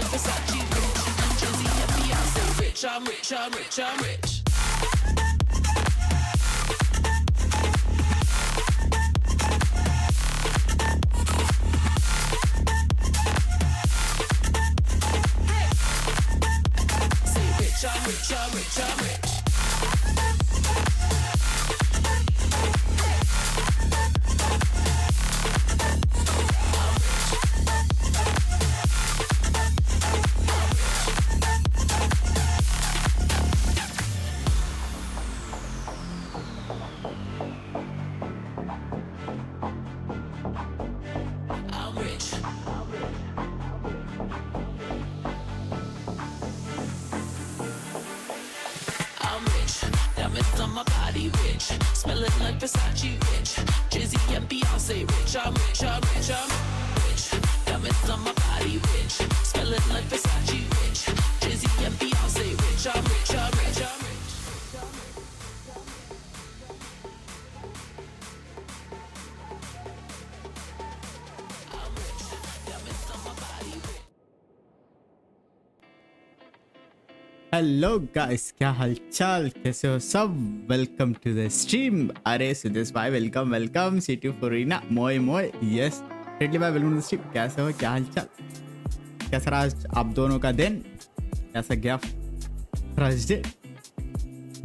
like Versace rich. Jay-Z and Beyonce rich. I'm rich, I'm rich, I'm rich. Say rich, I'm rich, I'm rich, I'm rich. On my body rich, smelling like Versace rich. Jay-Z and Beyonce rich. I'm rich, I'm rich, I'm rich. Diamonds on my body rich, smelling like Versace rich. Jay-Z and Beyonce rich. I'm rich, I'm rich, I'm rich. I'm rich, diamonds on my body rich. Hello guys, क्या हालचाल, कैसे हो सब? Welcome to the stream. अरे सुदेश भाई welcome welcome. C2 Furina मोय मोय yes friendly भाई वेलकम टू द स्ट्रीम। कैसे हो, क्या हालचाल, कैसा रहा आज आप दोनों का दिन? कैसा गया थर्सडे,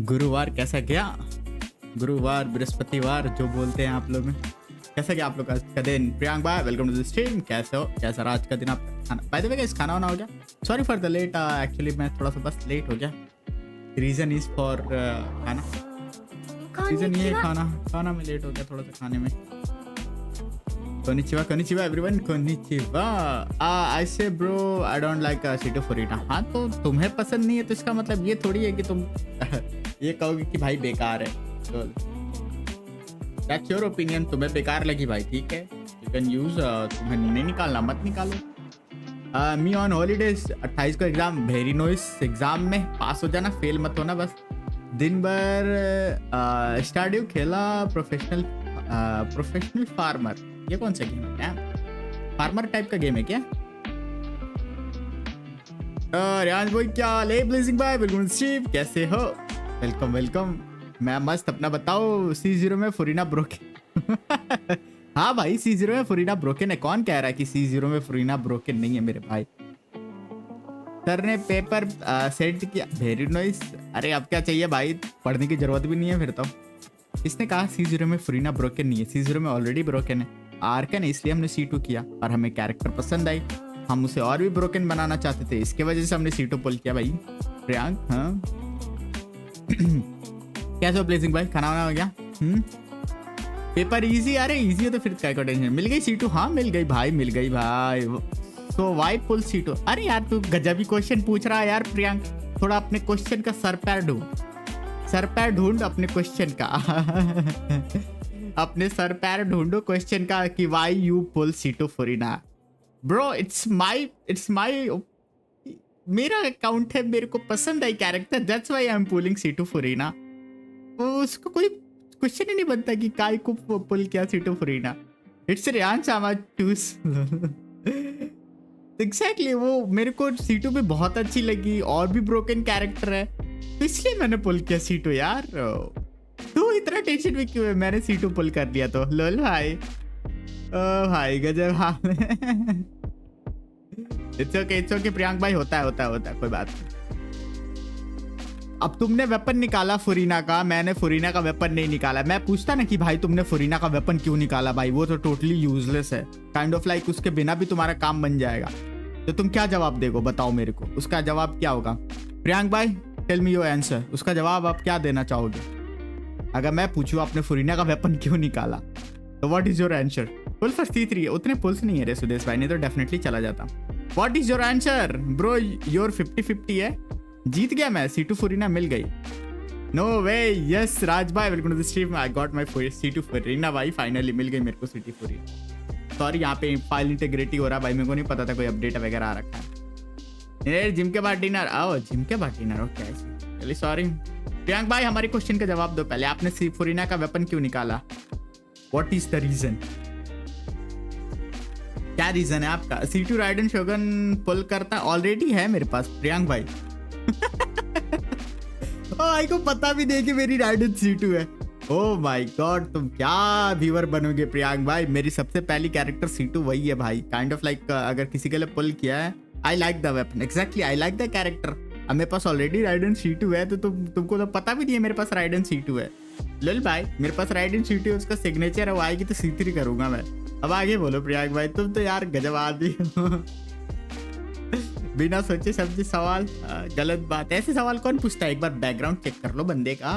गुरुवार कैसा गया? गुरुवार बृहस्पतिवार जो बोलते हैं आप लोग में, कैसा गया आप लोग का दिन? प्रियांक भाई वेलकम टू द स्ट्रीम। कैसे हो, कैसा रहा आज का दिन आपका? खाना बाय द वे गाइस, खाना वाना हो गया? Sorry for the late, actually मैं थोड़ा सा बस लेट हो गया। रीज़न इज फॉर खाना, रीज़न ये खाना में लेट हो गया थोड़ा सा खाने में। कोनिचिवा एवरीवन, कोनिचिवा। I say bro I don't like C2 Furina. हाँ तो तुम्हें पसंद नहीं है तो इसका मतलब ये थोड़ी है कि तुम ये कहोगे कि भाई बेकार है। दैट्स योर ओपिनियन, तुम्हें बेकार लगी भाई, ठीक है, यू कैन यूज, तुम्हें नहीं निकालना मत निकालो। मी ऑन हॉलीडेज, 28 को एग्जाम, वेरी नोइस। एग्जाम में पास हो जाना, फेल मत होना बस। दिन भर स्टार्डियो खेला, प्रोफेशनल फार्मर। ये कौन सा गेम है? क्या फार्मर टाइप का गेम है क्या? रियाज भाई क्या हाल है? ब्लेजिंग भाई बिल्कुल स्ट्रीम, कैसे हो? Welcome welcome. मैं मस्त, अपना बताओ। C0 में फुरीना ब्रोकन। हाँ भाई, C0 में फुरीना ब्रोकन है। कौन कह रहा है कि C0 में फुरीना ब्रोकन नहीं है मेरे भाई? सर ने पेपर सेट किया, वेरी नाइस। अरे अब क्या चाहिए भाई, पढ़ने की जरूरत भी नहीं है फिर तो। इसने कहा C0 में फुरीना ब्रोकन नहीं है, C0 में ऑलरेडी ब्रोकन है। आर्कन है, इसलिए हमने C2 किया और हमें कैरेक्टर पसंद आई, हम उसे और भी ब्रोकन बनाना चाहते थे, इसके वजह से हमने C2 पुल किया भाई। प्रियांक हाँ कैसे हो ब्लेजिंग भाई, खाना वाना हो गया? Paper easy? अरे इजी है तो फिर क्या का टेंशन। मिल गई C2? हाँ मिल गई भाई, मिल गई भाई। सो वाई पुल C2? अरे यार तू गजबी क्वेश्चन पूछ रहा है यार प्रियांक, थोड़ा अपने क्वेश्चन का सर पैर ढूंढ अपने क्वेश्चन का। अपने सर पैर ढूंढो क्वेश्चन का कि why you pull C2 Furina. Bro it's my मेरा अकाउंट है, मेरे को पसंद आई character, that's why I am pulling C2 Furina. उसको कोई क्वेश्चन ही नहीं बनता कि काय को पुल किया C2 फुरीना। इट्स रियान चामा टूस। एग्जैक्टली, वो मेरे को C2 पे बहुत अच्छी लगी और भी ब्रोकन कैरेक्टर है तो इसलिए मैंने पुल किया C2 यार। तू इतना टेंशन में क्यों है? मैंने C2 पुल कर दिया तो लोल भाई। ओ भाई गजब हाल है। इट्स ओके प्रियांक भाई, होता है कोई बात नहीं। अब तुमने वेपन निकाला फुरीना का, मैंने फुरीना का वेपन नहीं निकाला। मैं पूछता ना कि भाई तुमने फुरीना का वेपन क्यों निकाला भाई, वो तो टोटली यूजलेस है, काइंड ऑफ लाइक उसके बिना भी तुम्हारा काम बन जाएगा। तो तुम क्या जवाब देगो बताओ मेरे को, उसका जवाब क्या होगा? प्रियांक भाई टेल मी योर आंसर, उसका जवाब आप क्या देना चाहोगे? अगर मैं पूछूं आपने फुरीना का वेपन क्यों निकाला तो what is your answer? Pull for C3 है, उतने पुल्स नहीं है रे सुदेश भाई, नहीं तो डेफिनेटली चला जाता। What is your answer bro? Your 50-50 है, जीत गया मैं, C2 फुरीना मिल गई। नो वे, यस राज भाई welcome to the stream. I got my C2 Furina भाई, फाइनली मिल गई मेरे को C2 फुरीना। सॉरी यहाँ पे फाइल इंटीग्रिटी हो रहा भाई, मेरे को नहीं पता था कोई अपडेट वगैरह आ रखा है। जिम के बाद डिनर, आओ जिम के बाद डिनर, ओके चलिए सॉरी। प्रियांक भाई हमारे क्वेश्चन का जवाब दो पहले, आपने फुरीना का वेपन क्यों निकाला? What is the reason? क्या रीजन है आपका? C2 राइडन शोगन पुल करता ऑलरेडी है मेरे पास प्रियांक भाई। भाई को पता भी नहीं कि मेरी राइडन C2 है। ओ माय गॉड, तुम क्या व्यूअर बनोगे प्रियांक भाई। मेरी सबसे पहली कैरेक्टर C2 वही है भाई। काइंड ऑफ लाइक अगर किसी के लिए पुल किया है, I like the weapon, exactly I like the character. अब मेरे पास ऑलरेडी राइडन C2 है, तो तुमको तो पता भी नहीं है मेरे पास राइडन C2 है। लल भाई मेरे पास राइडन C2 है, उसका सिग्नेचर है, वो आएगी तो C3 करूंगा मैं। अब आगे बोलो प्रियांक भाई, तुम तो यार गजब आदमी हो। बिना सोचे समझे सवाल, गलत बात। ऐसे सवाल कौन पूछता है? एक बार बैकग्राउंड चेक कर लो बंदे का।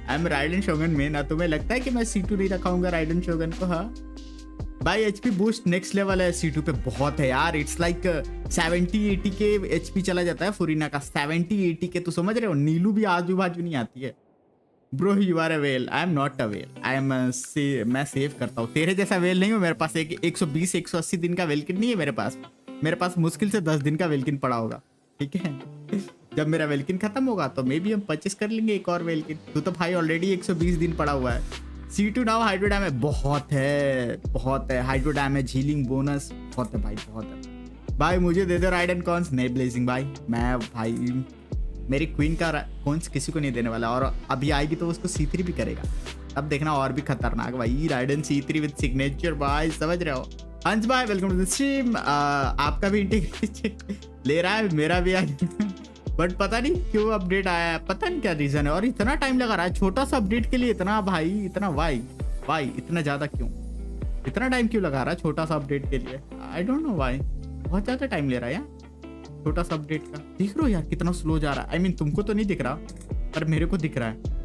आई एम राइडन शोगन में ना, तुम्हें लगता है कि मैं C2 नहीं रखाऊंगा राइडन शोगन को? हाँ भाई, HP बूस्ट नेक्स्ट लेवल है C2 पे, बहुत है यार। इट्स लाइक 70-80 के HP चला जाता है फुरीना का, 70-80 के। तो समझ रहे हो, नीलू भी आजू बाजू नहीं आती है। Bro you are a well, I am not a well, I am मैं सेव करता हूँ। तेरे जैसा वेल नहीं हो मेरे पास। 120-180 दिन का वेल किट नहीं है मेरे पास। मेरे पास मुश्किल से 10 दिन का वेल किट पड़ा होगा, ठीक है। जब मेरा वेल किट खत्म होगा तो मे भी हम परचेस कर लेंगे एक और वेल किट। तो भाई ऑलरेडी 120 दिन पड़ा हुआ है। C2 नाउ हाइड्रो डैमेज बहुत है हाइड्रो डैमेज, हीलिंग बोनस बहुत है भाई, बहुत है भाई। मुझे दे दो राइडन कॉन्स। नहीं ब्लेजिंग भाई, मैं भाई मेरी क्वीन का कॉन्स किसी को नहीं देने वाला। और अभी आएगी तो उसको C3 भी करेगा, अब देखना और भी खतरनाक भाई। राइडन C3 विद सिग्नेचर भाई, समझ रहे हो। हंस भाई वेलकम टू द स्ट्रीम। आपका भी इंटीग्रेशन ले रहा है, मेरा भी बट पता नहीं क्यों अपडेट आया है, पता नहीं क्या रीजन है। और इतना टाइम लगा रहा है छोटा सा अपडेट के लिए, इतना भाई, इतना वाई इतना ज्यादा क्यों, इतना टाइम क्यों लगा रहा है छोटा सा अपडेट के लिए? आई डोंट नो वाई, बहुत ज्यादा टाइम ले रहा है यार छोटा सा अपडेट का। देख रहे हो यार कितना स्लो जा रहा है। आई मीन तुमको तो नहीं दिख रहा, पर मेरे को दिख रहा है।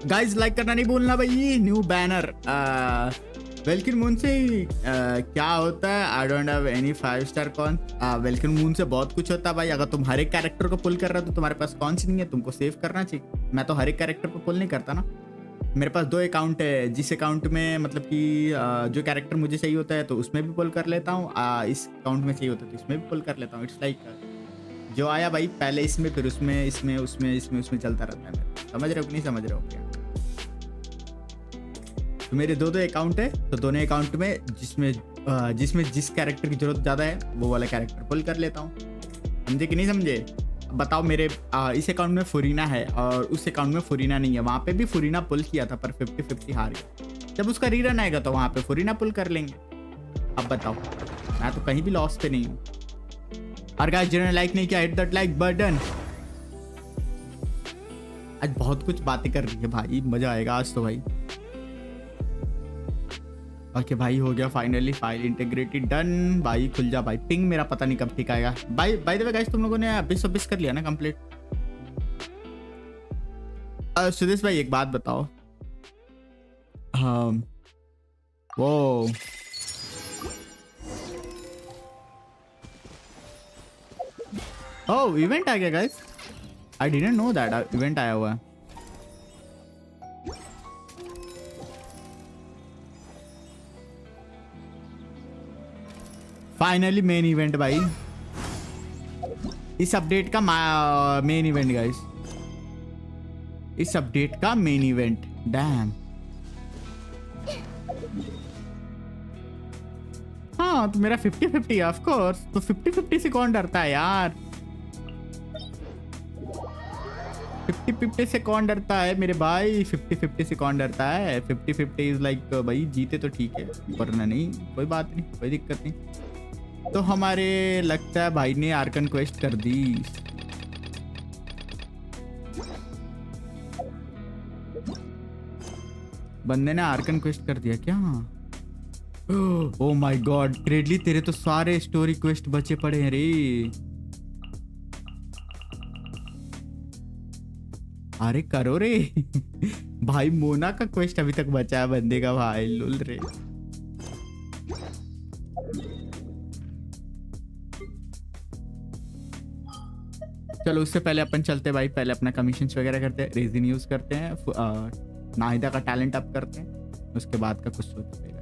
गाइस लाइक करना नहीं भूलना भाई। न्यू बैनर वेलकिन मून से क्या होता है? I don't have any 5 star coin. Welkin Moon से बहुत कुछ होता है भाई। अगर तुम हर एक कैरेक्टर को पुल कर रहे हो तो तुम्हारे पास कॉइन्स नहीं है, तुमको सेव करना चाहिए। मैं तो हर एक कैरेक्टर पर पुल नहीं करता ना। मेरे पास 2 अकाउंट है, जिस अकाउंट में मतलब कि जो कैरेक्टर मुझे चाहिए होता है तो उसमें भी पुल कर लेता हूँ, इस अकाउंट में चाहिए होता है तो इसमें भी पुल कर लेता हूँ। इट्स लाइक जो आया भाई पहले इसमें, फिर उसमें चलता रहता है। समझ रहे हो कि नहीं समझ रहे हो क्या? तो मेरे 2 अकाउंट है, तो दोनों अकाउंट में जिसमें जिस कैरेक्टर की जरूरत ज़्यादा है वो वाला कैरेक्टर पुल कर लेता हूँ। समझे कि नहीं समझे? बताओ मेरे इस अकाउंट में फुरीना है और उस अकाउंट में फुरीना नहीं है। वहाँ पे भी फुरीना पुल किया था पर 50-50 हार गया। जब उसका रीरन आएगा तो वहाँ पे फुरीना पुल कर लेंगे। अब बताओ, मैं तो कहीं भी लॉस पे नहीं हूँ। और गाइस जिन्होंने लाइक नहीं किया, हिट दैट लाइक बटन। आज बहुत कुछ बातें कर रही है भाई, मजा आएगा आज तो भाई। ओके भाई हो गया फाइनली, फाइल इंटीग्रेटेड डन भाई। खुल जा भाई, पिंग मेरा पता नहीं कब ठीक आएगा। बाय द वे गाइस, तुम लोगों ने 20 कर लिया ना कंप्लीट? सुदेश भाई एक बात बताओ, वो ओह इवेंट आ गया guys, I didn't know that event आया हुआ है। फाइनली मेन इवेंट भाई, इस अपडेट का मेन इवेंट गाइस, इस अपडेट का मेन इवेंट। डैम, हाँ तो मेरा 50-50 है ऑफ कोर्स। तो 50-50 से कौन डरता है यार? 50-50 से कौन डरता है मेरे भाई? 50-50 से कौन डरता है? 50-50 इज लाइक भाई जीते तो ठीक है, वरना नहीं, कोई बात नहीं, कोई दिक्कत नहीं। तो हमारे लगता है भाई ने आर्कन क्वेस्ट कर दी। बंदे ने आर्कन क्वेस्ट कर दिया क्या? ओह माय गॉड क्रेडली, तेरे तो सारे स्टोरी क्वेस्ट बचे पड़े हैं रे। अरे करो रे भाई, मोना का क्वेस्ट अभी तक बचा है बंदे का भाई, लुल रे। चलो उससे पहले अपन चलते भाई, पहले अपना कमीशंस वगैरह करते हैं, रेजिन यूज करते हैं, नाहिदा का टैलेंट अप करते हैं, उसके बाद का कुछ सोचते हैं।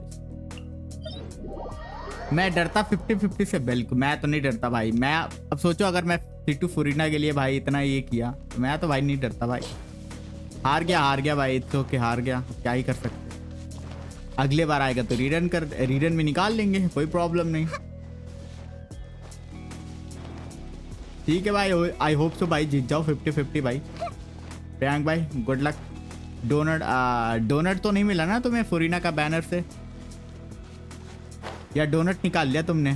मैं डरता 50-50 से, बिल्कुल मैं तो नहीं डरता भाई। मैं अब सोचो अगर मैं C2 फुरीना के लिए भाई इतना ये किया, तो मैं तो भाई नहीं डरता भाई। हार गया भाई, तो क्या हार गया, क्या ही कर सकते। अगले बार आएगा तो रीरन में निकाल लेंगे, कोई प्रॉब्लम नहीं। ठीक है भाई, आई होप सो भाई जीत जाओ 50-50 भाई। प्रियांक भाई गुड लक। डोनट तो नहीं मिला ना तुम्हें फुरीना का बैनर से, या डोनट निकाल लिया तुमने?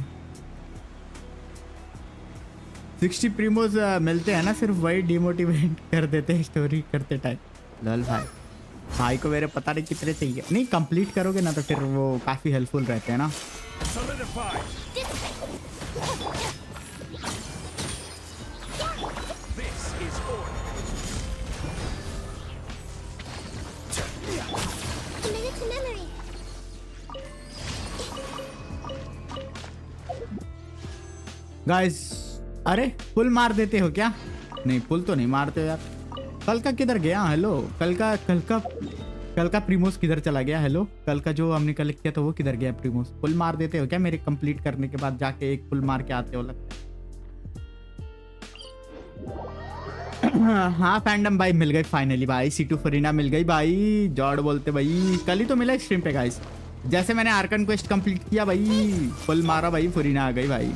60 प्रीमोस मिलते हैं ना, सिर्फ वही डिमोटिवेट कर देते हैं स्टोरी करते टाइम। लल भाई को मेरे पता नहीं कितने चाहिए। नहीं कंप्लीट करोगे ना तो फिर वो काफी हेल्पफुल रहते हैं ना। गाइस अरे पुल मार देते हो क्या? नहीं पुल तो नहीं मारते हो यार। कल का किधर गया? हेलो कल का प्रीमोस किधर चला गया? हेलो कल का जो हमने कलेक्ट किया था वो किधर गया प्रीमोस? पुल मार देते हो क्या मेरे कंप्लीट करने के बाद? जाके एक पुल मार के आते हो लगता है। हाँ फैंडम भाई मिल गई फाइनली भाई, C2 फरीना मिल गई भाई। जॉर्ड बोलते भाई कल ही तो मिला स्ट्रीम पे गाइस। जैसे मैंने आर्कन क्वेस्ट कंप्लीट किया भाई, पुल मारा भाई, फरीना आ गई भाई।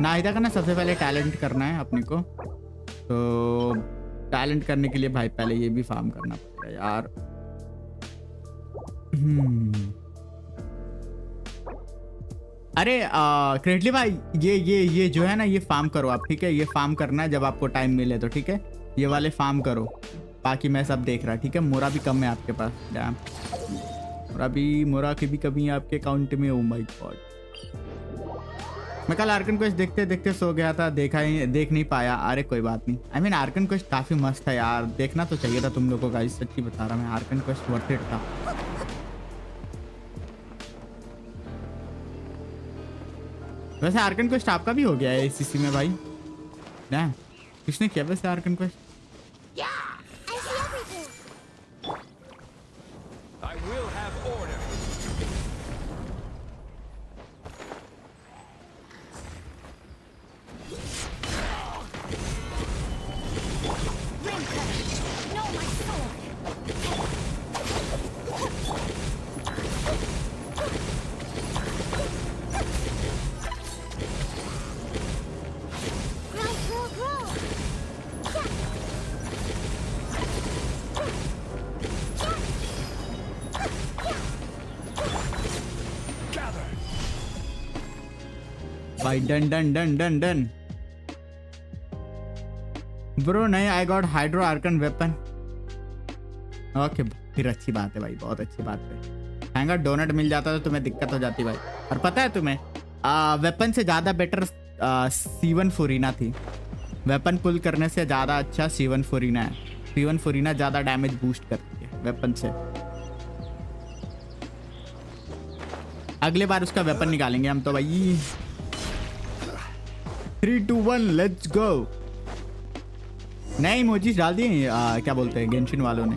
नाहिदा का ना सबसे पहले टैलेंट करना है अपने को, तो टैलेंट करने के लिए भाई पहले ये भी फार्म करना पड़ेगा यार। अरे क्रेटली भाई ये जो है ना ये फार्म करो आप, ठीक है? ये फार्म करना है जब आपको टाइम मिले तो, ठीक है? ये वाले फार्म करो, बाकी मैं सब देख रहा, ठीक है? मोरा भी कम है आपके पास, डैम मोरा की भी कमी है आपके अकाउंट में। ओ माय गॉड, मैं कल आर्कन क्वेस्ट देखते देखते सो गया था, देख नहीं पाया। अरे कोई बात नहीं, आई मीन आर्कन क्वेस्ट काफी मस्त है यार, देखना तो चाहिए था तुम लोगों को गाइस, सच्ची बता रहा मैं, आर्कन क्वेस्ट वर्थ इट था। वैसे आर्कन क्वेस्ट आपका भी हो गया है ACC में भाई? ना किसने किया वैसे आर्कन क्वेस्ट? भाई डन ब्रो। नहीं I got hydro Arkan weapon. Okay फिर अच्छी बात है भाई, बहुत अच्छी बात है। हैंगा डोनट मिल जाता तो तुम्हें दिक्कत हो जाती भाई। और पता है तुम्हें वेपन से ज़्यादा बेटर C1 फुरीना थी। वेपन पुल करने से ज़्यादा अच्छा C1 फुरीना है। C1 फुरीना ज़्यादा डैमेज बूस्ट करती है वेपन से। अगले बार उसका वेपन निकालेंगे हम तो भाई। 3, 2, 1 लेट्स गो। नए इमोजीज डाल दिए क्या बोलते हैं गेंशिन वालों ने।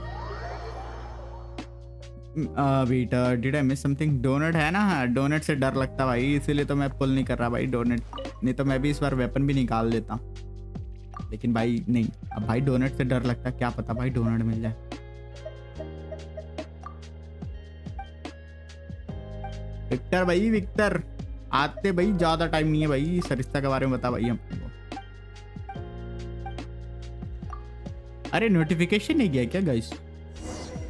Wait did I miss something? Donut है ना, डोनट से डर लगता भाई, इसीलिए तो मैं पुल नहीं कर रहा भाई डोनट। नहीं तो मैं भी इस बार वेपन भी निकाल लेता, लेकिन भाई नहीं, अब भाई डोनट से डर लगता, क्या पता भाई डोनट मिल जाए। विक्टर भाई विक्टर आते भाई, ज्यादा टाइम नहीं है भाई। सरिस्ता के बारे में बता भाई हमको। अरे नोटिफिकेशन नहीं गया क्या गाइस?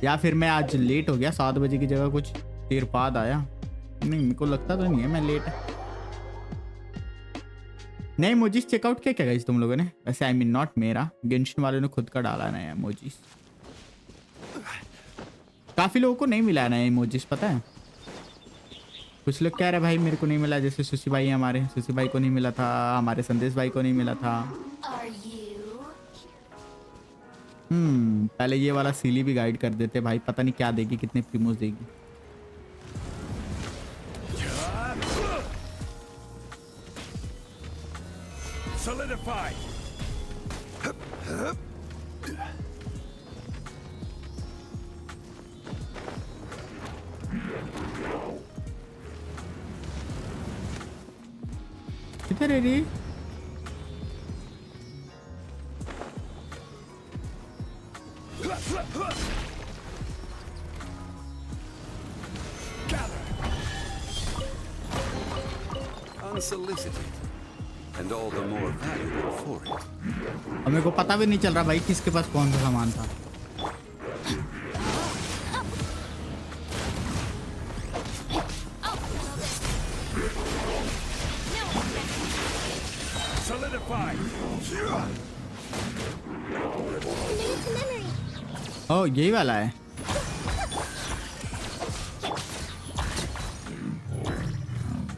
या फिर मैं आज लेट हो गया, 7 बजे की जगह कुछ देर बाद आया। नहीं मेरे को लगता तो नहीं है मैं लेट। नए इमोजीज चेकआउट किया क्या गाइस तुम लोगों ने? वैसे आई मीन नॉट मेरा, गेंशिन वालों ने खुद का डाला नया इमोजीज। काफी लोगों को नहीं मिला नया इमोजीज, पता है? कुछ लोग कह रहे भाई मेरे को नहीं मिला, जैसे सुशी भाई, हमारे सुशी भाई को नहीं मिला था, हमारे संदेश भाई को नहीं मिला था। पहले ये वाला सीली भी गाइड कर देते भाई, पता नहीं क्या देगी, कितने प्रीमोस देगी। से ले रही? And all the more valuable for it. अब मेरे को पता भी नहीं चल रहा भाई किसके पास कौन सा सामान था। ओह यही वाला है।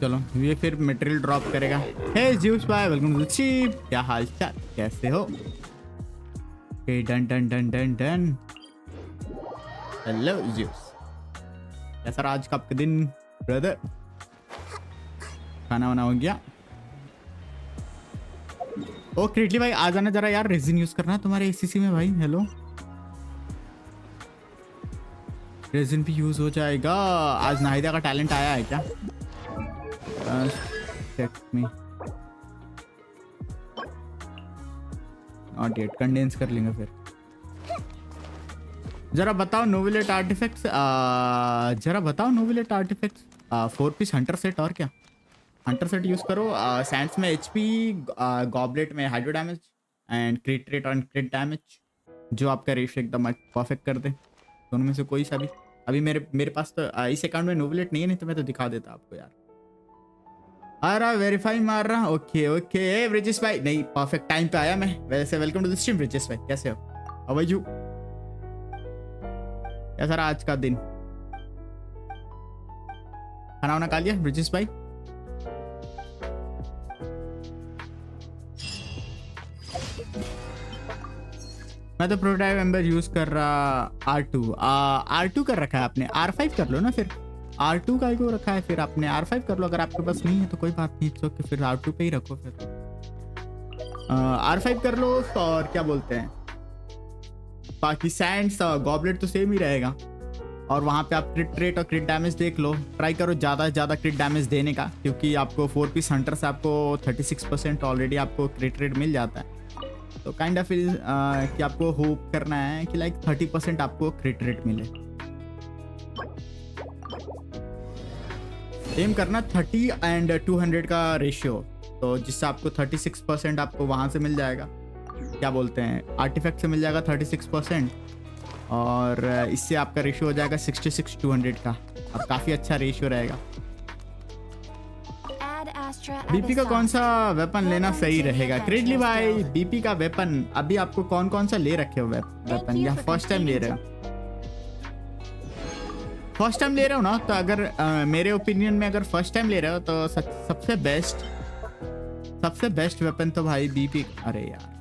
चलो ये फिर मटेरियल ड्रॉप करेगा। हे ज्यूस भाई वेलकम टू द स्ट्रीम, क्या हाल चाल, कैसे हो? Okay done done done done done. Hello juice, कैसा रहा आज का आपका दिन ब्रदर? खाना वाना हो गया? ओ क्रिटली भाई आ जाना जरा यार, रेजिन यूज करना है तुम्हारे एसीसी में भाई। हेलो रेजिन भी यूज हो जाएगा। आज नाहिदा का टैलेंट आया है क्या? check me not yet, condense कर लेंगे फिर। जरा बताओ नोवेलेट आर्टिफैक्ट्स, जरा बताओ नोवेलेट आर्टिफैक्ट्स। 4 पीस हंटर सेट, और क्या हंटर सेट यूज करो। सैंड्स में HP, गॉबलेट में हाइड्रो डैमेज एंड क्रिट रेट और क्रिट डैमेज, जो आपका रेशियो एकदम परफेक्ट कर दे। दोनों में से कोई सा भी। अभी मेरे पास तो इस अकाउंट में नोवेलेट नहीं है, नहीं तो मैं तो दिखा देता आपको यार। आ रहा वेरीफाई मार रहा। ओके ओके ब्रिजेश भाई, नहीं परफेक्ट टाइम पे आया मैं। वैसे welcome to the stream Brijesh भाई, कैसे हो? How are you? कैसा रहा आज का दिन? खाना वाना खा लिया ब्रिजेश भाई? मैं तो प्रोटोटाइप एम्बर यूज कर रहा। R2 कर रखा है आपने, R5 कर लो ना फिर। R2 का क्यों रखा है फिर आपने? R5 कर लो, अगर आपके पास नहीं है तो कोई बात नहीं, तो फिर R2 पे ही रखो फिर। R5 कर लो। और क्या बोलते हैं, बाकी सैंड्स गॉबलेट तो सेम ही रहेगा। और वहाँ पे आप क्रिट रेट और क्रिट डैमेज देख लो, ट्राई करो ज़्यादा से ज़्यादा क्रिट डैमेज देने का, क्योंकि आपको 4 पीस हंटर से आपको 36% ऑलरेडी आपको क्रिट रेट मिल जाता है। तो काइंड ऑफ कि आपको होप करना है कि लाइक 30% आपको क्रिट रेट मिले। एम करना 30 एंड 200 का रेशियो, तो जिससे आपको 36% आपको वहाँ से मिल जाएगा। क्या बोलते हैं, आर्टिफैक्ट से मिल जाएगा 36%, और इससे आपका रेशियो हो जाएगा 66-200 का। अब काफ़ी अच्छा रेशियो रहेगा। बीपी का कौन सा वेपन लेना सही रहेगा? क्रेडली भाई बीपी का वेपन अभी आपको कौन कौन सा ले रखे हो वेपन, या फर्स्ट टाइम ले रहे हो? फर्स्ट टाइम ले रहे हो ना, तो अगर मेरे ओपिनियन में अगर फर्स्ट टाइम ले रहे हो तो सबसे बेस्ट वेपन तो भाई बीपी। अरे यार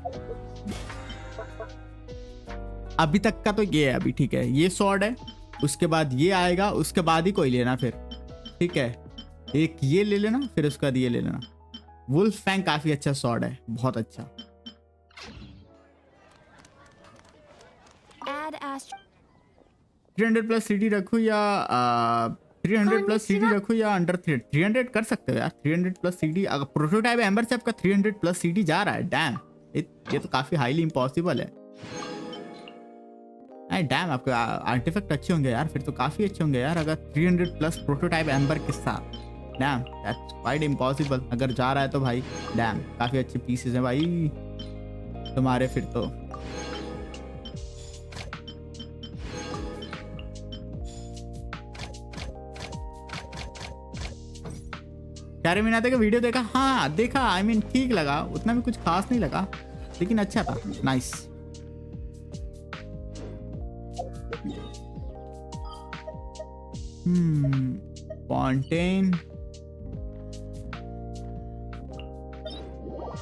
अभी तक का तो ये है, अभी ठीक है, ये स्वॉर्ड है, उसके बाद ये आएगा, उसके बाद ही कोई लेना फिर, ठीक है। एक ये ले लेना, फिर उसके बाद ये ले लेना। वुल्फ फैंग काफी अच्छा स्वॉर्ड है, बहुत अच्छा। 300 प्लस सीडी रखूं या 300 प्लस सीडी रखूं या अंडर 300 कर सकते हो यार। 300 प्लस सीडी अगर प्रोटोटाइप एम्बर से आपका 300 प्लस सीडी जा रहा है, डैम ये तो काफी हाईली इम्पॉसिबल है। डैम आपके आर्टिफैक्ट अच्छे होंगे यार, फिर तो काफी अच्छे होंगे यार अगर 300 प्लस प्रोटोटाइप एम्बर के साथ। डैम दैट्स क्वाइट इम्पॉसिबल अगर जा रहा है तो भाई। डैम काफी अच्छे पीसेस हैं भाई तुम्हारे फिर तो। क्यारे मीनाते का वीडियो देखा? हाँ देखा, आई मीन ठीक लगा, उतना भी कुछ खास नहीं लगा, लेकिन अच्छा था, नाइस। फॉन्टेन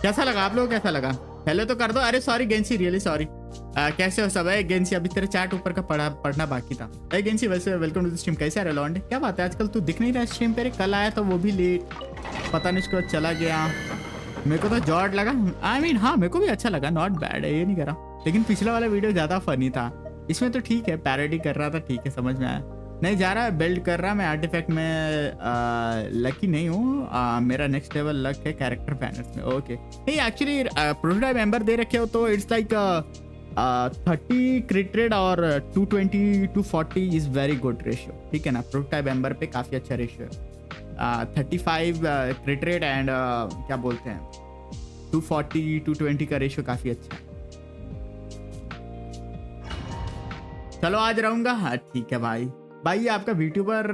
कैसा लगा आप लोग, कैसा लगा? हेलो तो कर दो। अरे सॉरी गेंसी, रियली सॉरी। कैसे हो सब? है गेंसी, अभी तेरे चैट ऊपर का पढ़ना बाकी था। अरे गेंसी वैसे वेलकम टू द स्ट्रीम, कैसे आ रहा लॉन्डे? क्या बात है आजकल तू दिख नहीं रहा स्ट्रीम पे? कल आया तो वो भी लेट, पता नहीं उसके बाद चला गया। मेरे को तो जॉर्ड लगा, आई मीन हाँ मेरे को भी अच्छा लगा, नॉट बैड है, ये नहीं करा, लेकिन पिछला वाला वीडियो ज्यादा फनी था। इसमें तो ठीक है, पैरोडी कर रहा था, ठीक है समझ में आया। नहीं जा रहा है, बिल्ड कर रहा मैं आर्टिफैक्ट में। लकी नहीं हूँ, मेरा नेक्स्ट लेवल लक है कैरेक्टर पैनल्स में। ओके नहीं एक्चुअली प्रोटोटाइप मेंबर दे रखे हो तो इट्स लाइक 30 क्रिट रेट और 220 to 40 is very good ratio, ठीक है ना। प्रोटोटाइप मेंबर पे काफी अच्छा रेशियो है। 35 क्रिट रेट एंड क्या बोलते हैं 240 220 का रेशियो काफी अच्छा है। चलो आज रहूंगा। हाँ ठीक है भाई। भाई आपका वीट्यूबर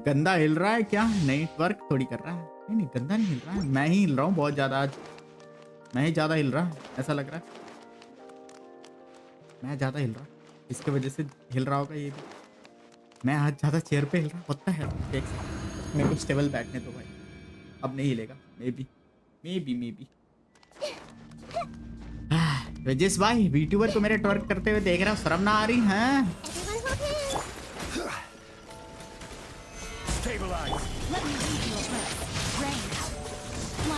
गंदा हिल रहा है क्या? नहीं वर्क थोड़ी कर रहा है। नहीं गंदा नहीं हिल रहा है, मैं ही हिल रहा हूँ बहुत ज्यादा आज। मैं ही ज्यादा हिल रहा ऐसा लग रहा है, मैं ज्यादा हिल रहा, इसके वजह से हिल रहा होगा ये भी। मैं आज ज्यादा चेयर पे हिल रहा होता है। मेरे को स्टेबल बैठने दो भाई, अब नहीं हिलेगा। मे बी वजिस भाई वीट्यूबर को मेरे ट्वर्क करते हुए देख रहा, शर्म ना आ रही है?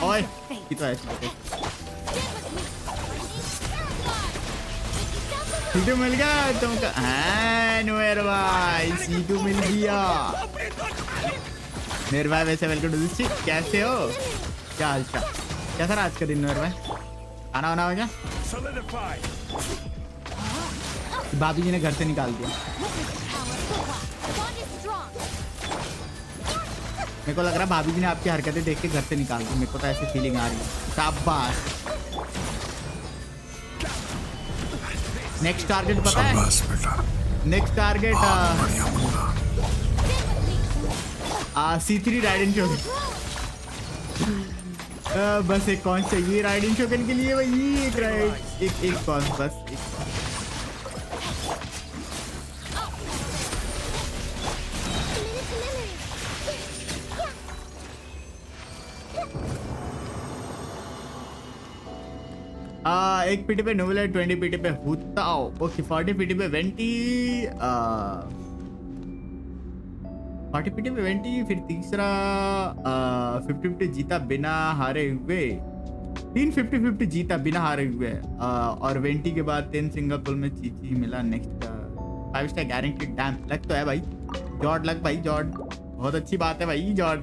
ओए ये तो ऐसे सीटू मिल गया तुमको। हाँ नुएर भाई सीटू मिल गया। नुएर भाई वैसे वेलकम टू दिस। कैसे हो? क्या हाल चाल? कैसा रहा आज का दिन नुएर भाई? खाना वाना हो गया? भाभी जी ने घर से निकाल दिया। मेरे को लग रहा है भाभी जी ने आपकी हरकतें देख के घर से निकाल दी। मेरे को तो ऐसी फीलिंग आ रही है। शाबाश। नेक्स्ट टारगेट पता है? Next target C3 Raiden Shogun. बस एक कौन चाहिए राइडिंग शोगन के लिए भाई? एक राइड एक कौन बस एक। एक पीटी पे नोवेल है, 20 पीटी पे हुताओ, ओके 40 पीटी पे वेंटी, 40 पीटी पे वेंटी, फिर तीसरा 50-50 जीता बिना हारे हुए, 3 50-50 जीता बिना हारे हुए, और वेंटी के बाद 10 सिंगापुर में चीची मिला। Next 5 star guarantee. डैम लग तो है भाई जॉर्ड, लग भाई जॉर्ड, बहुत अच्छी बात है भाई जॉर्ड।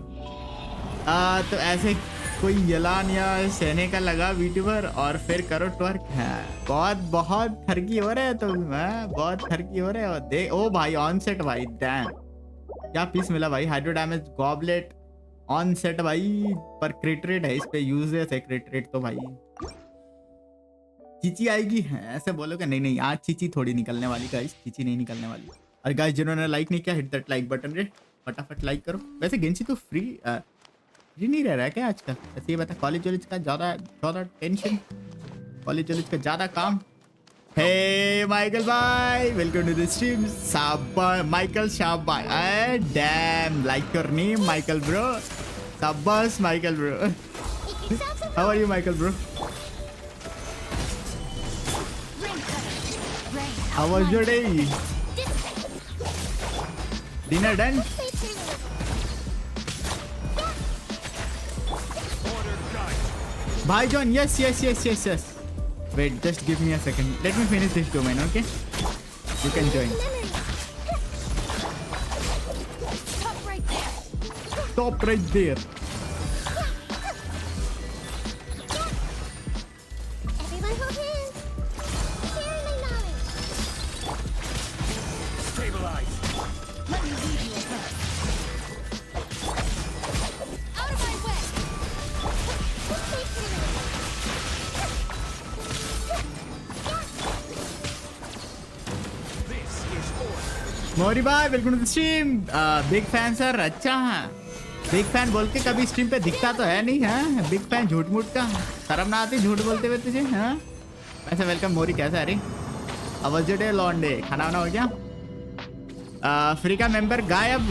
तो ऐसे कोई यलान या सहने का लगा वीट्यूबर और फिर करो ट्वर्क। है बहुत थरकी हो रहे है तुम, बहुत थरकी हो रहे हो। दे ओ भाई ऑन सेट भाई। डैम क्या पीस मिला भाई? Hydro damage goblet on set भाई, पर क्रिट रेट है इस पे, यूजलेस है क्रिट रेट तो भाई। चीची आएगी है ऐसे बोलोगे? नहीं आज चीची थोड़ी निकलने वाली गाइस, चीची नहीं निकलने वाली। और गाइस जिन्होंने लाइक नहीं किया हिट दैट लाइक बटन रे, फटाफट लाइक करो। वैसे गेंशी तो फ्री नहीं रह रहा है क्या आजकल? ऐसे ये बता, कॉलेज वॉलेज का ज्यादा टेंशन, कॉलेज वॉलेज का ज्यादा काम। हे माइकल भाई वेलकम टू द स्ट्रीम। शाबाश माइकल, शाबाश। Damn like your name Michael bro. शाबाश Michael bro. How are you Michael bro? How was your day? Dinner done? Bhai John, yes. Wait, just give me a second. Let me finish this domain, okay? You can join. Stop right there. Everyone hold hands. Sharing my knowledge. Stabilize. Let me lead you first. Out of my way. This is order. Mori भाई welcome to the stream. Big fan sir. अच्छा है big fan बोल के कभी stream पे दिखता तो है नहीं है? बिग फैन झूठ मूठ का, शर्म ना आती झूठ बोलते हुए तुझे? हाँ वैसे वेलकम मोरी, कैसा है? अरे आवाज डे लॉन्डे, खाना वाना हो गया? फ्री का मेंबर गायब।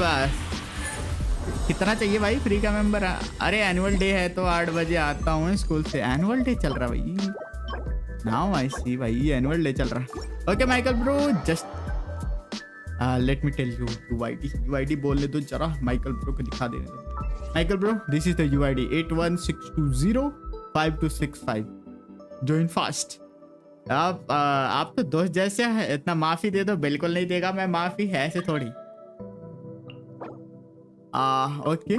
कितना चाहिए भाई फ्री का मेंबर? अरे एनुअल डे है तो 8 बजे आता हूँ स्कूल से। एनुअल डे चल रहा भाई? नाउ आई सी भाई एनुअल डे चल रहा। Okay Michael bro just let me tell you UID बोलने दो जरा, माइकल ब्रो को दिखा देने दो। Michael bro this is the UID 8162052265। Join fast. आप तो दोस्त जैसे हैं, इतना माफी दे दो। बिल्कुल नहीं देगा मैं माफी, है ऐसे थोड़ी। ओके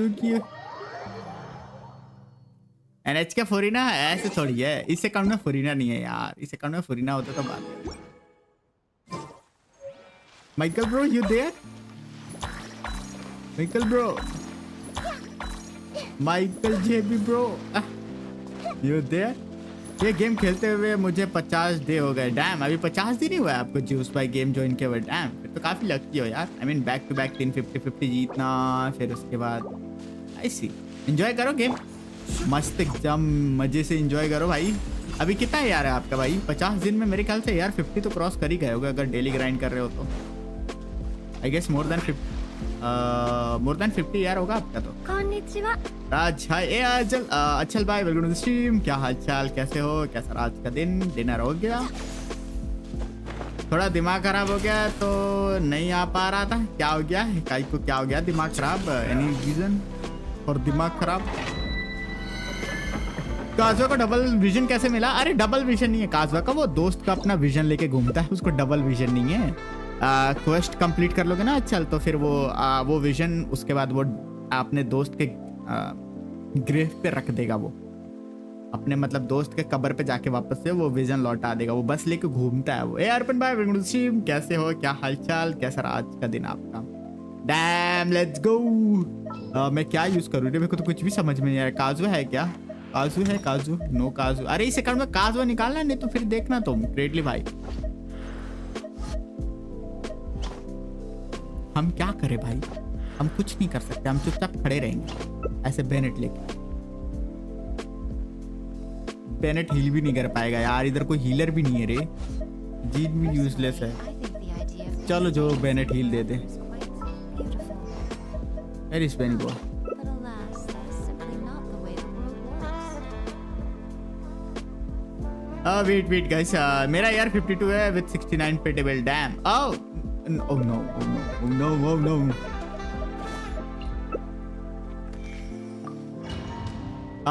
ओके NH का फुरीना ऐसे थोड़ी है, इस अकाउंट में फुरीना नहीं है यार, इस अकाउंट में फुरीना होता तो बात है। Michael bro you there? Michael bro, Michael JB bro you there? ये गेम खेलते हुए मुझे 50 डे हो गए। डैम, अभी 50 दिन ही हुआ है आपको जूस भाई गेम ज्वाइन किया हुआ। डैम, फिर तो काफी लकी हो यार। I mean back to back 350 जीतना, फिर उसके बाद ऐसी एंजॉय करो गेम, मस्त एकदम मजे से एंजॉय करो भाई। अभी कितना है यार आपका भाई? 50 दिन में मेरे ख्याल से यार 50 तो क्रॉस कर ही गए होगा अगर डेली ग्राइंड कर रहे हो तो। आई गेस मोर देन 50 यार होगा आपका तो। राज हाय ए अचल भाई, वेलकम टू द स्ट्रीम। क्या हाल चाल, कैसे हो, कैसा रहा आज का दिन? डिनर हो गया? थोड़ा दिमाग खराब हो गया तो नहीं आ पा रहा था। क्या हो गया काई को, क्या हो गया दिमाग खराब? एनी रीजन और दिमाग खराब? काजवा को डबल विजन कैसे मिला? अरे डबल विजन नहीं है काजवा का, वो दोस्त का अपना विजन लेके घूमता है, उसको डबल विजन नहीं है। क्वेस्ट कंप्लीट कर लोगे ना चल, तो फिर वो विजन उसके बाद वो अपने दोस्त के ग्रेव पे रख देगा, वो अपने मतलब दोस्त के कब्र पे जाके वापस से वो विजन लौटा देगा, वो बस लेके घूमता है वो। ए अर्पण भाई वेलकम टू द स्ट्रीम, कैसे हो, क्या हालचाल, कैसा रहा आज का दिन आपका? Dam let's go. मैं क्या यूज करूँ, मेरे को तो कुछ भी समझ में नहीं आ रहा। काजू है क्या? काजू है? काजू नो काजू। अरे इस अकाउंट में काजू निकालना, नहीं तो फिर देखना तुम ग्रेटली भाई। हम क्या करें भाई, हम कुछ नहीं कर सकते, हम चुपचाप खड़े रहेंगे ऐसे बेनेट लेके। बेनेट हील भी नहीं कर पाएगा यार, इधर कोई हीलर भी नहीं है रे, जीत भी यूजलेस है। चलो जो बेनेट हील दे दे। इस बेनी को वेट गाइस, मेरा यार 52 है विद 69 पे table. Damn, oh no.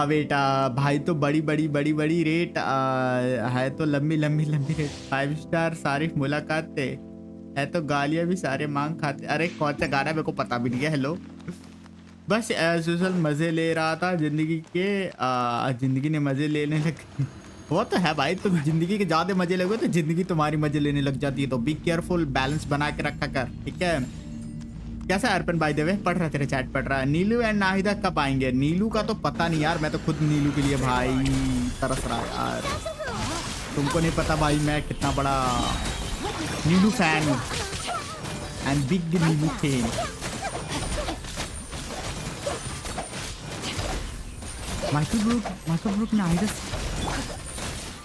Wait भाई, तो बड़ी रेट है तो लंबी रेट। 5 स्टार सारी मुलाकात है तो गालियां भी सारे मांग खाते। अरे कौन सा गाना मेरे को पता भी नहीं है। हेलो, बस एज यूजुअल मजे ले रहा था जिंदगी के। जिंदगी ने मजे लेने लगे। वो तो है भाई, तुम जिंदगी के ज्यादा मजे लोगे तो जिंदगी तुम्हारी मजे लेने लग जाती है, तो बी केयरफुल, बैलेंस बना के रखा कर, ठीक है? कैसा अर्पण भाई देवे? पढ़ रहा, तेरे चैट पढ़ रहा है। नीलू एंड नाहिदा कब आएंगे? नीलू का तो पता नहीं यार, मैं तो खुद नीलू के लिए भाई तरस रहा यार। तुमको नहीं पता भाई मैं कितना बड़ा Nilou fan and big Nilou fan. Michael Brook Nahida.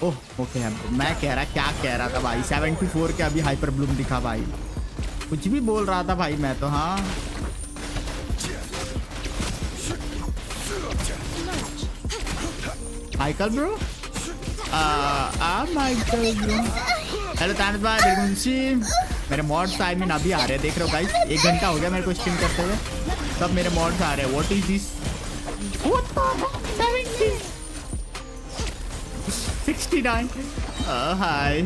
Oh okay, मैं क्या कह रहा था भाई, 74 के अभी हाइपर ब्लूम दिखा भाई, कुछ भी बोल रहा था भाई मैं तो। हाँ Michael bro, Michael bro. Hello तानस भाई, बिल्कुल सी मेरे मॉड्स आई मीन अभी आ रहे हैं, देख रहे हो गाइस, 1 घंटा हो गया मेरे को स्ट्रीम करते हुए, तब मेरे मॉड्स आ रहे हैं। What is this? 69। Hi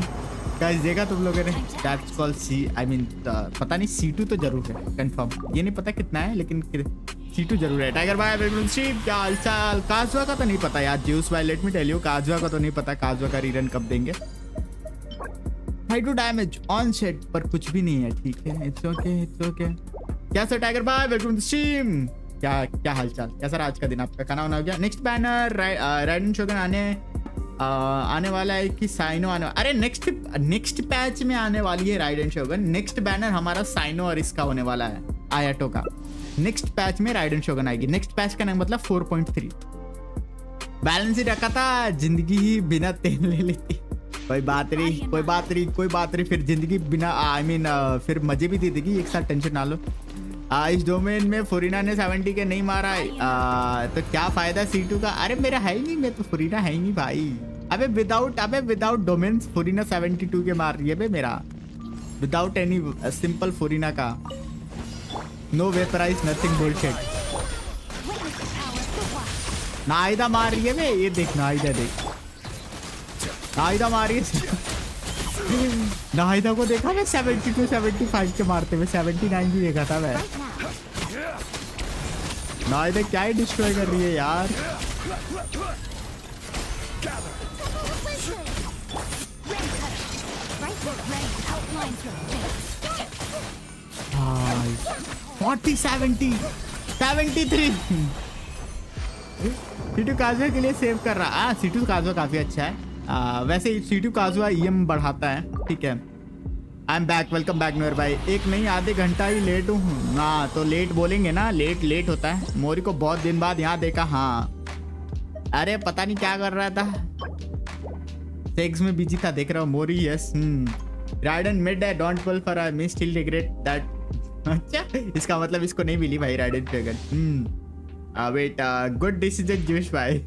guys, देखा तुम लोगों ने? That's called C, I mean पता नहीं C2 तो जरूर है कंफर्म, ये नहीं पता कितना है लेकिन C2 जरूर है। टाइगर भाई बिल्कुल सी, क्या हालचाल? काजवा का तो नहीं पता यार, ज्यूस भाई लेट मी टेल यू, काजवा का तो नहीं पता, काजवा का रीरन कब देंगे। हाइड्रो डैमेज ऑन सेट पर कुछ भी नहीं है, ठीक है, इट्स ओके। कैसा टाइगर भाई वेलकम टू स्ट्रीम, क्या हालचाल, कैसा रहा आज का दिन आपका? खाना वाना हो गया? नेक्स्ट बैनर राइडन शोगन आने वाला है कि साइनो आने वाला? अरे नेक्स्ट पैच में आने वाली है राइडन शोगन। नेक्स्ट बैनर हमारा साइनो और इसका होने वाला है, आयाटो का। नेक्स्ट पैच में राइडन शोगन आएगी। नेक्स्ट पैच का नाम मतलब 4.3। बैलेंस ही रखा था, जिंदगी ही बिना तेल ले लेती। कोई बात नहीं, फिर जिंदगी बिना आई मीन फिर मजे भी दे देगी एक साथ, टेंशन ना लो। इस डोमेन में फुरीना ने 70 के नहीं मारा तो क्या फायदा C2 का? अरे मेरा है ही नहीं, मैं तो फुरीना है ही नहीं भाई। अबे विदाउट डोमेन्स फुरीना 72 के मार रही है बे मेरा, विदाउट एनी सिंपल फुरीना का। No vaporise nothing bullshit. Nahida मार रही है बे, ये देख नाहिदा मार रही है नाहिदा को देखा मैं 72 75 के मारते हुए, 79 भी देखा था मैं। Right now. नाहिदा क्या ही डिस्ट्रॉय कर रही है यार। Right foot rain outlines your face. 40 70 73 situ काजुआ के लिए सेव कर रहा। सीटू काजुआ काफी अच्छा है। वैसे सीटू काजुआ ईएम बढ़ाता है, ठीक है। I am back, welcome back Noor भाई। एक नहीं आधे घंटा ही लेट हूँ ना, तो लेट बोलेंगे ना, लेट होता है। मोरी को बहुत दिन बाद यहाँ देखा। हाँ अरे पता नहीं क्या कर रहा था, सेक्स में बिजी था, देख रहा हूँ मोरी। यस राइडन मिड है, don't pull for I miss still regret that. अच्छा इसका मतलब इसको नहीं मिली भाई Raiden dragon. Wait good decision Josh भाई।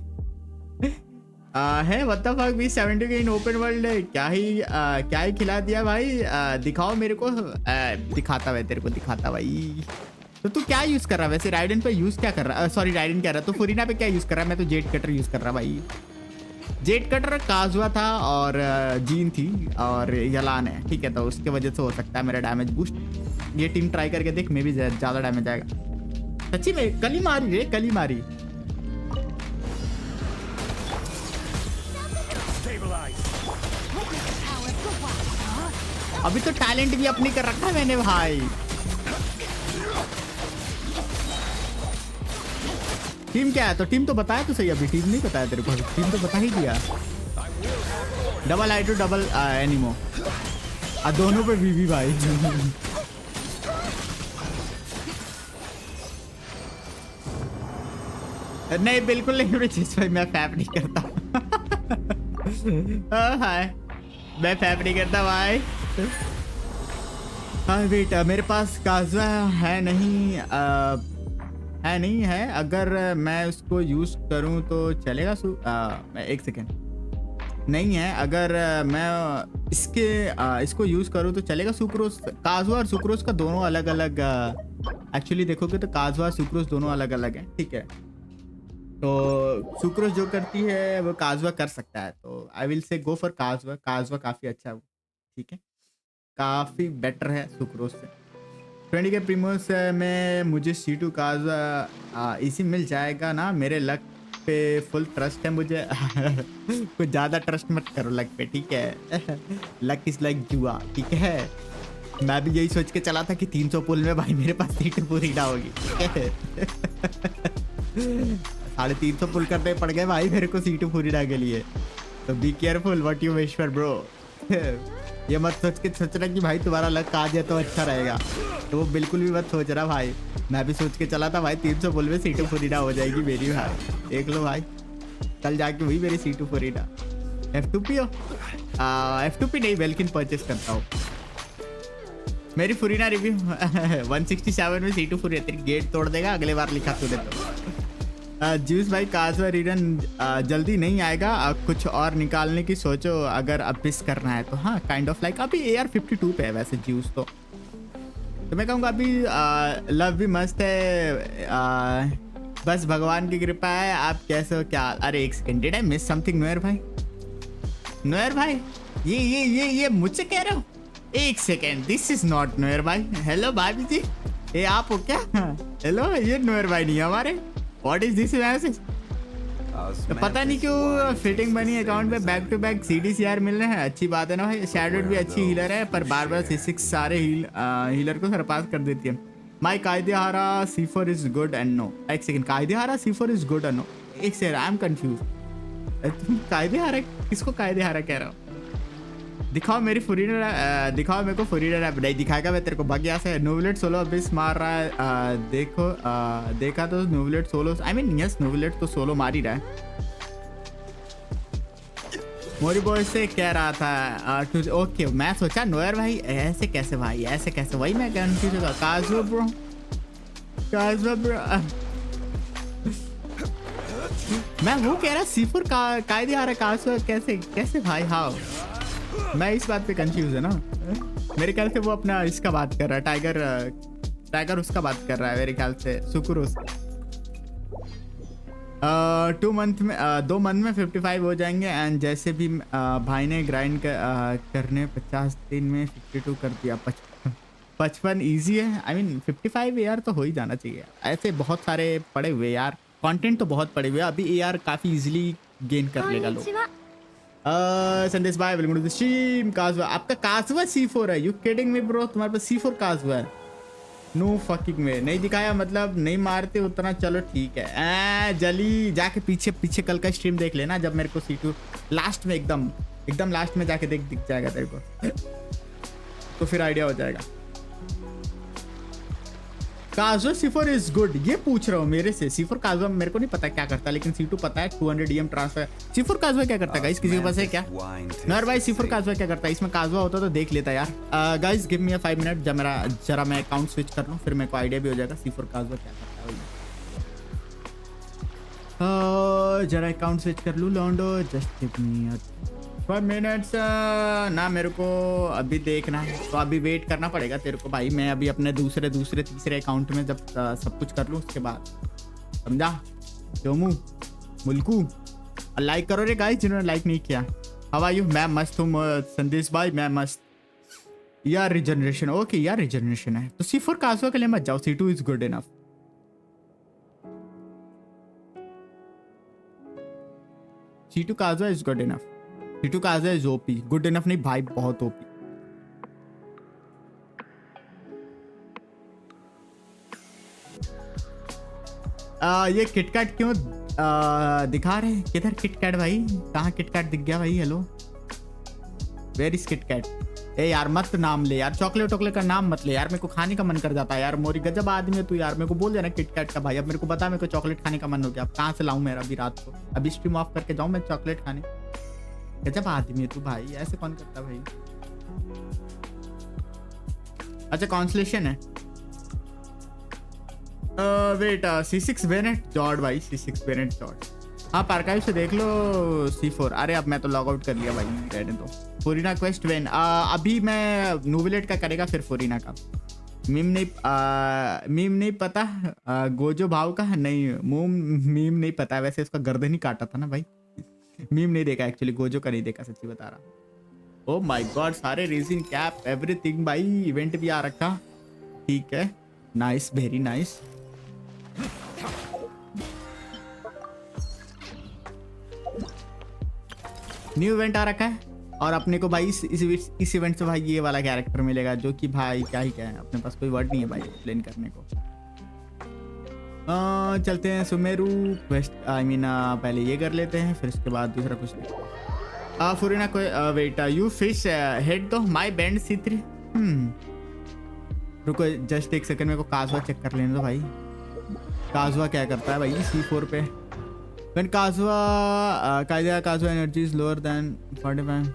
है व्हाट द फक भी 70 के इन ओपन वर्ल्ड क्या ही खिला दिया भाई। दिखाओ मेरे को। दिखाता भाई, तेरे को दिखाता भाई। तो तू क्या यूज कर रहा है वैसे राइडन पे? यूज क्या कर रहा है? सॉरी राइडन कह रहा है तो फुरीना पे क्या यूज कर रहा है? मैं तो जेट कटर यूज कर रहा भाई। जेट कटर काजुआ था और जीन थी और यलान है, ठीक है। तो उसके वजह से हो सकता है मेरा डैमेज बूस्ट। ये टीम ट्राई करके देख, मे भी ज्यादा डैमेज आएगा। सच्ची में कली मारी रे, कली मारी। Stabilize. Power for what? अभी तो टैलेंट भी अपनी कर रखा है मैंने भाई। टीम क्या है? तो टीम तो बताया तो सही, अभी टीम नहीं बताया तेरे को। टीम तो बता ही दिया। डबल आई टू डबल एनिमो, दोनों पे वीवी भाई। नहीं बिल्कुल नहीं ब्रिजेश भाई, मैं फैप नहीं करता। हाय मैं फैप नहीं करता भाई। हाँ वेट, मेरे पास काजुआ है नहीं, है। अगर मैं उसको यूज करूं तो चलेगा? एक सेकेंड। नहीं है, अगर मैं इसको यूज करूं तो चलेगा? सुक्रोज, काजुआ और सुक्रोज का दोनों अलग अलग। एक्चुअली देखोगे तो काजुआ सुक्रोज दोनों अलग अलग है, ठीक है। तो सुक्रोज जो करती है वो काजुआ कर सकता है, तो I will say go for काजुआ। काजुआ काफ़ी अच्छा है वो, ठीक है, काफ़ी बेटर है सुक्रोज से। 20 के प्रीमोस में मुझे C2 काजुआ इसी मिल जाएगा ना? मेरे लक पे फुल ट्रस्ट है मुझे। कुछ ज़्यादा ट्रस्ट मत करो लक पे, ठीक है। लक इज लाइक जुआ, ठीक है। मैं भी यही सोच के चला था कि 300 पुल में भाई मेरे पास C2 पूरी ना होगी, ठीक है। 350 पुल करने पड़ गए भाई मेरे को C2 फुरीना के लिए। तो be careful what you wish for bro. ये मत सोचना कि भाई तुम्हारा लक आ जाए तो अच्छा रहेगा, तो वो बिल्कुल भी मत सोच रहा भाई। मैं भी सोच के चला था भाई 300 पुल में C2 फुरीना हो जाएगी मेरी भाई। देख लो भाई, कल जाके हुई मेरी C2 फुरीना। F2P हो? F2P नहीं, वेलकिन परचेस करता हूँ। मेरी फुरीना रिव्यू 167 में C2 फुरीना तेरी गेट तोड़ देगा अगले बार लिखा तूने तो। जूस भाई काजुआ रीडन जल्दी नहीं आएगा, कुछ और निकालने की सोचो अगर अब मिस करना है तो। हाँ काइंड ऑफ लाइक अभी AR-52 पे है वैसे जूस तो मैं कहूँगा अभी। लव भी मस्त है, बस भगवान की कृपा है। आप कैसे हो? क्या? अरे एक second, did I miss something? Noire भाई, नोयर भाई ये मुझसे कह रहे हो? एक second, this is not Noire भाई। हेलो भाभी जी, ये आप हो क्या? हेलो, ये नोयर भाई नहीं हमारे। What is this message? पता नहीं क्यों फिटिंग बनी अकाउंट पे बैक टू बैक CDCR मिल रहे हैं। अच्छी बात है ना भाई। शैडोड भी अच्छी हीलर है पर बार बार C6 सारे हीलर को सरपास कर देती है। My Kaedehara C4 is good and no. एक second, Kaedehara C4 is good and no. एक सेकंड, आई एम कंफ्यूज। तुम कायदेहारा किसको कायदेहारा कह रहा हो? दिखाओ मेरी फुरीना, दिखाओ मेरे को फुरीना। नहीं दिखाएगा मैं तेरे को, बगिया से। नोवलेट सोलो अबिस मार रहा है, देखो देखा तो नोवलेट सोलो, आई मीन यस नोवलेट तो सोलो मार ही रहा है। मोरी बॉय से कह रहा था ओके, मैं सोचा नोयर भाई ऐसे कैसे भाई, ऐसे कैसे, वही मैं कंफ्यूज होगा। काजुआ ब्रो, काजुआ ब्रो, मैं वो कह रहा C4 का कायदे आ रहा, काजुआ कैसे कैसे भाई? हाँ मैं इस बात पे कंफ्यूज है ना। मेरे ख्याल से वो अपना इसका बात कर रहा है, टाइगर उसका बात कर रहा है मेरे ख्याल से, सुकुरोस। 2 मंथ में 2 मंथ में 55 हो जाएंगे एंड जैसे भी भाई ने ग्राइंड करने 50 दिन में 52 कर दिया। 55 इजी है। आई मीन 55 AR तो हो ही जाना चाहिए। ऐसे बहुत सारे पड़े हुए यार, कंटेंट तो बहुत पड़े हुए। अभी AR काफ़ी इजीली गेन कर लेगा लोग। संदेश भाई वेलकम टू द स्ट्रीम। काजुआ, आपका काजुआ C4 है? You kidding me bro? तुम्हारे पास C4 काजुआ है? नो फकिंग में नहीं दिखाया, मतलब नहीं मारते उतना। चलो ठीक है। जली जाके पीछे कल का स्ट्रीम देख लेना, जब मेरे को C2 लास्ट में एकदम लास्ट में जाके दिख जाएगा तेरे को, तो फिर आइडिया हो जाएगा। काजुआ C4 इज गुड, ये पूछ रहा हूँ मेरे से। C4 काजुआ मेरे को नहीं पता क्या करता, लेकिन C2 पता है। 200 EM ट्रांसफर। C4 काजुआ क्या करता है गाइस? किसी के पास है क्या? नर भाई C4 काजुआ क्या करता है? इसमें काजुआ होता तो देख लेता यार। गाइस गिव मी अ 5 मिनट, जब जरा मैं अकाउंट स्विच कर लूँ, फिर मेरे को आइडिया भी हो जाएगा C4 काजुआ क्या करता है। जरा अकाउंट स्विच कर लूँ लॉन्डो, जस्ट गिव मी अ 5 मिनट्स। ना मेरे को अभी देखना है, तो अभी वेट करना पड़ेगा तेरे को भाई। मैं अभी अपने दूसरे तीसरे अकाउंट में जब सब कुछ कर लूँ उसके बाद, समझा? चोमू मुल्कू लाइक करो रे गाइस जिन्होंने लाइक नहीं किया। How are you? मैं मस्त हूँ संदेश भाई, मैं मस्त। यार रिजनरेशन, ओके यार रिजनरेशन है तो C4 काजुआ के लिए मत जाओ। C2 is good enough. C2 Kazuha is good enough. C2 Kazuha is OP। Good enough नहीं भाई, बहुत OP। ये किटकैट क्यों दिखा रहे? किधर किटकैट भाई? कहाँ किटकैट दिख गया भाई? Hello, where is KitKat? ए यार मत नाम ले यार, चॉकलेट का नाम मत ले यार, मेरे को खाने का मन कर जाता है यार। मोरी गजब आदमी है तू यार, मेरे को बोल देना किटकैट का भाई। अब मेरे को बता, मेरे को चॉकलेट खाने का मन हो गया। अब कहाँ से लाऊं मेरा अभी रात को? अभी स्ट्रीम ऑफ करके जाऊं मैं चॉकलेट खाने? गजब आदमी है तू भाई, ऐसे कौन करता भाई? अच्छा कॉन्सलेशन है। वेट C6 वेनेट जॉर्ड भाई, C6 वेनेट जॉर्ड। हाँ आर्काइव से देख लो C4। अरे अब मैं तो लॉग आउट कर लिया भाई, रहने दो। फुरीना क्वेस्ट वेन अभी मैं नोवेलेट का करेगा, फिर फुरीना का। मीम नहीं पता गोजो भाव का नहीं। मीम नहीं पता, वैसे इसका गर्दन ही काटा था ना भाई। मीम नहीं देखा एक्चुअली, गोजो का नहीं देखा, सच्ची बता रहा। ओ माय गॉड, सारे रेजिंग कैप एवरीथिंग भाई। इवेंट भी आ रखा, ठीक है, nice, very nice. New event आ रखा है और अपने को भाई इस इवेंट से भाई ये वाला कैरेक्टर मिलेगा, जो कि भाई क्या ही क्या है, अपने पास कोई वर्ड नहीं है भाई एक्सप्लेन करने को। चलते हैं सुमेरु क्वेस्ट। आई मीन पहले ये कर लेते हैं, फिर उसके बाद दूसरा कुछ। फुरीना को वेट यू फिश हेड दो माई बैंड C3। रुको जस्ट एक सेकंड, मेरे को काजुआ चेक कर लेने दो भाई। काजुआ क्या करता है भाई C4 पे? When Kazuha energy is lower than 45।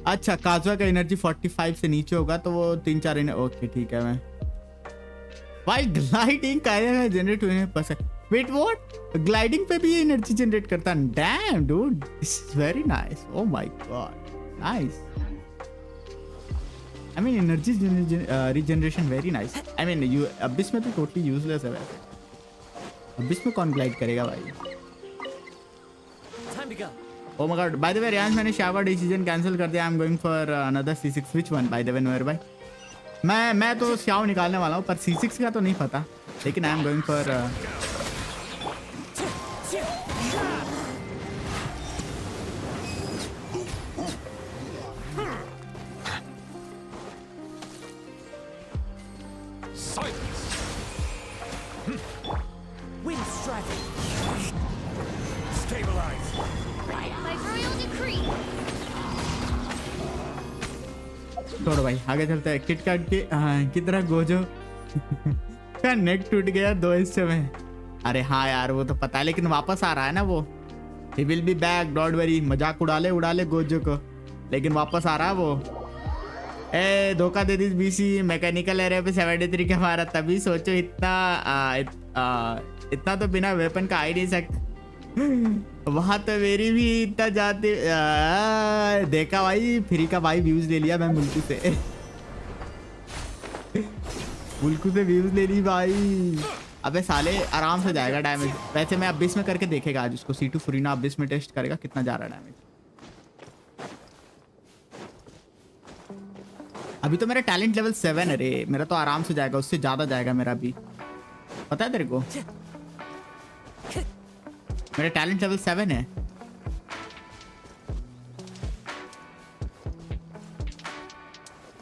अच्छा काजुआ का एनर्जी 45 से नीचे होगा तो वो 3-4 ओके ठीक है। मैं भाई ग्लाइडिंग काजुआ जनरेट होने पसंद। Wait what? ग्लाइडिंग पे भी ये एनर्जी जनरेट करता है? Dam dude, this is very nice. O my God, nice. I mean energy regeneration very nice. I mean you Abish में तो टोटली यूजलेस है वैसे। अबिस में कौन ग्लाइड करेगा भाई? Oh my god, by the way Riyansh, मैंने शावर डिसीजन कैंसिल कर दिया। I am going for another C6। Which one by the way Noire भाई? मैं तो श्याओ निकालने वाला हूँ, पर C6 का तो नहीं पता, लेकिन आई एम गोइंग फॉर छोड़ो भाई, आगे चलते हैं। किटकैट के की तरह गोजो का नेक टूट गया 2 हिस्से में। अरे हाँ यार वो तो पता है, लेकिन वापस आ रहा है ना वो। He will be back, don't worry. मजाक उड़ा ले गोजो को, लेकिन वापस आ रहा है वो। ए धोखा दे दी BC मैकेनिकल एरिया पे 73 का मारा, तभी सोचो इतना तो बिना वेपन का आ ही नहीं सकता। वहां तो मेरी भी इतना जाते देखा भाई, फ्री का भाई व्यूज ले लिया मैं मुल्कू से। मुल्कू से व्यूज ले ली भाई। अबे साले आराम से जाएगा डैमेज। वैसे मैं अबिस में करके देखेगा आज उसको। C2 फुरीना अबिस में टेस्ट करेगा कितना जा रहा है डैमेज। अभी तो मेरा टैलेंट लेवल 7 है रे, मेरा तो आराम से जाएगा, उससे ज्यादा जाएगा मेरा भी, पता है तेरे को। मेरा टैलेंट लेवल 7 है।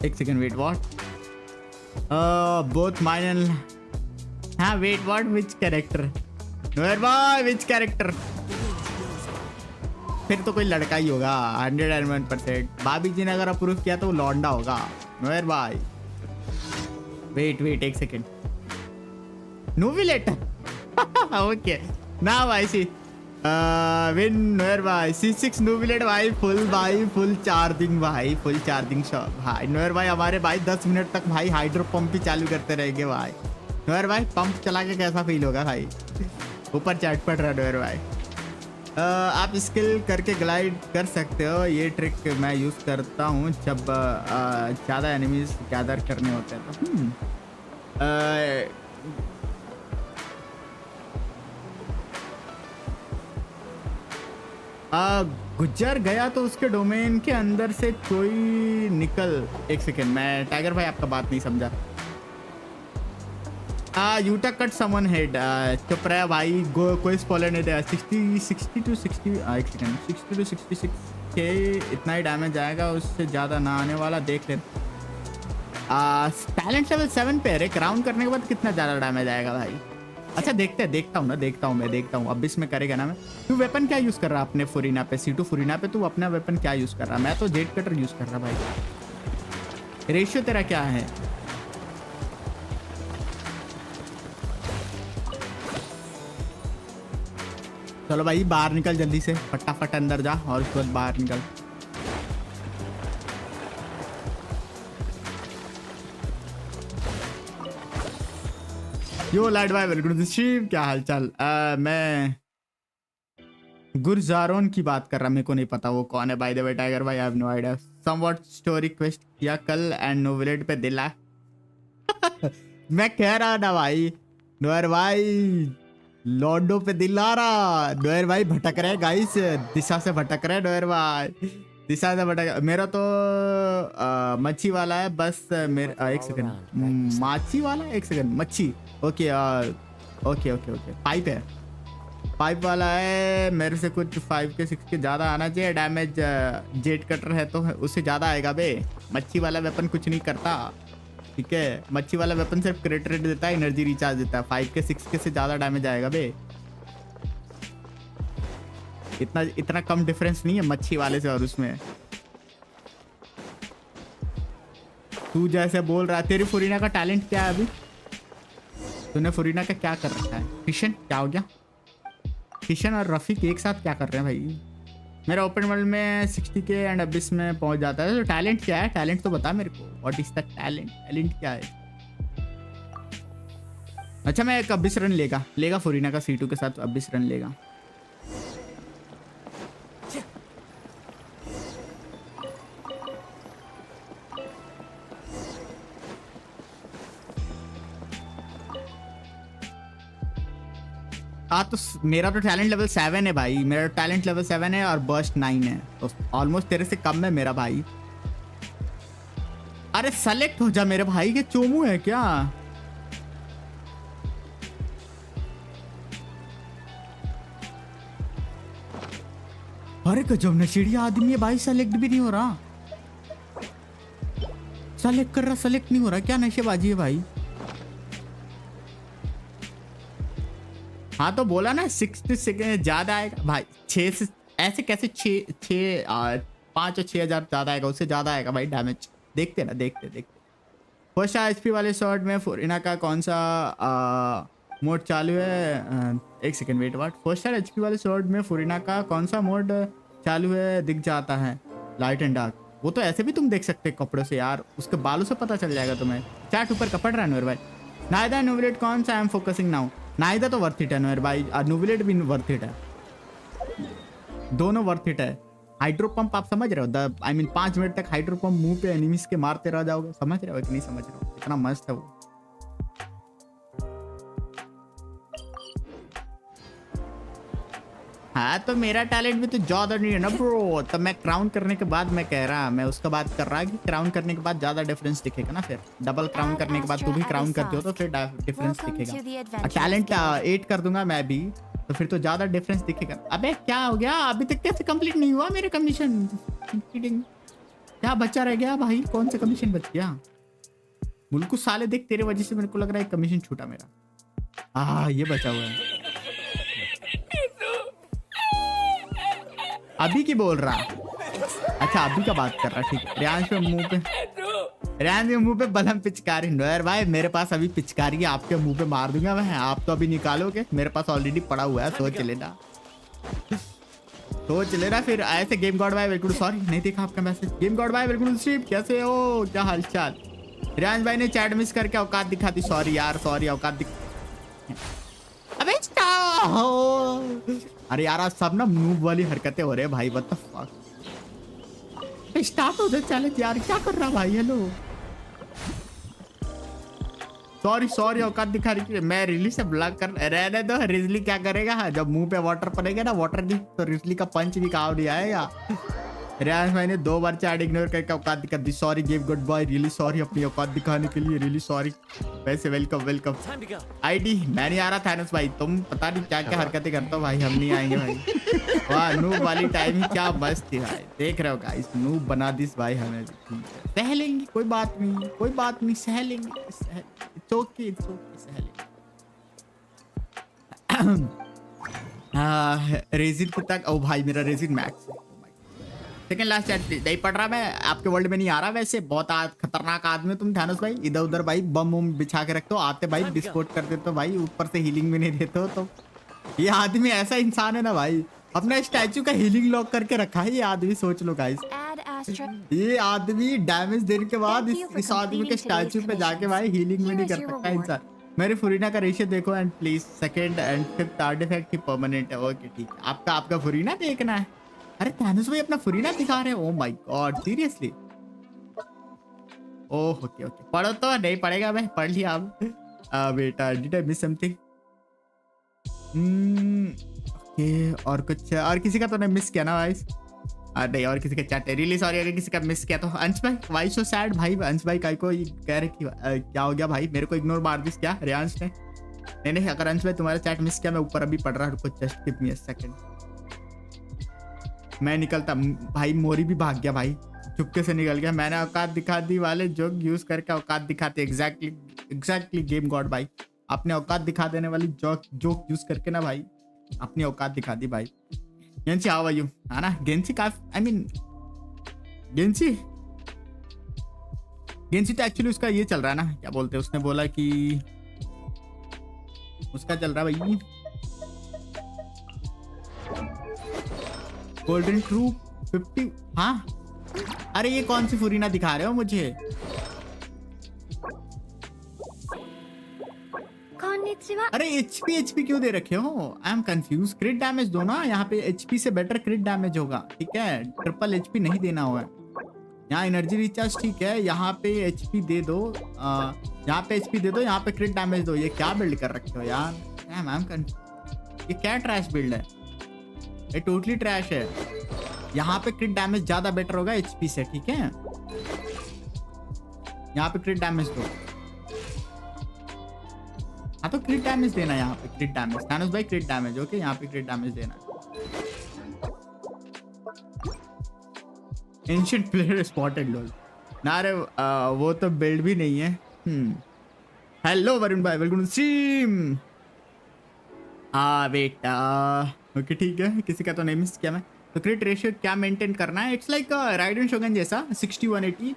एक second wait what, both mine and हाँ wait what which character noir boy which character. फिर तो कोई लड़का ही होगा 101%। भाभी जी ने अगर अप्रूव किया तो वो लौंडा होगा नोयर भाई। वेट एक सेकंड नोविलेट ओके ना भाई सी विन नोयर भाई C6 नोविलेट भाई फुल चार्जिंग भाई, फुल चार्जिंग भाई। नोयर भाई हमारे भाई 10 मिनट तक भाई हाइड्रो पंप ही चालू करते रहेंगे भाई। नोयर भाई पंप चला के कैसा फील होगा भाई, ऊपर चैट पड़ रहा है नोयर भाई। आप स्किल करके ग्लाइड कर सकते हो, ये ट्रिक मैं यूज़ करता हूँ जब ज़्यादा एनिमीज गैदर करने होते हैं तो। गुजर गया तो उसके डोमेन के अंदर से कोई निकल। एक सेकेंड मैं टाइगर भाई आपका बात नहीं समझा। यूटा कट समन हेड चुप रहा भाई, कोई स्पॉइलर नहीं दे। 60 to 66 के इतना ही डैमेज आएगा, उससे ज़्यादा ना आने वाला। देख ले टैलेंट लेवल 7 पे है, राउंड करने के बाद कितना ज़्यादा डैमेज आएगा भाई। अच्छा देखता हूँ अब इसमें करेगा ना मैं। तू वेपन क्या यूज़ कर रहा है अपने फुरीना पे, C2 फुरीना पे तू अपना वेपन क्या यूज़ कर रहा है? मैं तो जेट कटर यूज़ कर रहा भाई। रेशियो तेरा क्या है? चलो भाई बाहर निकल जल्दी से, फटाफट अंदर जा और उसके बाद बाहर निकल। यो लाइट भाई वेलकम टू द स्ट्रीम, क्या हाल चाल। मैं गुरजारोन की बात कर रहा, मेरे को नहीं पता वो कौन है बाय द वे। टाइगर भाई I have no idea. Somewhat story quest किया कल एंड नोवेलेट पे दिला मैं कह रहा ना भाई, नोयर भाई लॉन्डो पे दिल आ रहा। नोयर भाई भटक रहे गाइस, दिशा से भटक रहे नोयर भाई, दिशा से भटक। मेरा तो मच्छी वाला है बस। मेरा एक सेकंड माची वाला, एक सेकंड मच्छी ओके ओके पाइप है, पाइप वाला है। मेरे से कुछ 5 के 6 के ज़्यादा आना चाहिए डैमेज। जेट कटर है तो उससे ज़्यादा आएगा बे। मच्छी वाला वेपन कुछ नहीं करता, ठीक है। मच्छी वाला वेपन सिर्फ क्रेडिट रेट देता है, एनर्जी रिचार्ज देता है। 5 के 6 के से ज़्यादा डैमेज आएगा बे। इतना कम डिफरेंस नहीं है मच्छी वाले से और उसमें। तू जैसे बोल रहा है, तेरी फुरीना का टैलेंट क्या है अभी? तूने फुरीना का क्या कर रखा है? किशन क्या हो गया? किशन और रफीक एक साथ क्या कर रहे हैं भाई? मेरा ओपन वर्ल्ड में 60 के एंड अबिस में पहुंच जाता है। तो टैलेंट क्या है? टैलेंट तो बता मेरे को, what is the talent? Talent क्या है? अच्छा मैं एक अबिस रन लेगा फुरीना का C2 के साथ अबिस रन लेगा। हाँ तो मेरा तो टैलेंट लेवल 7 है भाई, मेरा टैलेंट लेवल 7 है और बर्स्ट 9 है, तो ऑलमोस्ट तेरे से कम है मेरा भाई। अरे सेलेक्ट हो जा मेरे भाई, के चोमू है क्या? अरे गजब नशेड़ी आदमी है भाई, सेलेक्ट भी नहीं हो रहा। सेलेक्ट कर रहा, सेलेक्ट नहीं हो रहा, क्या नशेबाजी है भाई। हाँ तो बोला ना 60 सेकेंड ज्यादा आएगा भाई। 6 से ऐसे कैसे 5 और 6,000 ज्यादा आएगा, उससे ज्यादा आएगा भाई डैमेज। देखते ना देखते। फर्स्ट HP वाले शॉट में फुरीना का कौन सा मोड चालू है? एक second wait what. First HP वाले शॉट में फुरीना का कौन सा मोड चालू है दिख जाता है? Light and dark. वो तो ऐसे भी तुम देख सकते कपड़ों से यार, उसके बालों से पता चल जाएगा तुम्हें। चैट ऊपर कपड़ रहा है नोर भाई। नायदा नोवेलेट कौन सा? I am focusing now. Nahida तो वर्थ इट है नोर भाई, नोवेलेट भी वर्थ इट है, दोनों वर्थ इट है। हाइड्रो पंप आप समझ रहे हो? आई मीन 5 मिनट तक हाइड्रो पंप मुंह पे एनिमीज के मारते रह जाओगे, समझ रहे हो कि नहीं समझ रहे हो? इतना मस्त है वो। हाँ तो मेरा टैलेंट भी तो ज्यादा नहीं है ना ब्रो। तो मैं क्राउन करने के बाद मैं कह रहा, मैं उसका बात कर रहा कि क्राउन करने के बाद ज्यादा डिफरेंस दिखेगा ना। फिर डबल क्राउन करने के बाद तू भी क्राउन करते हो तो फिर डिफरेंस दिखेगा। टैलेंट 8 कर दूंगा मैं भी तो फिर तो ज्यादा डिफरेंस दिखेगा। अबे क्या हो गया, अभी तक कैसे कंप्लीट नहीं हुआ मेरे कमीशन? क्या बचा रह गया भाई? कौन सा कमीशन बच गया? मुल्कू साले देख, तेरे वजह से मेरे को लग रहा है कमीशन छूटा मेरा। ये बचा हुआ है। अभी की बोल रहा? अच्छा अभी का बात कर रहा, ठीक है। रियांश पे मुंह पे बलम पिचकारी। नोयर भाई मेरे पास अभी पिचकारी है, आपके मुंह पे मार दूंगा मैं। आप तो अभी निकालोगे, मेरे पास ऑलरेडी पड़ा हुआ है। सोच लेना फिर। ऐसे गेम गॉड भाई बिल्कुल सॉरी, नहीं देखा आपका मैसेज। गेम गॉड भाई बिल्कुल स्ट्रीम, कैसे हो, क्या हालचाल? रियांश भाई ने चैट मिस करके औकात दिखाती। सॉरी यार, सॉरी औकात अबे अरे यार आज सब ना नूब वाली हरकतें हो रहे हैं भाई। व्हाट द फक, स्टार्ट हो जाए चैलेंज यार। क्या कर रहा भाई? हेलो सॉरी औकात दिखा रही है। मैं रिजली से ब्लॉक कर रहने दो। रिजली क्या करेगा जब मुंह पे वाटर पड़ेगा ना, वाटर की, तो रिजली का पंच भी काम नहीं आएगा। रियांश भाई ने 2 बार चैट इग्नोर करके औकात दिखा दी। Sorry game good boy, really sorry अपनी औकात दिखाने के लिए, रियली सॉरी। वैसे वेलकम। आईडी मैं नहीं आ रहा थानस भाई, तुम पता नहीं क्या क्या हरकतें करते हो भाई, हम नहीं आएंगे भाई। वाह नूब वाली टाइम ही क्या मस्त थी भाई। देख रहे हो गाइस, नूब बना दिस भाई हमें। सह लेंगे, कोई बात नहीं, सह लेंगे। इट्स ओके सह लेंगे। रेजिन तक ओ भाई मेरा resin max second last chat नहीं पढ़ रहा मैं, आपके वर्ल्ड में नहीं आ रहा। वैसे बहुत खतरनाक आदमी तुम थानोस भाई, इधर उधर भाई बम बिछा के रखते हो, आते भाई विस्फोट कर देते हो भाई, ऊपर से हीलिंग भी नहीं देते हो। तो ये आदमी ऐसा इंसान है ना भाई, अपना स्टैचू का हीलिंग लॉक करके रखा है ये आदमी। सोच लो गाइस, ये आदमी डैमेज देने के बाद इस आदमी के स्टैचू पे जाके भाई हीलिंग भी नहीं कर सकता इंसान। मेरे फुरीना का रेशियो देखो and please second and fifth artifact की परमानेंट है। ओके ठीक है, आपका फुरीना देखना है। अरे थानोस भाई अपना फुरीना दिखा रहे हैं, oh my God seriously. Oh okay पढ़ो तो नहीं पढ़ेगा, मैं पढ़ लिया अब। बेटा did I miss something? Okay और कुछ और किसी का तो नहीं मिस किया ना भाई? नहीं और किसी का चैट रियली सॉरी अगर किसी का मिस किया तो। अंश भाई वाई सो सैड भाई? अंश भाई काय को कह रहे कि क्या हो गया भाई, मेरे को इग्नोर मार दिस क्या रियांश ने? नहीं अगर अंश भाई तुम्हारा चैट मिस किया, मैं ऊपर अभी पढ़ रहा हूँ, just give me a second. मैं निकलता भाई, मोरी भी भाग गया भाई, चुपके से निकल गया। मैंने औकात दिखा दी वाले जोक यूज करके औकात दिखाते। एग्जैक्टली गेम गॉड भाई, आपने औकात दिखा देने वाली जोक यूज करके ना भाई अपनी औकात दिखा दी भाई। गेंसी हाउ आर यू? है ना गेंसी काफी, आई मीन गेंसी तो एक्चुअली उसका ये चल रहा है ना, क्या बोलते हैं, उसने बोला कि उसका चल रहा है भाई गोल्डन ट्रू 50। हाँ अरे ये कौन सी फुरीना दिखा रहे हो मुझे? अरे एचपी क्यों दे रखे हो? आई एम कंफ्यूज। क्रिट डैमेज दो ना, यहाँ पे एचपी से बेटर क्रिट डैमेज होगा, ठीक है? ट्रिपल एचपी नहीं देना होगा। यहाँ एनर्जी रिचार्ज ठीक है, यहाँ पे एचपी दे दो, यहाँ पे एचपी दे दो, यहाँ पे क्रिट डैमेज दो। ये क्या बिल्ड कर रखे हो यार? ये क्या ट्रैश बिल्ड है? ये टोटली ट्रैश है। यहाँ पे क्रिट डैमेज ज्यादा बेटर होगा एचपी से, ठीक है? यहाँ पे क्रिट डैमेज दो। हाँ तो क्रिट डैमेज देना यहाँ पे, क्रिट डैमेज थानोस भाई, क्रिट डैमेज ओके, यहाँ पे क्रिट डैमेज देना। एंशिएंट प्लेयर स्पॉटेड लोल ना रे, वो तो बिल्ड भी नहीं है। हेलो वरुण भाई वेलकम टू स्ट्रीम। हाँ बेटा ओके ठीक है, किसी का तो नहीं मिस किया मैं। तो क्रिट रेशियो क्या मेंटेन करना है? इट्स लाइक राइडन शोगन जैसा 6180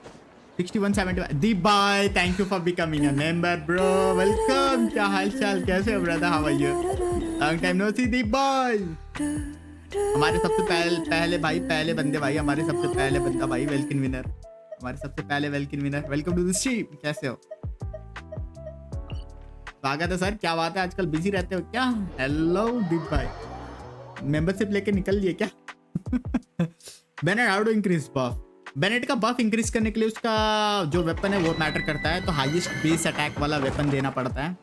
6175। दीप भाई thank you for becoming a member bro, welcome. क्या हाल चाल, कैसे हो brother, how are you? Long time no see Deep भाई। हमारे सबसे पहले भाई, पहले बंदे भाई, हमारे सबसे पहले बंदा भाई, वेलकम विनर, हमारे सबसे पहले welcome winner. Welcome to the stream, कैसे हो? स्वागत है सर, क्या बात है, आजकल बिजी रहते हो क्या? हेलो दीप भाई, मेंबरशिप लेके निकल लिए क्या? Bennett how to increase buff? Bennett का बफ इंक्रीज करने के लिए उसका जो वेपन है वो मैटर करता है। तो हाईएस्ट बेस अटैक वाला वेपन देना पड़ता है।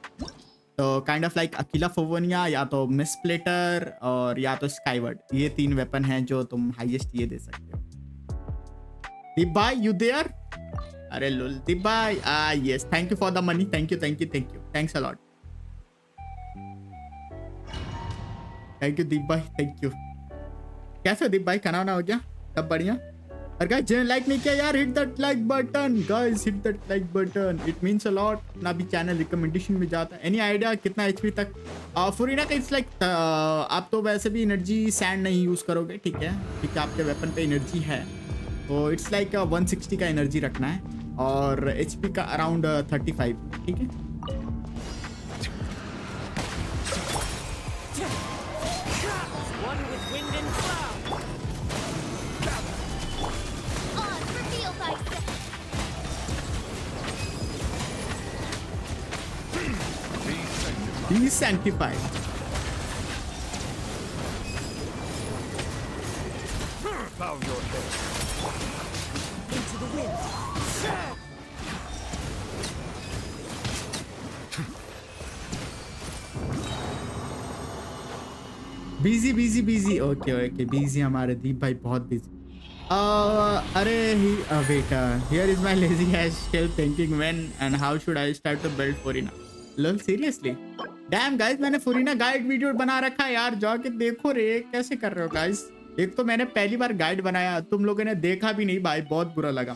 तो काइंड ऑफ लाइक अकीला फोवनिया या तो मिसप्लेटर और या तो स्काईवर्ड, ये 3 वेपन हैं जो तुम हाईएस्ट ये दे सकते हो। दीप भाई यू देयर? अरे लुल दीप भाई, yes thank you for the money, thank you thanks a lot, thank you Deep भाई, थैंक यू। कैसे हो दीप भाई, खाना वाना हो गया? सब बढ़िया? और गाइस जिन्हें लाइक नहीं किया यार, hit that like button guys, hit that like button, it means a lot. ना भी चैनल रिकमेंडेशन में जाता है। एनी आइडिया कितना एचपी तक? फुरीना का इट्स लाइक आप तो वैसे भी एनर्जी सैंड नहीं यूज करोगे, ठीक है आपके वेपन पे एनर्जी है, तो इट्स लाइक 160 का एनर्जी रखना है और एचपी का अराउंड 35, ठीक है। One with wind and cloud. On for field ice. Be sanctified. Bow your head. Into the wind. Busy okay busy, हमारे दीप भाई बहुत बिजी। अरे wait, here is my lazy hash still thinking when and how should I start to build Furina. Lol seriously damn guys, मैंने Furina guide video बना रखा है यार, जाके देखो रे कैसे कर रहे हो गाइस। एक तो मैंने पहली बार गाइड बनाया, तुम लोगों ने देखा भी नहीं भाई, बहुत बुरा लगा।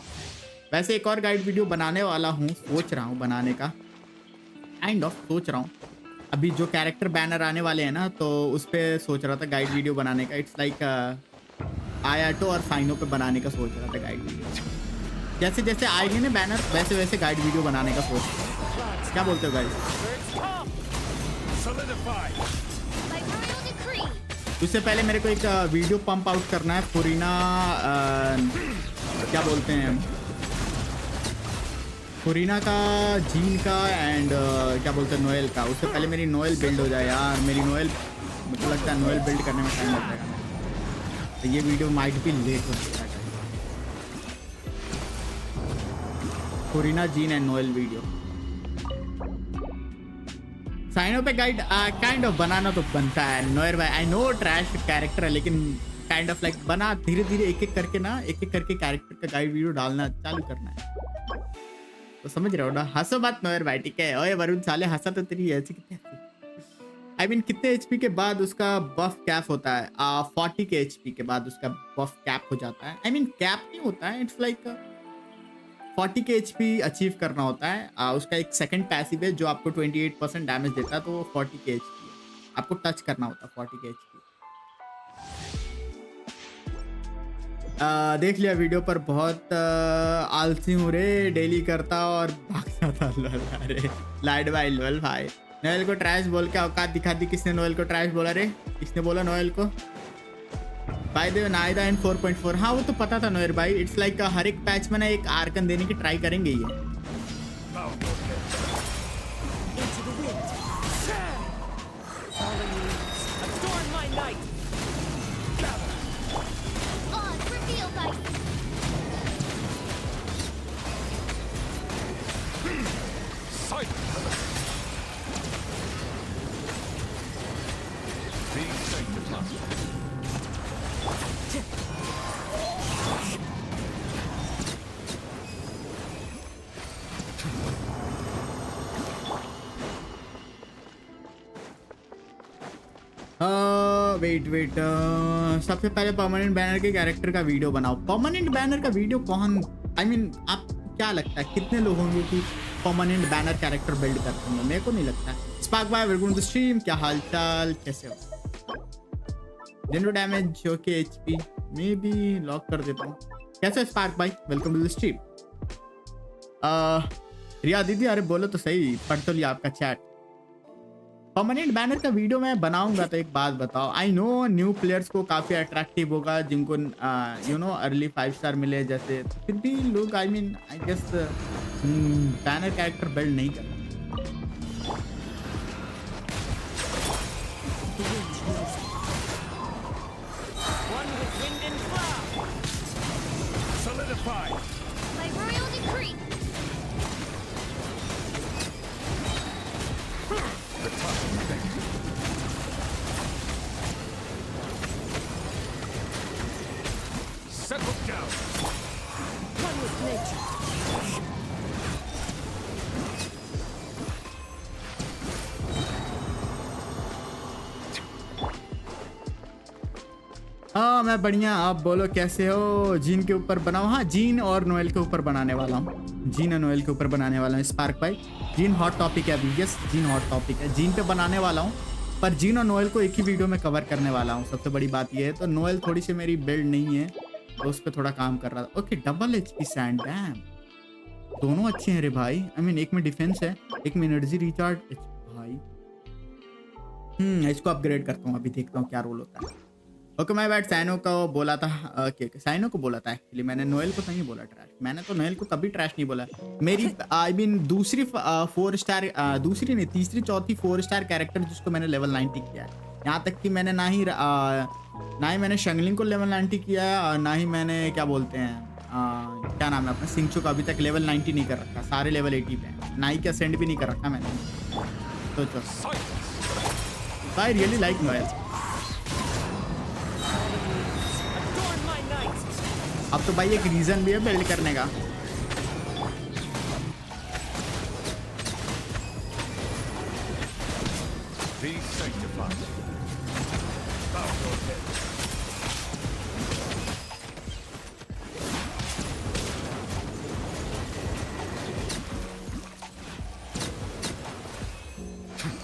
वैसे एक और गाइड वीडियो बनाने वाला हूँ, सोच रहा हूँ बनाने का, काइंड ऑफ सोच रहा हूँ। अभी जो कैरेक्टर बैनर आने वाले हैं ना, तो उस पर सोच रहा था गाइड वीडियो बनाने का। इट्स लाइक आयाटो और फाइनो पे बनाने का सोच रहा था गाइड वीडियो। जैसे जैसे आएंगे ना बैनर, वैसे वैसे गाइड वीडियो बनाने का सोच रहा हूँ। क्या बोलते हो guys? Solidify. By royal decree. उससे पहले मेरे को एक वीडियो पंप आउट करना है फुरीना, क्या बोलते हैं, फुरीना का, जीन का एंड क्या बोलते हैं नोएल का। उससे पहले मेरी नोएल बिल्ड हो जाए यार, मेरी नोएल मुझे लगता है नोएल बिल्ड करने में टाइम लग जाएगा, तो ये वीडियो माइट भी लेट हो सकता है। Furina, Jean and Noelle video. Cyno पे गाइड काइंड ऑफ बनाना तो बनता है नोएर भाई, आई नो ट्रैश कैरेक्टर है, लेकिन काइंड ऑफ लाइक बना धीरे धीरे एक एक करके कैरेक्टर का गाइड वीडियो डालना चालू करना है, तो समझ रहे हो ना। हंसो बात नोएर भाई, ठीक है। ओए वरुण साले, हंसा तो तेरी ऐसी कितने, आई मीन कितने एचपी के बाद उसका बफ कैप होता है? 40 के एचपी के बाद उसका बफ कैप हो जाता है। आई मीन कैप नहीं होता है, इट्स लाइक 40 के एचपी अचीव करना होता है। उसका एक सेकंड पैसिव है जो आपको 28% डैमेज देता है, तो वो 40 के एचपी आपको टच करना होता है 40 के एचपी। देख लिया वीडियो पर, बहुत आलसी हूँ रे, डेली करता और भाग जाता। अरे लाइट भाई, लोल भाई, नोएल को ट्रैश बोल के औकात दिखा दी। किसने नोएल को ट्रैश बोला रे? किसने बोला नोएल को? बाय द वे नाइदा एंड 4.4, हाँ वो तो पता था नोएर भाई। इट्स लाइक हर एक पैच में ना एक आर्कन देने की ट्राई करेंगे ये। Bow your head. Into the wind. Fallen leaves. Adorn my night. Gather. On for field ice. Sight. Be sanctified. Wait सबसे पहले परमानेंट बैनर के कैरेक्टर का वीडियो बनाओ। परमानेंट बैनर का वीडियो कौन, आई मीन आप क्या लगता है कितने लोग होंगे कि परमानेंट बैनर कैरेक्टर बिल्ड करते होंगे? मेरे को नहीं लगता। Spark bye, welcome to the stream, क्या हालचाल, कैसे हो? जेनरो damage, okay, HP maybe lock कर देता हूँ। कैसे स्पार्क भाई, welcome to the stream. Riya दीदी, अरे बोलो तो सही, पढ़ तो लिया आपका चैट। परमानेंट बैनर का वीडियो मैं बनाऊंगा, तो एक बात बताओ, आई नो न्यू प्लेयर्स को काफी अट्रैक्टिव होगा, जिनको यू नो अर्ली 5 स्टार मिले जैसे, फिर भी लोग I mean I guess banner character build नहीं करते। One with wind and cloud. Solidify. By royal decree. Settle down. One with nature. हाँ मैं बढ़िया, आप बोलो कैसे हो? जीन के ऊपर बनाओ। हाँ जीन और नोएल के ऊपर बनाने वाला हूँ, जीन और नोएल के ऊपर बनाने वाला हूँ। स्पार्क भाई जीन हॉट टॉपिक है अभी। यस जीन हॉट टॉपिक है, जीन पे बनाने वाला हूँ, पर जीन और नोएल को एक ही वीडियो में कवर करने वाला हूँ। सबसे बड़ी बात ये है, तो नोएल थोड़ी सी मेरी बिल्ड नहीं है तो उस पर थोड़ा काम कर रहा था। Okay double HP sand, dam दोनों अच्छे हैं रे भाई। आई मीन एक में डिफेंस है, एक में एनर्जी रिचार्ज भाई। इसको अपग्रेड करता हूँ, अभी देखता हूँ क्या रोल होता है। ओके मैं बैठ साइनो को बोला था, ओके साइनो को बोला था एक्चुअली, मैंने नोएल को नहीं बोला ट्रैश। मैंने तो नोएल को कभी ट्रैश नहीं बोला। मेरी आई मीन दूसरी 4 स्टार, दूसरी नहीं तीसरी चौथी 4 स्टार कैरेक्टर जिसको मैंने लेवल 90 किया है। यहाँ तक कि मैंने ना ही मैंने शंगलिंग को लेवल 90 किया है और ना ही मैंने क्या बोलते हैं क्या नाम है अपना सिंचो का अभी तक लेवल 90 नहीं कर रखा। सारे लेवल 80 पे हैं। ना ही का सेंड भी नहीं कर रखा मैंने। तो चलो I really like Noel. Adorn my night. अब तो भाई एक रीजन भी है बिल्ड करने का। Be sanctified. Bow your head.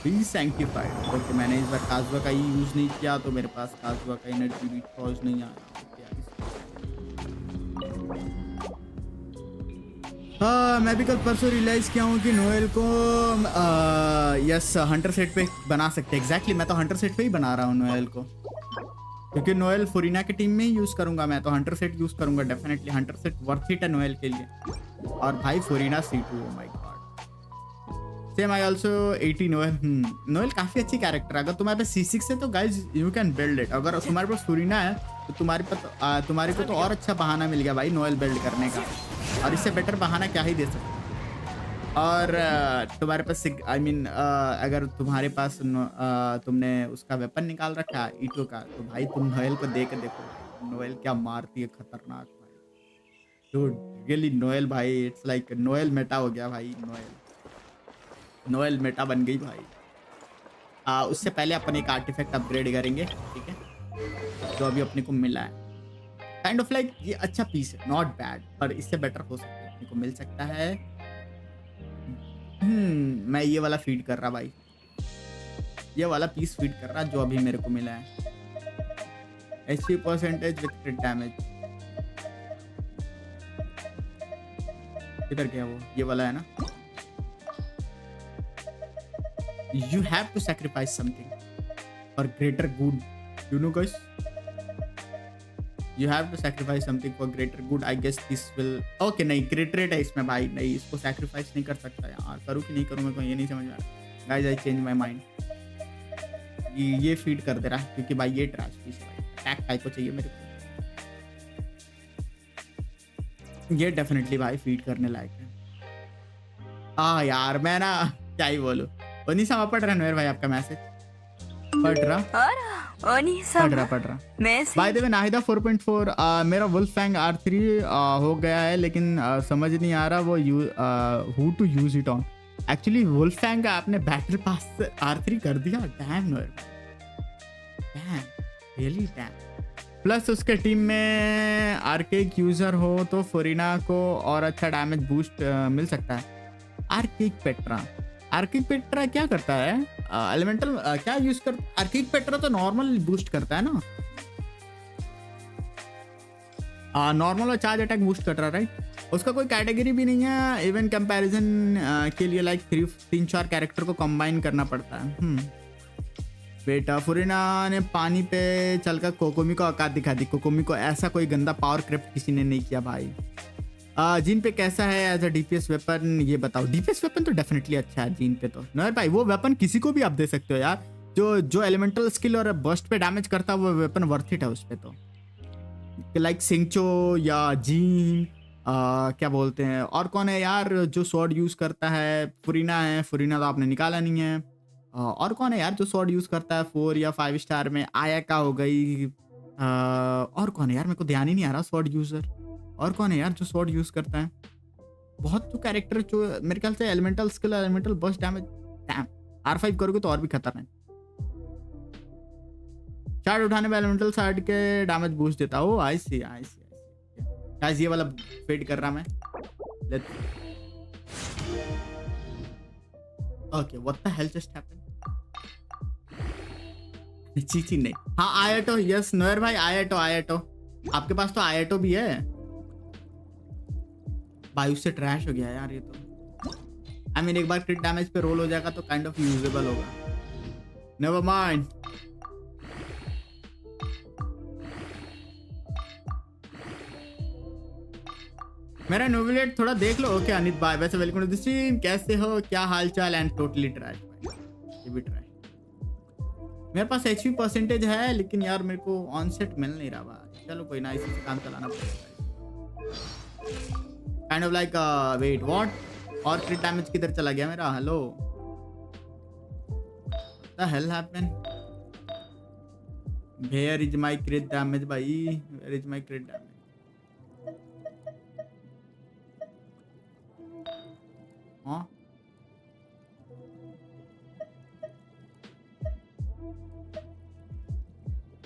Be sanctified. Okay मैंने इस बार काजुआ का ही यूज नहीं किया तो मेरे पास काजुआ का एनर्जी रिचार्ज नहीं आया। हाँ मैं भी कल परसों रियलाइज किया हूँ कि नोएल को यस हंटर सेट पे बना सकते हैं। एग्जैक्टली मैं तो हंटर सेट पे ही बना रहा हूँ नोएल को, क्योंकि नोएल फुरीना के टीम में ही यूज करूंगा। मैं तो हंटर सेट यूज करूंगा definitely. Hunter set worth it है नोएल के लिए। और भाई फुरीना C2, O my God. Same I also 80 Noel. Noel काफी अच्छी कैरेक्टर है। अगर तुम्हारे पास C6 है तो guys you can build it. अगर तुम्हारे पास फुरीना है तो तुम्हारे को तो और अच्छा बहाना मिल गया भाई नोएल बिल्ड करने का। और इससे बेटर बहाना क्या ही दे सकते। और तुम्हारे पास आई मीन अगर तुम्हारे पास तुमने उसका वेपन निकाल रखा है ईटो का, तो भाई तुम नोएल को दे के देखो नोएल क्या मारती है, खतरनाक भाई। डूड रियली नोएल भाई इट्स लाइक नोएल मेटा हो गया भाई। नोएल मेटा बन गई भाई। उससे पहले अपन एक आर्टिफैक्ट अपग्रेड करेंगे, ठीक है, जो अभी अपने को मिला है। काइंड ऑफ लाइक ये अच्छा पीस है, नॉट बैड, पर इससे बेटर हो सकता है, अपने को मिल सकता है। मैं ये वाला फीड कर रहा भाई, ये वाला पीस फीड कर रहा जो अभी मेरे को मिला है। HP percentage with क्रिट damage. किधर गया वो? ये वाला है ना। You have to sacrifice something for greater good, you know guys. You have to sacrifice something for greater good. I guess this will okay नहीं क्रिट रेट है इसमें भाई, नहीं इसको सैक्रिफाइस नहीं कर सकता यार। करूँ कि नहीं करूँ मेरे को ये नहीं समझ में आ रहा। Guys I change my mind. ये फीड कर दे रहा है क्योंकि भाई ये ट्रैश पीस है भाई। अटैक टाइप को चाहिए मेरे को। ये डेफिनेटली भाई फीड करने लायक है। यार मैं ना क्या ही बोलूँ। ओनिसा पढ़ रहा नोएर भाई आपका मैसेज? पढ़ रहा बाय द वे। नाहिदा 4.4 मेरा वुल्फैंग R3 हो गया है, लेकिन समझ नहीं आ रहा वो who to use it on. Actually wolf fang आपने बैटल पास R3 कर दिया। Damn noir, damn really damn. Plus उसके टीम में आर्केक यूजर हो तो फुरीना को और अच्छा डैमेज बूस्ट मिल सकता है। आर्किक पेट्रा क्या करता है? एलिमेंटल क्या यूज कर? आर्किक पेट्रा तो नॉर्मल बूस्ट करता है ना, नॉर्मल और चार्ज अटैक बूस्ट कर रहा है राइट। उसका कोई कैटेगरी भी नहीं है। इवन कंपैरिजन के लिए लाइक 3-4 कैरेक्टर को कंबाइन करना पड़ता है। बेटा फुरीना ने पानी पे चलकर कोकोमी को औकात दिखा दी। कोकोमी को ऐसा कोई गंदा पावर क्रिप्ट किसी ने नहीं किया भाई। जीन पे कैसा है एज अ DPS वेपन ये बताओ। DPS वेपन तो डेफिनेटली अच्छा है जीन पे तो। नोएर भाई वो वेपन किसी को भी आप दे सकते हो यार। जो एलिमेंटल स्किल और बर्स्ट पे डैमेज करता है वो वेपन वर्थ इट है उस पे तो। लाइक सिंचो या जीन क्या बोलते हैं और कौन है यार जो स्वॉर्ड यूज करता है? फुरीना है। फुरीना तो आपने निकाला नहीं है। और कौन है यार जो स्वॉर्ड यूज करता है 4 या 5 स्टार में? आयाका हो गई, और कौन है यार, मेरे को ध्यान ही नहीं आ रहा। स्वॉर्ड यूजर और कौन है यार जो स्वॉर्ड यूज करता है? बहुत तो कैरेक्टर जो मेरे ख्याल से elemental skill, elemental burst damage. Dam, R5 करोगे तो और भी खतरनाक। चार्ज उठाने में एलिमेंटल साइड के डैमेज बूस्ट देता। ओ आई सी गाइस, ये वाला फेड कर रहा मैं। Okay, what the hell just happened? Chichi नहीं। हाँ आयाटो, यस नोयर भाई, आयाटो आपके पास तो आयाटो भी है भाई। उससे ट्रैश हो गया यार ये तो। आई मीन एक बार क्रिट डैमेज पे रोल हो जाएगा तो काइंड ऑफ यूजेबल होगा। Never mind. मेरा नोवेलेट थोड़ा देख लो। ओके अनित भाई, वैसे वेलकम टू द स्ट्रीम, कैसे हो, क्या हाल चाल? एंड टोटली ट्रैश भाई, ये भी ट्रैश। मेरे पास एचपी परसेंटेज है लेकिन यार मेरे को ऑनसेट मिल नहीं रहा भाई। चलो कोई ना, इसी से काम चलाना पड़ेगा। Kind of like wait what, और क्रिट डैमेज किधर चला गया मेरा? Hello, the hell happened? Where is my crit damage भाई, where is my crit damage? हाँ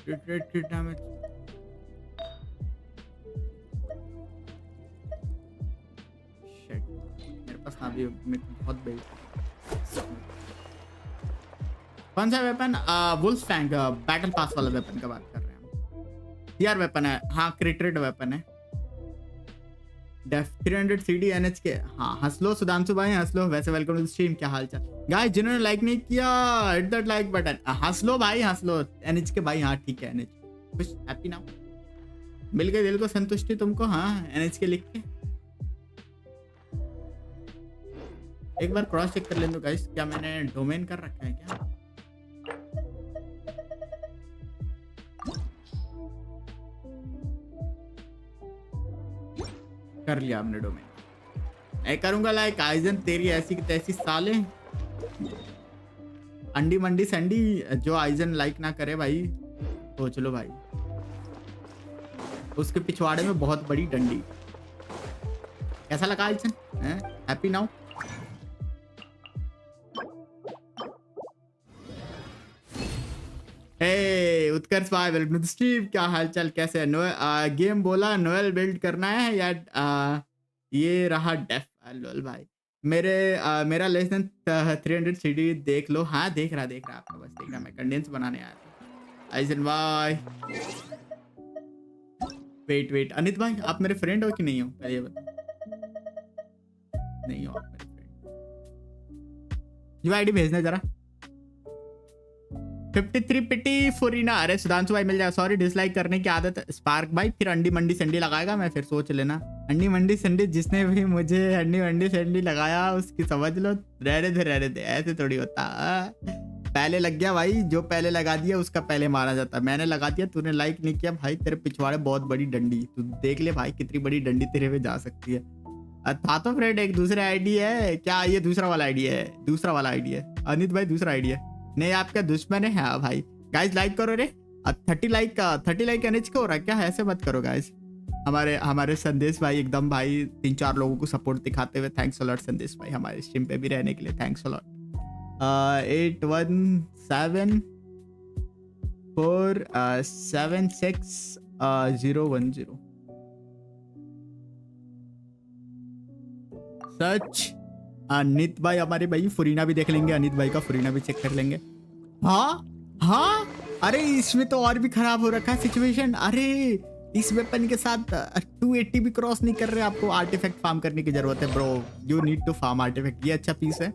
क्रिट डैमेज। शिट, मेरे पास ना भी बहुत बेल। कौन सा weapon? Wolf fang, battle pass वाला वेपन का बात कर रहे हैं यार। वेपन है हाँ, क्रिटेड वेपन है। डेफ 300 CD NH के। हाँ हंसलो सुधांशु भाई, हंसलो। वैसे वेलकम टू द स्ट्रीम, क्या हाल चाल गाइस? जिन्होंने लाइक नहीं किया हिट दैट लाइक बटन। हंसलो भाई, हंसलो। NH के भाई, हाँ ठीक है NH। कुछ हैप्पी नाउ, मिल गई दिल को संतुष्टि तुमको। हाँ NH के लिख के एक बार क्रॉस चेक कर लें तो गाइस, क्या मैंने डोमेन कर रखा है क्या? कर लिया आपने डोमेन। मैं करूंगा लाइक आइजन, तेरी ऐसी की तैसी साले। अंडी मंडी संडी, जो आइजन लाइक ना करे भाई सोच लो भाई, उसके पिछवाड़े में बहुत बड़ी डंडी। कैसा लगा आइजन? Happy now? हे उत्कर्ष भाई, वेलकम टू द स्ट्रीम, क्या हालचाल, कैसे है? गेम बोला नोएल बिल्ड करना है या ये रहा डेफ? लोल भाई, मेरा लेस देन 300 CD देख लो। हाँ देख रहा आपने, बस देख रहा, मैं कंडेंस बनाने आया था। आइजन भाई वेट अनित भाई, आप मेरे फ्रेंड हो कि नहीं हो? पहले ये बताओ। नहीं हो आप मेरे फ्रेंड? जो आईडी भेजना जरा। 53 पिटी फुरीना। अरे सुधांशु भाई मिल जाएगा। सॉरी डिसलाइक करने की आदत। स्पार्क भाई फिर अंडी मंडी संडी लगाएगा मैं, फिर सोच लेना। अंडी मंडी संडी, जिसने भी मुझे अंडी मंडी संडी लगाया उसकी समझ लो, रहने दे, ऐसे थोड़ी होता। पहले लग गया भाई, जो पहले लगा दिया उसका पहले मारा जाता। मैंने लगा दिया, तूने लाइक नहीं किया भाई, तेरे पिछवाड़े बहुत बड़ी डंडी। तू देख ले भाई कितनी बड़ी डंडी तेरे पे जा सकती है। था तो फ्रेंड एक दूसरा आईडी है क्या? ये दूसरा वाला आईडी है, दूसरा वाला आईडी है अनित भाई, दूसरा आईडी है। नहीं आपका दुश्मन है। हाँ भाई गाइस लाइक करो रे। 30 लाइक एनएच का हो रहा है क्या? ऐसे मत करो गाइस। हमारे संदेश भाई एकदम भाई 3-4 लोगों को सपोर्ट दिखाते हुए थैंक्स अ लॉट संदेश भाई, हमारे स्ट्रीम पे भी रहने के लिए थैंक्स अ लॉट। 817476 सच। अनित भाई हमारे भाई फुरीना भी देख लेंगे, अनित भाई का फुरीना भी चेक कर लेंगे। हाँ अरे इसमें तो और भी खराब हो रखा है सिचुएशन। अरे इस वेपन के साथ 280 भी क्रॉस नहीं कर रहे, आपको आर्टिफैक्ट फार्म करने की जरूरत है bro. You need to farm artifact. ये अच्छा पीस है,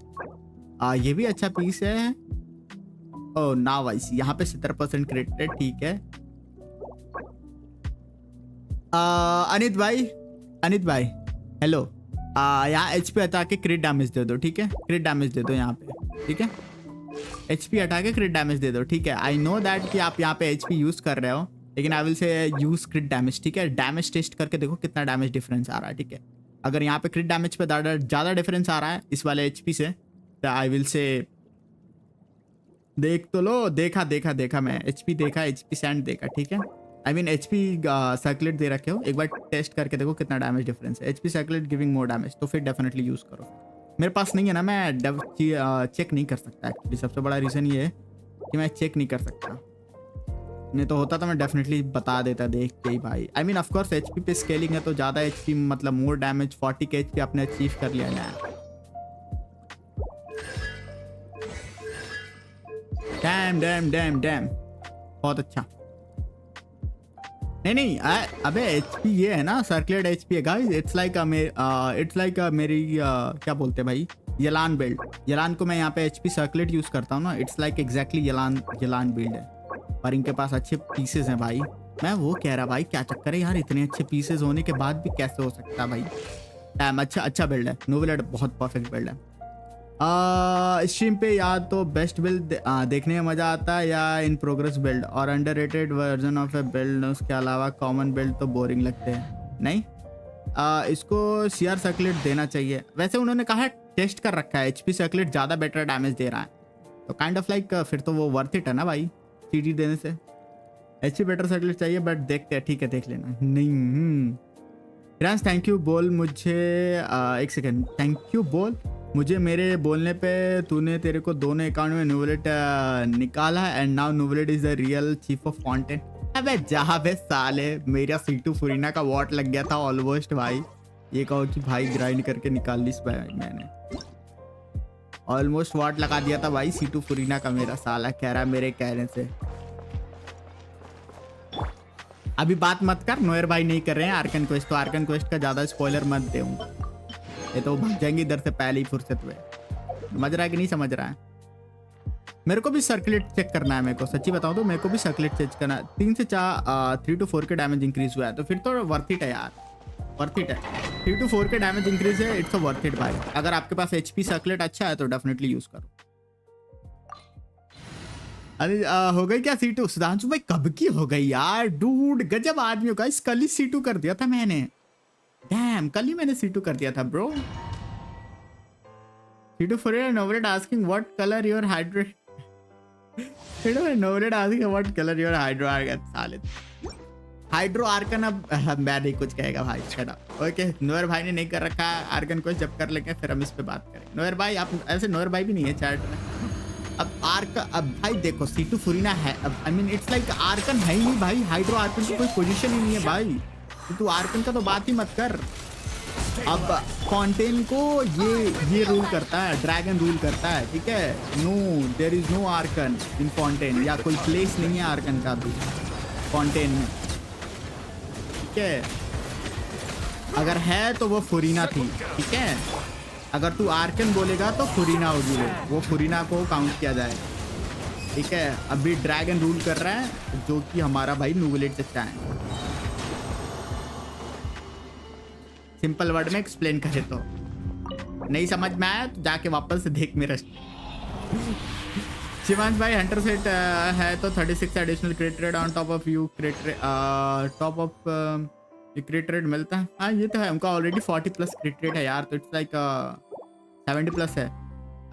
ये भी अच्छा पीस है। ओ ना भाई यहाँ पे 70% क्रेडिट है, ठीक है। अनित भाई हेलो, यहाँ एचपी हटा के क्रिट डैमेज दे दो, ठीक है? क्रिट डैमेज दे दो यहाँ पे, ठीक है? एचपी हटा के क्रिट डैमेज दे दो, ठीक है? आई नो दैट कि आप यहाँ पे एचपी यूज कर रहे हो, लेकिन I will say use क्रिट damage, ठीक है? डैमेज टेस्ट करके देखो कितना डैमेज डिफरेंस आ रहा है, ठीक है? अगर यहाँ पे क्रिट डैमेज पे ज़्यादा डिफरेंस आ रहा है इस वाले एचपी से, तो आई विल से देख तो लो। देखा मैं एचपी देखा, एचपी सैंड देखा, ठीक है? आई मीन HP सर्कुलेट दे रखे हो, एक बार टेस्ट करके देखो कितना डैमेज डिफरेंस है। HP circulate giving more damage, तो फिर डेफिनेटली यूज़ करो। मेरे पास नहीं है ना, मैं चेक नहीं कर सकता एक्चुअली। सबसे बड़ा रीज़न ये है कि मैं चेक नहीं कर सकता, नहीं तो होता तो मैं डेफिनेटली बता देता देख के ही भाई। आई मीन ऑफकोर्स HP पे स्केलिंग है तो ज़्यादा HP मतलब मोर डैमेज 40 के HP आपने अचीव कर लिया ना। डैम डैम डैम डैम, बहुत अच्छा। नहीं अबे HP ये है ना, सर्कुलेट HP है गाइस। इट्स लाइक मेरी क्या बोलते हैं भाई, यलान बिल्ड। यलान को मैं यहाँ पे HP सर्कुलेट यूज़ करता हूँ ना, इट्स लाइक एग्जैक्टली यलान बिल्ड है। पर इनके पास अच्छे पीसेज हैं भाई। मैं वो कह रहा भाई क्या चक्कर है यार, इतने अच्छे पीसेज होने के बाद भी कैसे हो सकता है भाई। डैम अच्छा बिल्ड है। नोवेलेट बहुत परफेक्ट बिल्ड है। स्ट्रीम पे या तो बेस्ट बिल्ड देखने में मज़ा आता है या इन प्रोग्रेस बिल्ड और underrated version of A build. उसके अलावा कॉमन बिल्ड तो बोरिंग लगते हैं। नहीं इसको CR सर्कुलेट देना चाहिए। वैसे उन्होंने कहा टेस्ट कर रखा है, HP सर्कुलेट ज़्यादा बेटर डैमेज दे रहा है, तो काइंड ऑफ लाइक फिर तो वो वर्थ इट है ना भाई CD देने से। HP बेटर सर्कुलेट चाहिए बट देखते हैं, ठीक है देख लेना। नहीं फ्रेंड्स थैंक यू बोल मुझे, एक सेकेंड, थैंक यू बोल मुझे मेरे बोलने पे तूने तेरे को दोनों अकाउंट में नोवेलेट निकाला and now Neuvillette is the real chief of Fontaine. अबे जहाँ पे साले मेरा C2 फुरीना का वॉट लग गया था ऑलमोस्ट भाई। ये कहो कि भाई ग्राइंड करके निकाल ली मैंने, ऑलमोस्ट वॉट लगा दिया था भाई C2 फुरीना का। मेरा साला कह रहा मेरे कहने से। अभी बात मत कर, नोयर भाई नहीं कर रहे हैं आर्कन क्वेस्ट, तो आर्कन क्वेस्ट का ज़्यादा स्पॉइलर मत दूंगा, ये तो भाग जाएंगे इधर से पहले ही फुर्सत में। समझ रहा है कि नहीं समझ रहा है? मेरे को भी सर्कुलेट चेक करना है। मेरे को सच्ची बताऊं तो मेरे को भी सर्कुलेट चेक करना है। 3 to 4 के डैमेज इंक्रीज हुआ है तो फिर तो वर्थ इट है यार, वर्थ इट है। 3 to 4 के डैमेज इंक्रीज है, इट्स वर्थ इट भाई। अगर आपके पास HP सर्कुलेट अच्छा है तो डेफिनेटली यूज करो। अरे हो गई क्या C2? सुधांशु भाई कब की हो गई यार, डूड गजब आदमी होगा। इस कल ही C2 कर दिया था मैंने, डैम कल ही मैंने C2 कर दिया था bro. C2 for your novelet asking what color your hydro C2 novelet asking what color your hydro arcan। साले हाइड्रो आर्कन अब मैं नहीं कुछ कहेगा भाई, शट अप। ओके नोयर भाई ने नहीं कर रखा आर्कन को, जब कर लेंगे फिर हम इस पे बात करेंगे। नोयर भाई आप ऐसे, नोयर भाई भी नहीं है चैट में। अब भाई देखो C2 फुरीना है, अब I mean it's like Arkan है ही नहीं भाई। हाइड्रो आर्कन की कोई पोजीशन ही नहीं है भाई, तू आर्कन का तो बात ही मत कर। अब फॉन्टेन को ये रूल करता है, ड्रैगन रूल करता है, ठीक है। No there is no archon in Fontaine, या कोई प्लेस नहीं है आर्कन का भी फॉन्टेन में, ठीक है। अगर है तो वो फुरीना थी, ठीक है। अगर तू आर्कन बोलेगा तो फुरीना होगी, वो फुरीना को काउंट किया जाए, ठीक है। अभी ड्रैगन रूल कर रहा है जो कि हमारा भाई नोवेलेट चचा है। सिंपल वर्ड में एक्सप्लेन करे तो नहीं समझ में आया तो जाके वापस से देख मेरा। शिवांश भाई हंटर सेट है तो 36 additional crate rate on top of you top of crate rate मिलता है। हाँ ये तो है, उनका ऑलरेडी 40+ क्रेट रेट है यार, तो इट्स लाइक 70+ है।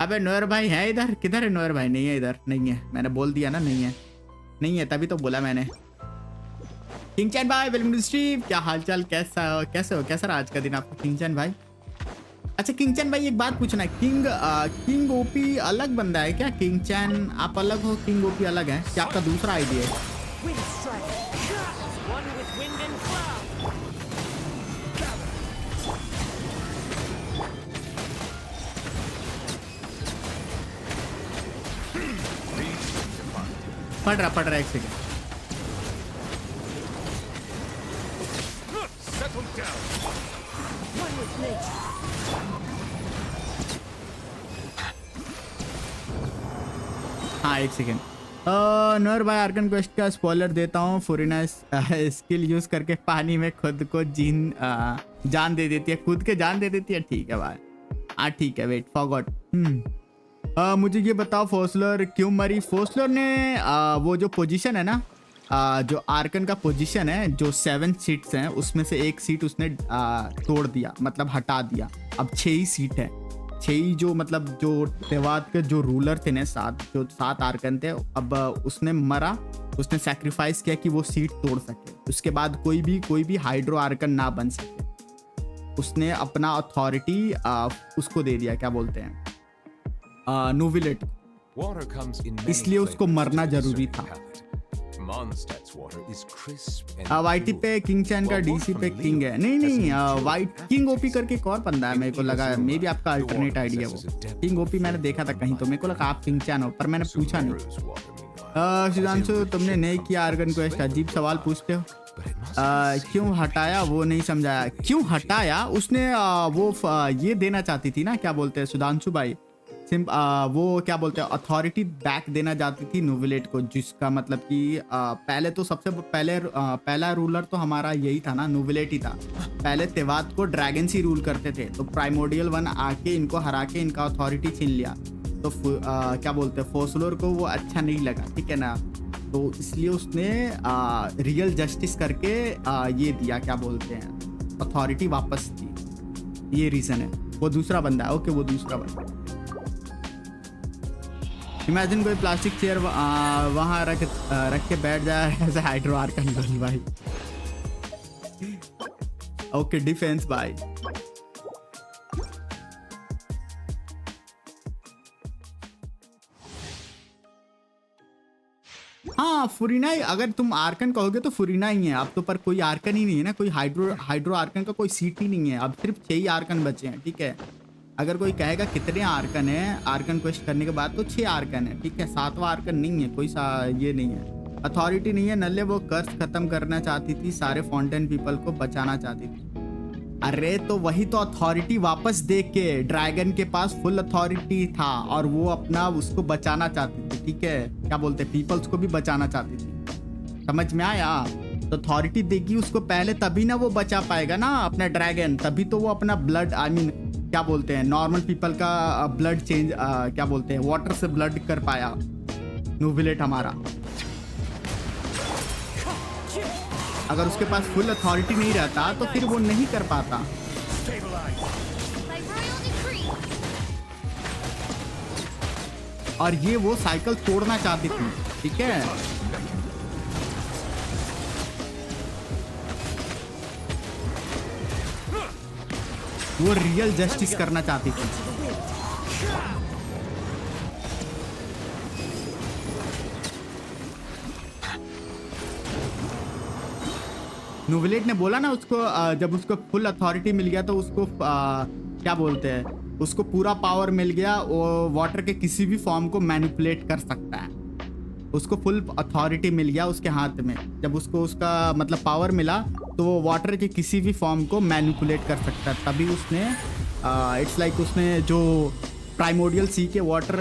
अबे नोयर भाई है इधर? किधर है नोयर भाई? नहीं है इधर, नहीं है, मैंने बोल दिया ना नहीं है तभी तो बोला मैंने। किंगचैन भाई वेलकम टू स्ट्रीम, क्या हालचाल, कैसे हो कैसा रहा आज का दिन आपका किंगचैन भाई? अच्छा किंगचैन भाई एक बात पूछना है, किंग ओपी अलग बंदा है क्या? किंगचैन आप अलग हो, किंग ओपी अलग है क्या? आपका दूसरा आईडी है? Wind strike. One with wind and cloud. पढ़ रहा एक second. Settle down. One with nature. हाँ एक सेकेंड। नोर भाई आर्कन क्वेस्ट का स्पॉइलर देता हूँ। फुरीना स्किल यूज करके पानी में खुद को जान दे देती है, खुद के जान दे देती है, ठीक है भाई। हाँ ठीक है, वेट फॉरगॉट। मुझे ये बताओ फोस्लर क्यों मरी? फोस्लर ने वो जो पोजीशन है ना, जो आर्कन का पोजीशन है, जो 7 सीट्स हैं उसमें से एक सीट उसने तोड़ दिया, मतलब हटा दिया। अब 6 ही सीट है, 6 ही जो मतलब जो तेवाद के जो रूलर थे ना, 7 आर्कन थे। अब उसने मरा उसने सैक्रिफाइस किया कि वो सीट तोड़ सके, उसके बाद कोई भी हाइड्रो आर्कन ना बन सके। उसने अपना अथॉरिटी उसको दे दिया, क्या बोलते हैं, नोविलेट। Water comes in many इसलिए उसको flavors मरना to the जरूरी serving था। palate. Mondstadt's water is crisp and वाइटी pure. पे किंग चैन का While one डीसी from पे किंग है। Leo नहीं has नहीं, endured white the king OP practice. करके एक और बंदा है, मेरे को लगा मे भी आपका अल्टरनेट आइडिया वो किंग ओपी मैंने देखा था कहीं, तो मेरे को लगा आप किंग चैन हो, पर मैंने पूछा नहीं। Sumeru's water, meanwhile, Sudhanshu, is तुमने enriched नहीं from किया आर्गन क्वेस्ट, some अजीब सवाल पूछते हो। but it must be क्यों हटाया वो नहीं समझाया। क्यों हटाया उसने, वो ये देना चाहती थी ना, क्या बोलते हैं सुधांशु भाई, वो क्या बोलते हैं अथॉरिटी बैक देना चाहती थी नोविलेट को, जिसका मतलब कि पहले तो सबसे पहला रूलर तो हमारा यही था ना, नोविलेट ही था। पहले तेवाद को ड्रैगन्स ही रूल करते थे, तो प्राइमोडियल 1 आके इनको हरा के इनका अथॉरिटी छीन लिया। तो क्या बोलते हैं फोसलोर को वो अच्छा नहीं लगा, ठीक है ना, तो इसलिए उसने रियल जस्टिस करके ये दिया, क्या बोलते हैं अथॉरिटी वापस दी। ये रीज़न है। वो दूसरा बंदा है, ओके वो दूसरा बंदा। इमेजिन कोई प्लास्टिक चेयर वहाँ रख के बैठ जाए ऐसे हाइड्रो आर्कन भाई। ओके डिफेंस भाई। हाँ फुरीना ही, अगर तुम आर्कन कहोगे तो फुरीना ही है अब तो, पर कोई आर्कन ही नहीं है ना, कोई हाइड्रो आर्कन का कोई सीट ही नहीं है, अब सिर्फ 6 ही आर्कन बचे हैं, ठीक है। अगर कोई कहेगा कितने आर्कन है आर्कन क्वेस्ट करने के बाद, तो 6 आर्कन है, ठीक है। 7वां आर्कन नहीं है, कोई ये नहीं है, अथॉरिटी नहीं है। नल्ले वो कर्ज खत्म करना चाहती थी, सारे फाउंटेन पीपल को बचाना चाहती थी। अरे तो वही तो अथॉरिटी वापस दे के, ड्रैगन के पास फुल अथॉरिटी था और वो अपना उसको बचाना चाहती थी, ठीक है, क्या बोलते हैं पीपल्स को भी बचाना चाहती थी, समझ में आया। तो अथॉरिटी देगी उसको पहले, तभी ना वो बचा पाएगा ना अपना ड्रैगन, तभी तो वो अपना ब्लड क्या बोलते हैं नॉर्मल पीपल का ब्लड चेंज, क्या बोलते हैं वाटर से ब्लड कर पाया नोविलेट हमारा। अगर उसके पास फुल अथॉरिटी नहीं रहता तो फिर वो नहीं कर पाता। By royal decree. और ये वो साइकिल तोड़ना चाहती थी, ठीक है। वो रियल जस्टिस करना चाहती थी। नोविलेट ने बोला ना उसको, जब उसको फुल अथॉरिटी मिल गया तो उसको क्या बोलते हैं, उसको पूरा पावर मिल गया, वो वाटर के किसी भी फॉर्म को मैनिपुलेट कर सकता है। उसको फुल अथॉरिटी मिल गया उसके हाथ में, जब उसको उसका मतलब पावर मिला तो वो वाटर के किसी भी फॉर्म को मैनिपुलेट कर सकता है। तभी उसने इट्स लाइक उसने जो प्राइमोडियल सी के वाटर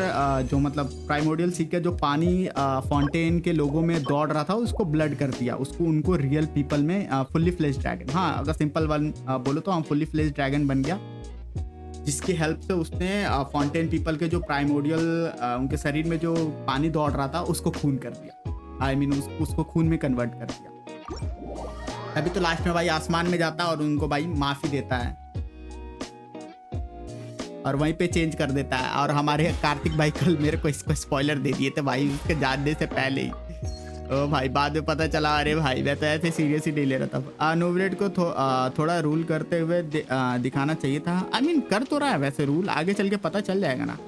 जो मतलब प्राइमोडियल सी के जो पानी फाउंटेन के लोगों में दौड़ रहा था उसको ब्लड कर दिया, उसको उनको रियल पीपल में फुल्ली फ्लेज्ड ड्रैगन, हाँ अगर सिंपल वन बोलो तो हम फुल्ली फ्लेज्ड ड्रैगन बन गया, जिसकी हेल्प से उसने फाउंटेन पीपल के जो प्राइमोडियल उनके शरीर में जो पानी दौड़ रहा था उसको खून कर दिया, आई मीन उसको खून में कन्वर्ट कर दिया। अभी तो लास्ट में भाई आसमान में जाता है और उनको भाई माफ़ी देता है और वहीं पे चेंज कर देता है। और हमारे कार्तिक भाई कल मेरे को इसको स्पॉइलर दे दिए थे भाई उसके जानने से पहले ही, ओ भाई बाद में पता चला अरे भाई मैं तो ऐसे सीरियस ही नहीं ले रहा था। नोविलेट को थोड़ा रूल करते हुए दिखाना चाहिए था। आई मीन कर तो रहा है वैसे रूल, आगे चल के पता चल जाएगा ना,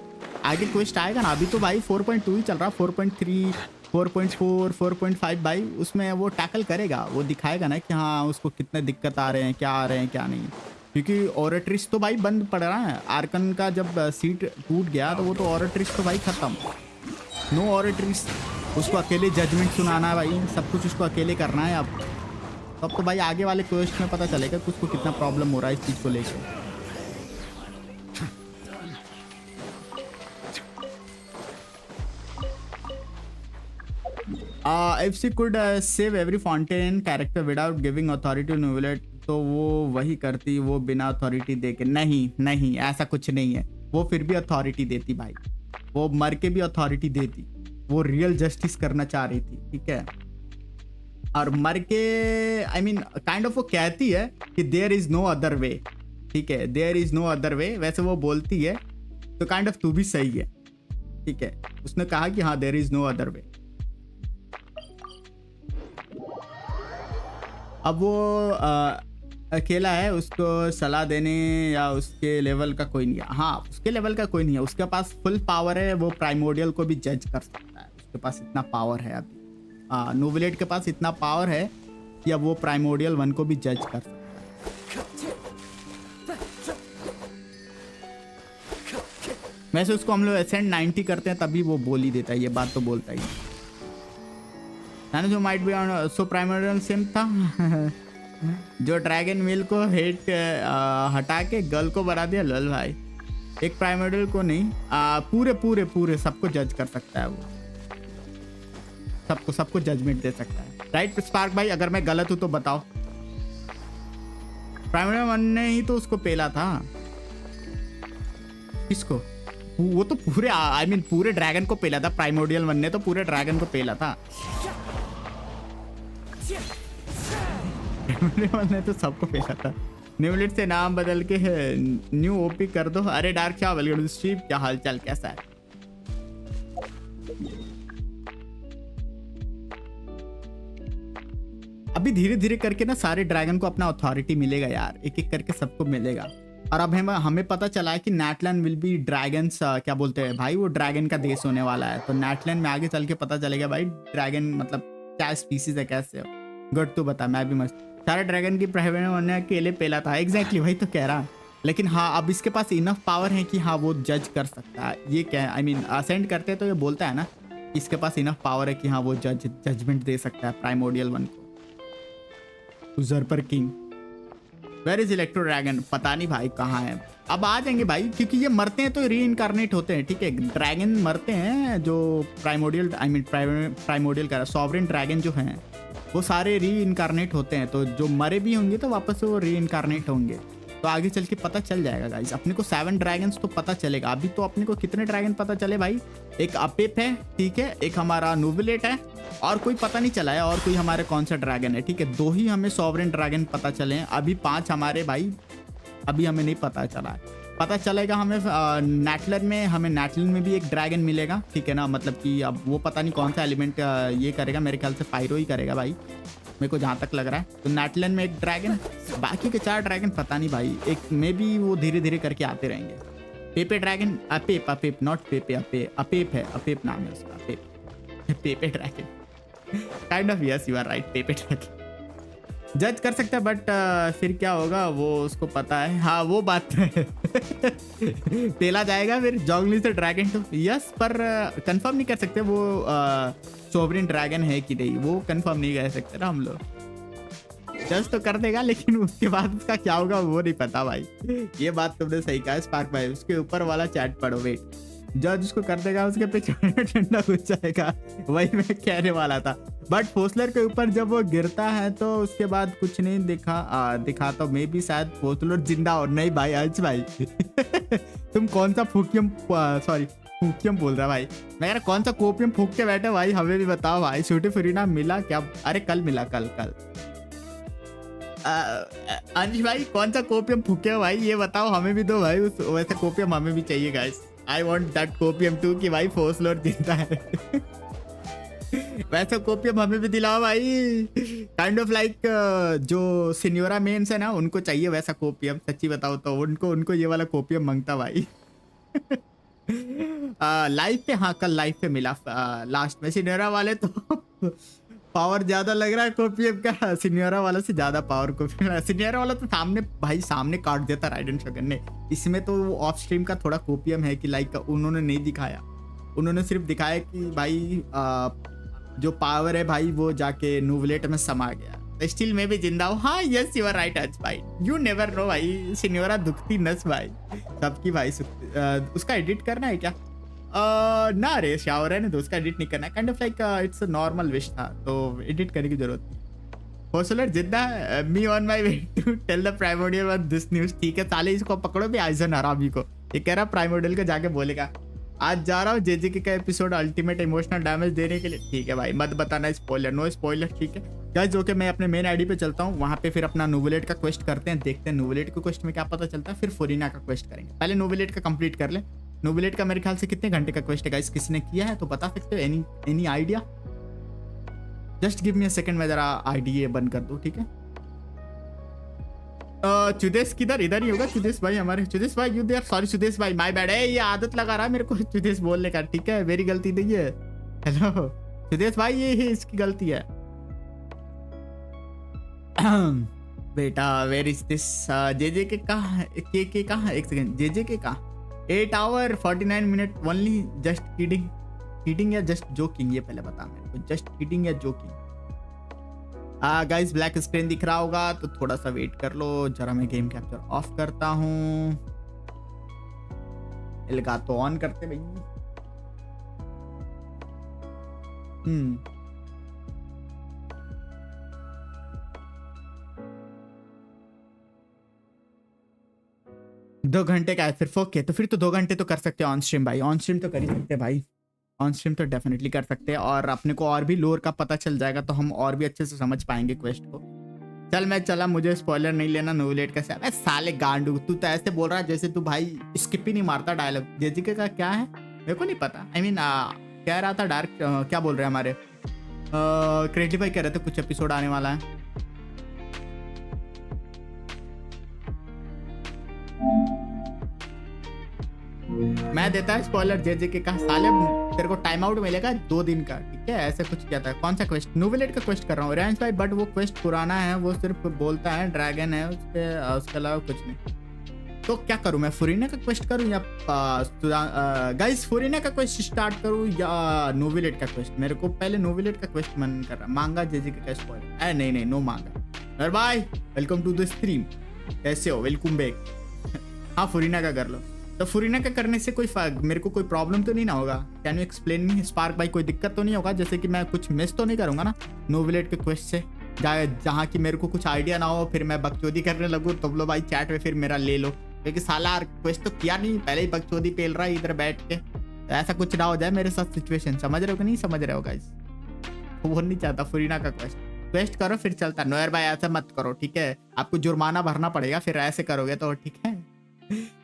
आगे क्वेस्ट आएगा ना। अभी तो भाई 4.2 ही चल रहा, 4.3 4.4 4.5 भाई उसमें वो टैकल करेगा, वो दिखाएगा ना कि हाँ उसको कितने दिक्कत आ रहे हैं, क्या आ रहे हैं क्या नहीं, क्योंकि ऑरेट्रिस तो भाई बंद पड़ रहा है। आर्कन का जब सीट टूट गया तो वो तो ऑरेट्रिस तो भाई खत्म, नो ऑरेट्रिस, उसको अकेले जजमेंट सुनाना है भाई, सब कुछ उसको अकेले करना है। अब तो भाई आगे वाले क्वेस्ट में पता चलेगा कि उसको कितना प्रॉब्लम हो रहा है इस चीज़ को लेकर। if she could save every fountain character without giving authority to Novelet, तो वो वही करती, वो बिना अथॉरिटी दे के। नहीं ऐसा कुछ नहीं है, वो फिर भी अथॉरिटी देती भाई, वो मर के भी अथॉरिटी देती, वो रियल जस्टिस करना चाह रही थी, ठीक है। और मर के आई मीन काइंड ऑफ वो कहती है कि there is no other way, ठीक है, there is no other way, वैसे वो बोलती है तो काइंड ऑफ तू भी सही है, ठीक है। उसने कहा कि हाँ there is no other way. अब वो अकेला है, उसको सलाह देने या उसके लेवल का कोई नहीं है। हाँ, उसके लेवल का कोई नहीं है, उसके पास फुल पावर है, वो प्राइमोडियल को भी जज कर सकता है, उसके पास इतना पावर है अभी। नोवेलेट के पास इतना पावर है कि अब वो प्राइमोडियल 1 को भी जज कर सकता है। वैसे उसको हम लोग एसेंट 90 करते हैं तभी वो बोल ही देता है, ये बात तो बोलता ही है। जो might be on so primordial same था जो ड्रैगन मेल को हेट हटा के गर्ल को बना दिया। लल भाई, एक प्राइमोडियल को नहीं, पूरे पूरे पूरे सबको जज कर सकता है वो, सबको जजमेंट दे सकता है। राइट स्पार्क भाई, अगर मैं गलत हूं तो बताओ। प्राइमोडियल 1 ने ही तो उसको पेला था। किसको? वो तो पूरे आई मीन पूरे ड्रैगन को पेला था। प्राइमोडियल 1 ने तो पूरे ड्रैगन को पेला था। प्राइमोडियल ने तो सबको पेला था। न्यूलेट से नाम बदल के न्यू ओपी कर दो। अरे डार्क क्या वेलकम टू स्ट्रीम, क्या हालचाल, कैसा है? अभी धीरे धीरे करके ना सारे ड्रैगन को अपना अथॉरिटी मिलेगा यार, एक एक करके सबको मिलेगा। और अब हमें पता चला है कि नेटलैंड विल बी ड्रैगन्स, क्या बोलते हैं भाई, वो ड्रैगन का देश होने वाला है। तो नेटलैंड में आगे चल के पता चलेगा भाई ड्रैगन मतलब क्या स्पीसीज है, कैसे हो। गुड, तू बता, मैं भी मस्त। सारे ड्रैगन की प्राइमोडियल अकेले पेला था। एग्जैक्टली वही तो कह रहा। लेकिन हाँ, अब इसके पास इनफ पावर है कि हाँ वो जज कर सकता है। ये क्या आई मीन असेंड करते तो ये बोलता है ना, इसके पास इनफ पावर है कि हाँ वो जजमेंट दे सकता है प्राइमोडियल 1 को। Usurper king, where is electro dragon? पता नहीं भाई कहाँ है। अब आ जाएंगे भाई, क्योंकि ये मरते हैं तो री इनकारनेट होते हैं, ठीक है। ड्रैगन मरते हैं जो प्राइमोडियल आई मीन प्राइमोडियल का सॉवरेन ड्रैगन जो हैं वो सारे री इनकारनेट होते हैं। तो जो मरे भी होंगे तो वापस से वो री इनकारनेट होंगे। तो आगे चल के पता चल जाएगा गाइस। अपने को 7 ड्रैगन्स तो पता चलेगा। अभी तो अपने को कितने ड्रैगन पता चले भाई? एक अपेप है, ठीक है, एक हमारा नोवेलेट है, और कोई पता नहीं चला है और कोई हमारे कौन सा ड्रैगन है, ठीक है। 2 ही हमें सॉवरेन ड्रैगन पता चले हैं, अभी 5 हमारे भाई अभी हमें नहीं पता चला है। पता चलेगा हमें नेटलैंड में, हमें नेटलैंड में भी एक ड्रैगन मिलेगा, ठीक है ना। मतलब कि अब वो पता नहीं कौन सा एलिमेंट ये करेगा, मेरे ख्याल से पायरो ही करेगा भाई, मेरे को जहाँ तक लग रहा है। तो नेटलैंड में एक ड्रैगन, बाकी के 4 ड्रैगन पता नहीं भाई। एक में भी वो धीरे धीरे करके आते रहेंगे। पेपे ड्रैगन, अपेप नॉट पेपे, अपेप है, अपेप नाम है उसका, Apep. Pepe dragon kind of, yes you are right, Pepe dragon जज कर सकता है। बट फिर क्या होगा वो उसको पता है। हाँ वो बात है पेला जाएगा फिर जॉगली से ड्रैगन तो, यस, पर कंफर्म नहीं कर सकते वो सोवरेन ड्रैगन है कि नहीं, वो कंफर्म नहीं कर सकते ना हम लोग। जज तो कर देगा, लेकिन उसके बाद उसका क्या होगा वो नहीं पता भाई। ये बात तुमने सही कहा स्पार्क भाई। उसके ऊपर वाला चैट पढ़ो, वेट। जज उसको कर देगा, उसके पीछे ठंडा घुस जाएगा, वही मैं कहने वाला था। बट फोसलर के ऊपर जब वो गिरता है तो उसके बाद कुछ नहीं दिखा तो मे भी शायद फोसलर जिंदा हो। नहीं भाई अंश भाई तुम कौन सा फूकियम बोल रहा भाई? मैं कह रहा कौन सा कोपियम फूक के बैठे भाई, हमें भी बताओ भाई। छोटी फरीना मिला क्या? अरे कल मिला, कल अंश भाई कौन सा कोपियम फूके भाई, ये बताओ, हमें भी दो भाई। वैसे कोपियम हमें भी चाहिए guys, I want that copium too कि भाई फोसलर जिंदा है वैसे कोपियम हमें भी दिलाओ भाई। काइंड ऑफ लाइक जो सिन्योरा मेन्स है ना, उनको चाहिए वैसा कोपियम। सच्ची बताओ तो उनको ये वाला कोपियम मांगता भाई लाइव पे, हाँ कल लाइव पे मिला लास्ट में। सिन्योरा वाले तो पावर ज्यादा लग रहा है कोपियम का, सिन्योरा वाला से ज्यादा पावर कोपियम। सिन्योरा वाला तो सामने काट देता राइडन शगन ने। इसमें तो ऑफ स्ट्रीम का थोड़ा कोपियम है कि लाइक उन्होंने नहीं दिखाया, उन्होंने सिर्फ दिखाया कि भाई जो पावर है भाई वो जाके नोवेलेट में समा गया। स्टिल में भी जिंदा हूँ। हाँ यस यू आर राइट आज भाई, यू नेवर नो भाई। सिन्योरा दुखती नस भाई सबकी भाई। उसका एडिट करना है क्या? ना रे शावर है ना, तो उसका एडिट नहीं करना है। Kind of like it's a normal wish था, तो एडिट करने की जरूरत नहीं। फोसलर जिंदा है, me on my way to tell the primordial one this news. ठीक है साले, इसको पकड़ो भी आइजन हरामी को। ये कह रहा प्राइमोडियल को जाके बोलेगा आज जा रहा हूँ जेजेके का एपिसोड अल्टीमेट इमोशनल डैमेज देने के लिए। ठीक है भाई, मत बताना स्पॉइलर, नो स्पॉइलर, ठीक है गाइस। जो कि मैं अपने मेन आईडी पे चलता हूँ, वहाँ पे फिर अपना नोवेलेट का क्वेस्ट करते हैं, देखते हैं नोवेलेट के क्वेस्ट में क्या पता चलता है, फिर फोरिना का क्वेस्ट करेंगे। पहले नोवेलेट का कंप्लीट कर ले। नोवेलेट का मेरे ख्याल से कितने घंटे का क्वेस्ट है गाइस, किसी ने किया है तो बता सकते हो? Any idea? Just give me a second, मैं जरा आईडी बंद कर दूँ, ठीक है। चुदेश किधर? इधर ही होगा चुदेश भाई हमारे। चुदेश भाई यू देयर, सॉरी चुदेश भाई, माय बैड है, ये आदत लगा रहा है मेरे को चुदेश बोलने का, ठीक है मेरी गलती नहीं है। हेलो चुदेश भाई, ये इसकी गलती है। बेटा वेर इज दिस? जे के कहाँ? के कहाँ? एक सेकंड, जे के कहाँ? 8 hour 49 minute only, just kidding. Kidding या जस्ट जोकिंग, ये पहले बता मेरे को, जस्ट किडिंग या जोकिंग? गाइस ब्लैक स्क्रीन दिख रहा होगा तो थोड़ा सा वेट कर लो, जरा मैं गेम कैप्चर ऑफ करता हूँ। एलगा तो ऑन करते भाई। 2 घंटे का है सिर्फ? ओके, तो फिर तो 2 घंटे तो कर सकते हैं ऑन स्ट्रीम भाई, ऑन स्ट्रीम तो कर ही सकते हैं भाई, ऑन स्ट्रीम तो डेफिनेटली कर सकते हैं। और अपने को और भी लोर का पता चल जाएगा तो हम और भी अच्छे से समझ पाएंगे क्वेस्ट को। चल मैं चला, मुझे स्पॉइलर नहीं लेना नोवेलेट का। अबे साले गांडू, तू तो ऐसे बोल रहा है जैसे तू भाई स्किप ही नहीं मारता डायलॉग। जेजिके का क्या है मेरे को नहीं पता। आई मीन कह रहा था डार्क, क्या बोल रहे हैं हमारे क्रिएटिव भाई, कह रहे थे कुछ एपिसोड आने वाला है। मैं देता है स्पॉइलर जेजेके का। साले तेरे को टाइम आउट मिलेगा 2 दिन का, ठीक है? ऐसे कुछ किया था। कौन सा क्वेस्ट? नोवेलेट का क्वेस्ट कर रहा हूँ रेंज भाई, बट वो क्वेस्ट पुराना है, वो सिर्फ बोलता है ड्रैगन है उसके अलावा कुछ नहीं। तो क्या करूँ मैं? फुरीना का क्वेस्ट करूँ या गाइस फुरीना का क्वेस्ट स्टार्ट करूँ या नोवेलेट का क्वेस्ट? मेरे को पहले नोवेलेट का क्वेस्ट मन कर रहा। मांगा जेजेके का स्पॉइलर? नहीं नो मांगा। अरे भाई वेलकम टू द स्ट्रीम, कैसे हो? Welcome back. हाँ फुरीना का कर लो। तो फुरीना का करने से मेरे को कोई प्रॉब्लम तो नहीं ना होगा? Can you explain me spark भाई? कोई दिक्कत तो नहीं होगा? जैसे कि मैं कुछ मिस तो नहीं करूंगा ना नोवेलेट के क्वेस्ट से, जहाँ की मेरे को कुछ आइडिया ना हो, फिर मैं बकचोदी करने लगूँ तो बोलो भाई चैट में फिर मेरा ले लो, क्योंकि साला क्वेस्ट तो किया नहीं, पहले ही बकचोदी पेल रहा है इधर बैठ के। तो ऐसा कुछ ना हो जाए मेरे साथ सिचुएशन। समझ रहे हो कि नहीं समझ रहे हो गाइस? वो नहीं चाहता फुरीना का क्वेस्ट करो फिर चलता। नोयर भाई ऐसा मत करो, ठीक है? आपको जुर्माना भरना पड़ेगा फिर ऐसे करोगे तो, ठीक है?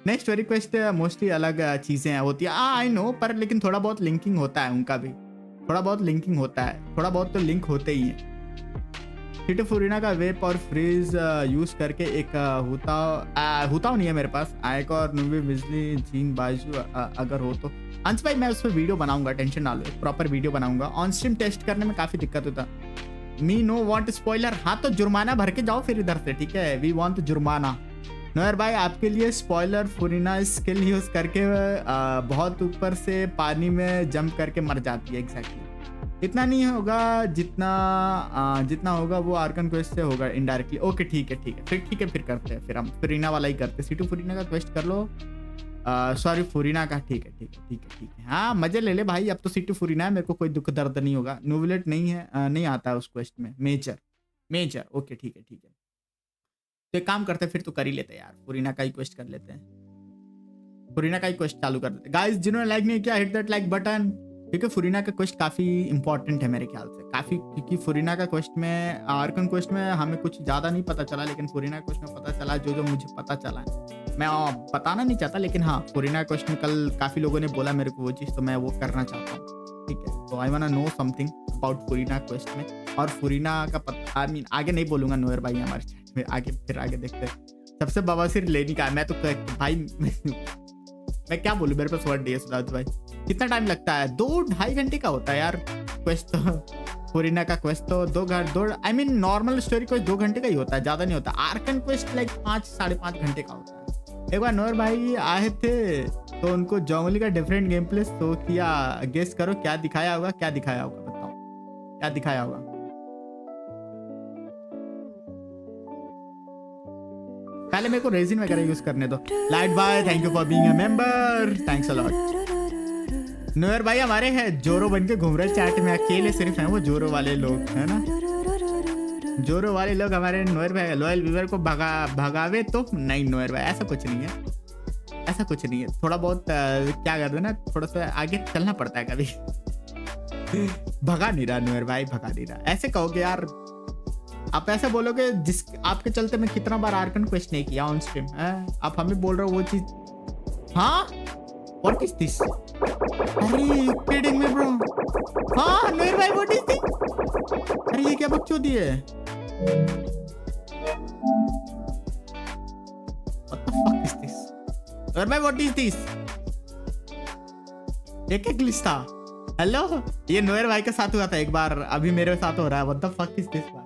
नेक्स्ट रिक्वेस्ट मोस्टली अलग चीजें होती है, आई नो, पर लेकिन थोड़ा बहुत लिंकिंग होता है उनका भी, थोड़ा बहुत लिंकिंग होता है, थोड़ा बहुत तो लिंक होते ही हैं। हिट फुरीना का वेप और फ्रीज यूज करके एक होता नहीं है मेरे पास। आयक और नूबी बिजली जीन बाजू अगर हो तो अंश भाई मैं उस पर वीडियो बनाऊंगा, टेंशन ना लो, एक प्रॉपर वीडियो बनाऊंगा। ऑन स्ट्रीम टेस्ट करने में काफी दिक्कत होता। Me know want spoiler? हाँ तो जुर्माना भर के जाओ फिर इधर से, ठीक है? वी वांट जुर्माना। नोयर भाई आपके लिए स्पॉइलर, फुरीना स्किल यूज करके बहुत ऊपर से पानी में जंप करके मर जाती है। एग्जैक्टली इतना नहीं होगा जितना होगा वो आर्कन क्वेस्ट से होगा इनडायरेक्टली। ओके ठीक है फिर करते हैं, फिर हम फुरीना वाला ही करते हैं। सीटू फुरीना का क्वेस्ट कर लो, सॉरी फुरीना का। ठीक है हाँ मजे ले ले भाई, अब तो सीटू फुरीना है, मेरे को कोई दुख दर्द नहीं होगा। नोवेलेट नहीं है, नहीं आता है उस क्वेस्ट में। मेजर ओके ठीक है। तो एक काम करते हैं फिर तो कर ही लेते हैं यार, फुरीना का ही क्वेस्ट कर लेते हैं, फुरीना का ही क्वेस्ट चालू कर देते हैं। गाइस जिन्होंने लाइक नहीं किया हिट दैट लाइक बटन, क्योंकि फुरीना का क्वेस्ट काफी इंपॉर्टेंट है मेरे ख्याल से, काफी, क्योंकि फुरीना का क्वेस्ट में आर्कन क्वेस्ट में हमें कुछ ज्यादा नहीं पता चला, लेकिन फुरीना क्वेस्ट में पता चला जो मुझे पता चला है। मैं बताना नहीं चाहता, लेकिन हाँ फुरीना क्वेस्ट में कल काफी लोगों ने बोला मेरे को वो चीज, तो मैं वो करना चाहता हूँ, ठीक है? तो I want to know something about Furina quest में। और फुरीना का पता आई मीन आगे नहीं बोलूंगा नोयर भाई हमारे चैट में, आगे देखते हैं। सबसे बवासीर लेनी का मैं तो भाई मैं क्या बोलूं, मेरे पास वर्ड नहीं है सुदाज भाई। कितना टाइम लगता है? 2-2.5 घंटे का होता है यार क्वेस्ट तो, फुरीना का क्वेस्ट तो 2 I mean normal story quest 2 घंटे का ही होता है, ज्यादा नहीं होता। आर्कन क्वेस्ट लाइक 5-5.5 घंटे का होता है। एक बार नोयर भाई आए थे तो उनको जोंगली का डिफरेंट गेम प्ले शो किया, गेस करो क्या दिखाया होगा? बताओ क्या दिखाया होगा? पहले मेरे को रेजिन वगैरह यूज करने दो। लाइट भाई thank you for being a member, thanks a lot. Noire भाई हमारे हैं जोरो बन के घूम रहे चैट में, अकेले सिर्फ हैं वो जोरो वाले लोग, है ना? जोरो वाले लोग हमारे नोयर भाई लॉयल व्यूअर को भगावे तो नहीं। नोयर भाई ऐसा कुछ नहीं है, थोड़ा बहुत क्या कर दो ना, थोड़ा सा आगे चलना पड़ता है कभी। भगा नहीं रहा नोयर भाई, भगा नहीं रहा। ऐसे कहोगे यार, आप ऐसा बोलोगे जिस आपके चलते मैं कितना बार आर्कन क्वेस्ट नहीं किया ऑन स्ट्रीम है, आप हमें बोल रहे हो वो चीज। हाँ व्हाट इज दिस? अरे यू किडिंग मी ब्रो? हाँ नोयर भाई व्हाट इज दिस? अरे ये क्या बकचोदी है? और भाई व्हाट इज दिस? एक ग्लिच था। हेलो, ये नोयर भाई के साथ हुआ था एक बार, अभी मेरे साथ हो रहा है। What the fuck is this भाई?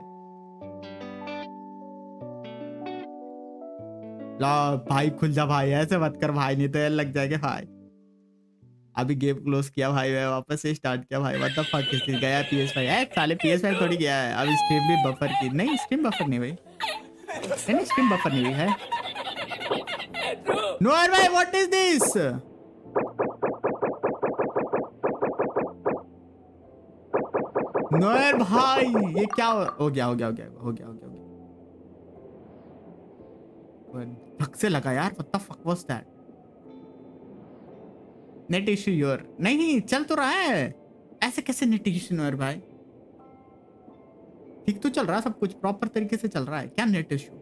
ला भाई खुल जा भाई, ऐसे मत कर भाई, नहीं तो यार लग जाएगा भाई। अभी गेम क्लोज किया भाई, मैं वापस से स्टार्ट किया भाई। What the fuck is this? गया PS5 है साले, PS5 थोड़ी गया है। अभी स्ट्रीम भी बफर की नहीं, स्ट्रीम बफर नहीं भाई, नहीं स्ट्रीम बफर नहीं हुई है। नोयर भाई व्हाट इज दिस? नोयर भाई ये क्या हो गया? धक से लगा यार, what the fuck was that? Net issue your, नहीं चल तो रहा है, ऐसे कैसे नेट इश्यू नोयर भाई? ठीक तो चल रहा है, सब कुछ प्रॉपर तरीके से चल रहा है, क्या नेट इश्यू?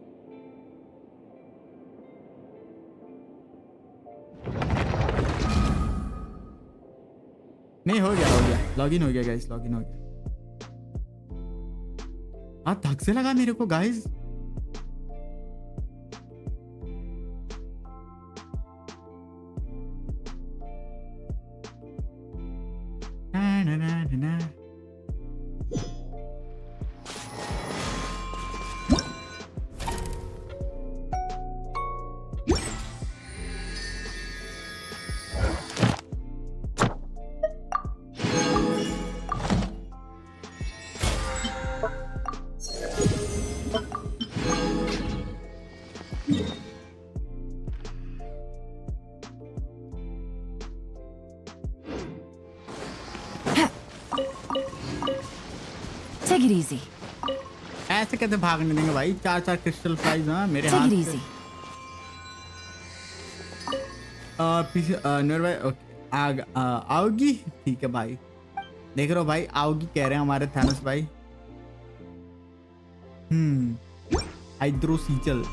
नहीं हो गया लॉगिन हो गया गाइस, लॉगिन हो गया। हाँ धक से लगा मेरे को गाइस। ना Take it easy. ऐसे कैसे भागने देंगे भाई? 4 क्रिस्टल फ्राइज ना मेरे Take हाथ it पे। easy. नूर भाई ओके आओगी, ठीक है भाई। देख रहे हो भाई, आओगी कह रहे हैं हमारे थानस भाई। हाइड्रोसीचल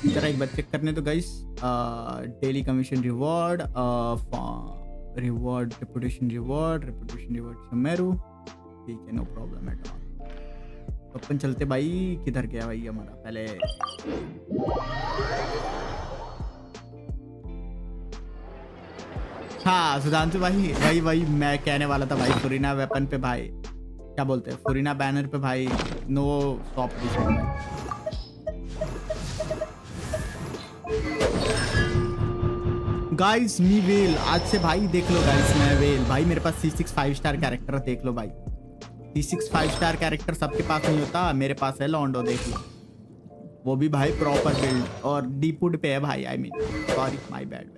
जरा एक बार चेक करने तो guys. Daily commission reward, reward reputation reward Meru, ठीक है नो प्रॉब्लम एट ऑल। तो अपन चलते भाई, किधर गया भाई हमारा पहले? हाँ सुधांशु भाई, वही मैं कहने वाला था भाई। फुरीना वेपन पे भाई, क्या बोलते हैं, फुरीना बैनर पे भाई no shop discount. Guys me well, आज से भाई देख लो गाइस, मैं वेल भाई, मेरे पास C6 5 स्टार कैरेक्टर देख लो भाई। C6 5 स्टार कैरेक्टर सबके पास नहीं होता, मेरे पास है लॉन्डो, देख लो वो भी भाई प्रॉपर बिल्ड, और डीपुड पे है भाई। I mean sorry my bad.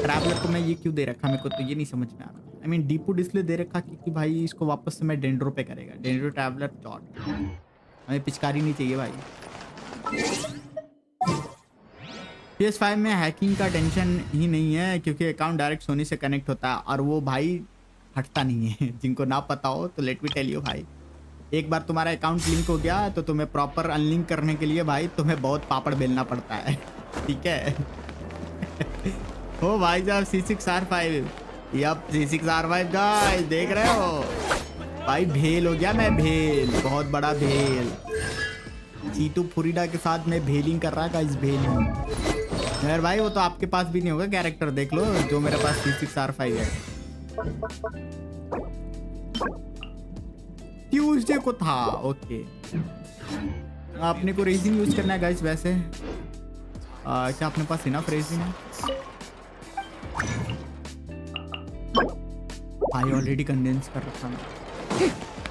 Traveller को मैं ये क्यों दे रखा, मेरे को तो ये नहीं समझ में आ रहा। आई मीन डीपुड इसलिए दे रखा क्योंकि भाई इसको वापस से मैं डेंड्रो पे करेगा, डेंड्रो ट्रैवलर चॉट। हमें पिचकारी नहीं चाहिए भाई। PS5 में हैकिंग का टेंशन ही नहीं है क्योंकि अकाउंट डायरेक्ट सोनी से कनेक्ट होता है और वो भाई हटता नहीं है। जिनको ना पता हो तो लेट मी टेल यू भाई, एक बार तुम्हारा अकाउंट लिंक हो गया तो तुम्हें प्रॉपर अनलिंक करने के लिए भाई तुम्हें बहुत पापड़ बेलना पड़ता है, ठीक है। हो भाई साहब C6R5, यप C6R5 गाइस देख रहे हो भाई, भेल हो गया मैं, भेल बहुत बड़ा भेल। चीटू फुरीडा के साथ मैं भेलिंग कर रहा था, इस भेलिंग यार भाई। वो तो आपके पास भी नहीं होगा कैरेक्टर, देख लो जो मेरे पास C6R5 है। ट्यूसडे को था, ओके। आपने को रेसिंग यूज करना है गाइस वैसे। क्या अपने पास इनफ रेसिंग है भाई? ऑलरेडी कंडेंस कर रखा मैं।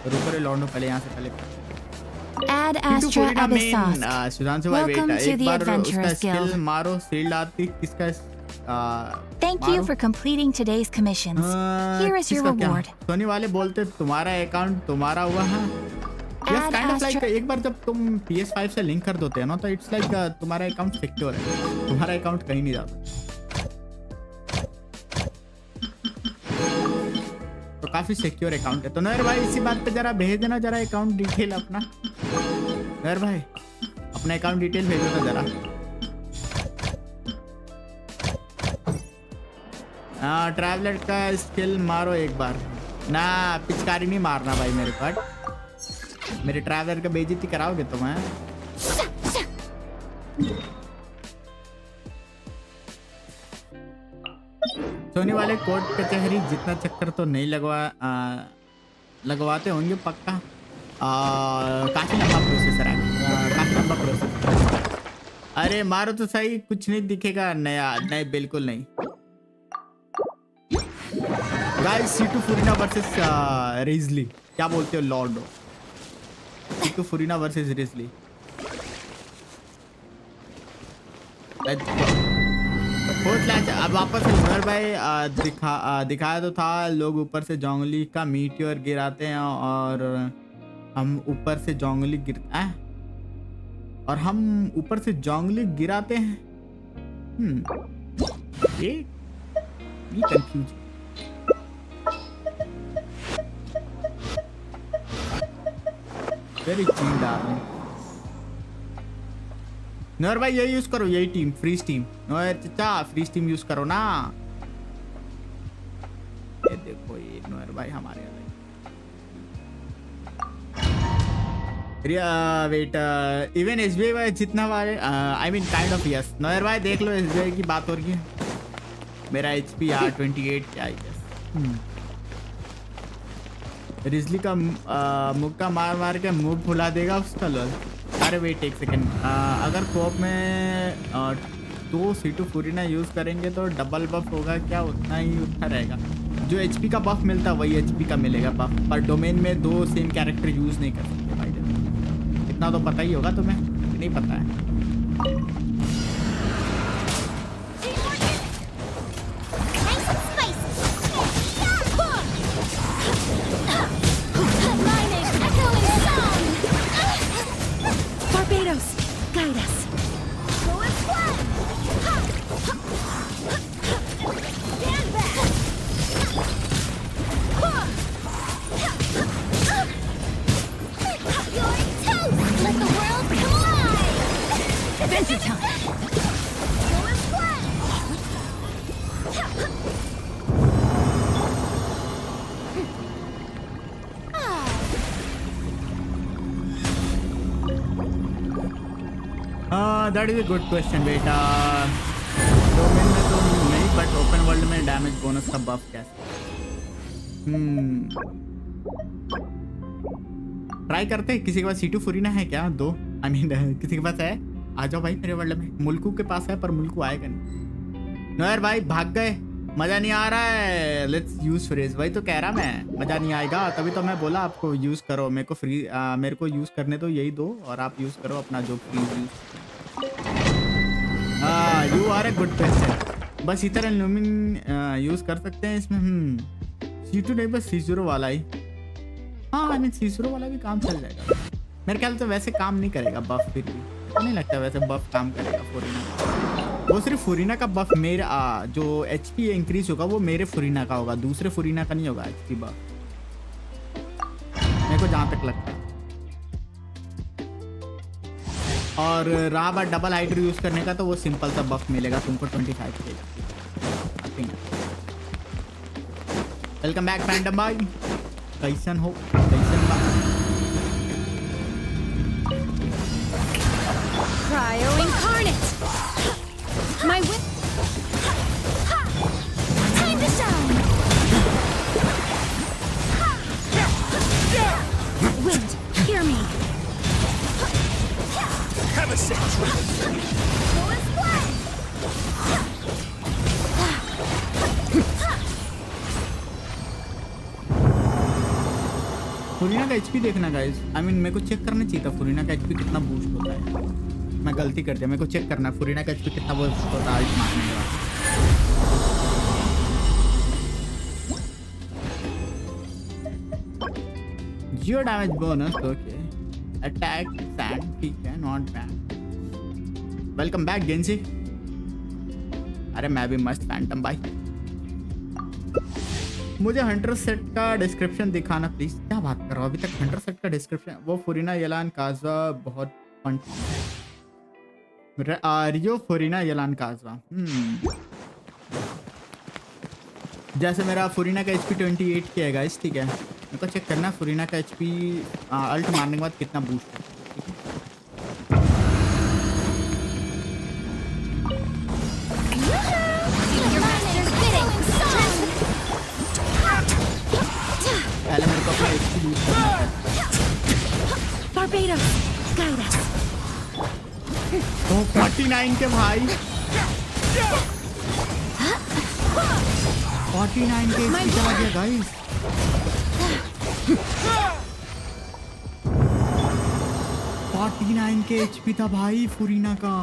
रुको लॉन्डो पहले यहाँ से पहले Ad Astra Abyssosque. सुधांशु भाई वेट, Welcome to एक the बार उसका Adventurers स्किल Guild. मारो, शील्ड आती किसका? Thank you for completing today's commissions. Here is your reward. Soni वाले बोलते तुम्हारा अकाउंट तुम्हारा हुआ है। Yes, kind of like, एक बार जब तुम PS5 से लिंक कर देते हैं ना तो इट्स लाइक तुम्हारा अकाउंट सिक्योर है, तुम्हारा अकाउंट कहीं नहीं जाता। तो काफी सिक्योर अकाउंट है। तो नर भाई इसी बात पे जरा भेज देना जरा अकाउंट डिटेल अपना। नर भाई अपना अकाउंट डिटेल भेज देना जरा। हाँ ट्रैवलर का स्किल मारो एक बार ना, पिचकारी नहीं मारना भाई मेरे पास। मेरे ट्रैवलर का बेइज्जती कराओगे तुम हैं? सोनी वाले कोर्ट कचहरी जितना चक्कर तो नहीं लगवाते होंगे पक्का। काफी लंबा प्रोसेसर है, काफी लंबा प्रोसेसर। अरे मारो तो सही, कुछ नहीं दिखेगा नया, नहीं बिल्कुल नहीं। गाइस C2 फुरीना वर्सेस रिजली, क्या बोलते हो लॉर्ड? C2 फुरीना versus Ridgely. अब वापस उमर भाई दिखाया तो था, लोग ऊपर से जोंगली का मीटियोर गिराते हैं और हम ऊपर से जोंगली गिराते हैं। ये कंफ्यूज। वेरी चीज डार्लिंग। नोर भाई यही यूज करो, यही टीम फ्रीज टीम। नोर चाचा फ्रीज टीम यूज करो ना। ये देखो ये नोर भाई हमारे वेट इवन SBI भाई जितना वाले I mean kind of yes. Noir भाई देख लो SBI की बात हो रही है। मेरा HP R28 क्या है? रिजली का मुक्का मार मार के मुंह फुला देगा उसका। लोल अरे वेट एक सेकेंड, अगर कोप में 2 C2 फुरीना यूज करेंगे तो डबल बफ होगा क्या? उतना ही उठा रहेगा। जो HP का बफ मिलता है वही HP का मिलेगा बफ, पर डोमेन में 2 सेम कैरेक्टर यूज नहीं कर सकते भाई। इतना तो पता ही होगा तुम्हें, नहीं पता है? Guide us. Go and fly. Stand back. You're toast. Let the world come alive. Adventure time. Go and fly. That is a good question बेटा। डोमेन में तो नहीं, बट ओपन वर्ल्ड में डैमेज बोनस का बफ कैसे? ट्राई करते हैं। किसी के पास C2 फुरीना है क्या? 2 आई मीन किसी के पास है? आ जाओ भाई मेरे वर्ल्ड में। मुल्कू के पास है पर मुल्कू आएगा नहीं। नो यार भाई भाग गए, मजा नहीं आ रहा है। Let's use phrase. वही तो कह रहा मैं, मजा नहीं आएगा तभी तो मैं बोला आपको यूज करो। मेरे को यूज करने तो यही दो और आप यूज करो अपना जो freeze use. You are a good question. बस इधर लूमिंग यूज कर सकते हैं इसमें। C2 नहीं बस C0 वाला ही। हाँ आई मीन C0 वाला भी काम चल जाएगा मेरे ख्याल से। वैसे काम नहीं करेगा बफ, फिर भी नहीं लगता वैसे बफ काम करेगा फुरीना। वो सिर्फ फुरीना का बफ मेरा जो HP इंक्रीज होगा वो मेरे फुरीना का होगा, दूसरे फुरीना का नहीं होगा HP बफ, मेरे को जहाँ तक लगता है। और रहा बात डबल हाइड्रो यूज करने का तो वो सिंपल सा बफ मिलेगा तुमको 25 देगा। वेलकम बैक फैंडम भाई, कैसन हो? कैसन बा? Cryo incarnate. My whip. Time to shine. Wind, hear me. Have a seat. Go and fly. फुरीना का HP देखना गाइस। आई मीन मेरे को चेक करना चाहिए था फुरीना का HP कितना बूस्ट होता है। मैं गलती कर दिया, मेरे को चेक करना फुरीना का HP कितना बूस्ट होता है इस मारने के बाद। Geo damage bonus okay, attack sand ठीक है, नॉट बैड। वेलकम बैक गेंसी। अरे मैं भी मस्त फैंटम भाई। मुझे हंटर सेट का डिस्क्रिप्शन दिखाना प्लीज। क्या बात कर रहा हूँ, अभी तक हंटर सेट का डिस्क्रिप्शन? वो फुरीना यलान काजवा बहुत फन। रियो फुरीना यलान काजवा। जैसे मेरा फुरीना का HP 28 की है गाइस, ठीक है। मेरे को चेक करना फुरीना का HP अल्ट मारने के बाद कितना बूस्ट है। Your master's bidding. Barbados, guide us. ओ 49 के भाई 49 के HP चला गया गाइस। 49 के HP था भाई फुरीना का।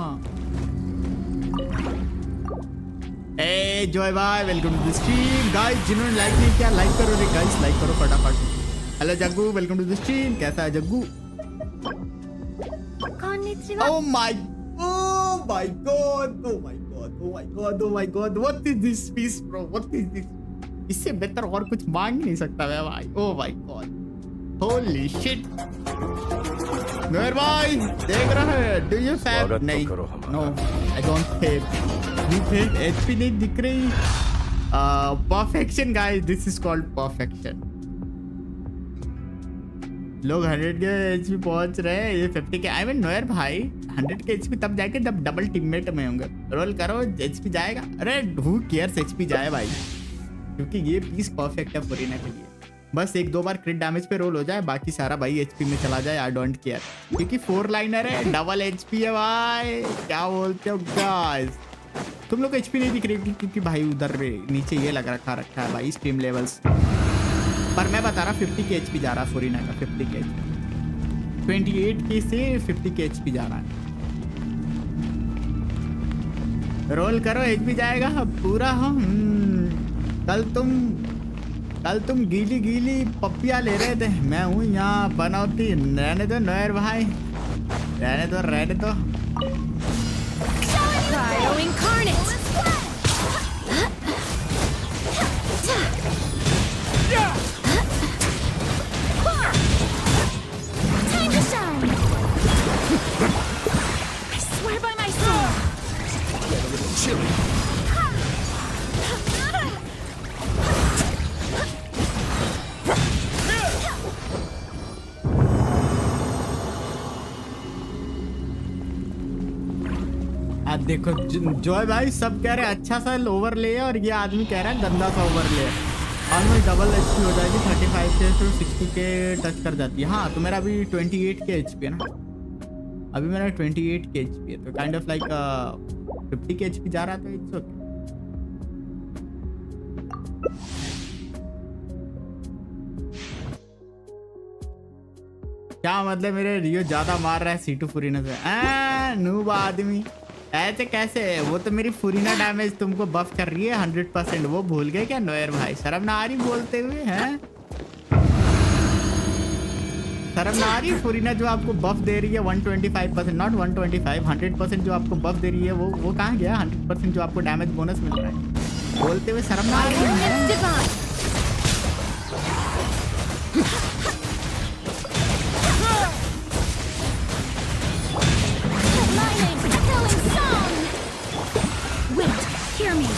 ए जॉय भाई welcome to the stream guys. जिन्होंने लाइक नहीं किया लाइक करो रे गाइस, लाइक करो फटाफट। Hello Jaggu welcome to the stream, कैसा है Jaggu? Konnichiwa. Oh my god, what is this piece bro, what is this? इससे बेहतर और कुछ मांग नहीं सकता मैं भाई। Oh my god, holy shit। मेरे भाई देख रहा है, do you have नहीं, no I don't have, you have HP नहीं दिख रही। Perfection guys, this is called perfection। लोग 100 के HP पहुंच रहे हैं, ये 50 के। आई मीन नोयर भाई 100 के HP तब जाके जब डबल टीममेट में होंगे। रोल करो HP जाएगा। अरे हु केयर्स HP जाए भाई, क्योंकि ये पीस परफेक्ट है फुरीना के लिए। बस एक दो बार क्रिट डैमेज पे रोल हो जाए, बाकी सारा भाई HP में चला जाए। आई डोंट केयर, क्योंकि 4 लाइनर है, डबल HP है भाई। क्या बोलते हो गाइस? तुम लोग HP नहीं दिख रही क्योंकि भाई उधर नीचे ये लग रखा है भाई स्ट्रीम लेवल्स। पर मैं बता रहा 50 के HP जा रहा है फुरीना का, 50 के 28 के से 50 के HP जा रहा है। रोल करो HP जाएगा पूरा। हम कल तुम गीली पप्पिया ले रहे थे, मैं हूँ यहाँ बनौती। रहने दो नोयर भाई, रहने दो। Cryo incarnate. Time to shine. I swear by my soul. Chilly. अब देखो जॉय भाई सब कह रहे हैं अच्छा सा ओवर ले है, और ये आदमी कह रहा है गंदा सा ओवर ले है। ऑलमोस्ट डबल HP हो जाएगी 35 से, तो 60 के टच कर जाती है। हाँ तो मेरा अभी 28 के HP है ना, अभी मेरा 28 के HP है, तो काइंड ऑफ लाइक 50 के HP जा रहा है, तो इट्स ओके। क्या मतलब मेरे रियो ज्यादा मार रहा है C2 फुरीना से? नूब आदमी ऐसे कैसे? वो तो मेरी फुरीना डैमेज तुमको बफ कर रही है 100%, वो भूल गए क्या नोयर भाई? शर्म ना आ रही बोलते हुए हैं? शर्म ना आ रही? फुरीना जो आपको बफ दे रही है 125%, नॉट 125, 100% जो आपको बफ दे रही है, वो कहाँ गया 100% जो आपको डैमेज बोनस मिल रहा है? बोलते हुए शर्म ना आ रही है? Hear me.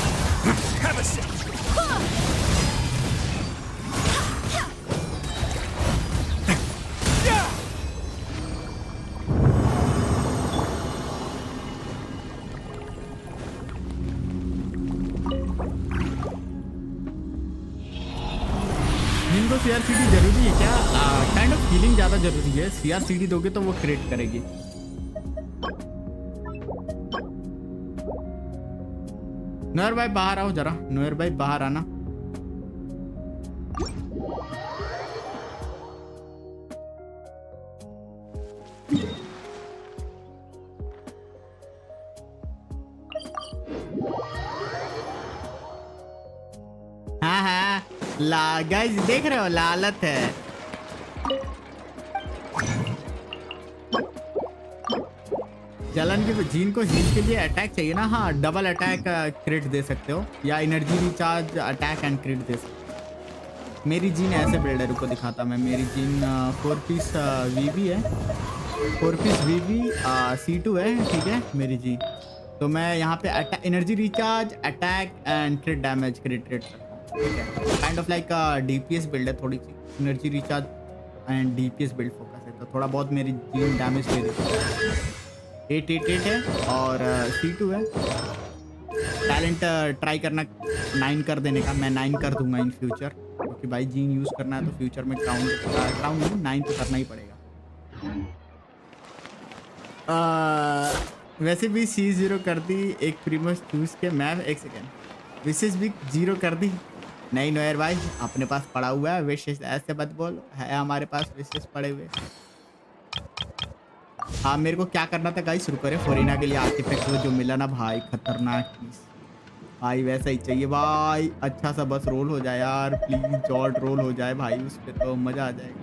Have a seat. इनको CRCD जरूरी है क्या? काइंड ऑफ हीलिंग ज्यादा जरूरी है। CRCD दोगे तो वो क्रिएट करेगी। नोयर भाई बाहर आओ जरा, नोयर भाई बाहर आना। हाँ गाइस देख रहे हो लालत है। जलन की जीन को हील के लिए अटैक चाहिए ना? हाँ डबल अटैक क्रिट दे सकते हो, या energy recharge attack and crit दे सकते हो। मेरी जीन ऐसे बिल्डर को दिखाता मैं। मेरी जीन 4 पीस VV है, 4 पीस VV C2 है, ठीक है मेरी जीन। तो मैं यहाँ पे energy recharge attack and crit damage crit करता हूँ, ठीक है। Kind of like DPS build है, थोड़ी सी energy recharge and DPS build focus है, तो थोड़ा बहुत मेरी जीन डैमेज दे देती है। 888 है और C2 है। टैलेंट ट्राई करना 9 कर देने का, मैं 9 कर दूंगा इन फ्यूचर, क्योंकि भाई जीन यूज़ करना है तो फ्यूचर में क्राउन 9 तो करना ही पड़ेगा। वैसे भी C0 कर दी एक प्रीमस चूज के मैम। एक सेकेंड, विशेष भी 0 कर दी। नहीं नोयर भाई, अपने पास पड़ा हुआ है विशेष, ऐसे मत बोलो, है हमारे पास विशेष पड़े हुए। हाँ मेरे को क्या करना था गाइस, शुरू करें। फोरिना के लिए आर्टिफैक्ट जो मिला ना भाई, खतरनाक चीज भाई, वैसा ही चाहिए भाई। अच्छा सा बस रोल हो जाए यार प्लीज, जॉर्ड रोल हो जाए भाई, उस पर तो मजा आ जाएगा।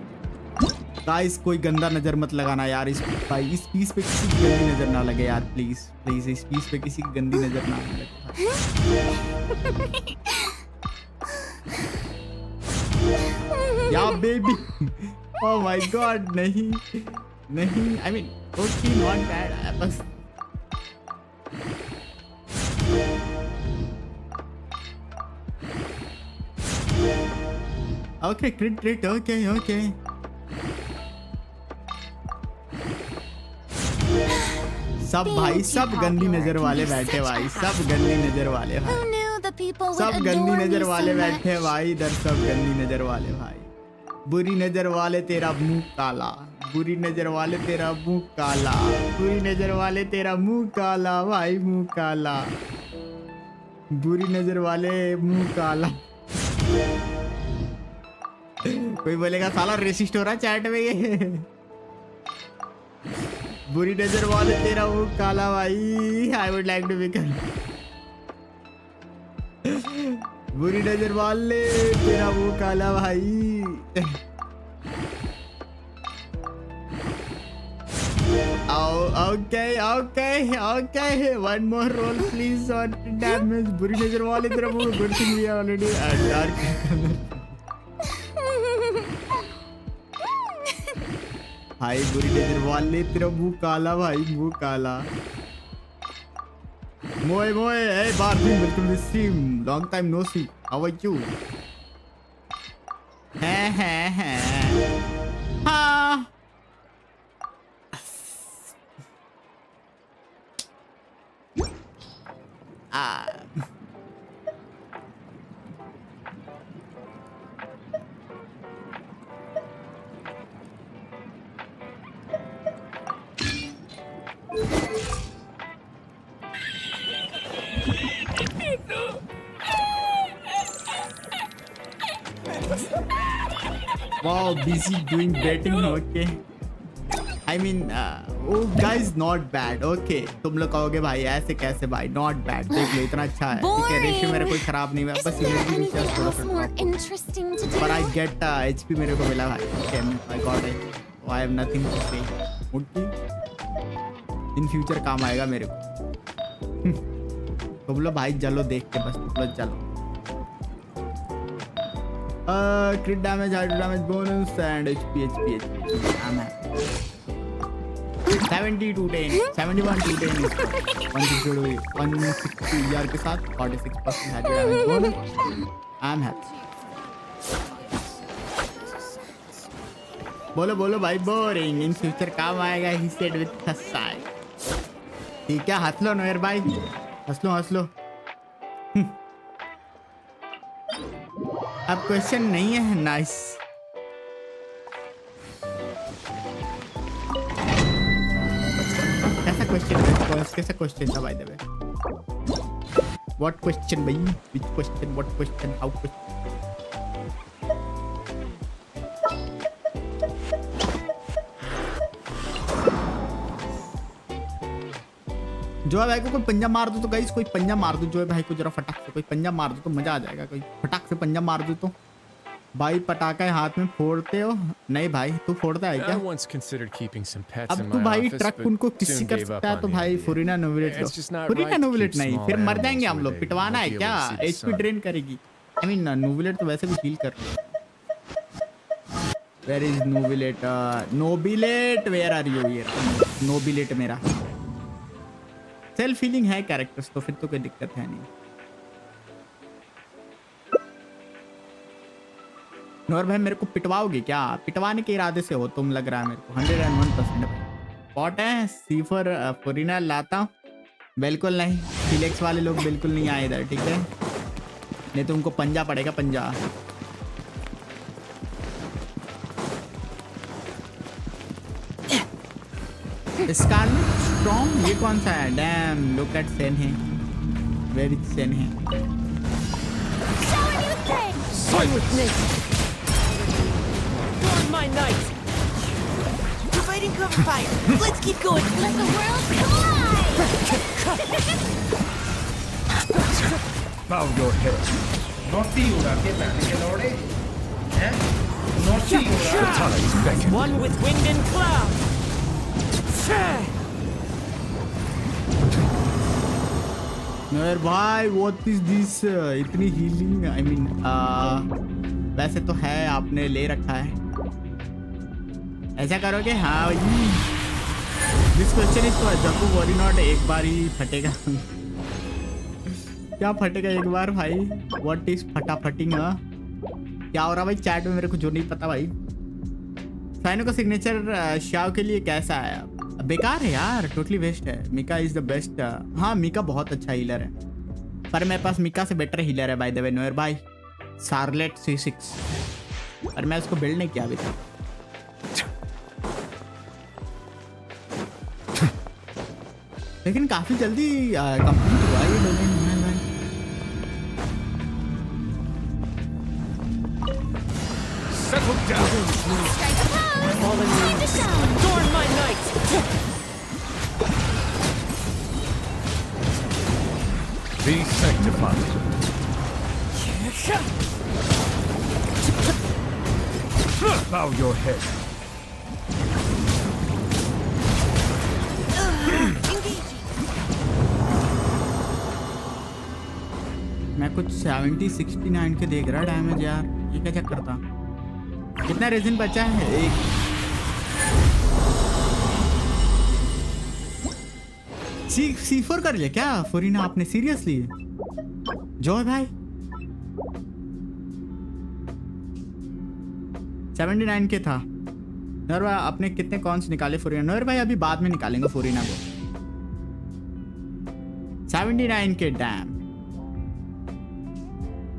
गाइस कोई गंदा नजर मत लगाना यार इस भाई, इस पीस पे किसी की गंदी नजर ना लगे यार प्लीज प्लीज, इस पीस पे किसी की गंदी नजर ना लगे। या बेबी, ओह माय गॉड, नहीं नहीं, I mean okay not bad, बस ओके क्रिट ओके ओके। सब भाई सब गंदी नजर वाले बैठे भाई, सब गंदी नजर वाले Who भाई, knew the people would सब गंदी adore me नजर so वाले much? बैठे भाई इधर, सब गंदी नजर वाले भाई। बुरी नजर वाले तेरा मुंह काला, बुरी नजर वाले तेरा मुंह काला, बुरी नजर वाले तेरा मुंह काला भाई, मुंह काला, बुरी नजर वाले मुंह काला। कोई बोलेगा साला रेसिस्ट हो रहा चैट में ये। बुरी नजर वाले तेरा मुंह काला भाई, I would like to become. बुरी नजर वाले तेरा मुंह काला भाई। Okay okay okay, one more roll please on damage. बुरी नजर वाले तेरा मुंह, good thing we are already dark. भाई बुरी नजर वाले तेरा मुंह काला भाई, मुंह काला। मोए मोए, hey Barbie, welcome to the stream. Long time no see. How are you? है हाँ। Wow, busy doing betting. Okay. I mean, oh guys, not bad. Okay, तुम लोग कहोगे भाई ऐसे कैसे भाई, not bad. देख लो इतना अच्छा है। ठीक है, रेशियो मेरा कोई खराब नहीं हुआ, बस Isn't there immunity anything features थोड़ा else सा more drop हो। interesting to do? But I get HP मेरे को मिला भाई। Okay, I got it. So I have nothing to say. Okay. In future काम आएगा मेरे को। तुम लोग भाई चलो देख के, बस तुम लोग चलो। Crit damage, hard damage bonus and HP. I'm happy. 70 to 10, 71 to 10 is 160 ER के साथ 46% hard damage bonus. I'm happy. बोलो भाई, बोरिंग इन फ्यूचर काम आएगा। He said with a sigh. ठीक है, हंस लो नोयर भाई, हंस लो। अब क्वेश्चन नहीं है। नाइस। कैसा क्वेश्चन था भाई द वे? व्हाट क्वेश्चन भाई? Which question? What question? How question? जो है भाई को कोई पंजा मार दो तो गाइस, कोई पंजा मार दो जो है भाई को, जरा फटाक से कोई पंजा मार दो तो मजा आ जाएगा। कोई फटाक से पंजा मार दो तो भाई। पटाखा हाथ में फोड़ते हो? नहीं भाई, तू फोड़ता है क्या? अब तू भाई ट्रक उनको किसी कर सकता है तो भाई फुरीना नोविलेट लो। फुरीना नोविलेट नहीं, फिर मर जाएंगे हम लोग। पिटवाना है क्या? HP ड्रेन करेगी। आई मीन नोविलेट तो वैसे भी हील कर रही है। Where is Neuvillette? Neuvillette where are you? ये नोबिलेट मेरा सेल्फ हीलिंग है कैरेक्टर्स, तो फिर तो कोई दिक्कत है नहीं। नोर भाई मेरे को पिटवाओगे क्या? पिटवाने के इरादे से हो तुम, लग रहा है मेरे को। 101% पॉट है। सीफर फुरीना लाता हूँ? बिल्कुल नहीं, फिलेक्स वाले लोग बिल्कुल नहीं आए इधर, ठीक है? नहीं तो उनको पंजा पड़ेगा, पंजा। स्कारलेट स्ट्रॉन्ग ये कौन सा है? डैम लुक एट सेन है, वेरी सेन है। Show a new thing! Silence! Adorn my night. Providing cover fire. Let's keep going. Let the world collide! Bow your head. Naughty हो रहा के बैठने के लौड़े हैं, नोटी हो रहा। The tides beckon. One with wind and cloud. Noire भाई what is this? इतनी हीलिंग, आई मीन वैसे तो है, आपने ले रखा है, ऐसा करोगे? हाँ भाई, दिस क्वेश्चन इज फॉर जकू, वरी नॉट। एक बार ही फटेगा क्या फटेगा एक बार भाई? व्हाट इज फटाफटिंग? क्या हो रहा भाई चैट में? मेरे को जो नहीं पता भाई। फाइनो का सिग्नेचर शाओ के लिए कैसा है? बेकार है यार, टोटली वेस्ट है। Mika is the best. हाँ मिका बहुत अच्छा हीलर है, पर मेरे पास मिका से बेटर हीलर है बाय द वे नोयर भाई, शार्लेट C6, और मैं उसको बिल्ड नहीं किया अभी तक। लेकिन काफी जल्दी कंप्लीट हुआ ये domain. Settle down. Strike a pose! Time to shine! Adorn my night. Be sanctified. Bow your head. मैं कुछ 70-69 के देख रहा डैमेज यार, ये क्या चेक करता? कितना रेजिन बचा है? एक C4 कर लिया क्या फुरीना आपने? सीरियसली जॉय भाई 79 के था। नोर भाई आपने कितने कॉन्स निकाले फुरीना? नोर भाई अभी बाद में निकालेंगे फुरीना को। 79 के डैम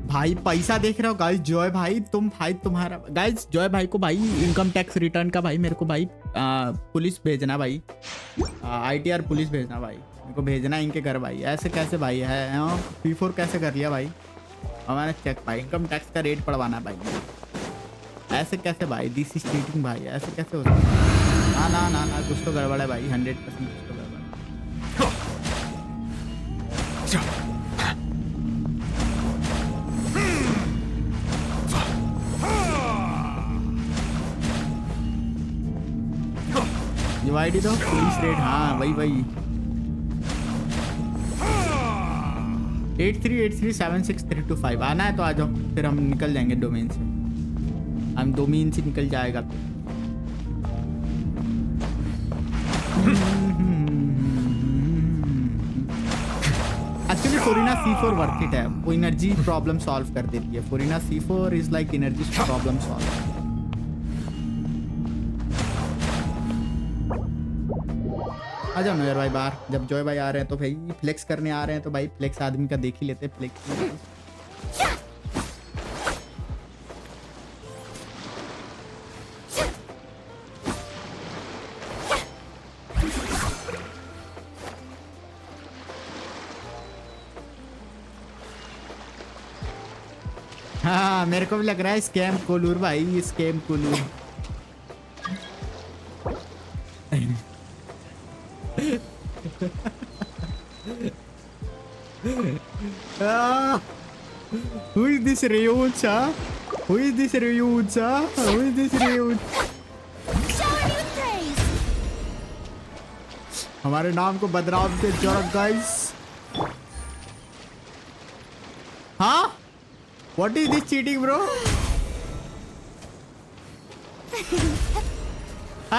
भाई, पैसा देख रहे हो गाइस? जॉय भाई तुम भाई, तुम्हारा गाइस जॉय भाई को भाई इनकम टैक्स रिटर्न का भाई मेरे को भाई पुलिस भेजना भाई, ITR पुलिस भेजना भाई, मेरे को भेजना इनके घर भाई। ऐसे कैसे भाई है? P4 कैसे कर लिया भाई? हमारा चेक भाई, इनकम टैक्स का रेट पड़वाना भाई। ऐसे कैसे भाई? दिस इज चीटिंग भाई, ऐसे कैसे हो सकता है? ना ना ना कुछ तो गड़बड़ है भाई, 100% कुछ तो गड़बड़ है। यूआईडी दो, पुलिस रेट, हाँ वही 83837632 आना है तो आ जाओ, फिर हम निकल जाएंगे डोमेन से। हम डोमेन से निकल जाएगा एक्चुअली फुरीना C4 वर्थ इट है, वो एनर्जी प्रॉब्लम सॉल्व कर देती है। Furina C4 is like energy problem solve. आ जाओ नोयर भाई बाहर, जब जॉय भाई आ रहे हैं तो भाई फ्लेक्स करने आ रहे हैं तो भाई फ्लेक्स आदमी का देख ही लेते हैं। फ्लेक्स हाँ मेरे को भी लग रहा है स्कैम कोलूर भाई, scam Kolur. Who is this Ryucha? Who is this Ryucha? Who is this Ryucha? Show a new face! हमारे नाम को बदनाम के जरूरत गाइस। हाँ? What is this cheating bro?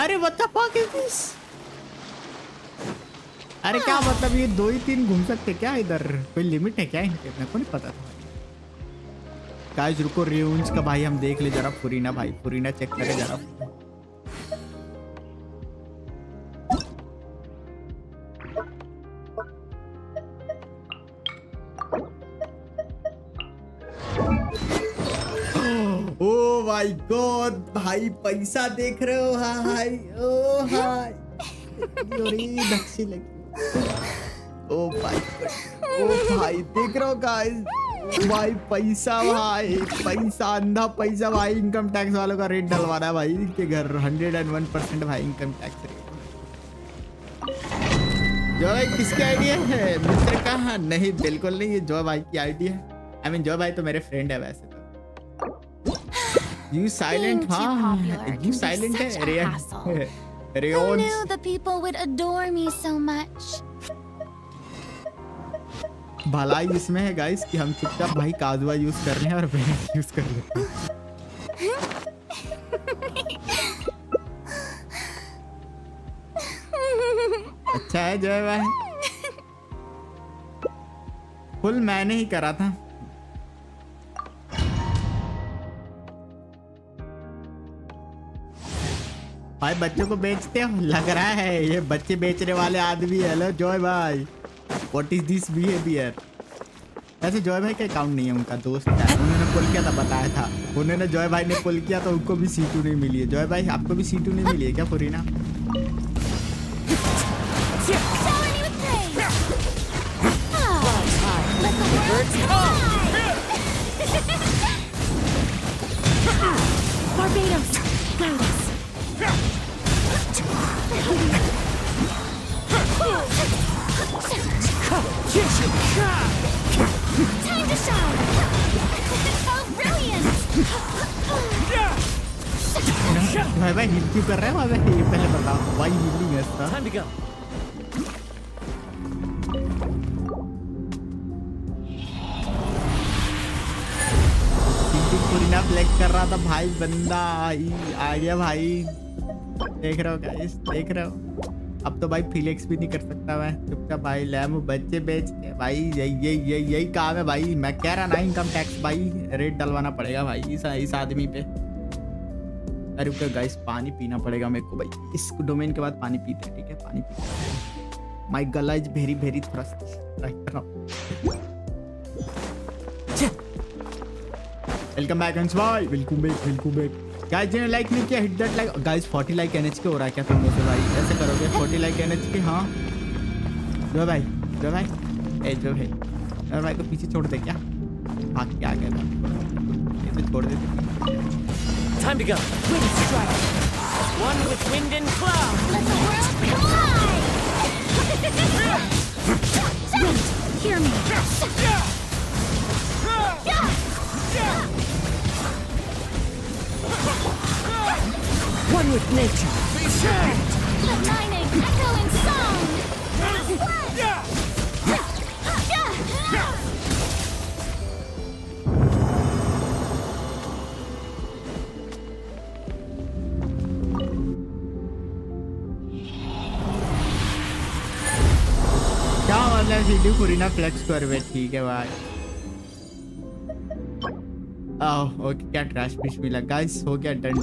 अरे what the fuck is this? अरे क्या मतलब ये 2 ही 3 घूम सकते क्या इधर? कोई लिमिट है क्या इनके? मेरे को नहीं पता था गाइस। रुको रियून्स का भाई हम देख ले जरा। फुरीना भाई, फुरीना चेक करे जरा। ओ माय गॉड भाई, पैसा देख रहे हो? हाय ओ हाय अच्छी लगी। ओ भाई देख रहे हो गाइस, भाई पैसा, भाई पैसा, अंधा पैसा भाई। इनकम टैक्स वालों का रेट डलवाना है भाई इनके घर, 101% भाई इनकम टैक्स रेट। जो भाई किसकी आइडिया है? मित्र का? नहीं बिल्कुल नहीं, ये जो भाई की आइडिया है। आई मीन जो भाई तो मेरे फ्रेंड है वैसे तो। You silent? हाँ यू साइलेंट है। Who knew the people would adore me so much? भलाई इसमें है गाइस कि हम चुपचाप भाई काजुआ यूज कर रहे हैं और ब्रेड यूज कर रहे हैं। अच्छा है जय भाई, फुल मैंने ही करा था। भाई बच्चों को बेचते हो लग रहा है, ये बच्चे बेचने वाले आदमी। हेलो जॉय भाई, व्हाट इज दिस बिहेवियर? वैसे जॉय भाई का अकाउंट नहीं है, उनका दोस्त है, उन्होंने पुल किया था, बताया था उन्होंने। जॉय भाई ने पुल किया तो उनको भी C2 नहीं मिली है। जॉय भाई आपको भी C2 नहीं मिली है क्या फुरीना? Time to shine! Oh, brilliant! भाई हिल क्यों कर रहे हैं भाई? ये पहले बताओ भाई, हिलिंग है इसका। Time to go. फुरीना फ्लेक्स कर रहा था भाई, बंदा आ गया भाई। देख रहे हो गाइस, देख रहे हो? अब तो भाई फ्लेक्स भी नहीं कर सकता मैं चुपचाप भाई। लैम बच्चे बेचते भाई, यही काम है भाई। मैं कह रहा ना इनकम टैक्स भाई रेट डलवाना पड़ेगा भाई इस आदमी पे। अरे रुको गाइस, पानी पीना पड़ेगा मेरे को भाई। इस डोमेन के बाद पानी पीते हैं, ठीक है? पानी पीते। माय गला is very very thirsty right now. Welcome back हंस भाई, वेलकम बैक। गाइस जिन्होंने लाइक नहीं किया hit that like. Guys 40 like NH के हो रहा है क्या तुम लोग से भाई? ऐसे करोगे 40 लाइक NH के? हाँ जो भाई जो भाई को पीछे छोड़ दे क्या? भाग के आ गया था, तो छोड़ देते। Time to go. Wind strike! One with wind and cloud. Let the world collide! Don't hear me! One with nature. The mining echoing song! क्या मतलब सीडी फुरीना फ्लेक्स कर वे? ठीक है भाई। ओके क्या ट्रैश फिश मिला गाइस? हो गया डन।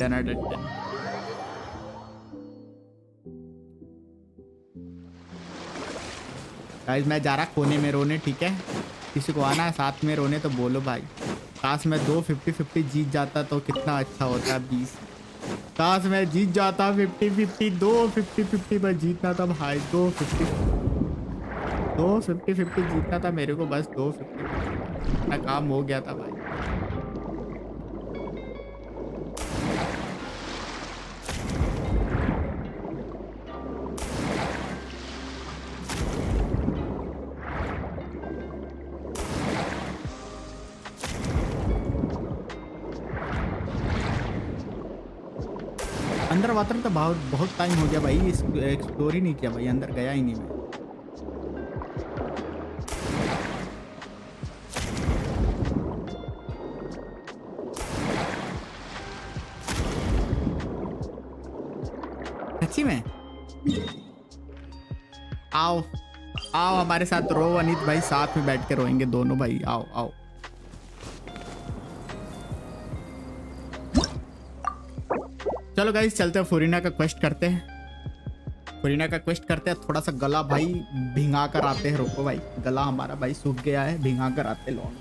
गाइस मैं जा रहा कोने में रोने, ठीक है? किसी को आना है साथ में रोने तो बोलो भाई। काश मैं 2 50-50 जीत जाता तो कितना अच्छा होता। 20 काश मैं जीत जाता 50-50, 2 50-50 पर जीतना था भाई। 2 50-50 जीतना था मेरे को, बस 2 50 अपना काम हो गया था भाई। अंदर वातर तो बहुत टाइम हो गया भाई, एक्सप्लोर ही नहीं किया भाई, अंदर गया ही नहीं मैं। सच्ची में आओ हमारे साथ रो अनित भाई, साथ में बैठ के रोएंगे दोनों भाई। आओ चलो गाइस चलते हैं फुरीना का क्वेस्ट करते हैं। थोड़ा सा गला भाई भिंगा कर आते हैं। रुको भाई, गला हमारा भाई सूख गया है, भिंगा कर आते लोग।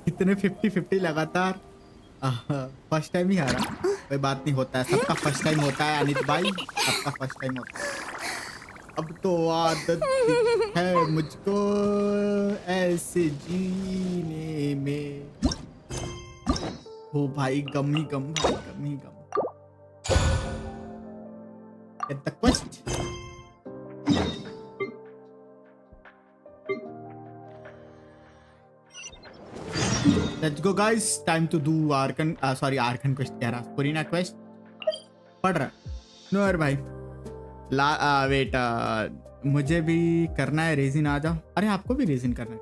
इतने 50-50 लगातार फर्स्ट टाइम ही हारा। कोई बात नहीं, होता है, सबका फर्स्ट टाइम होता है अनित भाई, सबका फर्स्ट टाइम होता है। अब तो आदत है मुझको ऐसे जीने में। हो भाई गम ही गम, भाई गम ही गम। Get the quest. Let's go guys, time to do Arkan, sorry Arkan quest कह रहा, Furina quest पढ़ रहा। नो यार भाई वेट, मुझे भी करना है, रेजिन आ जाओ। अरे आपको भी रेजिन करना है,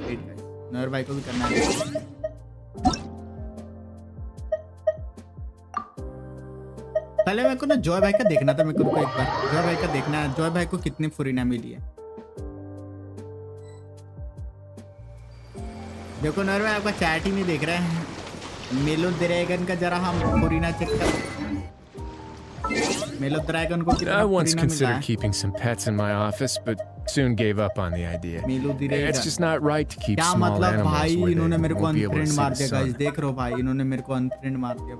वेट गाइस, नोर भाई को भी करना है। पहले मेरे को ना जॉय भाई का देखना था, मेरे को एक बार जॉय भाई का देखना है, जॉय भाई को कितने फुरीना मिली है। देखो नर भाई आपका चैट ही नहीं देख रहे हैं। मेलो ड्रैगन का जरा हम फुरीना चेक कर। मेलो ड्रैगन को कितना I once फुरीना मिला considered है? keeping some pets in my office, but soon gave up on the idea. मेलो dragon It's just not right to keep क्या small मतलब animals भाई, where इन्होंने they मेरे को won't be able to unfriend see मार the दिया guys, sun. देख रहे हो भाई, इन्होंने मेरे को अनफ्रेंड मार दिया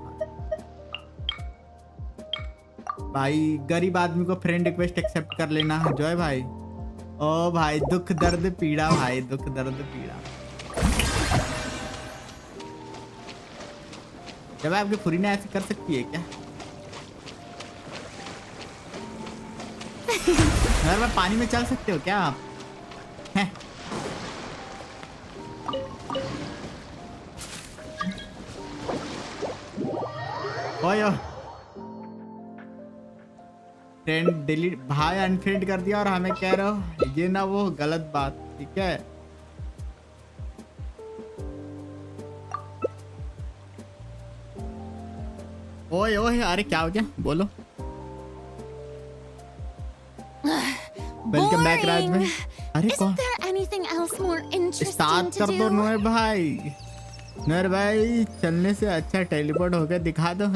भाई। गरीब आदमी को फ्रेंड रिक्वेस्ट एक्सेप्ट कर लेना जॉय भाई। ओ भाई दुख दर्द पीड़ा, भाई दुख दर्द पीड़ा। जब आपकी फुरीना ऐसे कर सकती है क्या? यार मैं पानी में चल सकते हो क्या आप? हैं? ओयो फ्रेंड डिलीट, भाई अनफ्रेंड कर दिया और हमें कह रहे हो ये ना वो, गलत बात, ठीक है? ओए ओए अरे क्या हो गया, बोलो। वेलकम बैक राज में। अरे कौन? Isn't there anything else more interesting start to कर दो do? नूर भाई। नूर भाई चलने से अच्छा टेलीपोर्ट होकर दिखा दो।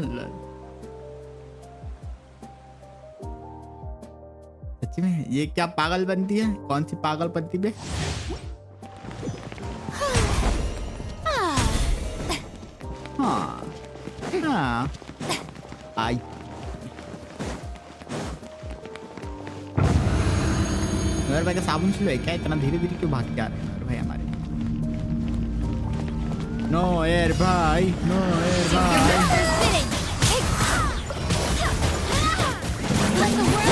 सच्ची में ये क्या पागल बनती है? कौन सी पागल बनती बे? हाँ हाँ आई नूर भाई का साबुन स्लो है क्या? इतना धीरे धीरे क्यों भाग के आ रहे हैं नूर भाई हमारे? नो एयर भाई, नो एयर भाई। Let the world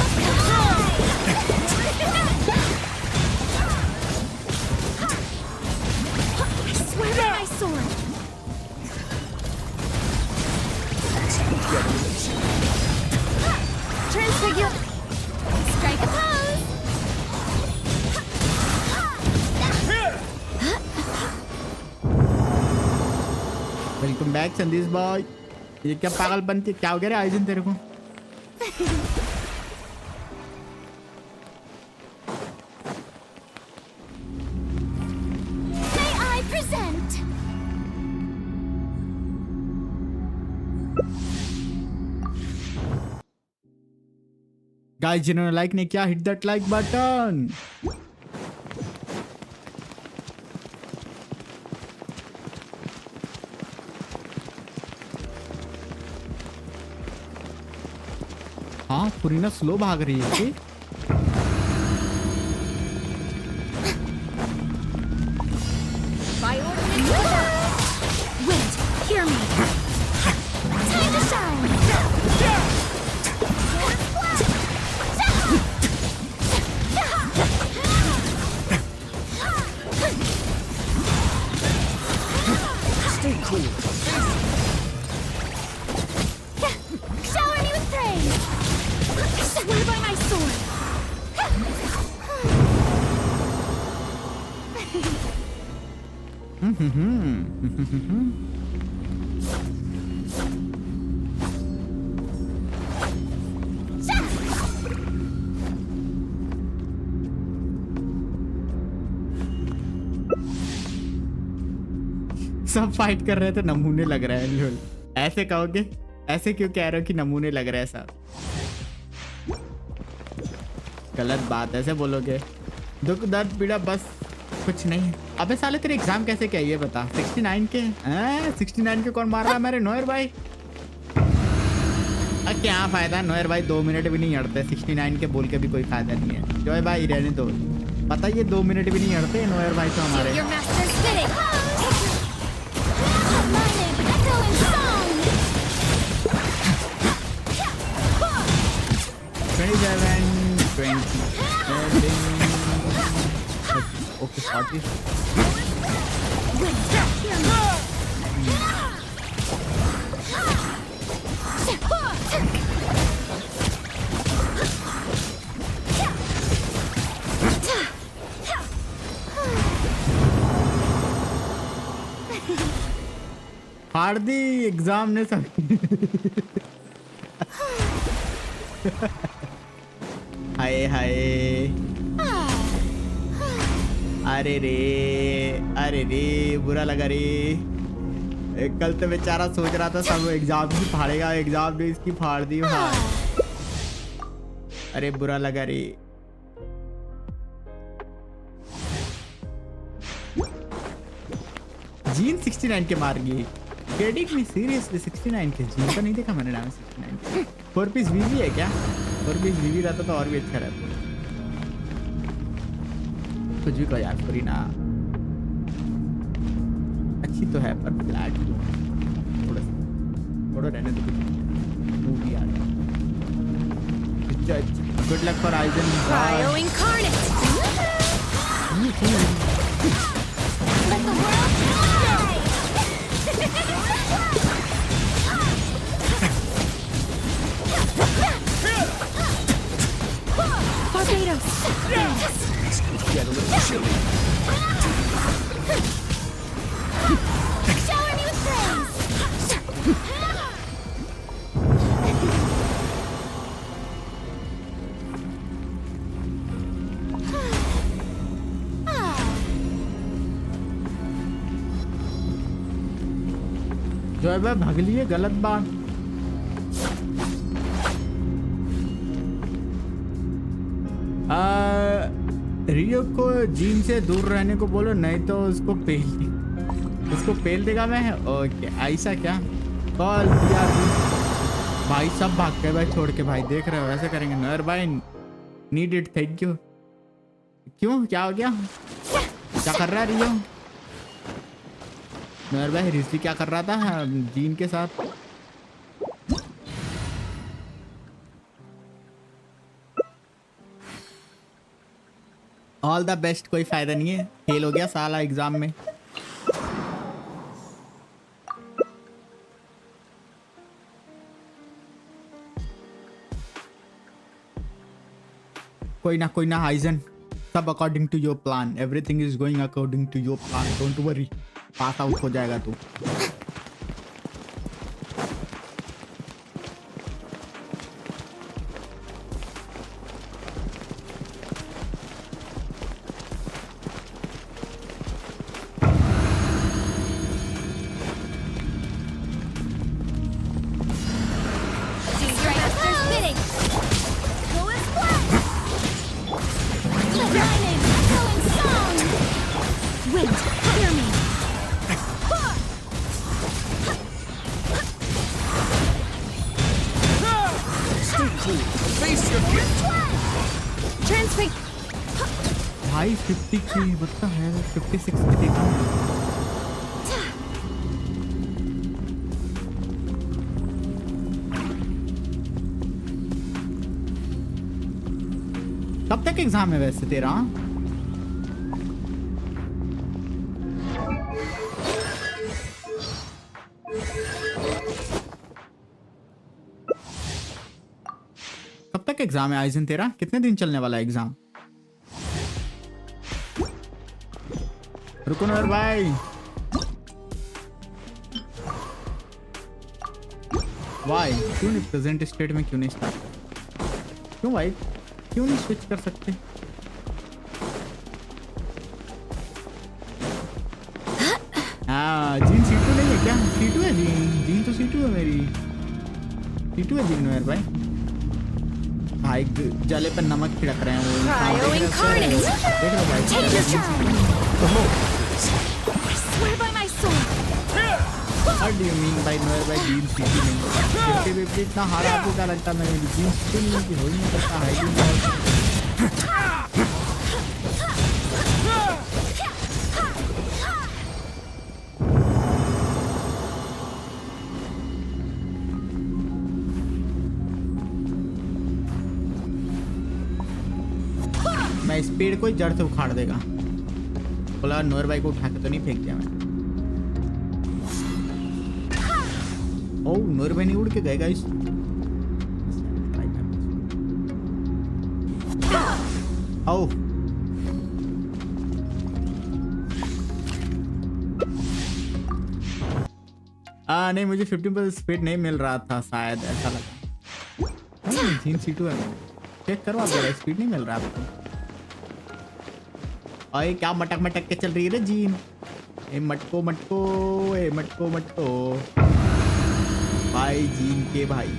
I swear by my sword. Transfigure. Strike a pose. Welcome back संदेश भाई। ये क्या पागल बनती, क्या हो गया रे आयोजन तेरे को? May I present? गाइस जिन्होंने लाइक नहीं किया, हिट दैट लाइक बटन। हाँ फुरीना स्लो भाग रही है कि? By order and order. Wait, hear me. Time to shine. Stay cool. Shower me with praise. I swear by my sword. सब fight कर रहे थे, नमूने लग रहा है। लोल ऐसे कहोगे? ऐसे क्यों कह रहे हो कि नमूने लग रहे हैं सब? गलत बात, ऐसे बोलोगे। दुख दर्द पीड़ा बस कुछ नहीं। अबे साले तेरे एग्जाम कैसे क्या ये बता। 69 के 69 के कौन मार रहा है मेरे नोयर भाई। क्या फायदा नोयर भाई, 2 मिनट भी नहीं हटते। 69 के बोल के भी कोई फायदा नहीं है। जॉय भाई रहने दो, पता ये 2 मिनट भी नहीं हटते नोयर भाई तो हमारे। Your master's bidding. Lion, echo and song. 27, 20. Okay, 40. फाड़ दी एग्जाम ने सब। हाय हाय, अरे रे बुरा लगा रे। कल तो बेचारा सोच रहा था सब एग्जाम की फाड़ेगा, एग्जाम ने इसकी फाड़ दी भाई। अरे बुरा लगा रे। जीन 69 के मार गई। क्रेडिट में सीरियसली 69 के जीन का नहीं देखा मैंने नाम 69। 4 पीस वीवी है क्या? 4 पीस वीवी रहता तो और भी अच्छा रहता। कुछ भी कहो यार, फरीना अच्छी तो है पर फ्लैट थोड़ा रहने दो। मूवी आ गया। Good luck for eigen. Cryo incarnate. Let the world fly. Barbados. Get a little chilly. Shower me with praise. जो है वह भाग लिए, गलत बात। रियो को जीन से दूर रहने को बोलो, नहीं तो उसको पेल देगा मैं। ओके ऐसा क्या? कॉल दिया भाई, सब भाग गए भाई छोड़ के। भाई देख रहे हो ऐसे करेंगे नर भाई। Need it, thank you. क्यों, क्या हो गया? क्या कर रहा है रियो? नर भाई रिजली क्या कर रहा था जीन के साथ? ऑल द बेस्ट, कोई फायदा नहीं है। फेल हो गया साला एग्जाम में। कोई ना हाइजन, सब according to your plan. Everything is going according to your plan, don't worry. Pass out हो जाएगा तू। भाई 50 की बता है, 56 की देखा। कब तक एग्जाम है वैसे तेरा? कब तक एग्जाम है आइजन तेरा? कितने दिन चलने वाला है एग्जाम? रुको नर भाई। वाई क्यों नहीं प्रेजेंट स्टेट में, क्यों नहीं स्टार्ट? क्यों भाई, क्यों नहीं स्विच कर सकते? हाँ जीन C2 नहीं है क्या? C2 है जीन तो C2 है मेरी। C2 है जीन नर भाई। भाई जले पर नमक छिड़क रहे हैं वो। देख लो भाई Swear by my sword. What do you mean by Noire भाई जीन सीटी नहीं? फिफ्टी फिफ्टी इतना हारा आपको क्या लगता है? मैं जीन सीटी नहीं की हो ही नहीं सकता हाइडिंग में। मैं इस पेड़ को ही जड़ से उखाड़ देगा। बोला नोयर भाई को उठा के तो नहीं फेंक दिया मैं। ओ नोयर भाई नहीं उड़ के गए गाइस। आओ नहीं मुझे 50% स्पीड नहीं मिल रहा था शायद, ऐसा लगा। जीन C2 है, चेक करवा दे, स्पीड नहीं मिल रहा आपको। अरे क्या मटक मटक के चल रही है रे जीन। ए मटको मटको, ए मटको मटको भाई, जीन के भाई।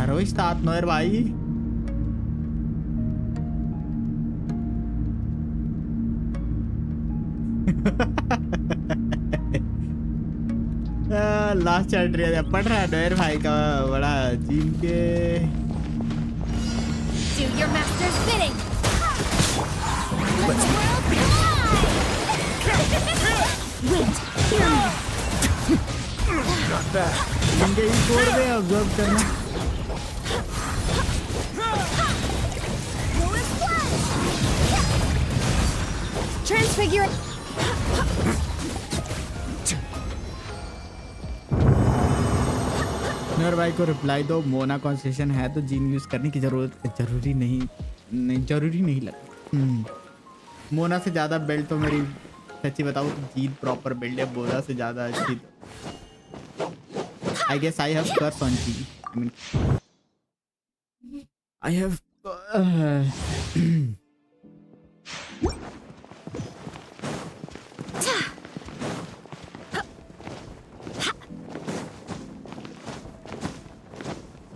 रोहित नोयर भाई लास्ट चैट रहा पढ़ रहा है नोयर भाई का बड़ा जीन के। Do your master's bidding. Let the world collide. Wait, hear me. Not bad. इनके ही कोड में ऑब्जर्व करना। Transfigure. नोयर भाई को रिप्लाई दो, मोना कॉन्सेशन है तो जीन यूज करने की जरूरी नहीं लगा। मोना से ज्यादा बिल्ड तो मेरी सच्ची बताऊं तो जीन प्रॉपर बिल्ड है, मोना से ज्यादा अच्छी। I guess I have curse on जी, आई मीन आई हैव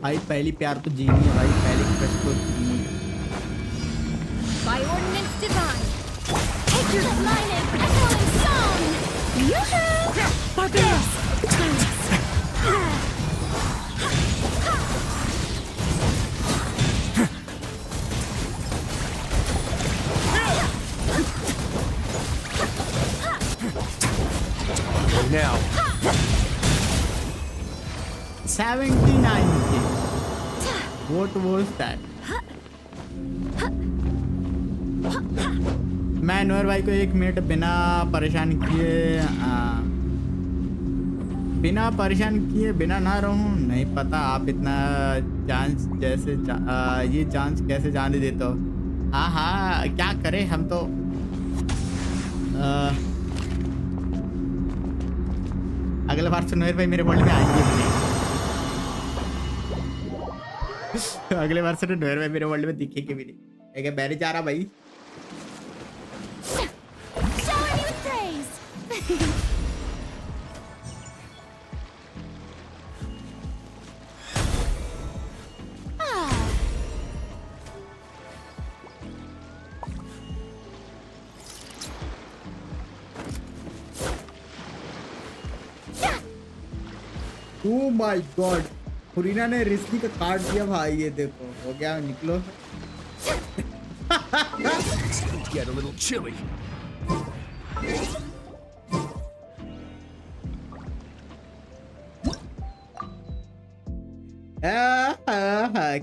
भाई पहली प्यार तो जीनी है भाई, पहली क्रश तो जीनी है। By ordinance divine, take your line and echoing song. Yoo-hoo! Barbaros! Now. 79K. What was that? मैं नोयर भाई को 1 मिनट बिना परेशान किए बिना ना रहूं। नहीं पता आप इतना चांस जैसे ये चांस कैसे जाने देते हो। हाँ क्या करें हम तो अगले बार से नोयर भाई मेरे वर्ल्ड में आएंगे भी नहीं। अगले बार से नोयर भाई मेरे वर्ल्ड में दिखेंगे भी नहीं। एक मैंने जा रहा भाई। Showering you with praise. Oh my God, फुरीना ने रिस्की का काट दिया भाई। ये देखो हो गया, निकलो। Get a little chilly.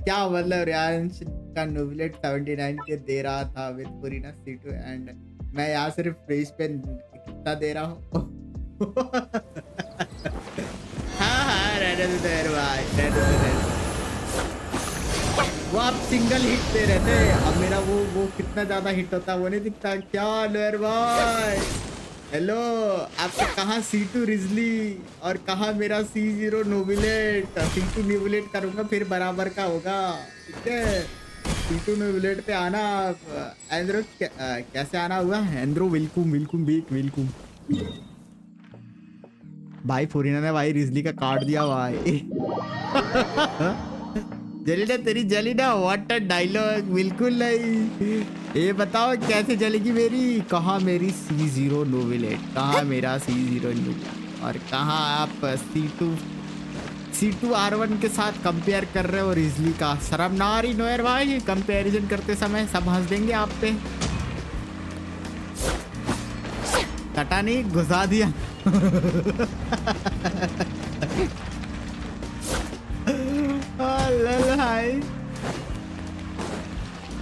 क्या मतलब रियांश का नोबलेट 79 के दे रहा था विद फुरीना C2 एंड मैं यहाँ सिर्फ फेस पे कितना दे रहा हूँ। हाँ रहने दो यार भाई, रहने दो। वो आप सिंगल हिट दे रहे थे, अब मेरा वो कितना ज्यादा हिट होता वो नहीं दिखता क्या नोयर भाई। हेलो, आपका कहाँ C2 रिजली और कहाँ मेरा C0 नोबलेट। C2 नोबलेट करूंगा फिर बराबर का होगा, ठीक है। C2 नोबलेट पे आना आप। एंड्रो कैसे आना हुआ? Andro welcome. भाई फुरीना ने भाई रिजली का काट दिया भाई। जलीना तेरी जलीना व्हाट अ डायलॉग, बिल्कुल नहीं। ये बताओ कैसे जलेगी मेरी, कहाँ मेरी C0 नोवेलेट, कहाँ मेरा C0 नोवेलेट, और कहाँ आप C2 R1 के साथ कंपेयर कर रहे हो रिजली का। शर्म ना आ रही नोयर भाई, कंपैरिजन करते समय सब हंस देंगे आप पे। कटा नहीं, घुसा दिया।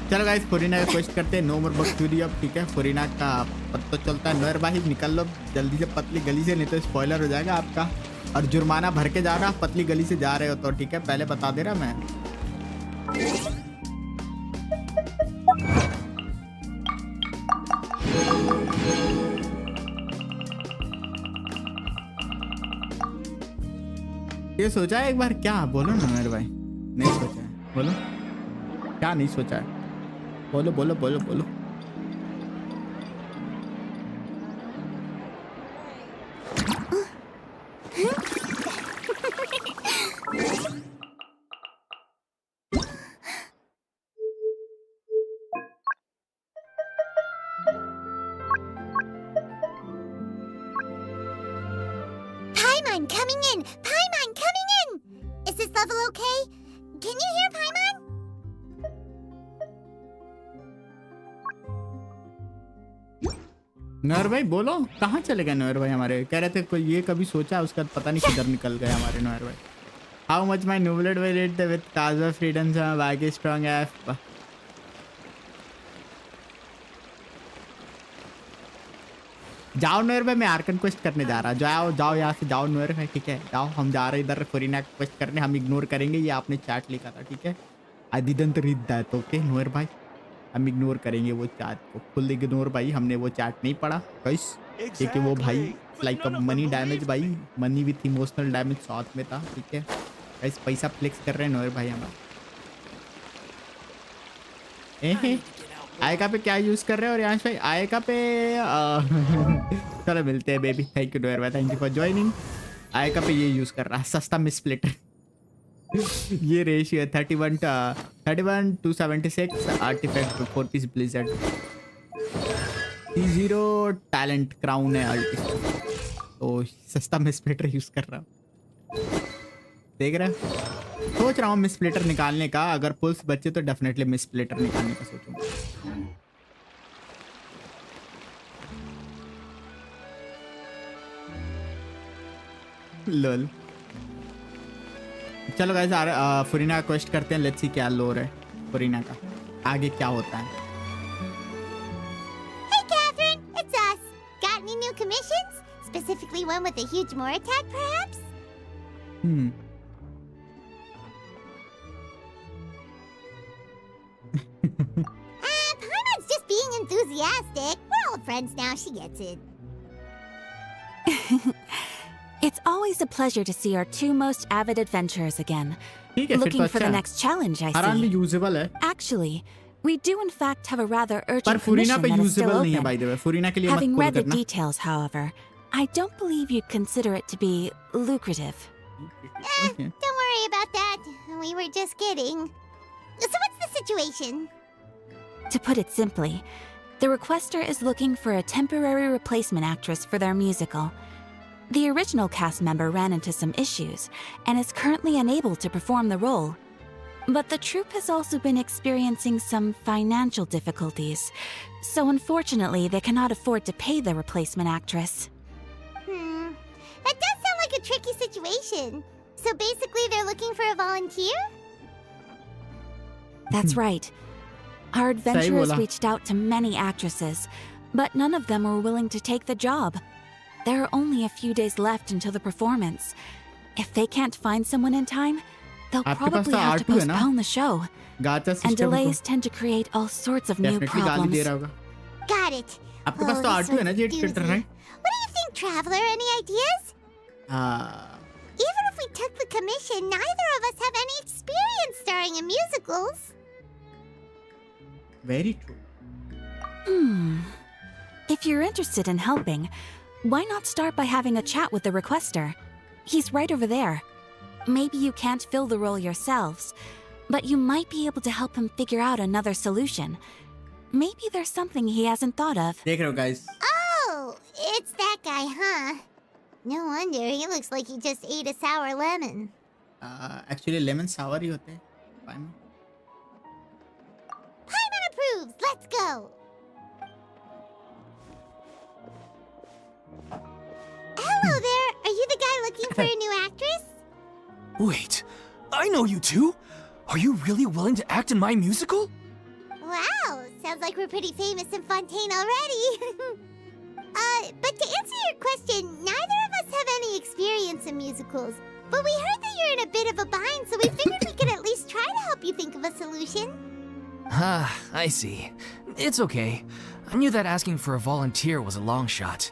चलो गाइस फुरीना का क्वेश्चन करते हैं, नो मोर बकचोदी अब, ठीक है। फुरीना का पता तो चलता है। नोयर भाई निकल लो जल्दी से पतली गली से, नहीं तो स्पॉइलर हो जाएगा आपका, और जुर्माना भर के जाना पतली गली से जा रहे हो तो, ठीक है। पहले बता दे रहा मैं। ये सोचा है एक बार क्या, बोलो ना मेरे भाई। नहीं सोचा है, बोलो क्या नहीं सोचा है, बोलो बोलो बोलो बोलो। Paimon coming in! Paimon coming in! Is this level okay? Can you hear Paimon? Noire भाई बोलो, कहाँ चले गए नोयर भाई हमारे? कह रहे थे कोई ये कभी सोचा, उसका पता नहीं किधर निकल गए हमारे नोयर भाई। How much my Neuvillette will it with Kazuha freedom bag strong F. जाओ नोयर भाई, मैं आर्कन क्वेस्ट करने जा रहा। जाओ जाओ यहाँ से जाओ नोयर भाई, ठीक है। जाओ, हम जा रहे इधर फुरीना क्वेस्ट करने, हम इग्नोर करेंगे ये आपने चैट लिखा था, ठीक है। I didn't read that, okay Noire भाई, हम इग्नोर करेंगे वो चैट को, फुल इग्नोर भाई। हमने वो चैट नहीं पढ़ा गाइस, क्योंकि वो भाई लाइक मनी डैमेज भाई, मनी विथ इमोशनल डैमेज साथ में था, ठीक है गाइस। पैसा फ्लेक्स कर रहे हैं नोयर भाई हमारा। आयका पे क्या यूज कर रहे हो रियांश भाई? आयका पे चलो मिलते हैं बेबी। थैंक यू नोयर भाई, थैंक यू फॉर ज्वाइनिंग। आयका पे ये यूज कर रहा है सस्ता मिसप्लिटर। ये रेशियो है 31:76 artifact 4 piece blizzard. C0 talent crown है अल्टी, तो सस्ता मिसप्लिटर यूज कर रहा हूँ, देख रहे हो। सोच रहा हूँ मिसप्लिटर निकालने का, अगर पुल्स बचे तो डेफिनेटली मिसप्लिटर निकालने का सोचूंगा। लोल चलो गाइस फुरीना का क्वेस्ट करते हैं, लेट्स सी क्या लोर है फुरीना का, आगे क्या होता है। Hey Catherine, it's us. Got any new commissions? Specifically one with a huge more attack, perhaps? Paimon's just being enthusiastic. We're old friends now, she gets it. It's always a pleasure to see our two most avid adventurers again. ठीक है, फिर तो Looking for अच्छा the है। next challenge, I आराम भी see. Usable है, Actually, we do in fact have a rather पर urgent फुरीना commission पे that is still यूजेबल नहीं है open. By the way. Furina के लिए मत Having कॉल read the करना। details, however, I don't believe you'd consider it to be lucrative. Okay. Don't worry about that. We were just kidding. So what's the situation? To put it simply, the requester is looking for a temporary replacement actress for their musical. The original cast member ran into some issues and is currently unable to perform the role. But the troupe has also been experiencing some financial difficulties, so unfortunately they cannot afford to pay the replacement actress. That does sound like a tricky situation. So basically they're looking for a volunteer? That's right. Our adventurers बोला। reached out to many actresses, but none of them were willing to take the job. There are only a few days left until the performance. If they can't find someone in time, they'll आपके पास probably तो have to R2 है ना? postpone the show. गाचा And system delays tend to create all sorts of new definitely गाली दे problems. रहा होगा। Got it. आपके पास तो this R2 है ना one's a jet filter, doozy. Right? What do you think, Traveler? Any ideas? Even if we took the commission, neither of us have any experience starring in musicals. Very true. If you're interested in helping, Why not start by having a chat with the requester? He's right over there. Maybe you can't fill the role yourselves, but you might be able to help him figure out another solution. Maybe there's something he hasn't thought of. देख रहे हो guys? Oh, it's that guy, huh? No wonder, he looks like he just ate a sour lemon. Actually lemon sour ही होते हैं. Fine. Paimon approves, let's go! Hello there, are you the guy looking for a new actress? Wait, I know you two. Are you really willing to act in my musical? Wow, sounds like we're pretty famous in Fontaine already. But to answer your question, neither of us have any experience in musicals. But we heard that you're in a bit of a bind, so we figured we could at least try to help you think of a solution. Ah, I see. It's okay. I knew that asking for a volunteer was a long shot.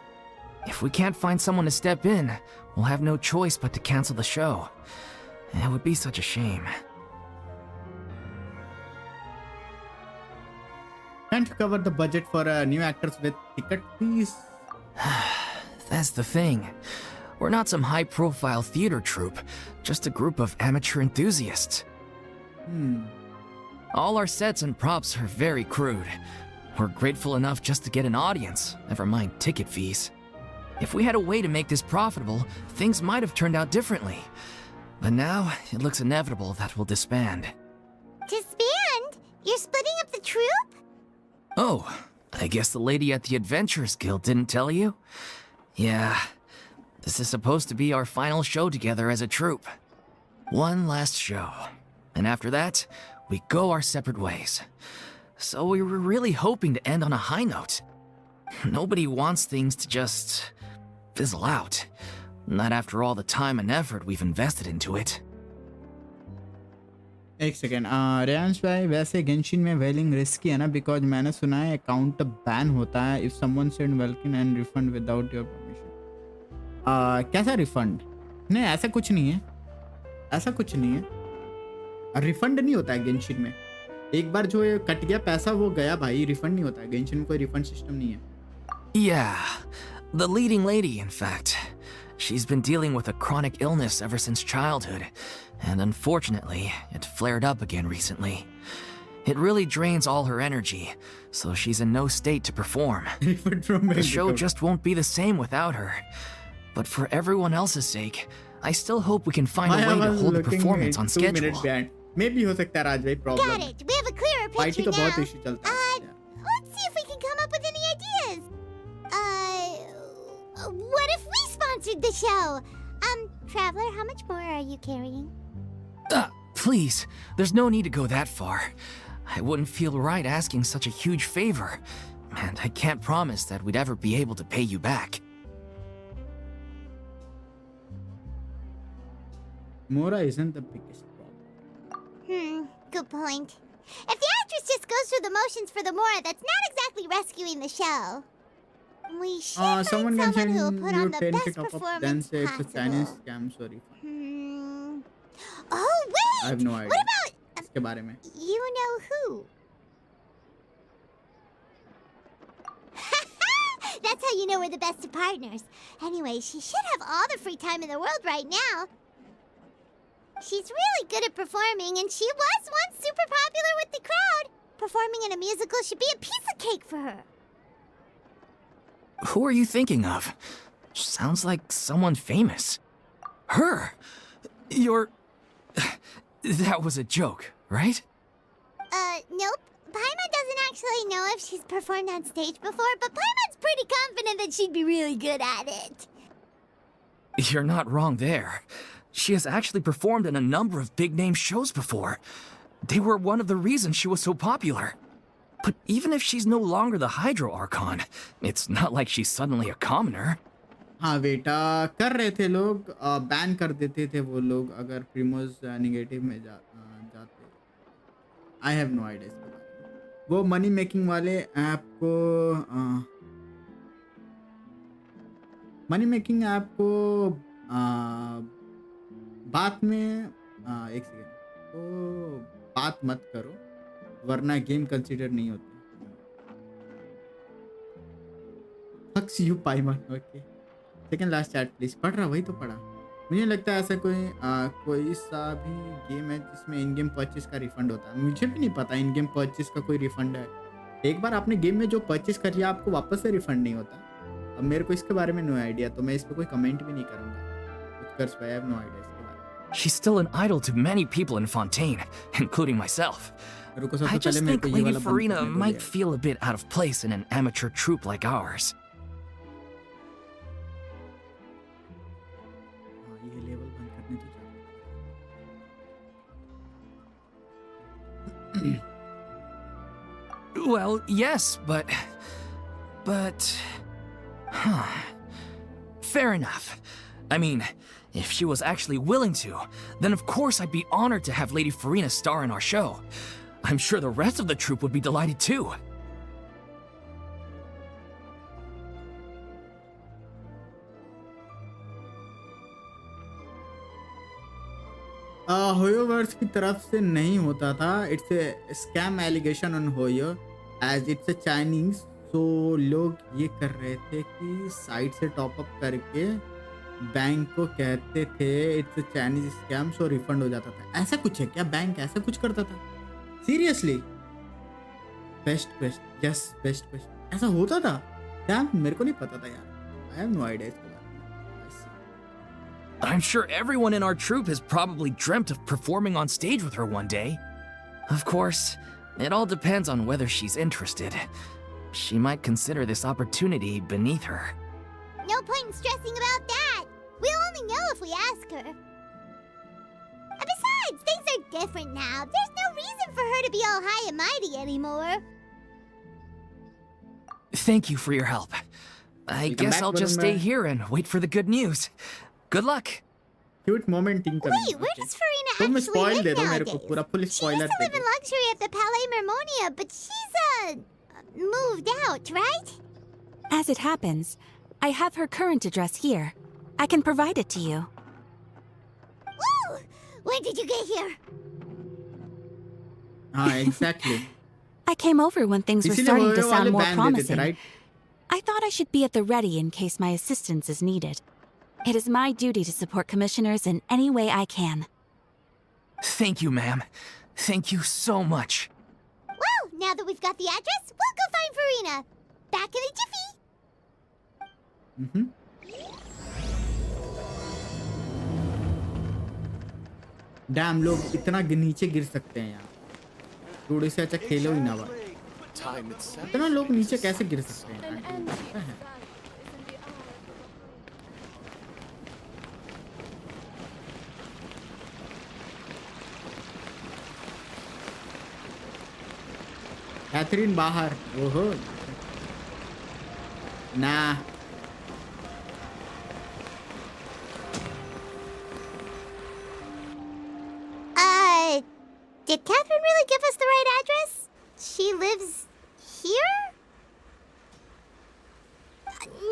If we can't find someone to step in, we'll have no choice but to cancel the show. It would be such a shame. Can't you cover the budget for new actors with ticket fees? That's the thing. We're not some high-profile theater troupe, just a group of amateur enthusiasts. All our sets and props are very crude. We're grateful enough just to get an audience, never mind ticket fees. If we had a way to make this profitable, things might have turned out differently. But now, it looks inevitable that we'll disband. Disband? You're splitting up the troupe? Oh, I guess the lady at the Adventurers Guild didn't tell you? Yeah, this is supposed to be our final show together as a troupe. One last show. And after that, we go our separate ways. So we were really hoping to end on a high note. Nobody wants things to just fizzle out. Not after all the time and effort we've invested into it. एक second Reyansh भाई वैसे Genshin में वेलिंग risky है ना because मैंने सुना है account ban होता है if someone send Welkin and refund without your permission कैसा रिफंड नहीं ऐसा कुछ नहीं है ऐसा कुछ नहीं है रिफंड नहीं होता है गेंशिन में एक बार जो कट गया पैसा वो गया भाई रिफंड नहीं होता है गेंशिन में कोई रिफंड सिस्टम नहीं है Yeah, the leading lady, in fact. She's been dealing with a chronic illness ever since childhood, and unfortunately, it flared up again recently. It really drains all her energy, so she's in no state to perform. The show just won't be the same without her. But for everyone else's sake, I still hope we can find a way to hold the performance on schedule. Maybe हो सकता है राज भाई problem. Got it. We have a clearer party picture का बहुत now. Issue चलता है Let's see if we can come up with any ideas. What if we sponsored the show? Traveler, how much more are you carrying? Please, there's no need to go that far. I wouldn't feel right asking such a huge favor, and I can't promise that we'd ever be able to pay you back. Mora isn't the biggest problem. Good point. If the actress just goes through the motions for the Mora, that's not exactly rescuing the show. We should find Someone someone mentioned who will put on the 10K best top up, then performance say it's a Chinese possible. scam, sorry. Oh, wait! I have no idea. What about... इसके बारे में. You know who? That's how you know we're the best of partners. Anyway, she should have all the free time in the world right now. She's really good at performing, and she was once super popular with the crowd. Performing in a musical should be a piece of cake for her. Who are you thinking of? Sounds like someone famous. Her? You're... That was a joke, right? Nope. Paimon doesn't actually know if she's performed on stage before, but Paimon's pretty confident that she'd be really good at it. You're not wrong there. She has actually performed in a number of big-name shows before. They were one of the reasons she was so popular. But even if she's no longer the Hydro Archon, it's not like she's suddenly a commoner. हाँ बेटा कर रहे थे लोग ban कर देते थे वो लोग अगर प्रीमोज नेगेटिव में जाते आई हैव नो आइडिया इसके बारे में वो मनी मेकिंग वाले ऐप को मनी मेकिंग ऐप को बात में एक सेकेंड तो बात मत करो वरना गेम कंसीडर नहीं होती Fucks you, Paimon. Okay. Second last chat please. पढ़ रहा, वही तो पढ़ा। मुझे लगता है ऐसा कोई सा भी गेम है जिसमें इन गेम परचेस का रिफंड होता है। मुझे भी नहीं पता इन गेम परचेस का कोई रिफंड है। एक बार आपने गेम में जो परचेस कर लिया आपको वापस से रिफंड नहीं होता। अब मेरे को इसके बारे में नो आइडिया, तो मैं इस पर कोई कमेंट भी नहीं करूंगा। उत्कर्ष भाई, आई हैव नो आइडिया इसके बारे में। She's still an idol to many people in Fontaine, including myself. रुको, सबसे I पहले just मेरे think को ये Lady वाला बंद Furina करने दो might यार। feel a bit out of place in an amateur troupe like ours. हाँ, ये लेवल बंद करने तो Well, yes, but... Fair enough. I mean, if she was actually willing to, then of course I'd be honored to have Lady Furina star in our show. I'm sure the rest of the troupe would be delighted too. HoYoverse की तरफ से नहीं होता था। It's a scam allegation on Hoyo as it's a Chinese. तो लोग ये कर रहे थे कि साइट से टॉप अप करके बैंक को कहते थे it's a Chinese scam, so refund हो जाता था। ऐसा कुछ है क्या? बैंक ऐसा कुछ करता था? Seriously? Best question, yes best question. ऐसा होता था क्या? मेरे को नहीं पता था यार। आई हैव नो आइडिया इसके बारे में। I'm sure everyone in our troupe has probably dreamt of performing on stage with her one day. Of course, it all depends on whether she's interested. She might consider this opportunity beneath her. No point in stressing about that. We'll only know if we ask her. And besides, things are different now. There's no reason for her to be all high and mighty anymore. Thank you for your help. I guess I'll just stay here and wait for the good news. Good luck. Cute moment in coming. Wait, where does Furina तुम actually spoil live दे दो मेरे को, nowadays? पूरा full She spoiler used to they live in दो। luxury at the Palais Mermonia, but she's moved out, right? As it happens, I have her current address here. I can provide it to you. Woo! When did you get here? हाँ, exactly. I came over when things were इसीलिए starting to होयो वाले sound more ban देते थे, promising. right? I thought I should be at the ready in case my assistance is needed. It is my duty to support commissioners in any way I can. Thank you, ma'am. Thank you so much. Well, now that we've got the address, we'll go find Furina. Back in a jiffy. Dam, लोग इतना नीचे गिर सकते हैं यार। थोड़े से अच्छा खेलो ही ना भाई। इतना लोग नीचे कैसे गिर सकते हैं यार? कैथरीन बाहर। ओहो ना, did Catherine really give us the right address? She lives here?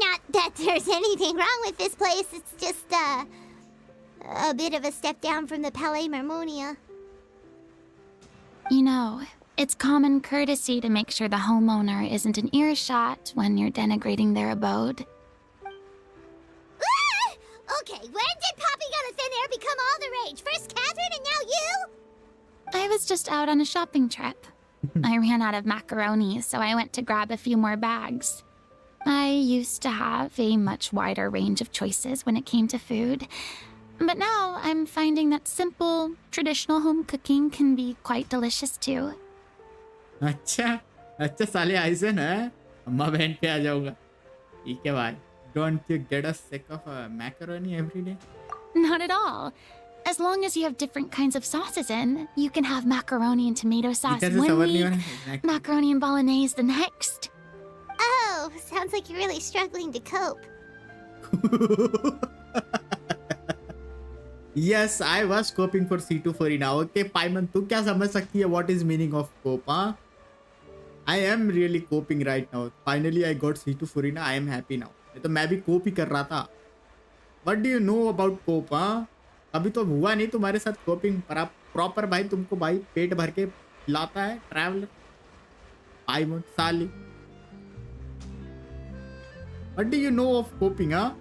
Not that there's anything wrong with this place. It's just a bit of a step down from the Palais Mermonia. You know, it's common courtesy to make sure the homeowner isn't an earshot when you're denigrating their abode. Ah! Okay, when did popping out of thin air become all the rage? First Catherine and now you? I was just out on a shopping trip. I ran out of macaroni, so I went to grab a few more bags. I used to have a much wider range of choices when it came to food. But now I'm finding that simple, traditional home cooking can be quite delicious too. अच्छा अच्छा साले eigen है। अम्मा बहन पे आ जाऊंगा। ठीक है भाई। Don't you get us sick of macaroni every day? Not at all. As long as you have different kinds of sauces in, you can have macaroni and tomato sauce इधर से one सवर नहीं week, होना। Exactly. macaroni and bolognese the next. Oh, sounds like you're really struggling to cope. Yes, I was coping for C2 Furina. Okay, Paimon, तू क्या समझ सकती है? What is meaning of cope? हाँ? I am really coping right now. Finally, I got C2 Furina. I am happy now. तो मैं भी कोप ही कर रहा था। What do you know about cope? हाँ? अभी तो हुआ नहीं तुम्हारे साथ कोपिंग, पर आप प्रॉपर भाई तुमको भाई पेट भर के लाता है ट्रैवलर। Paimon, साली। What do you know of coping? हाँ?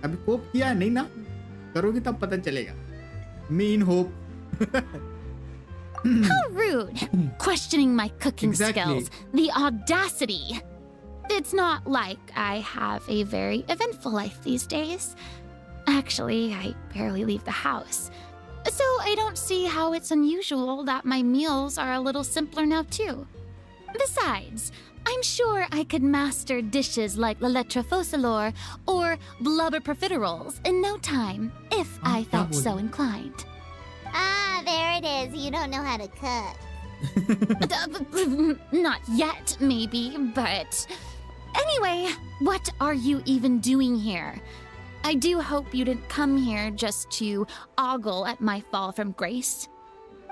अभी कोप किया नहीं ना, करोगी तब पता चलेगा। Mean hope. How rude! Questioning my cooking Exactly. skills. The audacity! It's not like I have a very eventful life these days. Actually, I barely leave the house. So I don't see how it's unusual that my meals are a little simpler now too. Besides, I'm sure I could master dishes like la lettre focilor or blubber profiteroles in no time if I felt so inclined. Ah, there it is. You don't know how to cook. Not yet, maybe, but... Anyway, what are you even doing here? I do hope you didn't come here just to ogle at my fall from grace.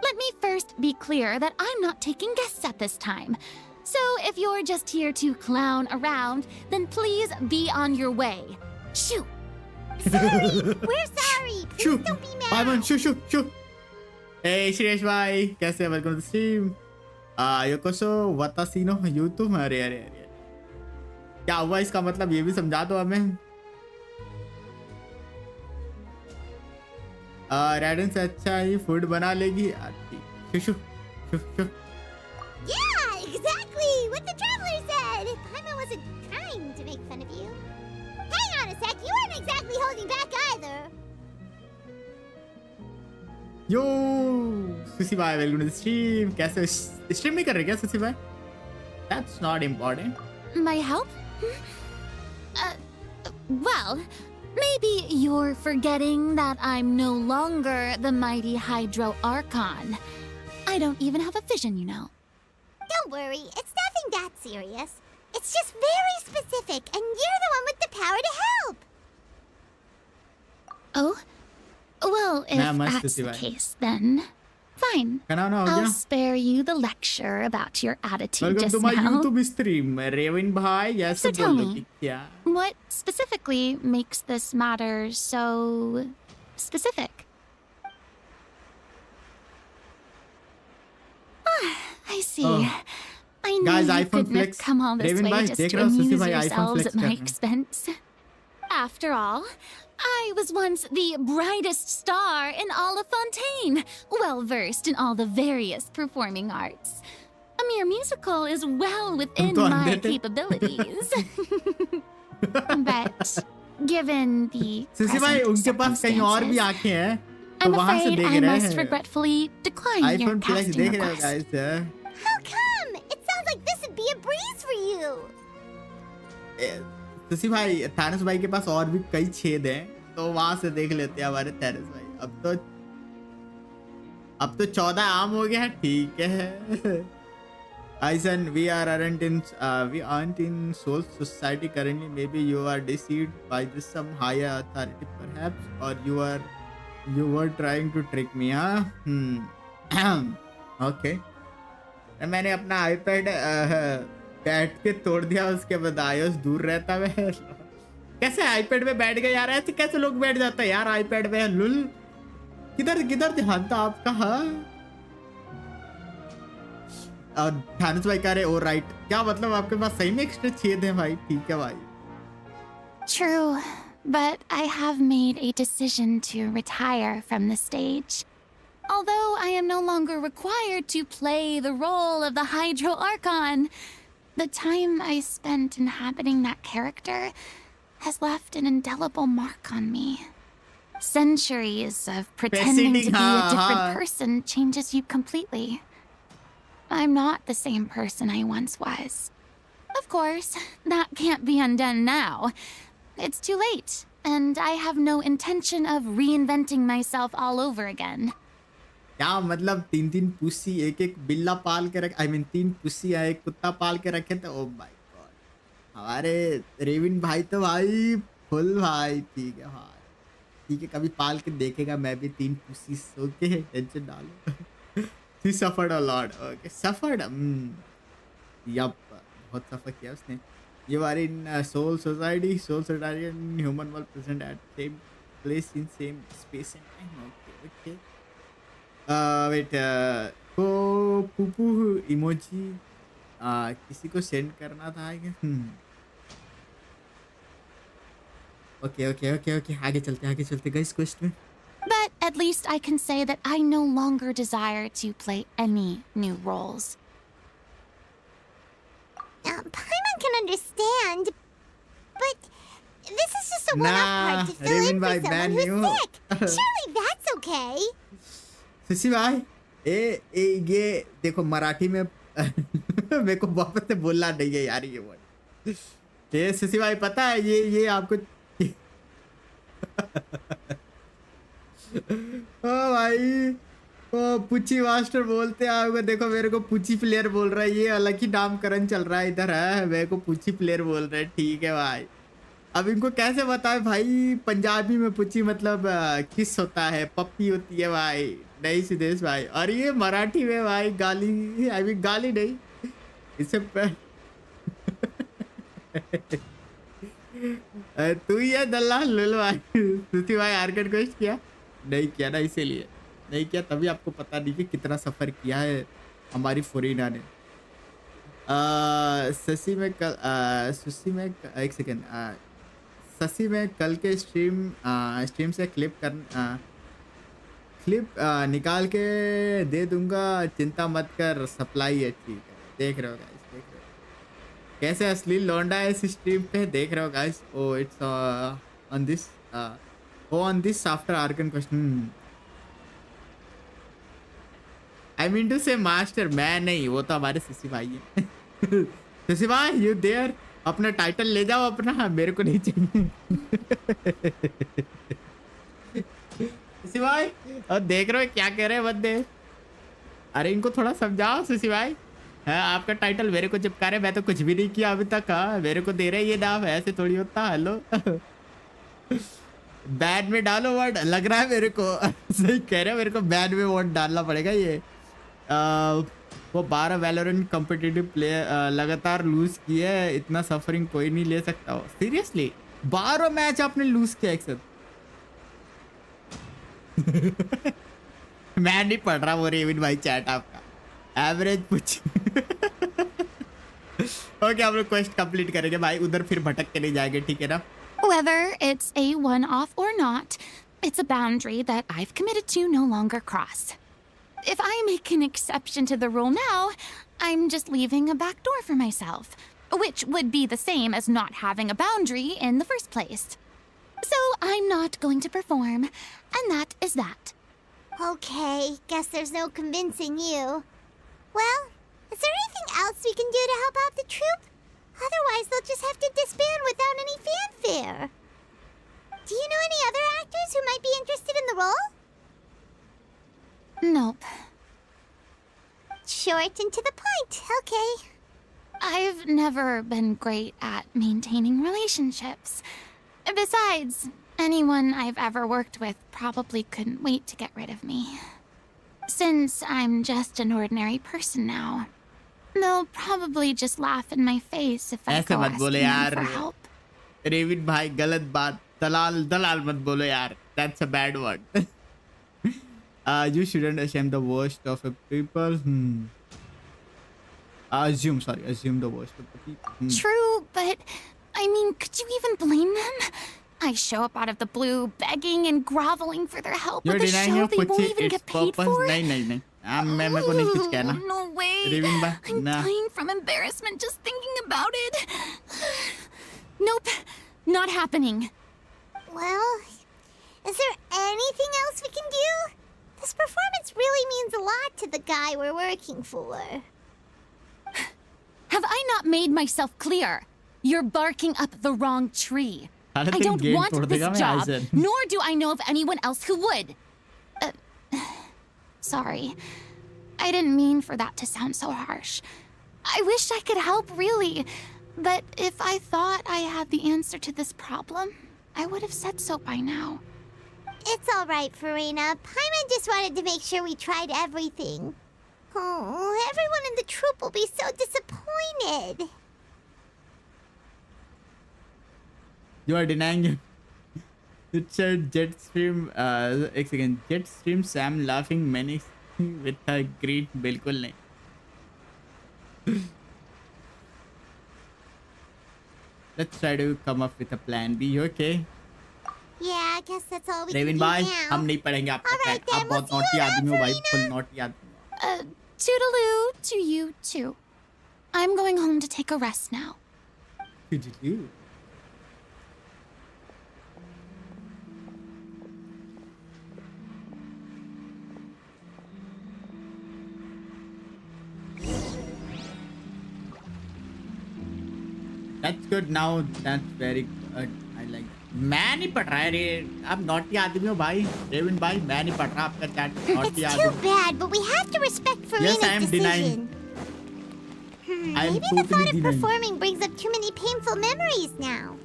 Let me first be clear that I'm not taking guests at this time. So if you're just here to clown around, then please be on your way. Shoo! Sorry! We're sorry! Please don't be mad! Paimon, shoo. Hey, Shreesh bhai, कैसे? Welcome to the stream. Yokoso watashi no YouTube. अरे क्या हुआ इसका मतलब, ये भी समझा दो हमें। रेडन से अच्छा ही फूड बना लेगी। शू। Yeah, exactly! What the traveler said! Paimon wasn't trying to make fun of you. Hang on a sec, you weren't exactly holding back either. Yo sushi भाई, वेलकम टू द स्ट्रीम। कैसे? Stream नहीं कर रहे क्या sushi भाई? That's not important. My help? Well, maybe you're forgetting that I'm no longer the mighty Hydro Archon. I don't even have a vision, you know. Don't worry, it's nothing that serious. It's just very specific, and you're the one with the power to help. Oh? Well, if that's the case, then fine. I'll spare you the lecture about your attitude just now. Welcome to my YouTube stream, Raven bhai. Yes, so tell me, yeah. What specifically makes this matter so specific? I see. I knew Guys, you iPhone couldn't have come all this Raven way bhai, just to amuse yourselves at my expense. After all, I was once the brightest star in all of Fontaine, well versed in all the various performing arts. A mere musical is well within my capabilities. But given the present circumstances, I'm afraid I must regretfully decline your casting request. How come? It sounds like this would be a breeze for you. Sushi भाई, Thanos भाई के पास और भी कई छेद हैं, तो वहां से देख लेते हैं हमारे थैनोस भाई। अब तो 14 आम हो गया है, ठीक है। Aisan, we aren't in Soul Society currently. Maybe you are deceived by this some higher authority, perhaps, or you were trying to trick me, huh? Okay. मैंने अपना iPad बैठ के तोड़ दिया, उसके बाद iOS दूर रहता है। कैसे iPad में बैठ गए यार? ऐसे कैसे लोग बैठ जाते हैं यार iPad में? लुल, किधर ध्यान था आपका? हाँ, और थानस भाई कह रहे ओ राइट, क्या मतलब आपके पास सही में एक्स्ट्रा छेद हैं भाई? ठीक है भाई। True, but I have made a decision to retire from the stage. Although I am no longer required to play the role of the Hydro Archon, the time I spent inhabiting that character has left an indelible mark on me. Centuries of pretending to be a different person changes you completely. I'm not the same person I once was. Of course, that can't be undone now. It's too late, and I have no intention of reinventing myself all over again. क्या मतलब? तीन pussy, एक बिल्ला पाल के रख, तीन pussy या एक कुत्ता पाल के रखे थे। ओ माय गॉड, हमारे रेविन भाई तो भाई फुल भाई। ठीक है भाई, ठीक है, कभी पाल के देखेगा मैं भी 3 पुसी। ओके, टेंशन डालो। He suffered a lot. Okay, suffered. Yup, बहुत सफर किया उसने। You are in Soul Society and human world present at same place in same space and time. Okay. Wait. को पुपू इमोजी किसी को सेंड करना था क्या? ओके आगे चलते गाइस क्वेस्ट में. But at least I can say that I no longer desire to play any new roles. Paimon can understand, but this is just a one-off part to fill in for someone who's sick. Surely that's okay. Sushi भाई ये देखो मराठी में मेरे को वापस से बोलना नहीं है यार ये वर्ड. ये सुशी भाई पता है ये आपको ओ भाई ओ पुची मास्टर बोलते हैं आपको. देखो मेरे को पुची प्लेयर बोल रहा है, ये अलग ही नामकरण चल रहा है इधर है. मेरे को पुची प्लेयर बोल रहे हैं. ठीक है भाई, अब इनको कैसे बताए भाई. पंजाबी में पुची मतलब किस होता है, पप्पी होती है भाई. नहीं सिद्धेश भाई, और ये मराठी में भाई गाली, आई मीन गाली नहीं इससे तू ये दल्ला लुल भाई. सुशी भाई आर्केड क्वेस्ट किया नहीं किया ना, इसीलिए नहीं किया. तभी आपको पता नहीं कि कितना सफ़र किया है हमारी फुरीना ने. शशि में कल सुशी में एक सेकेंड शशि में कल के स्ट्रीम से क्लिप निकाल के दे दूंगा, चिंता मत कर, सप्लाई है. ठीक है, देख रहे हो गाइस, देख रहे हो कैसे अश्लील लौंडा है इस स्ट्रीम पे. देख रहे हो guys. Oh it's on this on this after Arkan question. I mean to say master, मैं नहीं, वो तो हमारे शशि भाई है. शशि भाई you there, अपना टाइटल ले जाओ अपना, मेरे को नहीं चाहिए. शशि भाई और देख रहे हो क्या कह रहे हैं बंदे. अरे इनको थोड़ा समझाओ शशि भाई. है आपका टाइटल मेरे को चिपका रहे, मैं तो कुछ भी नहीं किया अभी तक. हाँ मेरे को दे रहे ये नाम, ऐसे थोड़ी होता. हेलो बैन में डालो वर्ड, लग रहा है मेरे को. सही कह रहे हो, मेरे को बैन में वर्ड डालना पड़ेगा. ये वो 12 वैलोरेंट कॉम्पिटिटिव प्लेयर लगातार लूज किए. इतना सफरिंग कोई नहीं ले सकता हो. सीरियसली 12 मैच आपने लूज किया एक साथ. मैं नहीं पढ़ रहा वो रेविन भाई चैट आपका एवरेज पूछ. ओके हम लोग क्वेस्ट कंप्लीट करेंगे भाई, उधर फिर भटक के नहीं जाएंगे. ठीक है ना. Whether it's a one-off or not, it's a boundary that I've committed to no longer cross. If I make an exception to the rule now, I'm just leaving a back door for myself, which would be the same as not having a boundary in the first place. So I'm not going to perform, and that is that. Okay, guess there's no convincing you. Well, is there anything else we can do to help out the troupe? Otherwise, they'll just have to disband without any fanfare. Do you know any other actors who might be interested in the role? Nope. Short and to the point, okay. I've never been great at maintaining relationships. Besides, anyone I've ever worked with probably couldn't wait to get rid of me. Since I'm just an ordinary person now, they'll probably just laugh in my face if I go asking them for help. रेविन भाई गलत बात, दलाल मत बोलो यार. That's a bad word. You shouldn't assume the worst of people. Assume the worst of the people. True, but I mean, could you even blame them? I show up out of the blue, begging and groveling for their help with a show they won't even get paid for. नहीं. मैं को नहीं कुछ कहना. No way. I'm dying from embarrassment just thinking about it. Nope, not happening. Well, is there anything else we can do? This performance really means a lot to the guy we're working for. Have I not made myself clear? You're barking up the wrong tree. I don't want this job, nor do I know of anyone else who would. Sorry. I didn't mean for that to sound so harsh. I wish I could help, really. But if I thought I had the answer to this problem, I would have said so by now. It's all right, Furina. Paimon just wanted to make sure we tried everything. Oh, everyone in the troupe will be so disappointed. You are denying it. It's a Jetstream, Jetstream Sam laughing many with a great बिल्कुल नहीं. Let's try to come up with a plan B, okay? I guess that's all we can रेविन do भाई now. हम नहीं पढ़ेंगे आपका All right, tag आप then, we'll बहुत see naughty you आदमी हो around, भाई फुल Furina. नॉटी आदमी Toodaloo to you too. I'm going home to take a rest now. That's good now. That's very good. I like. मैं नहीं पढ़ रहा है रे आप नॉटी आदमी हो भाई रेविन भाई मैं नहीं पढ़ रहा आपका चैट It's नॉटी too आदमी bad, but we have to respect Furina's Yes, I am denying. decision. I am Maybe the totally thought of denying. performing brings up too many painful memories now.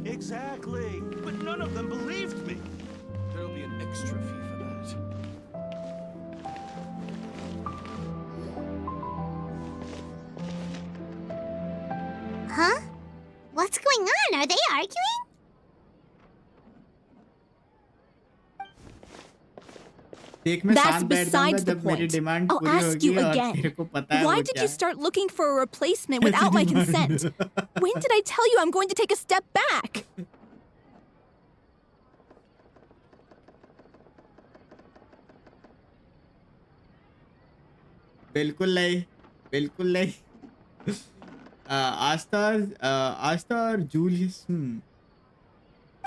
Exactly. But none of them believed me. There'll be an extra fee for that. Huh? What's going on? Are they arguing? देख मैं That's शांत बैठ जाऊंगा besides the जब मेरी point. Demand I'll पूरी ask होगी you और again. तेरे को पता है Why वो did क्या you है start looking for a replacement without my consent? When did I tell you I'm going to take a step back? बिल्कुल नहीं बिल्कुल नहीं आस्था और Julius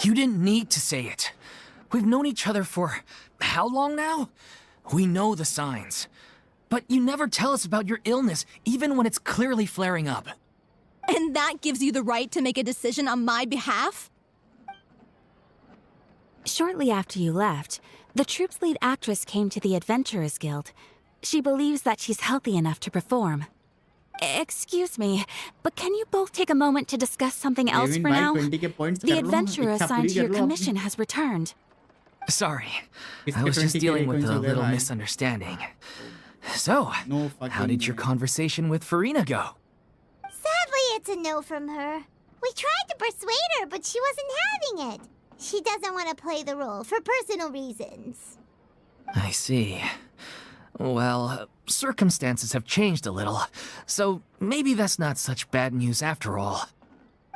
You didn't need to say it. We've known each other for how long now? We know the signs. But you never tell us about your illness, even when it's clearly flaring up. And that gives you the right to make a decision on my behalf? Shortly after you left, the troupe's lead actress came to the Adventurers Guild. She believes that she's healthy enough to perform. Excuse me, but can you both take a moment to discuss something else for now? The adventurer assigned to your commission has returned. Sorry, I was just dealing with a little misunderstanding. So, how did your conversation with Furina go? Sadly, it's a no from her. We tried to persuade her, but she wasn't having it. She doesn't want to play the role for personal reasons. I see. Well, circumstances have changed a little, so maybe that's not such bad news after all.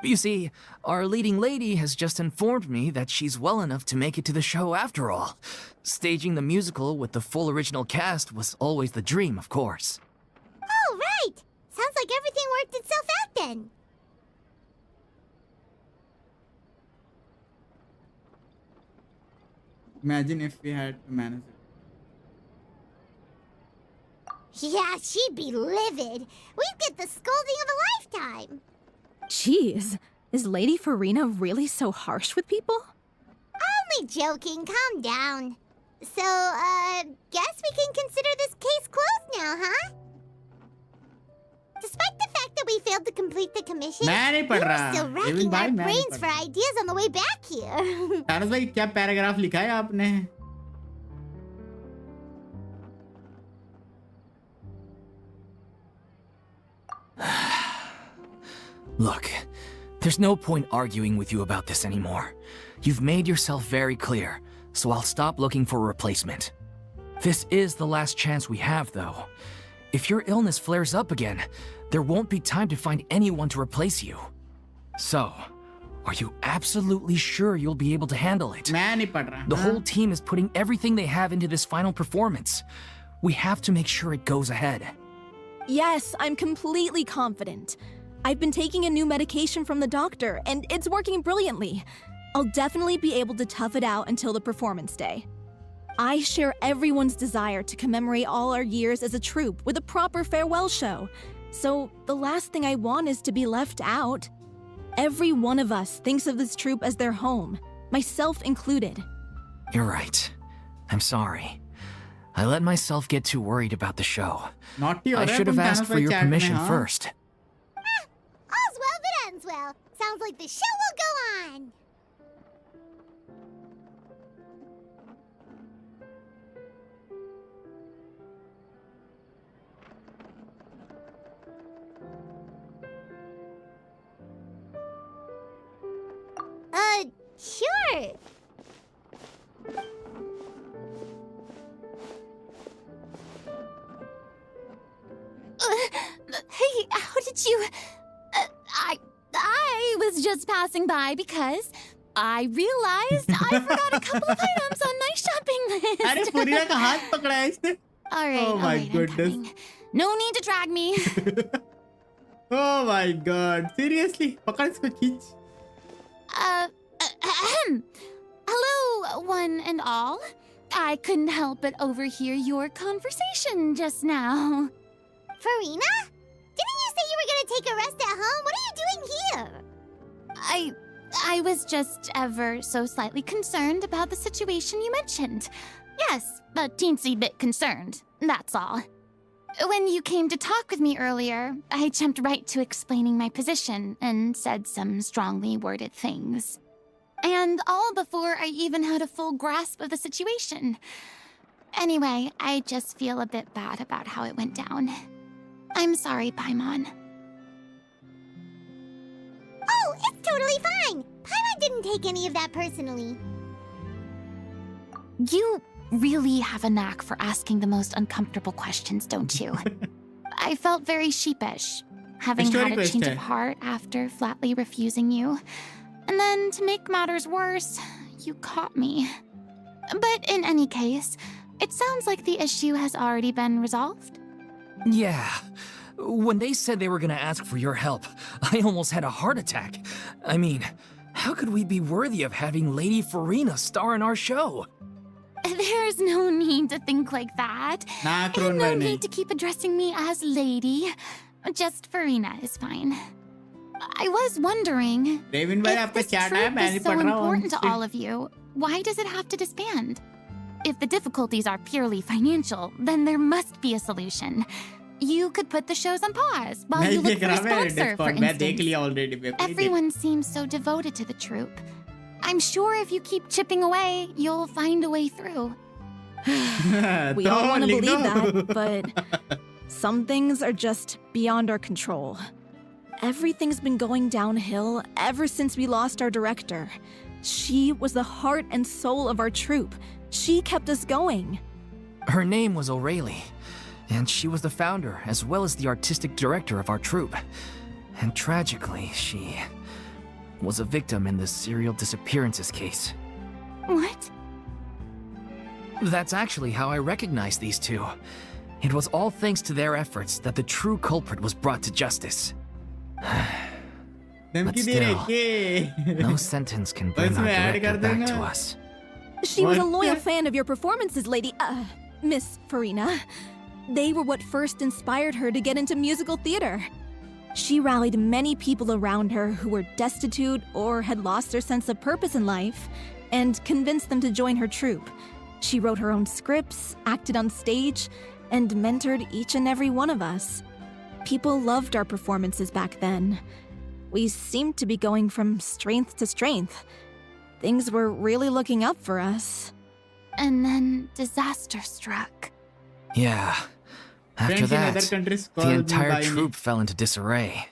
You see, our leading lady has just informed me that she's well enough to make it to the show after all. Staging the musical with the full original cast was always the dream, of course. Oh, right! Sounds like everything worked itself out then. Imagine if we had to manage it. Yeah, she'd be livid. We'd get the scolding of a lifetime. Jeez, is Lady Furina really so harsh with people? Only joking, calm down. So, guess we can consider this case closed now, huh? Despite the fact that we failed to complete the commission, मैं नहीं we पढ़ were रहा still रेविन racking भाई our मैं नहीं brains पढ़ for रहा ideas on the way back here. तारस भाई क्या पैराग्राफ लिखा है आपने Look, there's no point arguing with you about this anymore. You've made yourself very clear, so I'll stop looking for a replacement. This is the last chance we have, though. If your illness flares up again, there won't be time to find anyone to replace you. So, are you absolutely sure you'll be able to handle it? मैं नहीं पढ़ रहा The whole team is putting everything they have into this final performance. We have to make sure it goes ahead. Yes, I'm completely confident. I've been taking a new medication from the doctor, and it's working brilliantly. I'll definitely be able to tough it out until the performance day. I share everyone's desire to commemorate all our years as a troupe with a proper farewell show. So the last thing I want is to be left out. Every one of us thinks of this troupe as their home, myself included. You're right. I'm sorry. I let myself get too worried about the show. Naughty हो I रहा है should have तुम asked तारस for भाई your chat में, permission हाँ? first. All's well that ends well. Sounds like the show will go on. Sure. Hey, how did you... was just passing by because I realized I forgot a couple of items on my shopping अरे list. फुरीना का हाथ पकड़ा है इसने. All right, Oh all my right, I'm goodness. coming. No need to drag me. Oh my god. Seriously? पकड़ इसको खींच. Ahem. Hello, one and all. I couldn't help but overhear your conversation just now. Furina? Didn't you say you were gonna take a rest at home? What are you doing here? I was just ever so slightly concerned about the situation you mentioned. Yes, a teensy bit concerned, that's all. When you came to talk with me earlier, I jumped right to explaining my position and said some strongly worded things. And all before I even had a full grasp of the situation. Anyway, I just feel a bit bad about how it went down. I'm sorry, Paimon. Oh, it's totally fine. Paimon didn't take any of that personally. You really have a knack for asking the most uncomfortable questions, don't you? I felt very sheepish, having had a change of heart after flatly refusing you. And then, to make matters worse, you caught me. But in any case, it sounds like the issue has already been resolved. Yeah. When they said they were gonna ask for your help, I almost had a heart attack. I mean, how could we be worthy of having Lady Furina star in our show? There's no need to think like that. And no need to keep addressing me as lady. Just Furina is fine. I was wondering, if this troop is so important to all of you, why does it have to disband? If the difficulties are purely financial, then there must be a solution. You could put the shows on pause while you look for a sponsor, for instance. Everyone seems so devoted to the troupe. I'm sure if you keep chipping away, you'll find a way through. We all want to believe that, but some things are just beyond our control. Everything's been going downhill ever since we lost our director. She was the heart and soul of our troupe. She kept us going. Her name was O'Reilly, and she was the founder as well as the artistic director of our troupe. And tragically, she was a victim in the serial disappearances case. What? That's actually how I recognized these two. It was all thanks to their efforts that the true culprit was brought to justice. But still, no sentence can bring our director back to us. She was a loyal fan of your performances, Miss Furina. They were what first inspired her to get into musical theater. She rallied many people around her who were destitute or had lost their sense of purpose in life, and convinced them to join her troupe. She wrote her own scripts, acted on stage, and mentored each and every one of us. People loved our performances back then. We seemed to be going from strength to strength. Things were really looking up for us. And then disaster struck. Yeah. After that, the entire troupe fell into disarray.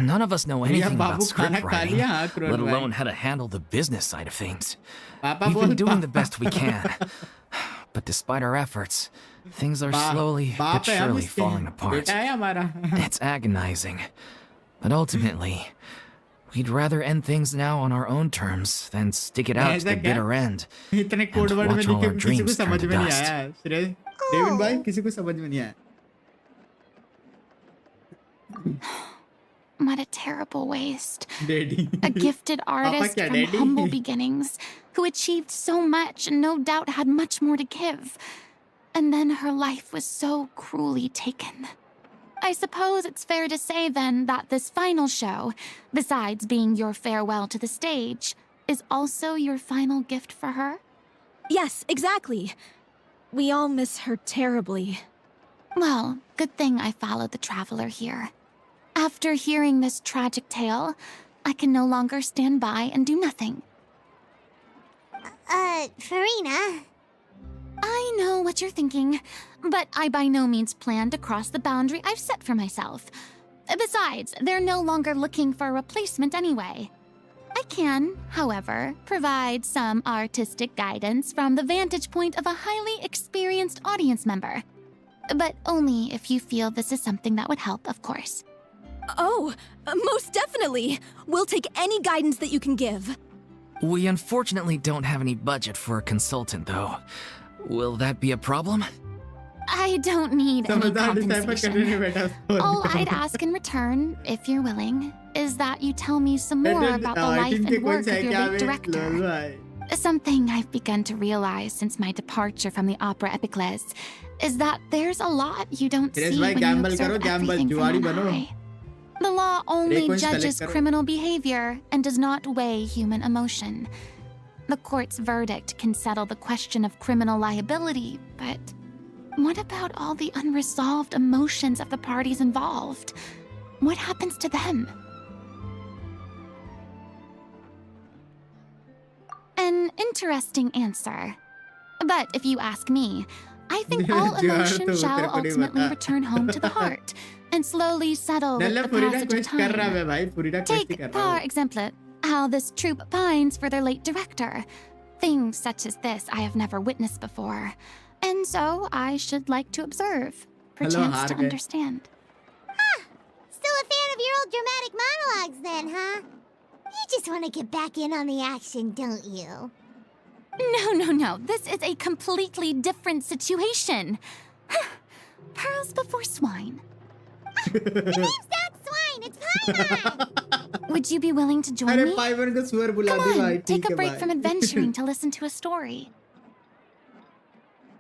None of us know anything about script writing, let alone how to handle the business side of things. We've been doing the best we can. But despite our efforts, things are slowly but surely falling apart. It's agonizing. But ultimately, we'd rather end things now on our own terms than stick it out to the bitter end and watch all our dreams turn to dust. David भाई किसी को समझ में नहीं आया. What a terrible waste. A gifted artist from humble beginnings who achieved so much and no doubt had much more to give. And then her life was so cruelly taken. I suppose it's fair to say then that this final show, besides being your farewell to the stage, is also your final gift for her? Yes, exactly. We all miss her terribly. Well, good thing I followed the traveler here. After hearing this tragic tale, I can no longer stand by and do nothing. Furina. I know what you're thinking, but I by no means plan to cross the boundary I've set for myself. Besides, they're no longer looking for a replacement anyway. I can, however, provide some artistic guidance from the vantage point of a highly experienced audience member. But only if you feel this is something that would help, of course. Oh, most definitely. We'll take any guidance that you can give. We unfortunately don't have any budget for a consultant, though. Will that be a problem? I don't need any समझदार decipher करने compensation. नहीं बैठा All I'd ask in return, if you're willing, is that you tell me some more about the life and work of your late director. Something I've begun to realize since my departure from the opera Epicles is that there's a lot you don't see when you observe everything from on high. The law only Rey Coins judges collect criminal behavior and does not weigh human emotion. The court's verdict can settle the question of criminal liability, but what about all the unresolved emotions of the parties involved? What happens to them? An interesting answer. But if you ask me, I think all emotions shall ultimately return home to the heart and slowly settle with the passage of time. Take, for example, how this troupe pines for their late director. Things such as this I have never witnessed before, and so I should like to observe, perchance to understand. Still a fan of your old dramatic monologues then, huh? You just want to get back in on the action, don't you? No. This is a completely different situation. Pearls before swine. The name's not swine, it's FiFine! Would you be willing to join अरे me? फाइवन को सुअर बुला Come the on, भाई take ठीक a है break भाई from adventuring to listen to a story.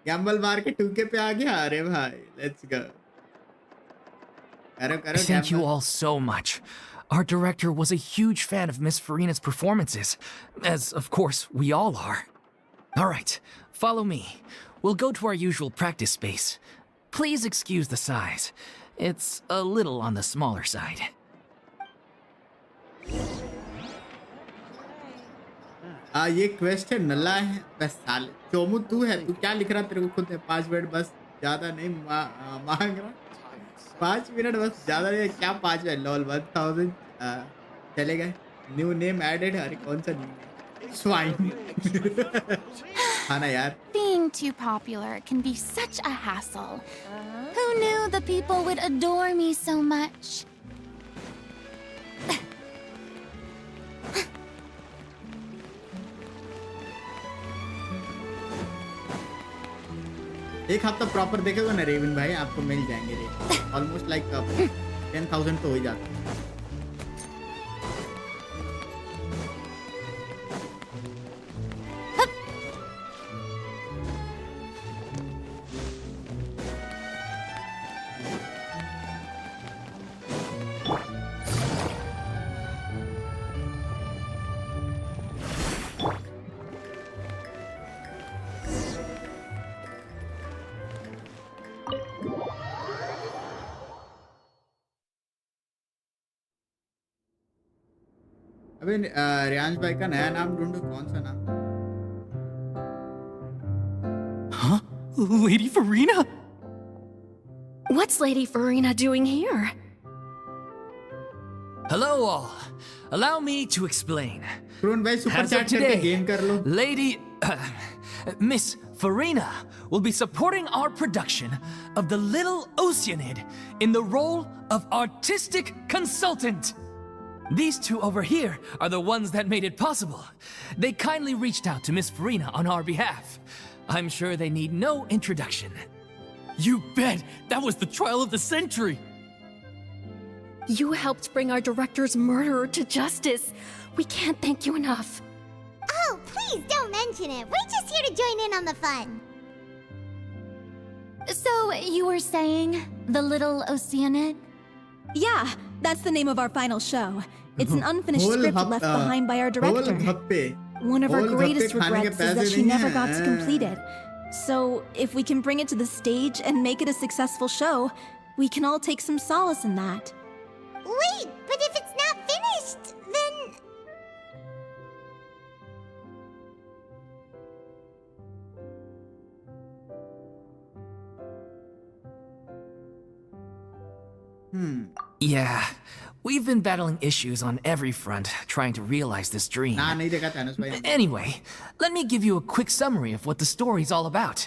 Gamble मार के 2K पे आ गया अरे भाई लेट्स गो करो Thank you all so much. Our director was a huge fan of Miss Furina's performances, as of course we all are. All right, follow me. We'll go to our usual practice space. Please excuse the size. It's a little on the smaller side. ये question नल्ला है बस साले चोमू तू है तू क्या लिख रहा तेरे को खुद 5 मिनट बस ज्यादा नहीं मांग रहा 5 मिनट बस ज्यादा नहीं क्या 5 मिनट लॉल 1000 चले गए न्यू नेम एडेड अरे कौन सा न्यू स्वाइन हाँ ना यार Being too popular can be such a hassle. Who knew the people would adore me so much? एक हफ्ता प्रॉपर देखेगा ना रेवन भाई आपको मिल जाएंगे रे ऑलमोस्ट लाइक 10,000 तो हो ही जाता है अबे रियांश भाई का नया नाम ढूंढो कौन सा नाम Huh? Lady Furina? What's Lady Furina doing here? Hello all. Allow me to explain. भाई सुपर As of चैट करके गेन कर लो Lady Miss Furina will be supporting our production of The Little Oceanid in the role of artistic consultant. These two over here are the ones that made it possible. They kindly reached out to Miss Furina on our behalf. I'm sure they need no introduction. You bet! That was the trial of the century! You helped bring our director's murderer to justice. We can't thank you enough. Oh, please don't mention it. We're just here to join in on the fun. So, you were saying The Little Oceanid? Yeah, that's the name of our final show. It's an unfinished script left behind by our director. One of our greatest regrets is that she never got to complete it. So, if we can bring it to the stage and make it a successful show, we can all take some solace in that. Wait, but if it's not finished, then... Yeah, we've been battling issues on every front, trying to realize this dream. नहीं देखा Thanos भाई Anyway, let me give you a quick summary of what the story's all about.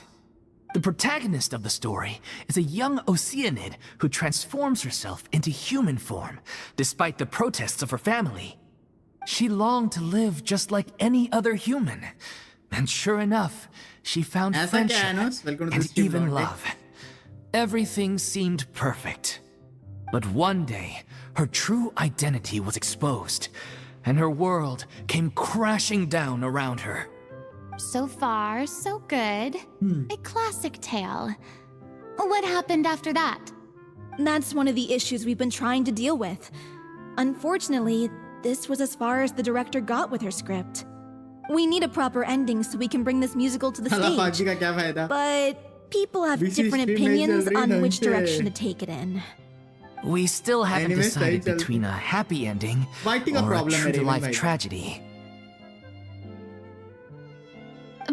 The protagonist of the story is a young Oceanid who transforms herself into human form, despite the protests of her family. She longed to live just like any other human. And sure enough, she found friendship and even love. Everything seemed perfect. But one day, her true identity was exposed, and her world came crashing down around her. So far, so good. A classic tale. What happened after that? That's one of the issues we've been trying to deal with. Unfortunately, this was as far as the director got with her script. We need a proper ending so we can bring this musical to the stage. But people have different opinions on which direction to take it in. We still haven't decided between a happy ending or a true-to-life tragedy.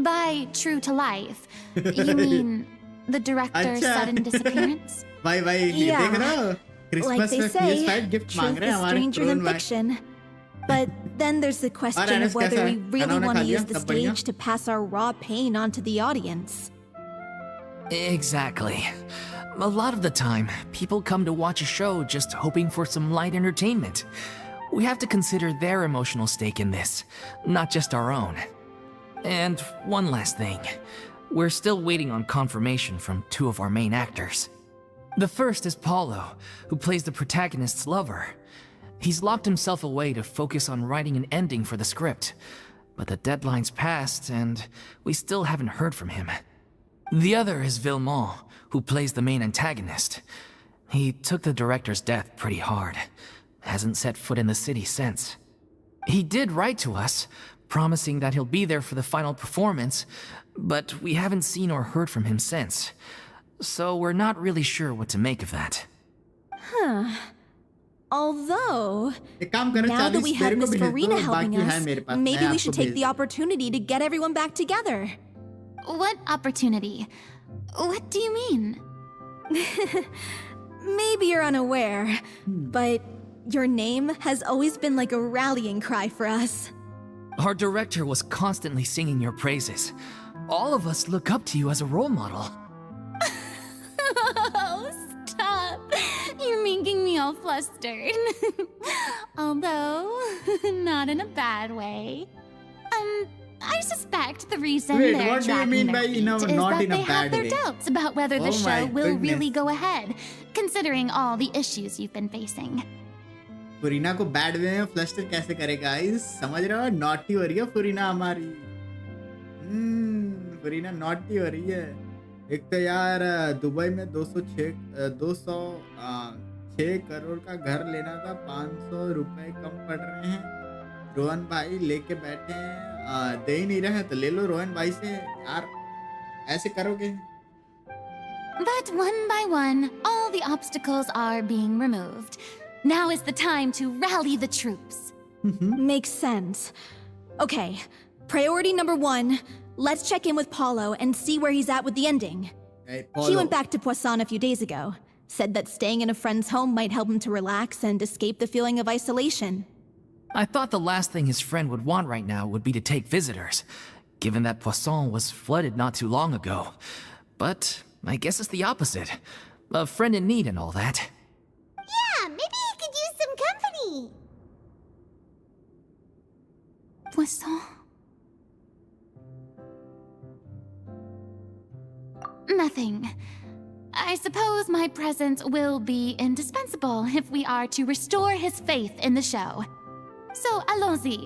By true to life, you mean the director's sudden disappearance? Yeah. Like they say, truth is stranger than fiction. But then there's the question of whether we really want to use the stage to pass our raw pain onto the audience. Exactly. A lot of the time, people come to watch a show just hoping for some light entertainment. We have to consider their emotional stake in this, not just our own. And one last thing. We're still waiting on confirmation from two of our main actors. The first is Paulo, who plays the protagonist's lover. He's locked himself away to focus on writing an ending for the script, but the deadline's passed and we still haven't heard from him. The other is Villemont, who plays the main antagonist. He took the director's death pretty hard. Hasn't set foot in the city since. He did write to us, promising that he'll be there for the final performance, but we haven't seen or heard from him since. So we're not really sure what to make of that. Huh. Although, now that we have Miss Furina helping us, maybe we should take the opportunity to get everyone back together. What opportunity? What do you mean? Maybe you're unaware, but your name has always been like a rallying cry for us. Our director was constantly singing your praises. All of us look up to you as a role model. Oh, stop. You're making me all flustered. Although, not in a bad way. I suspect the reason they're dragging their feet is that they have their doubts about whether the show will really go ahead, considering all the issues you've been facing. फुरीना को bad way में fluster कैसे करेगा guys? समझ रहे हो? Naughty हो रही है फुरीना हमारी। फुरीना नॉटी हो रही है। एक तो यार दुबई में 206 करोड़ का घर लेना था, 500 रुपए कम पड़ रहे हैं। रोहन भाई लेके बैठे हैं, दे ही नहीं रहे तो ले लो रोहन भाई से। यार ऐसे करोगे? But one by one, all the obstacles are being removed. Now is the time to rally the troops. Makes sense. Okay, priority number 1, let's check in with Paulo and see where he's at with the ending. Hey, he went back to Poisson a few days ago. Said that staying in a friend's home might help him to relax and escape the feeling of isolation. I thought the last thing his friend would want right now would be to take visitors, given that Poisson was flooded not too long ago. But I guess it's the opposite. A friend in need and all that. Yeah, maybe he could use some company. Poisson? Nothing. I suppose my presence will be indispensable if we are to restore his faith in the show. So, allons-y.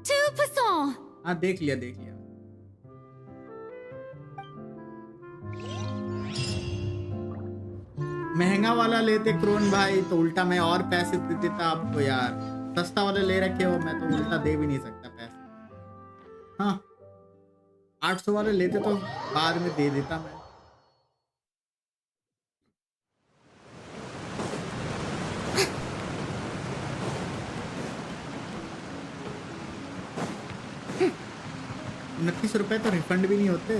To Poisson! हाँ देख लिया देख लिया। महंगा वाला लेते crown भाई तो उल्टा मैं और पैसे दे देता आपको यार। सस्ता वाला ले रखे हो, मैं तो उल्टा दे भी नहीं सकता पैसे। हाँ 800 वाले लेते तो बाद में दे देता मैं। ₹29 तो रिफंड भी नहीं होते।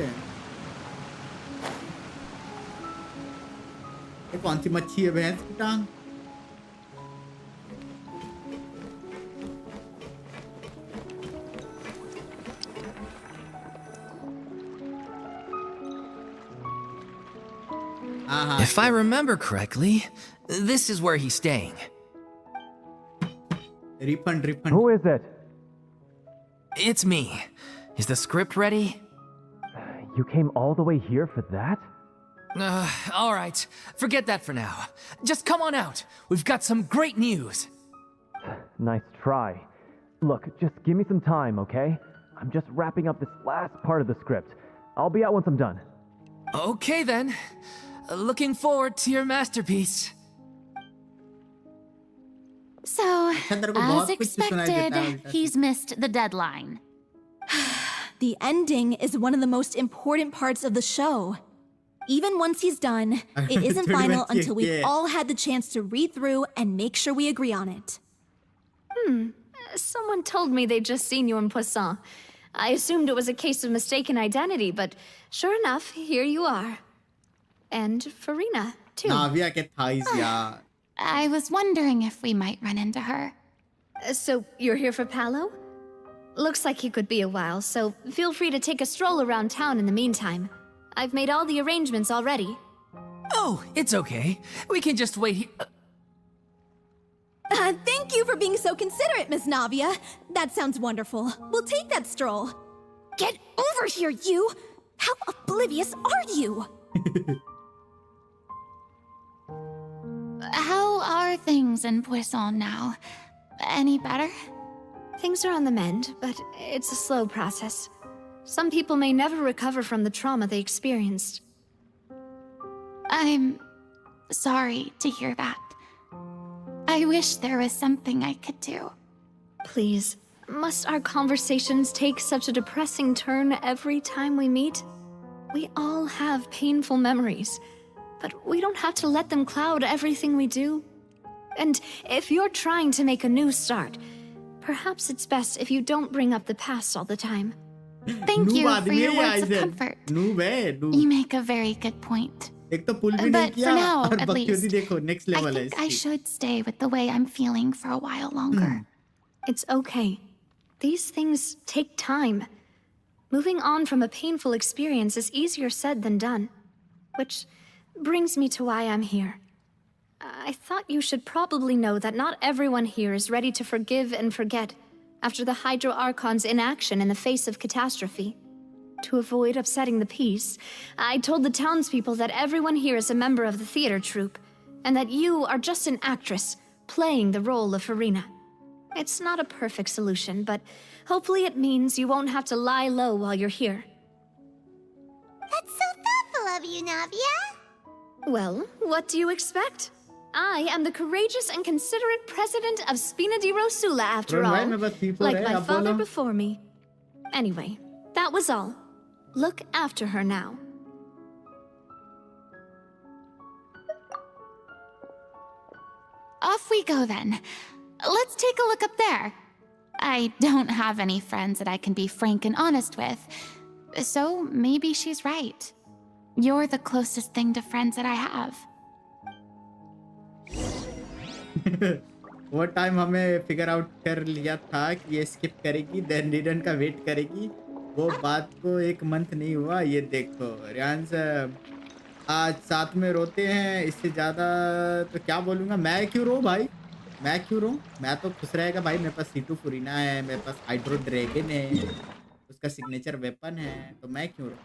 ये कौन सी मच्छी है? भैंस की टांग। If I remember correctly, this is where he's staying. Refund. Who is it? It's me. Is the script ready? You came all the way here for that? All right. Forget that for now. Just come on out. We've got some great news. Nice try. Look, just give me some time, okay? I'm just wrapping up this last part of the script. I'll be out once I'm done. Okay then. Looking forward to your masterpiece. So, as expected, he's missed the deadline. The ending is one of the most important parts of the show. Even once he's done, it isn't final until we've all had the chance to read through and make sure we agree on it. Someone told me they'd just seen you in Poisson. I assumed it was a case of mistaken identity, but sure enough, here you are. And Furina, too. Navia ke thighs, yaar. I was wondering if we might run into her. So, you're here for Paolo? Looks like he could be a while, so feel free to take a stroll around town in the meantime. I've made all the arrangements already. Oh, it's okay. We can just wait here. Thank you for being so considerate, Miss Navia. That sounds wonderful. We'll take that stroll. Get over here, you! How oblivious are you? How are things in Poisson now? Any better? Things are on the mend, but it's a slow process. Some people may never recover from the trauma they experienced. I'm sorry to hear that. I wish there was something I could do. Please, must our conversations take such a depressing turn every time we meet? We all have painful memories, but we don't have to let them cloud everything we do. And if you're trying to make a new start, perhaps it's best if you don't bring up the past all the time. Thank you for your words of comfort. You make a very good point. एक तो पुल भी नहीं But किया for now, और at बकचोदी least, देखो next level I है think I इसकी. should stay with the way I'm feeling for a while longer. It's okay. These things take time. Moving on from a painful experience is easier said than done. Which brings me to why I'm here. I thought you should probably know that not everyone here is ready to forgive and forget after the Hydro Archon's inaction in the face of catastrophe. To avoid upsetting the peace, I told the townspeople that everyone here is a member of the theater troupe, and that you are just an actress playing the role of Furina. It's not a perfect solution, but hopefully it means you won't have to lie low while you're here. That's so thoughtful of you, Navia. Well, what do you expect? I am the courageous and considerate president of Spina di Rosula, after all. Like my father before me. Anyway, that was all. Look after her now. Off we go then. Let's take a look up there. I don't have any friends that I can be frank and honest with, so maybe she's right. You're the closest thing to friends that I have. वो time हमें figure out कर लिया था कि ये skip करेगी then return का wait करेगी. वो बात को एक मंथ नहीं हुआ. ये देखो रियांस आज साथ में रोते हैं. इससे ज़्यादा तो क्या बोलूँगा. मैं क्यों रो भाई. मैं क्यों रो. मैं तो खुश रहेगा भाई. मेरे पास C2 फुरीना है. मेरे पास हाइड्रो ड्रैगन है. उसका सिग्नेचर वेपन है. तो मैं क्यों रो.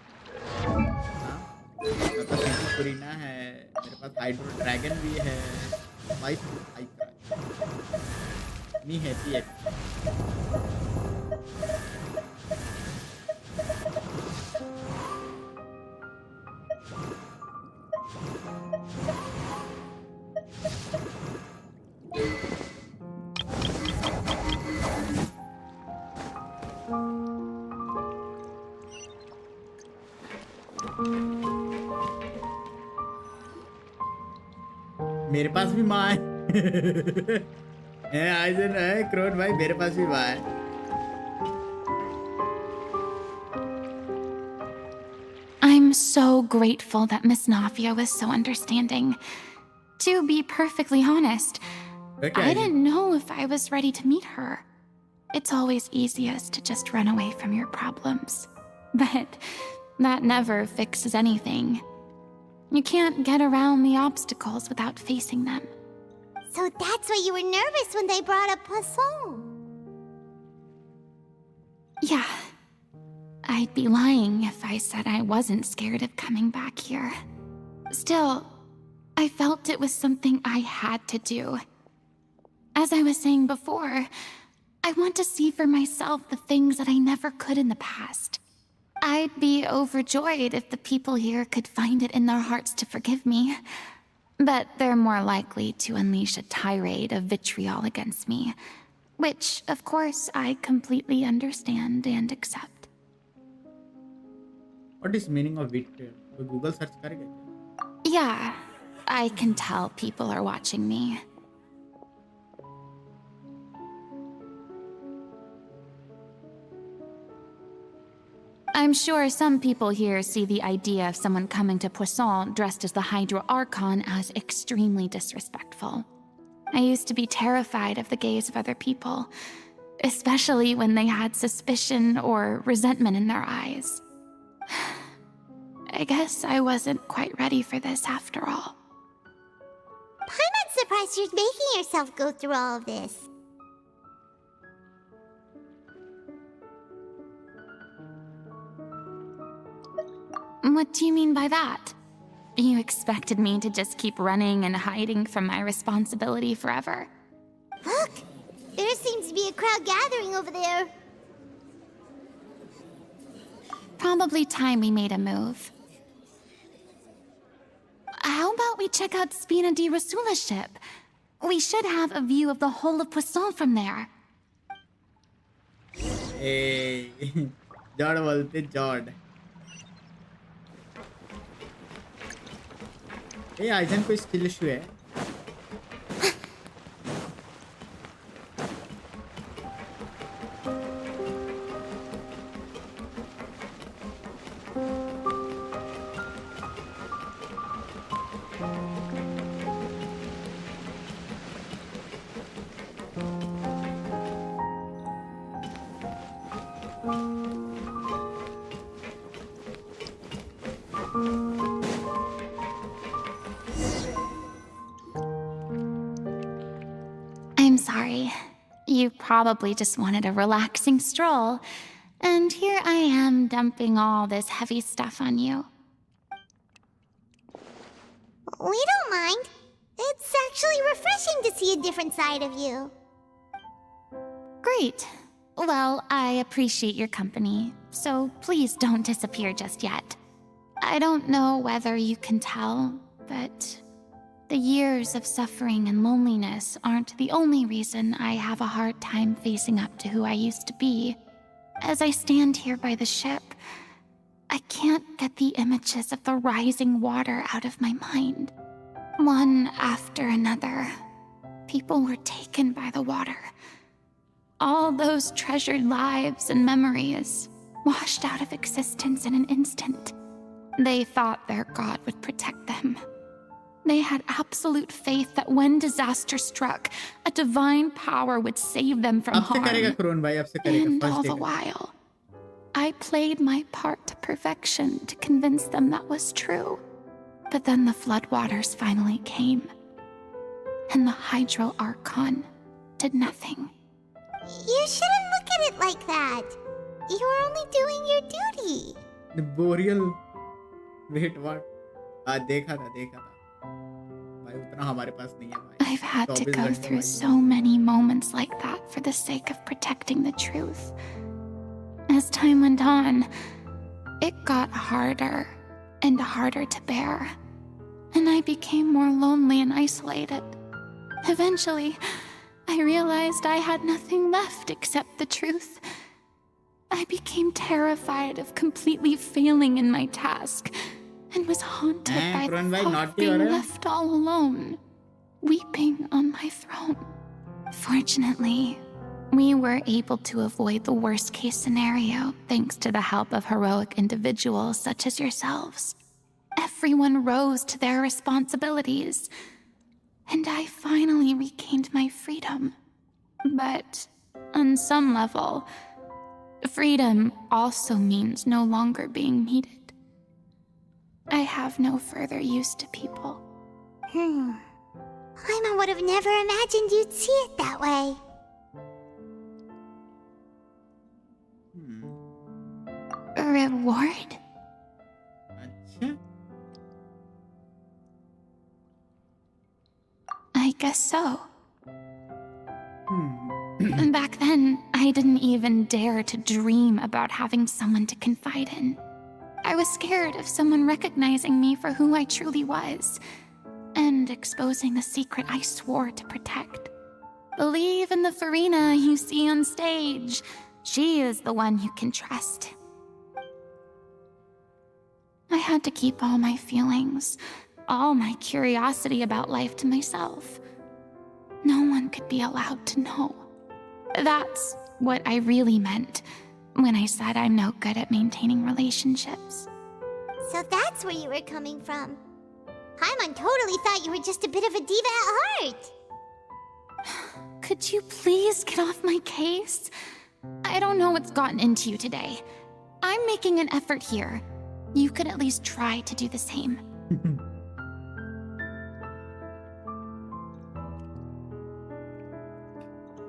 मेरे पास C2 फुरीना है. मेरे पास हाइड्रो ड्रैगन भी है. भाई नहीं हैप्पी है. मेरे पास भी माँ है. आइजन है क्रोन भाई. मेरे पास भी माँ है. I'm so grateful that Miss Navia was so understanding. To be perfectly honest, I didn't know if I was ready to meet her. It's always easiest to just run away from your problems. But that never fixes anything. You can't get around the obstacles without facing them. So that's why you were nervous when they brought up Poisson. Yeah. I'd be lying if I said I wasn't scared of coming back here. Still, I felt it was something I had to do. As I was saying before, I want to see for myself the things that I never could in the past. I'd be overjoyed if the people here could find it in their hearts to forgive me. But they're more likely to unleash a tirade of vitriol against me, which, of course, I completely understand and accept. What is meaning of vitriol? तो Google search करेगा क्या? Yeah, I can tell people are watching me. I'm sure some people here see the idea of someone coming to Poisson dressed as the Hydro Archon as extremely disrespectful. I used to be terrified of the gaze of other people, especially when they had suspicion or resentment in their eyes. I guess I wasn't quite ready for this after all. I'm not surprised you're making yourself go through all of this. What do you mean by that? You expected me to just keep running and hiding from my responsibility forever? Look! There seems to be a crowd gathering over there. Probably time we made a move. How about we check out Spina di Rosula's ship? We should have a view of the whole of Poisson from there. Hey, Jod bolte Jod. Hey, eigen कोई skill issue है? I'm sorry. You probably just wanted a relaxing stroll, and here I am dumping all this heavy stuff on you. We don't mind. It's actually refreshing to see a different side of you. Great. Well, I appreciate your company, so please don't disappear just yet. I don't know whether you can tell, but the years of suffering and loneliness aren't the only reason I have a hard time facing up to who I used to be. As I stand here by the ship, I can't get the images of the rising water out of my mind. One after another, people were taken by the water. All those treasured lives and memories washed out of existence in an instant. They thought their god would protect them. They had absolute faith that when disaster struck, a divine power would save them from harm. And all the while, I played my part to perfection to convince them that was true. But then the floodwaters finally came, and the Hydro Archon did nothing. You shouldn't look at it like that. You were only doing your duty. The boreal. Wait, what? देखा था. भाई उतना हमारे पास नहीं है भाई. I've had to go through so many moments like that for the sake of protecting the truth. As time went on, it got harder and harder to bear, and I became more lonely and isolated. Eventually, I realized I had nothing left except the truth. I became terrified of completely failing in my task, and was haunted by the thought of being left all alone, weeping on my throne. Fortunately, we were able to avoid the worst-case scenario thanks to the help of heroic individuals such as yourselves. Everyone rose to their responsibilities, and I finally regained my freedom. But on some level, freedom also means no longer being needed. I have no further use to people. Paimon would have never imagined you'd see it that way. Reward? I guess so. Back then, I didn't even dare to dream about having someone to confide in. I was scared of someone recognizing me for who I truly was, and exposing the secret I swore to protect. Believe in the Furina you see on stage. She is the one you can trust. I had to keep all my feelings, all my curiosity about life to myself. No one could be allowed to know. That's what I really meant when I said I'm no good at maintaining relationships. So that's where you were coming from. Paimon totally thought you were just a bit of a diva at heart. Could you please get off my case? I don't know what's gotten into you today. I'm making an effort here. You could at least try to do the same.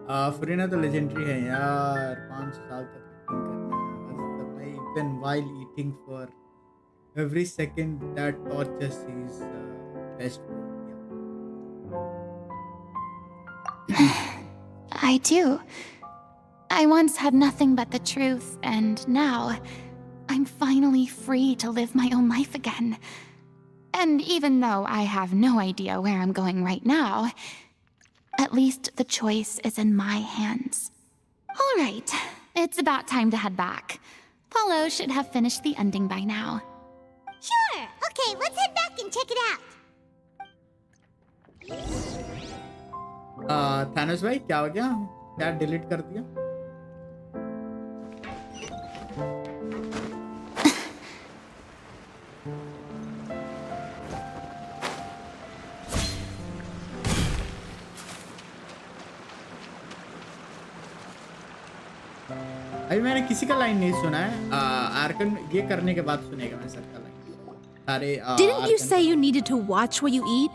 Farina तो legendary है यार 5 साल तक करना है even while eating for every second that tortures is best. I do. I once had nothing but the truth, and now I'm finally free to live my own life again. And even though I have no idea where I'm going right now, at least the choice is in my hands. All right, it's about time to head back. Paulo should have finished the ending by now. Sure! Okay, let's head back and check it out. Thanos भाई क्या हो गया? क्या delete कर दिया? अभी मैंने किसी का लाइन नहीं सुना है आर्कन ये करने के बाद सुनेगा मैं सबका लाइन सारे Didn't you say you needed to watch what you eat?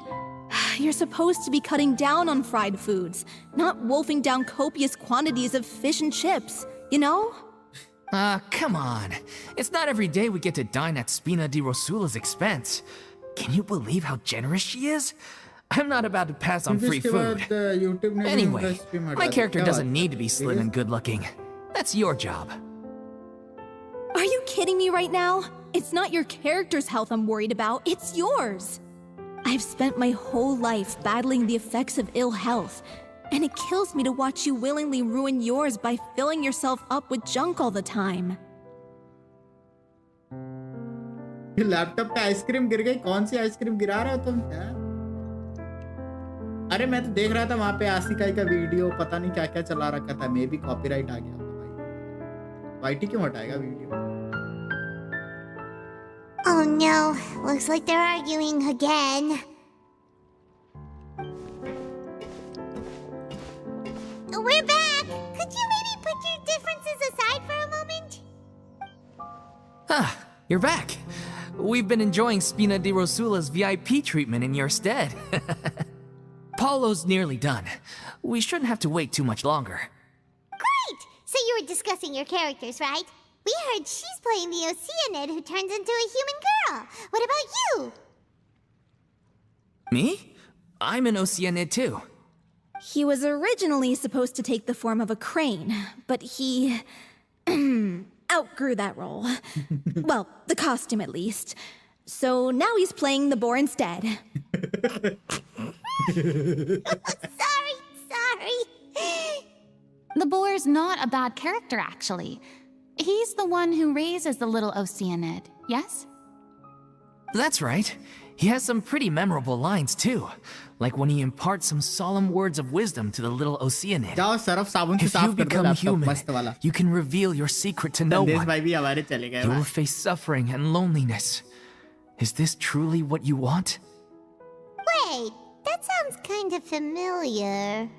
You're supposed to be cutting down on fried foods, not wolfing down copious quantities of fish and chips, you know? Come on. It's not every day we get to dine at Spina di Rosula's expense. Can you believe how generous she is? I'm not about to pass on free food. Anyway, my character doesn't need to be slim and good looking. That's your job. Are you kidding me right now? It's not your character's health I'm worried about, it's yours. I've spent my whole life battling the effects of ill health, and it kills me to watch you willingly ruin yours by filling yourself up with junk all the time. ये laptop पे ice cream गिर गई कौन सी ice cream गिरा रहे हो तुम यार अरे मैं तो देख रहा था वहां पे आसिकाई का वीडियो पता नहीं क्या क्या चला रखा था मे भी कॉपीराइट आ गया भाई वाईटी क्यों हटाएगा video Oh no, looks like they're arguing again. We're back! Could you maybe put your differences aside for a moment? You're back. We've been enjoying Spina di Rosula's VIP treatment in your stead. Paulo's nearly done. We shouldn't have to wait too much longer. Great! So you were discussing your characters, right? We heard she's playing the Oceanid who turns into a human girl. What about you? Me? I'm an Oceanid too. He was originally supposed to take the form of a crane, but he outgrew that role. Well, the costume at least. So now he's playing the boar instead. Sorry. The boar's not a bad character, actually. He's the one who raises the little Oceanid, yes? That's right. He has some pretty memorable lines too. Like when he imparts some solemn words of wisdom to the little Oceanid. If you become human, you can reveal your secret to no one. You will face suffering and loneliness. Is this truly what you want? Wait, that sounds kind of familiar.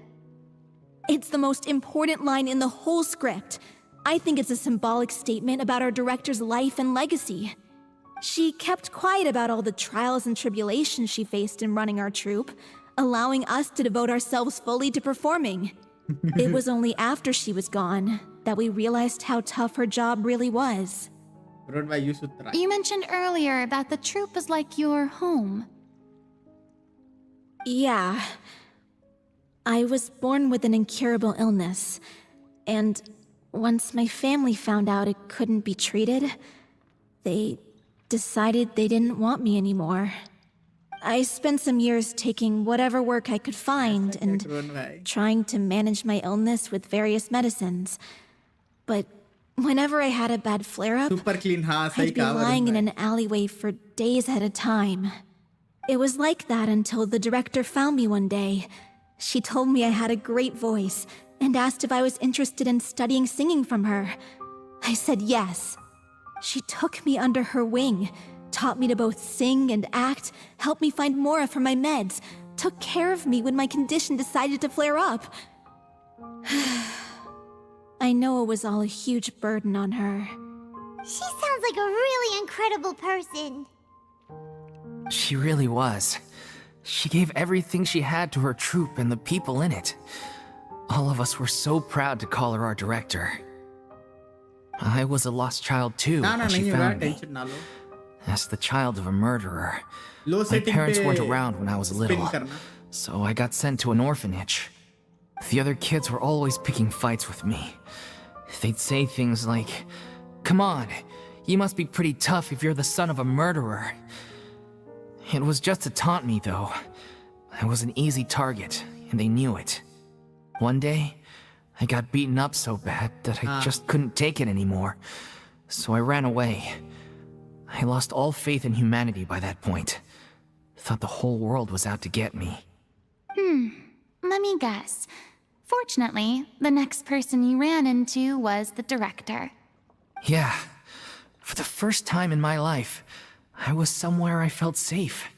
It's the most important line in the whole script. I think it's a symbolic statement about our director's life and legacy. She kept quiet about all the trials and tribulations she faced in running our troupe, allowing us to devote ourselves fully to performing. It was only after she was gone that we realized how tough her job really was. You mentioned earlier that the troupe is like your home. Yeah. I was born with an incurable illness, and once my family found out it couldn't be treated, they decided they didn't want me anymore. I spent some years taking whatever work I could find and trying to manage my illness with various medicines. But whenever I had a bad flare-up, I'd be lying in an alleyway for days at a time. It was like that until the director found me one day. She told me I had a great voice and asked if I was interested in studying singing from her. I said yes. She took me under her wing, taught me to both sing and act, helped me find Mora for my meds, took care of me when my condition decided to flare up. I know it was all a huge burden on her. She sounds like a really incredible person. She really was. She gave everything she had to her troupe and the people in it. All of us were so proud to call her our director. I was a lost child too when she found me. As the child of a murderer. My parents weren't around when I was little, so I got sent to an orphanage. The other kids were always picking fights with me. They'd say things like, "Come on, you must be pretty tough if you're the son of a murderer." It was just to taunt me, though. I was an easy target, and they knew it. One day, I got beaten up so bad that I just couldn't take it anymore, so I ran away. I lost all faith in humanity by that point. Thought the whole world was out to get me. Let me guess. Fortunately, the next person you ran into was the director. Yeah. For the first time in my life, I was somewhere I felt safe.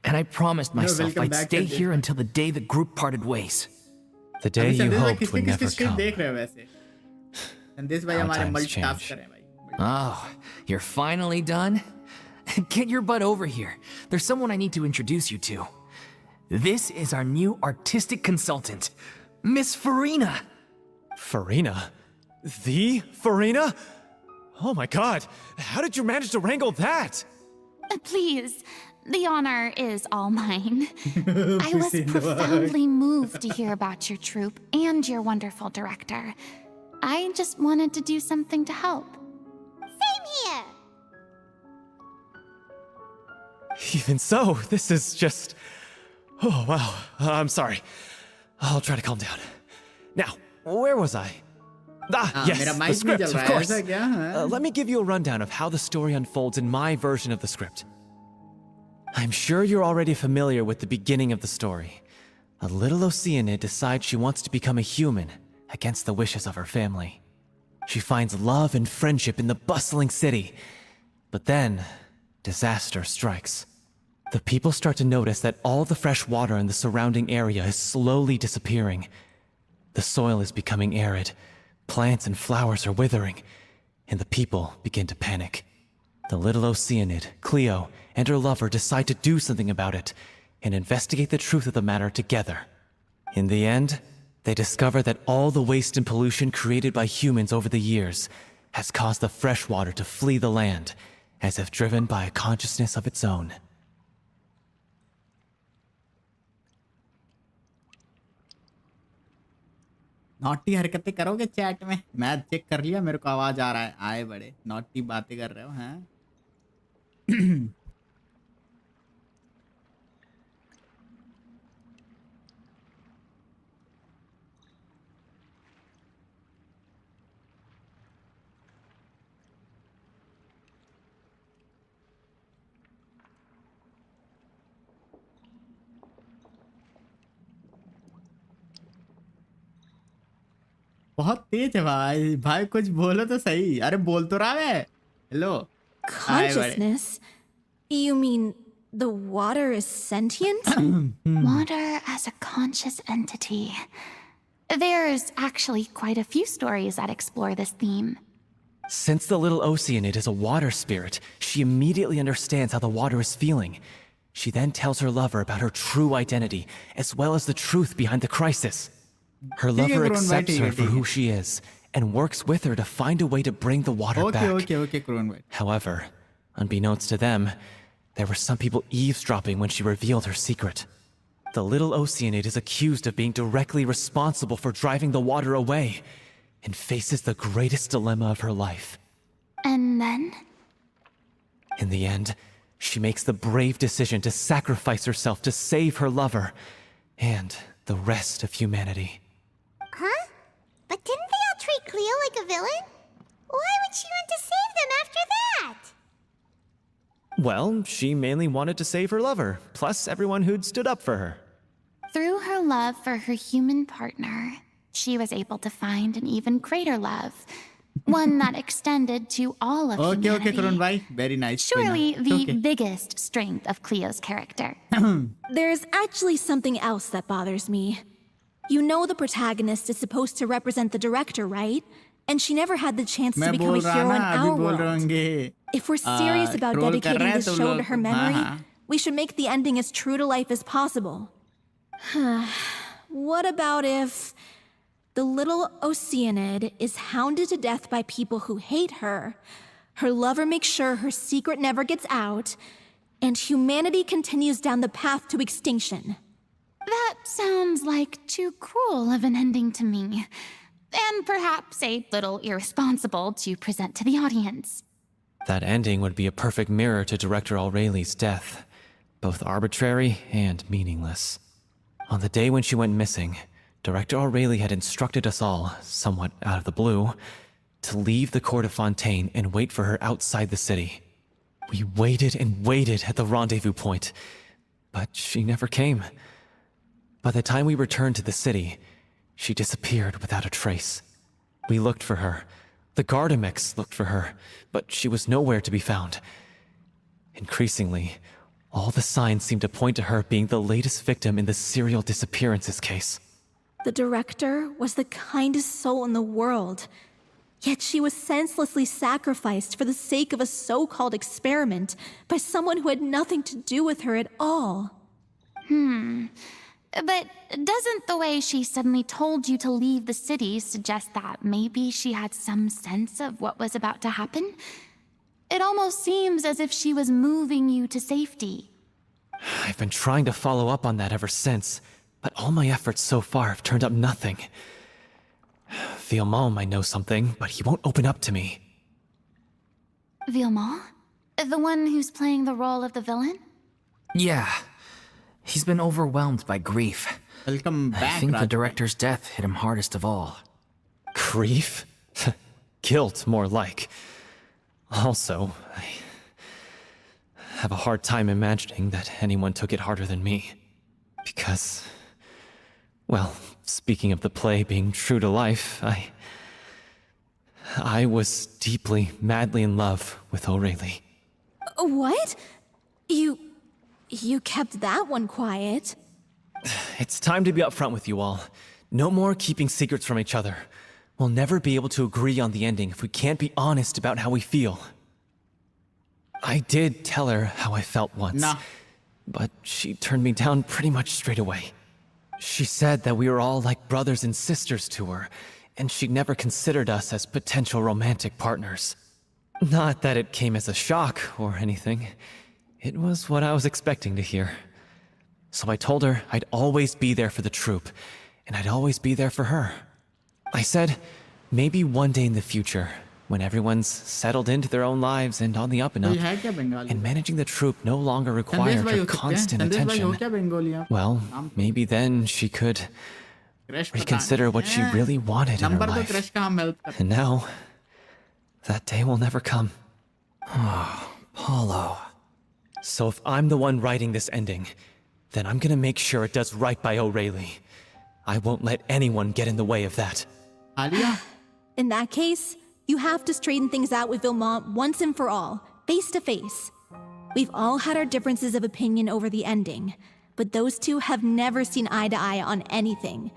And I promised myself I'd stay here until the day the group parted ways. The day you hoped would never come. How times change. Oh, you're finally done? Get your butt over here. There's someone I need to introduce you to. This is our new artistic consultant, Miss Furina. Furina? The Furina? Oh my god, how did you manage to wrangle that? Please, the honor is all mine. I was profoundly moved to hear about your troupe and your wonderful director. I just wanted to do something to help. Same here! Even so, this is just... Oh, wow. I'm sorry. I'll try to calm down. Now, where was I? Yes, the script, of course. Let me give you a rundown of how the story unfolds in my version of the script. I'm sure you're already familiar with the beginning of the story. A little Oceanid decides she wants to become a human against the wishes of her family. She finds love and friendship in the bustling city. But then, disaster strikes. The people start to notice that all the fresh water in the surrounding area is slowly disappearing. The soil is becoming arid, plants and flowers are withering, and the people begin to panic. The little Oceanid, Cleo, and her lover decide to do something about it and investigate the truth of the matter together. In the end, they discover that all the waste and pollution created by humans over the years has caused the fresh water to flee the land, as if driven by a consciousness of its own. Naughty हरकतें करोगे chat में? मैं check कर लिया, मेरे को आवाज आ रहा है। आए बड़े नॉटी बातें कर रहे हो हैं? बहुत तेज है भाई। भाई कुछ बोलो तो सही। अरे बोल तो रहा है। Hello. Consciousness? You mean the water is sentient? Water as a conscious entity. There's actually quite a few stories that explore this theme. Since the little Oceanid is a water spirit, she immediately understands how the water is feeling. She then tells her lover about her true identity, as well as the truth behind the crisis. Her lover accepts her for who she is, and works with her to find a way to bring the water back. However, unbeknownst to them, there were some people eavesdropping when she revealed her secret. The little Oceanid is accused of being directly responsible for driving the water away, and faces the greatest dilemma of her life. And then? In the end, she makes the brave decision to sacrifice herself to save her lover, and the rest of humanity. Huh? But didn't they all treat Cleo like a villain? Why would she want to save them after that? Well, she mainly wanted to save her lover, plus everyone who'd stood up for her. Through her love for her human partner, she was able to find an even greater love. One that extended to all of humanity. Okay, Karun bhai. Very nice. Surely the biggest strength of Cleo's character. There's actually something else that bothers me. You know the protagonist is supposed to represent the director, right? And she never had the chance to become a hero in our world. If we're serious about dedicating this show to her memory, we should make the ending as true to life as possible. What about if the little Oceanid is hounded to death by people who hate her, her lover makes sure her secret never gets out, and humanity continues down the path to extinction? That sounds like too cruel of an ending to me. And perhaps a little irresponsible to present to the audience. That ending would be a perfect mirror to Director Aurelie's death, both arbitrary and meaningless. On the day when she went missing, Director Aurelie had instructed us all, somewhat out of the blue, to leave the court of Fontaine and wait for her outside the city. We waited and waited at the rendezvous point, but she never came. By the time we returned to the city, she disappeared without a trace. We looked for her. The Gardamex looked for her, but she was nowhere to be found. Increasingly, all the signs seemed to point to her being the latest victim in the serial disappearances case. The director was the kindest soul in the world, yet she was senselessly sacrificed for the sake of a so-called experiment by someone who had nothing to do with her at all. But doesn't the way she suddenly told you to leave the city suggest that maybe she had some sense of what was about to happen? It almost seems as if she was moving you to safety. I've been trying to follow up on that ever since, but all my efforts so far have turned up nothing. Villemont might know something, but he won't open up to me. Villemont? The one who's playing the role of the villain? Yeah. He's been overwhelmed by grief. Welcome back, I think the director's death hit him hardest of all. Grief? Guilt, more like. Also, I have a hard time imagining that anyone took it harder than me. Because, well, speaking of the play being true to life, I was deeply, madly in love with Aurelie. What? You kept that one quiet. It's time to be upfront with you all. No more keeping secrets from each other. We'll never be able to agree on the ending if we can't be honest about how we feel. I did tell her how I felt once. But she turned me down pretty much straight away. She said that we were all like brothers and sisters to her, and she'd never considered us as potential romantic partners. Not that it came as a shock or anything. It was what I was expecting to hear. So I told her I'd always be there for the troupe, and I'd always be there for her. I said, maybe one day in the future, when everyone's settled into their own lives and on the up and up, and managing the troupe no longer required her constant attention, well, maybe then she could reconsider what she really wanted in her life. And now, that day will never come. Oh, Paulo. So if I'm the one writing this ending, then I'm gonna make sure it does right by Aurelie. I won't let anyone get in the way of that. In that case, you have to straighten things out with Villemont once and for all, face to face. We've all had our differences of opinion over the ending, but those two have never seen eye to eye on anything.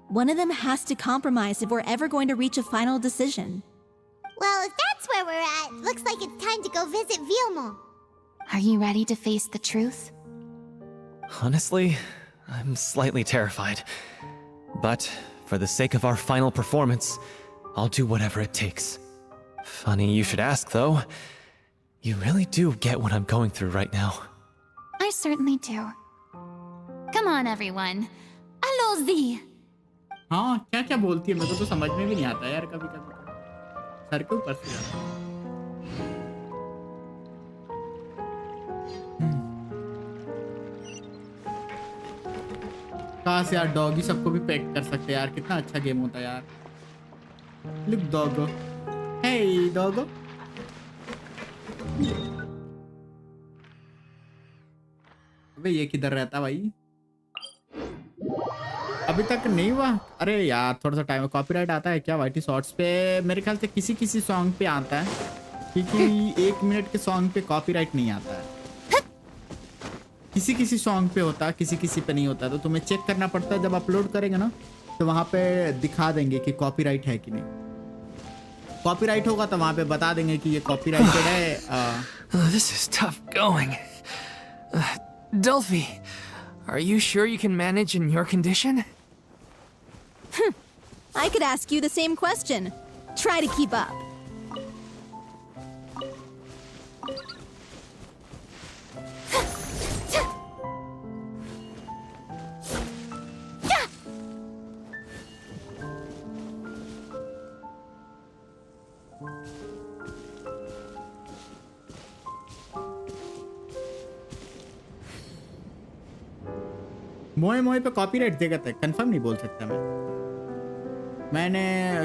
One of them has to compromise if we're ever going to reach a final decision. Well, if that's that's where we're at. Looks like it's time to go visit Vilmo. Are you ready to face the truth? Honestly, I'm slightly terrified. But for the sake of our final performance, I'll do whatever it takes. Funny you should ask, though. You really do get what I'm going through right now. I certainly do. Come on, everyone. Allons-y! हाँ क्या क्या बोलती है मेरे को तो समझ में भी नहीं आता यार कभी कभी सर के ऊपर से जाता है। कहाँ से यार डॉगी सबको भी पैक कर सकते हैं यार कितना अच्छा गेम होता है यार। लुक डॉगो हे डॉगो अबे ये किधर रहता भाई अभी तक नहीं हुआ। अरे यार थोड़ा सा टाइम कॉपीराइट आता है क्या वाईटी शॉर्ट्स पे मेरे ख्याल से किसी किसी सॉन्ग पे आता है क्योंकि 1 मिनट के सॉन्ग पे कॉपीराइट नहीं आता है किसी किसी सॉन्ग पे होता है किसी किसी पे नहीं होता तो तुम्हें चेक करना पड़ता है जब अपलोड करेंगे ना तो वहाँ पे दिखा देंगे कि कॉपीराइट है कि नहीं। कॉपीराइट होगा तो वहाँ पे बता देंगे कि ये कॉपीराइटेड है। This is tough going. Delphi, are you sure you can manage in your condition? I could ask you the same question. Try to keep up. मोए मोए पे कॉपीराइट देगा तक कंफर्म नहीं बोल सकता मैंने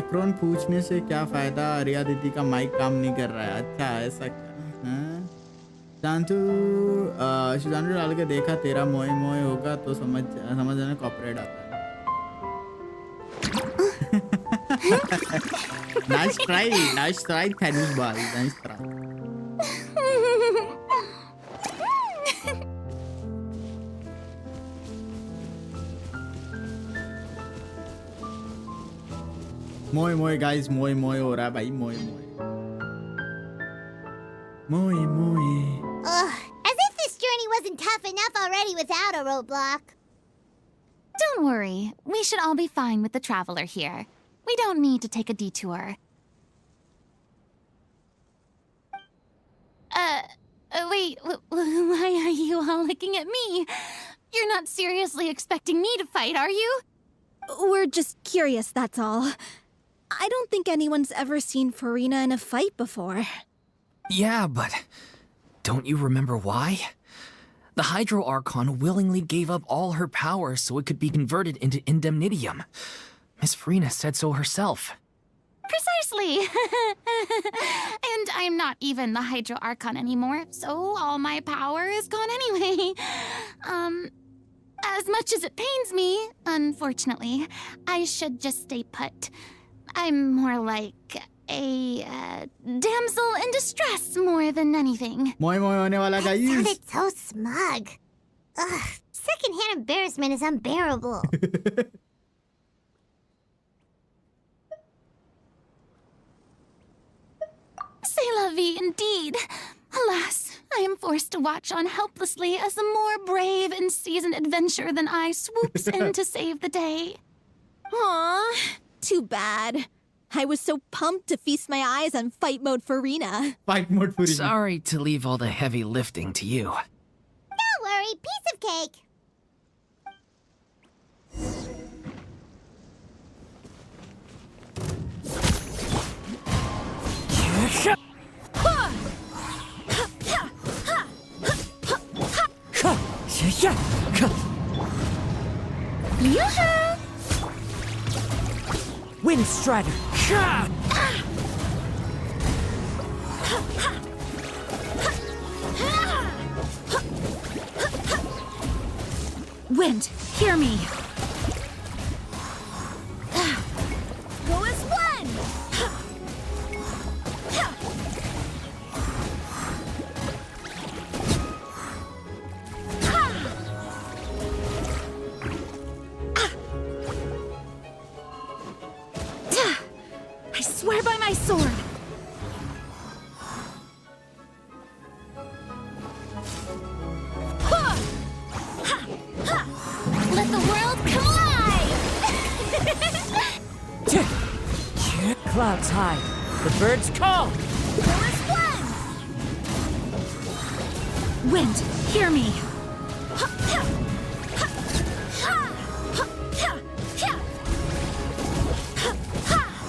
क्रोन पूछने से क्या फायदा रिया दीदी का माइक काम नहीं कर रहा है। अच्छा ऐसा शांतु डाल के देखा तेरा मोए मोए होगा तो समझ जाना कॉपीराइट आता है। नाइस ट्राई फैनिस बॉल नाइस ट्राई। मोए मोए गाइस मोए मोए हो रहा है भाई मोए मोए मोए मोए। As if this journey wasn't tough enough already without a roadblock. Don't worry. We should all be fine with the traveler here. We don't need to take a detour. Wait, why are you all looking at me? You're not seriously expecting me to fight, are you? We're just curious, that's all. I don't think anyone's ever seen Furina in a fight before. Yeah, but don't you remember why? The Hydro Archon willingly gave up all her power so it could be converted into indemnitium. Miss Furina said so herself. Precisely! And I'm not even the Hydro Archon anymore, so all my power is gone anyway. As much as it pains me, unfortunately, I should just stay put. I'm more like a damsel in distress more than anything. मोए मोए होने वाला That guys. sounded so smug. Ugh, secondhand embarrassment is unbearable. C'est la vie indeed. Alas, I am forced to watch on helplessly as a more brave and seasoned adventurer than I swoops in to save the day. Aww, too bad. I was so pumped to feast my eyes on fight mode Furina. Fight mode Furina. Sorry to leave all the heavy lifting to you. Don't worry, piece of cake. Wind Strider. Wind, hear me. Go as one! I swear by my sword. world come alive! Clouds high. The birds call. Pillars blend! Wind, hear me.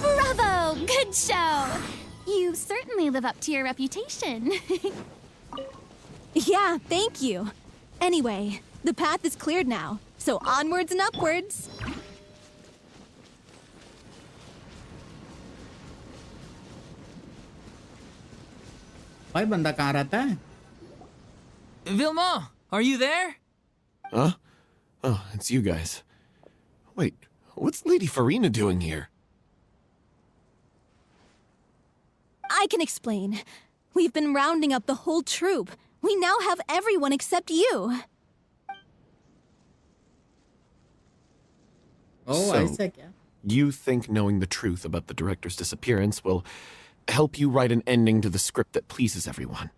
Bravo! Good show! You certainly live up to your reputation. Yeah, thank you. Anyway, the path is cleared now, so onwards and upwards. भाई बंदा कहाँ रहता है? Vilma, are you there? Huh? Oh, it's you guys. Wait, what's Lady Furina doing here? I can explain. We've been rounding up the whole troop. We now have everyone except you. Oh, ऐसा क्या? You think knowing the truth about the director's disappearance will help you write an ending to the script that pleases everyone?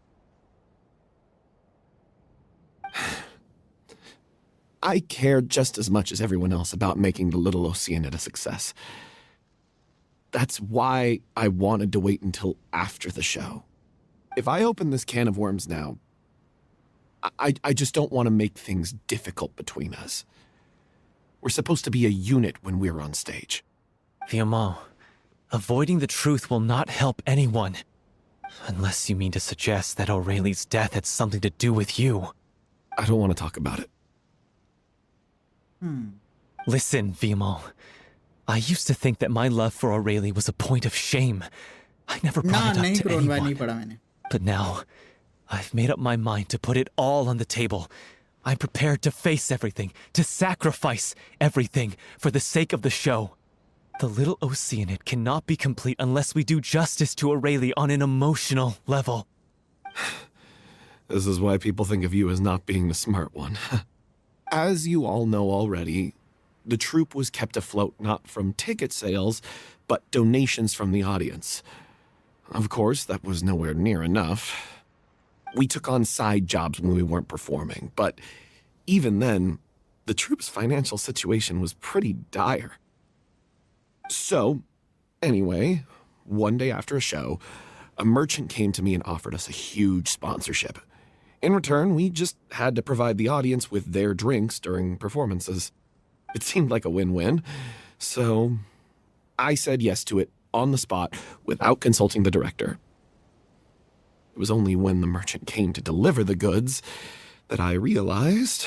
I care just as much as everyone else about making the Little Oceanid a success. That's why I wanted to wait until after the show. If I open this can of worms now, I just don't want to make things difficult between us. We're supposed to be a unit when we're on stage. Vilma, Avoiding the truth will not help anyone. Unless you mean to suggest that Aurelie's death had something to do with you. I don't want to talk about it. Listen, Vimo. I used to think that my love for Aurelie was a point of shame. I never brought it up to anyone. But now, I've made up my mind to put it all on the table. I'm prepared to face everything, to sacrifice everything for the sake of the show. The Little Oceanid cannot be complete unless we do justice to Aurelie on an emotional level. This is why people think of you as not being the smart one. As you all know already, the troupe was kept afloat not from ticket sales, but donations from the audience. Of course, that was nowhere near enough. We took on side jobs when we weren't performing, but even then, the troupe's financial situation was pretty dire. So, anyway, one day after a show, a merchant came to me and offered us a huge sponsorship. In return, we just had to provide the audience with their drinks during performances. It seemed like a win-win, so I said yes to it on the spot without consulting the director. It was only when the merchant came to deliver the goods that I realized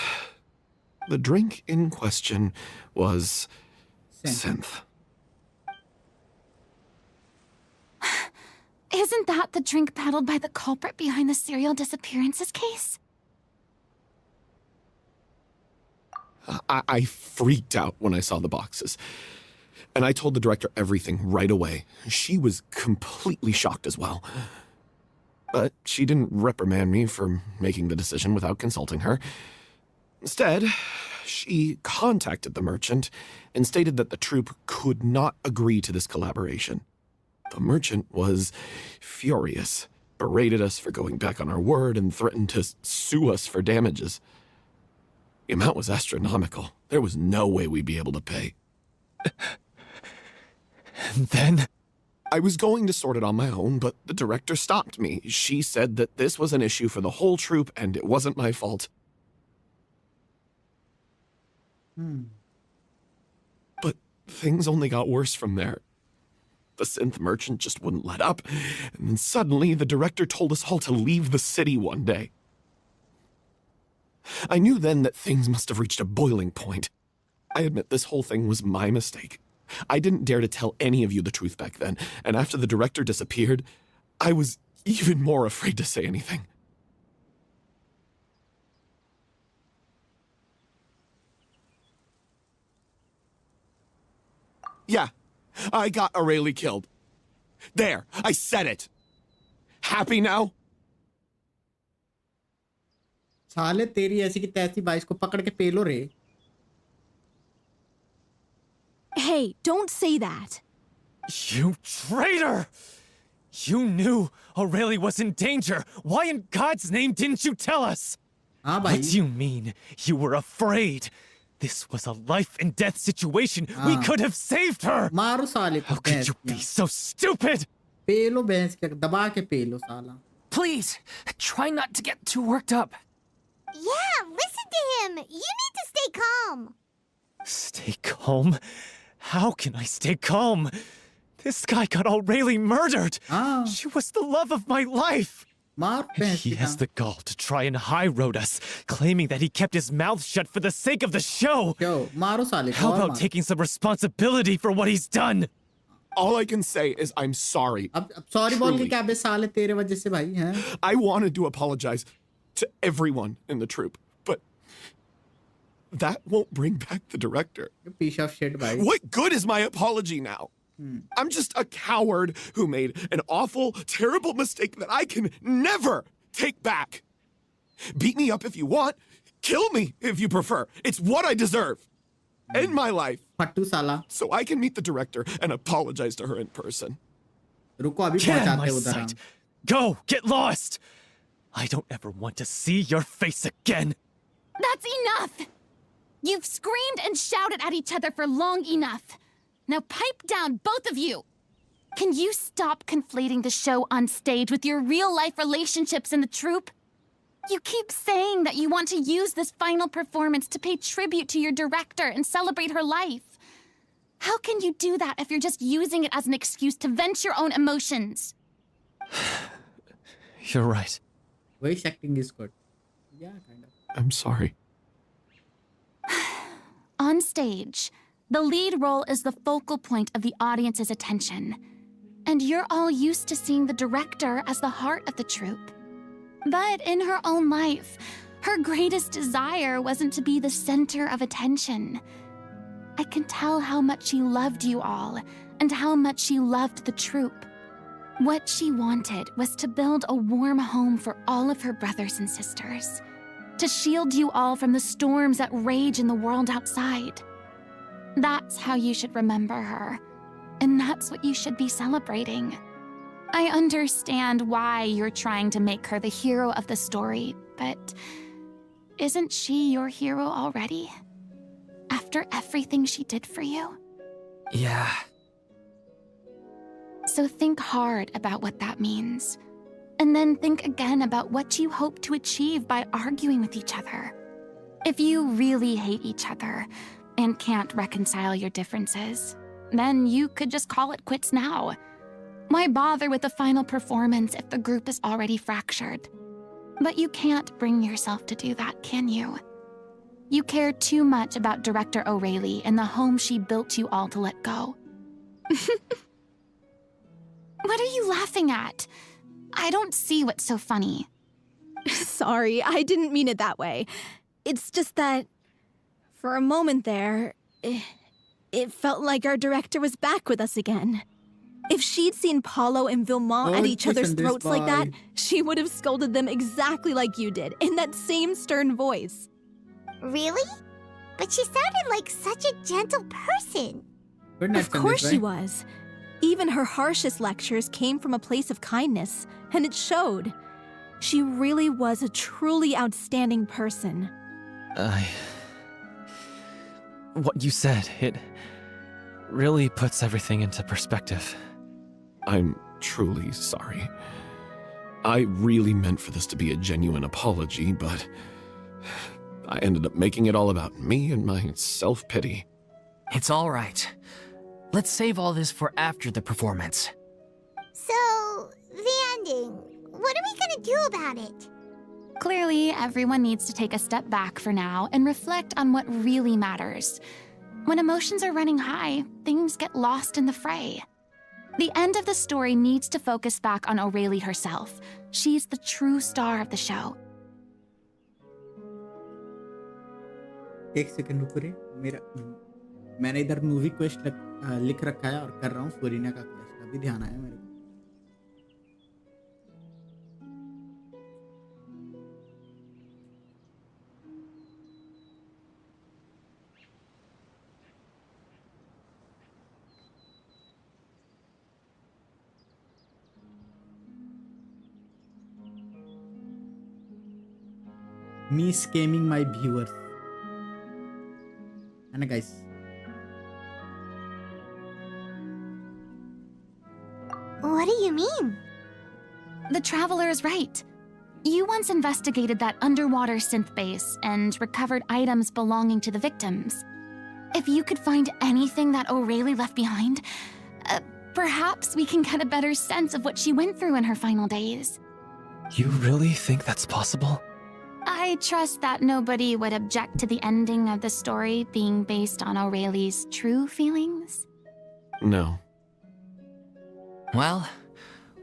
the drink in question was synth. Isn't that the drink peddled by the culprit behind the serial disappearances case? I freaked out when I saw the boxes. And I told the director everything right away. She was completely shocked as well. But she didn't reprimand me for making the decision without consulting her. Instead, she contacted the merchant and stated that the troupe could not agree to this collaboration. The merchant was furious, berated us for going back on our word, and threatened to sue us for damages. The amount was astronomical. There was no way we'd be able to pay. And then? I was going to sort it on my own, but the director stopped me. She said that this was an issue for the whole troupe, and it wasn't my fault. But things only got worse from there. The synth merchant just wouldn't let up, and then suddenly the director told us all to leave the city one day. I knew then that things must have reached a boiling point. I admit this whole thing was my mistake. I didn't dare to tell any of you the truth back then, and after the director disappeared, I was even more afraid to say anything. Yeah, I got Aurelie killed. There, I said it. Happy now? साले तेरी ऐसी की तैसी बाइस को पकड़ के पेलो रे. Hey, don't say that. You traitor! You knew Aurelie was in danger. Why in God's name didn't you tell us? What do you mean? You were afraid? This was a life and death situation. We could have saved her. मारो साले को. How could you be so stupid? पेलो भैंस के दबा के पेलो साला. Please, try not to get too worked up. Yeah, listen to him. You need to stay calm. Stay calm? How can I stay calm? This guy got Aurelie murdered. She was the love of my life. He has the gall to try and high road us, claiming that he kept his mouth shut for the sake of the show. How about taking some responsibility for what he's done? All I can say is I'm sorry. Sorry बोल के क्या बे साले तेरे वजह से भाई हैं? I wanted to apologize to everyone in the troupe, but that won't bring back the director. Piece of shit, bhai. What good is my apology now? I'm just a coward who made an awful, terrible mistake that I can never take back. Beat me up if you want. Kill me if you prefer. It's what I deserve. End my life. So I can meet the director and apologize to her in person. Get out of my sight. Go, get lost. I don't ever want to see your face again. That's enough! You've screamed and shouted at each other for long enough. Now pipe down, both of you! Can you stop conflating the show on stage with your real-life relationships in the troupe? You keep saying that you want to use this final performance to pay tribute to your director and celebrate her life. How can you do that if you're just using it as an excuse to vent your own emotions? You're right. Voice acting is good. Yeah, kind of. I'm sorry. On stage, the lead role is the focal point of the audience's attention. And you're all used to seeing the director as the heart of the troupe. But in her own life, her greatest desire wasn't to be the center of attention. I can tell how much she loved you all, and how much she loved the troupe. What she wanted was to build a warm home for all of her brothers and sisters. To shield you all from the storms that rage in the world outside. That's how you should remember her. And that's what you should be celebrating. I understand why you're trying to make her the hero of the story, but isn't she your hero already? After everything she did for you? Yeah. So think hard about what that means. And then think again about what you hope to achieve by arguing with each other. If you really hate each other and can't reconcile your differences, then you could just call it quits now. Why bother with the final performance if the group is already fractured? But you can't bring yourself to do that, can you? You care too much about Director Aurelie and the home she built you all to let go. What are you laughing at? I don't see what's so funny. Sorry, I didn't mean it that way. It's just that, for a moment there, it felt like our director was back with us again. If she'd seen Paulo and Villemont at each other's throats like that, she would have scolded them exactly like you did, in that same stern voice. Really? But she sounded like such a gentle person. Of course she was. Even her harshest lectures came from a place of kindness, and it showed. She really was a truly outstanding person. What you said, it really puts everything into perspective. I'm truly sorry. I really meant for this to be a genuine apology, but I ended up making it all about me and my self-pity. It's all right. Let's save all this for after the performance. So, the ending. What are we gonna do about it? Clearly, everyone needs to take a step back for now and reflect on what really matters. When emotions are running high, things get lost in the fray. The end of the story needs to focus back on Aurelie herself. She's the true star of the show. एक second रुको रे मैंने इधर movie quest लिख रखा है और कर रहा हूँ फुरीना का क्वेस्ट अभी ध्यान आया मेरे को Me scamming my viewers. है ना guys? What do you mean? The Traveler is right. You once investigated that underwater synth base and recovered items belonging to the victims. If you could find anything that O'Reilly left behind, perhaps we can get a better sense of what she went through in her final days. You really think that's possible? I trust that nobody would object to the ending of the story being based on O'Reilly's true feelings. No. Well,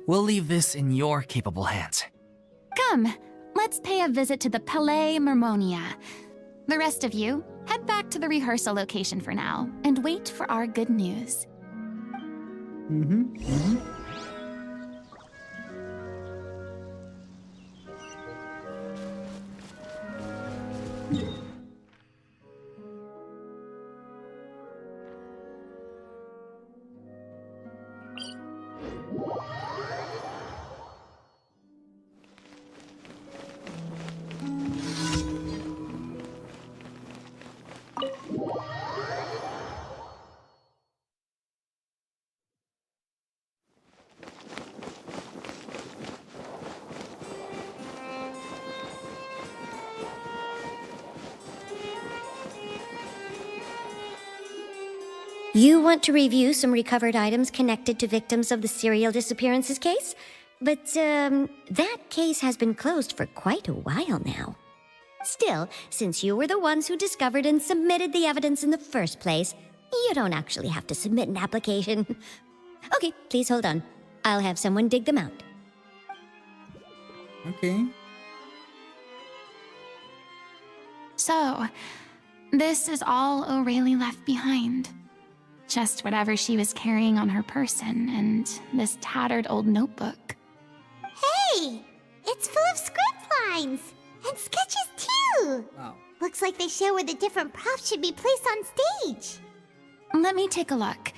we'll leave this in your capable hands. Come, let's pay a visit to the Palais Mermonia. The rest of you, head back to the rehearsal location for now, and wait for our good news. You want to review some recovered items connected to victims of the serial disappearances case? But, that case has been closed for quite a while now. Still, since you were the ones who discovered and submitted the evidence in the first place, you don't actually have to submit an application. Okay, please hold on. I'll have someone dig them out. Okay. So, this is all O'Reilly left behind. Just whatever she was carrying on her person and this tattered old notebook. Hey! It's full of script lines! And sketches too! Wow. Looks like they show where the different props should be placed on stage. Let me take a look.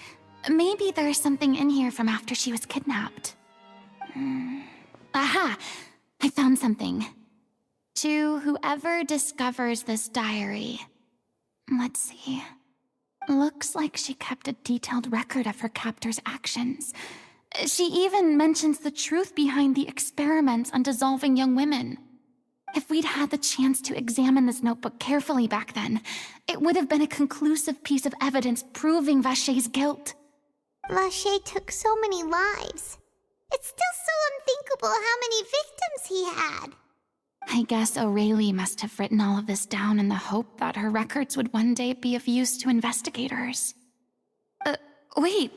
Maybe there's something in here from after she was kidnapped. Aha! I found something. To whoever discovers this diary. Let's see. Looks like she kept a detailed record of her captor's actions. She even mentions the truth behind the experiments on dissolving young women. If we'd had the chance to examine this notebook carefully back then, it would have been a conclusive piece of evidence proving Vachey's guilt. Vachey took so many lives. It's still so unthinkable how many victims he had. I guess O'Reilly must have written all of this down in the hope that her records would one day be of use to investigators. Wait,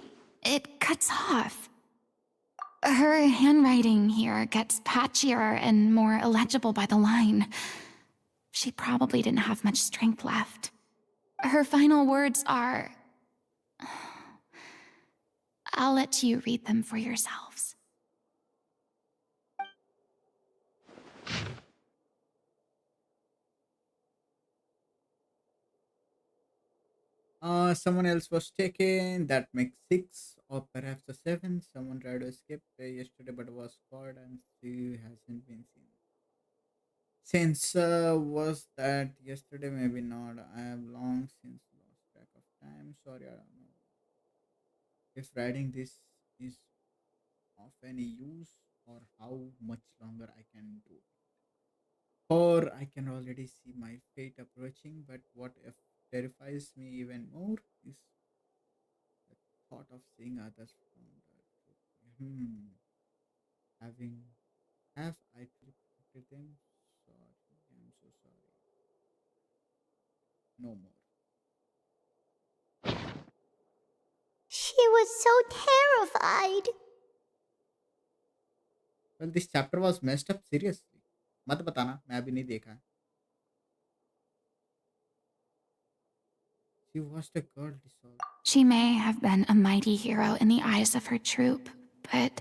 it cuts off. Her handwriting here gets patchier and more illegible by the line. She probably didn't have much strength left. Her final words are... I'll let you read them for yourselves. Someone else was taken. That makes 6 or perhaps a 7. Someone tried to escape yesterday but was caught and she hasn't been seen. Since was that yesterday? Maybe not. I have long since lost track of time. Sorry, I don't know if writing this is of any use or how much longer I can do it. Or I can already see my fate approaching, but what if terrifies me even more is the thought of seeing others from the truth. Have I protected them? Sorry, I'm so sorry. No more. She was so terrified. Well, this chapter was messed up seriously. मत बताना, मैं अभी नहीं देखा है. She watched a girl dissolve. She may have been a mighty hero in the eyes of her troop, but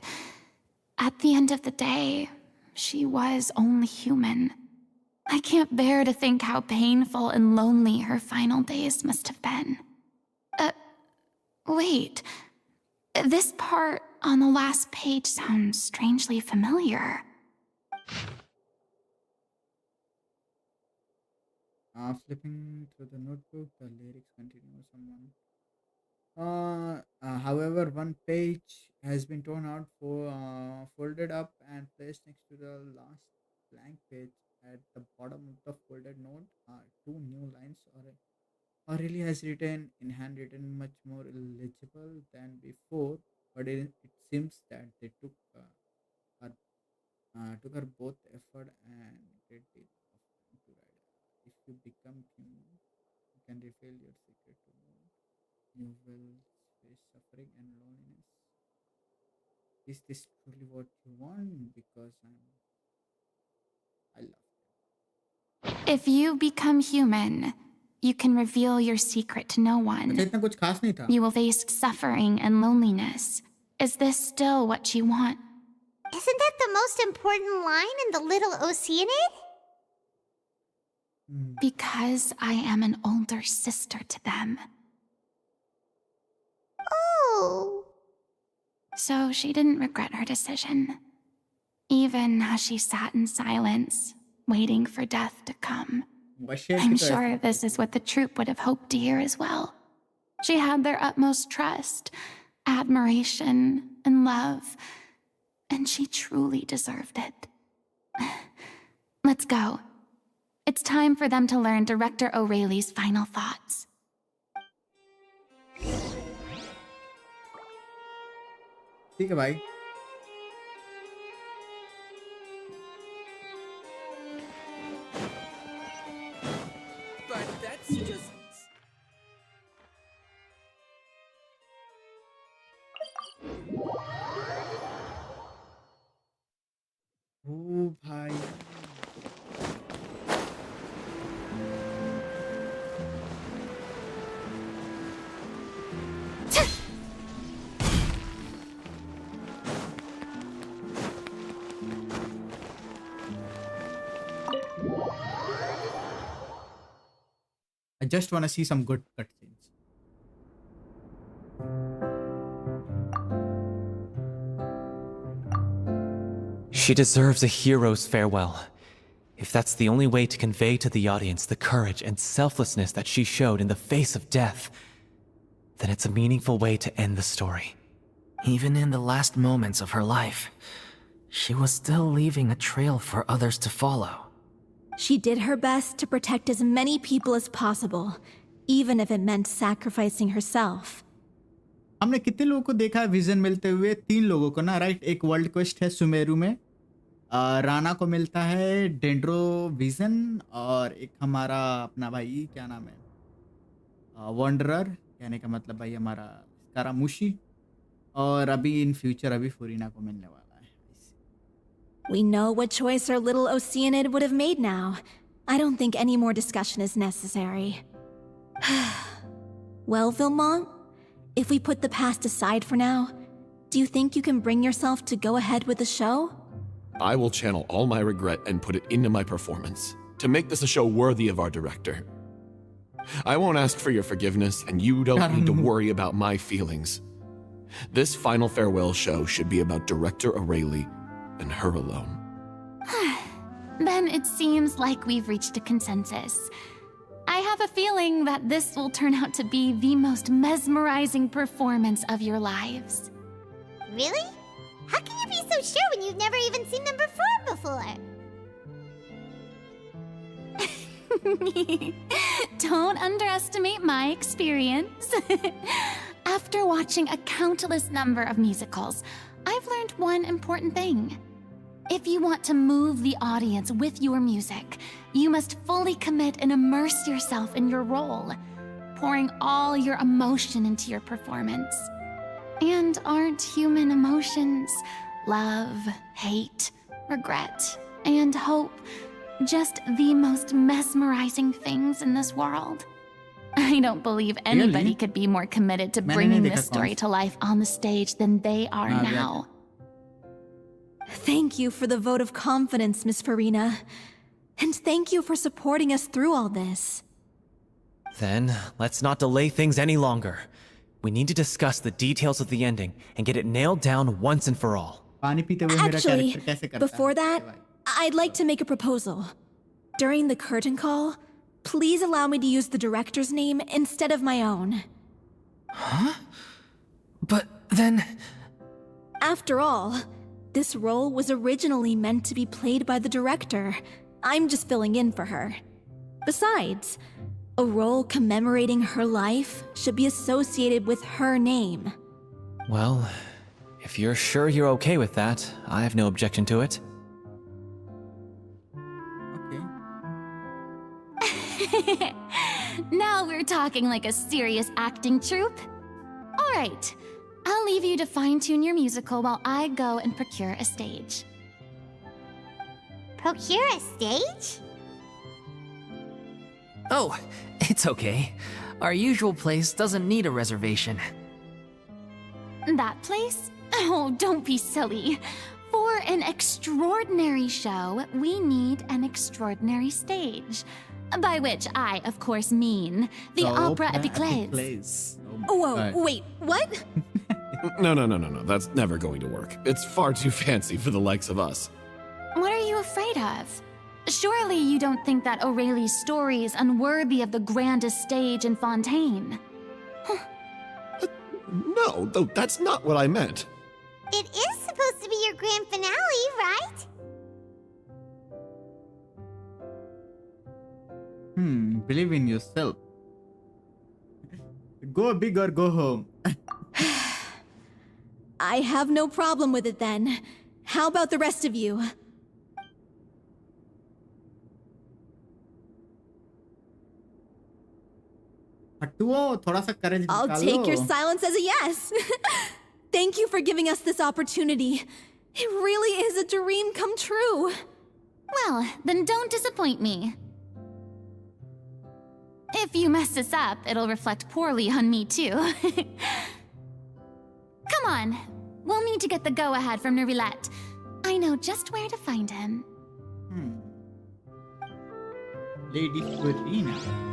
at the end of the day, she was only human. I can't bear to think how painful and lonely her final days must have been. Wait. This part on the last page sounds strangely familiar. Flipping through the notebook, the lyrics continue. Someone. However, one page has been torn out, folded up, and placed next to the last blank page. At the bottom of the folded note are two new lines. Aurelie has written in handwritten, much more illegible than before, but it seems that they her took her both effort and great deal of time to write. If you become human, you can reveal your secret to me. You will face suffering and loneliness. Is this truly what you want? Because I love. If you become human, you can reveal your secret to no one. इतना कुछ खास नहीं था. You will face suffering and loneliness. Is this still what you want? Isn't that the most important line in the Little Oceanid? Because I am an older sister to them. Oh. So she didn't regret her decision. Even as she sat in silence, waiting for death to come. I'm sure this is what the troupe would have hoped to hear as well. She had their utmost trust, admiration, and love, and she truly deserved it. Let's go. It's time for them to learn Director O'Reilly's final thoughts. ठीक है भाई. But that's just... ओ भाई. I just want to see some good cutscenes. She deserves a hero's farewell. If that's the only way to convey to the audience the courage and selflessness that she showed in the face of death, then it's a meaningful way to end the story. Even in the last moments of her life, she was still leaving a trail for others to follow. She did her best to protect as many people as possible, even if it meant sacrificing herself. हमने कितने लोगों को देखा है vision मिलते हुए? 3 लोगों को ना, राइट? एक वर्ल्ड क्वेस्ट है सुमेरु में, राना को मिलता है डेंड्रो विजन, और एक हमारा अपना भाई क्या नाम है, वंडरर, कहने का मतलब भाई हमारा स्कारामुशी, और अभी इन फ्यूचर अभी फुरीना को मिलने वाला है. We know what choice our little Oceanid would have made now. I don't think any more discussion is necessary. Well, Vilmont, if we put the past aside for now, do you think you can bring yourself to go ahead with the show? I will channel all my regret and put it into my performance to make this a show worthy of our director. I won't ask for your forgiveness, and you don't need to worry about my feelings. This final farewell show should be about Director O'Reilly and her alone. Then it seems like we've reached a consensus. I have a feeling that this will turn out to be the most mesmerizing performance of your lives. Really? How can you be so sure when you've never even seen them perform before? Don't underestimate my experience. After watching a countless number of musicals, I've learned one important thing. If you want to move the audience with your music, you must fully commit and immerse yourself in your role, pouring all your emotion into your performance. And aren't human emotions, love, hate, regret, and hope, just the most mesmerizing things in this world? I don't believe anybody could be more committed to bringing this story to life on the stage than they are now. Thank you for the vote of confidence, Miss Furina. And thank you for supporting us through all this. Then, let's not delay things any longer. We need to discuss the details of the ending and get it nailed down once and for all. Actually, before that, I'd like to make a proposal. During the curtain call, please allow me to use the director's name instead of my own. Huh? But then... After all, this role was originally meant to be played by the director. I'm just filling in for her. Besides, a role commemorating her life should be associated with her name. Well, if you're sure you're okay with that, I have no objection to it. Now we're talking like a serious acting troupe. All right, I'll leave you to fine-tune your musical while I go and procure a stage. Procure a stage? Oh, it's okay. Our usual place doesn't need a reservation. That place? Oh, don't be silly. For an extraordinary show, we need an extraordinary stage. By which I, of course, mean the Opera Epiclese. Whoa, wait, what? No. That's never going to work. It's far too fancy for the likes of us. What are you afraid of? Surely you don't think that Aurelie's story is unworthy of the grandest stage in Fontaine. No, that's not what I meant. It is supposed to be your grand finale, right? Believe in yourself. Go big or go home. I have no problem with it then. How about the rest of you? I'll take your silence as a yes. Thank you for giving us this opportunity. It really is a dream come true. Well, then don't disappoint me. If you mess this up, it'll reflect poorly on me too. Come on, we'll need to get the go-ahead from Nervilette. I know just where to find him. Lady Furina.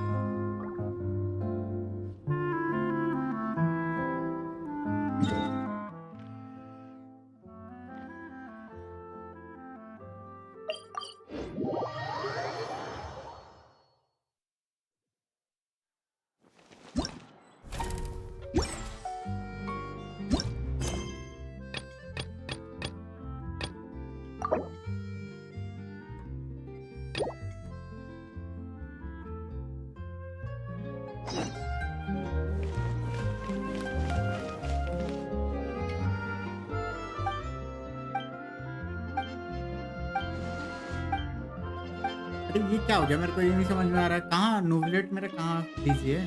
ये क्या हो गया मेरे को ये नहीं समझ में आ रहा है कहाँ नोवलेट मेरा कहाँ बिजी है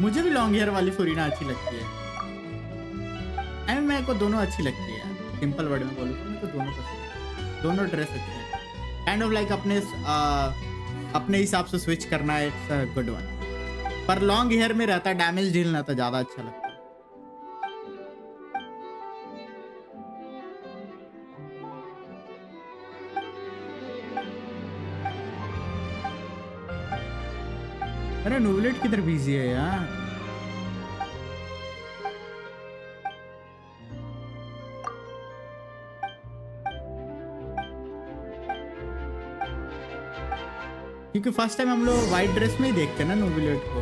मुझे भी लॉन्ग हेयर वाली फुरीना अच्छी लगती है मेरे को दोनों अच्छी लगती है सिंपल वर्ड में बोलूँ तो मेरे को दोनों पसंद दोनों ड्रेस अच्छे हैं काइंड ऑफ लाइक अपने हिसाब से स्विच करना है इट्स गुड वन पर लॉन्ग हेयर में रहता डैमेज डील ना तो ज्यादा अच्छा लगता है अरे नोवलेट किधर बिजी है यार क्योंकि फर्स्ट टाइम हम लोग वाइट ड्रेस में ही देखते हैं ना नोवलेट को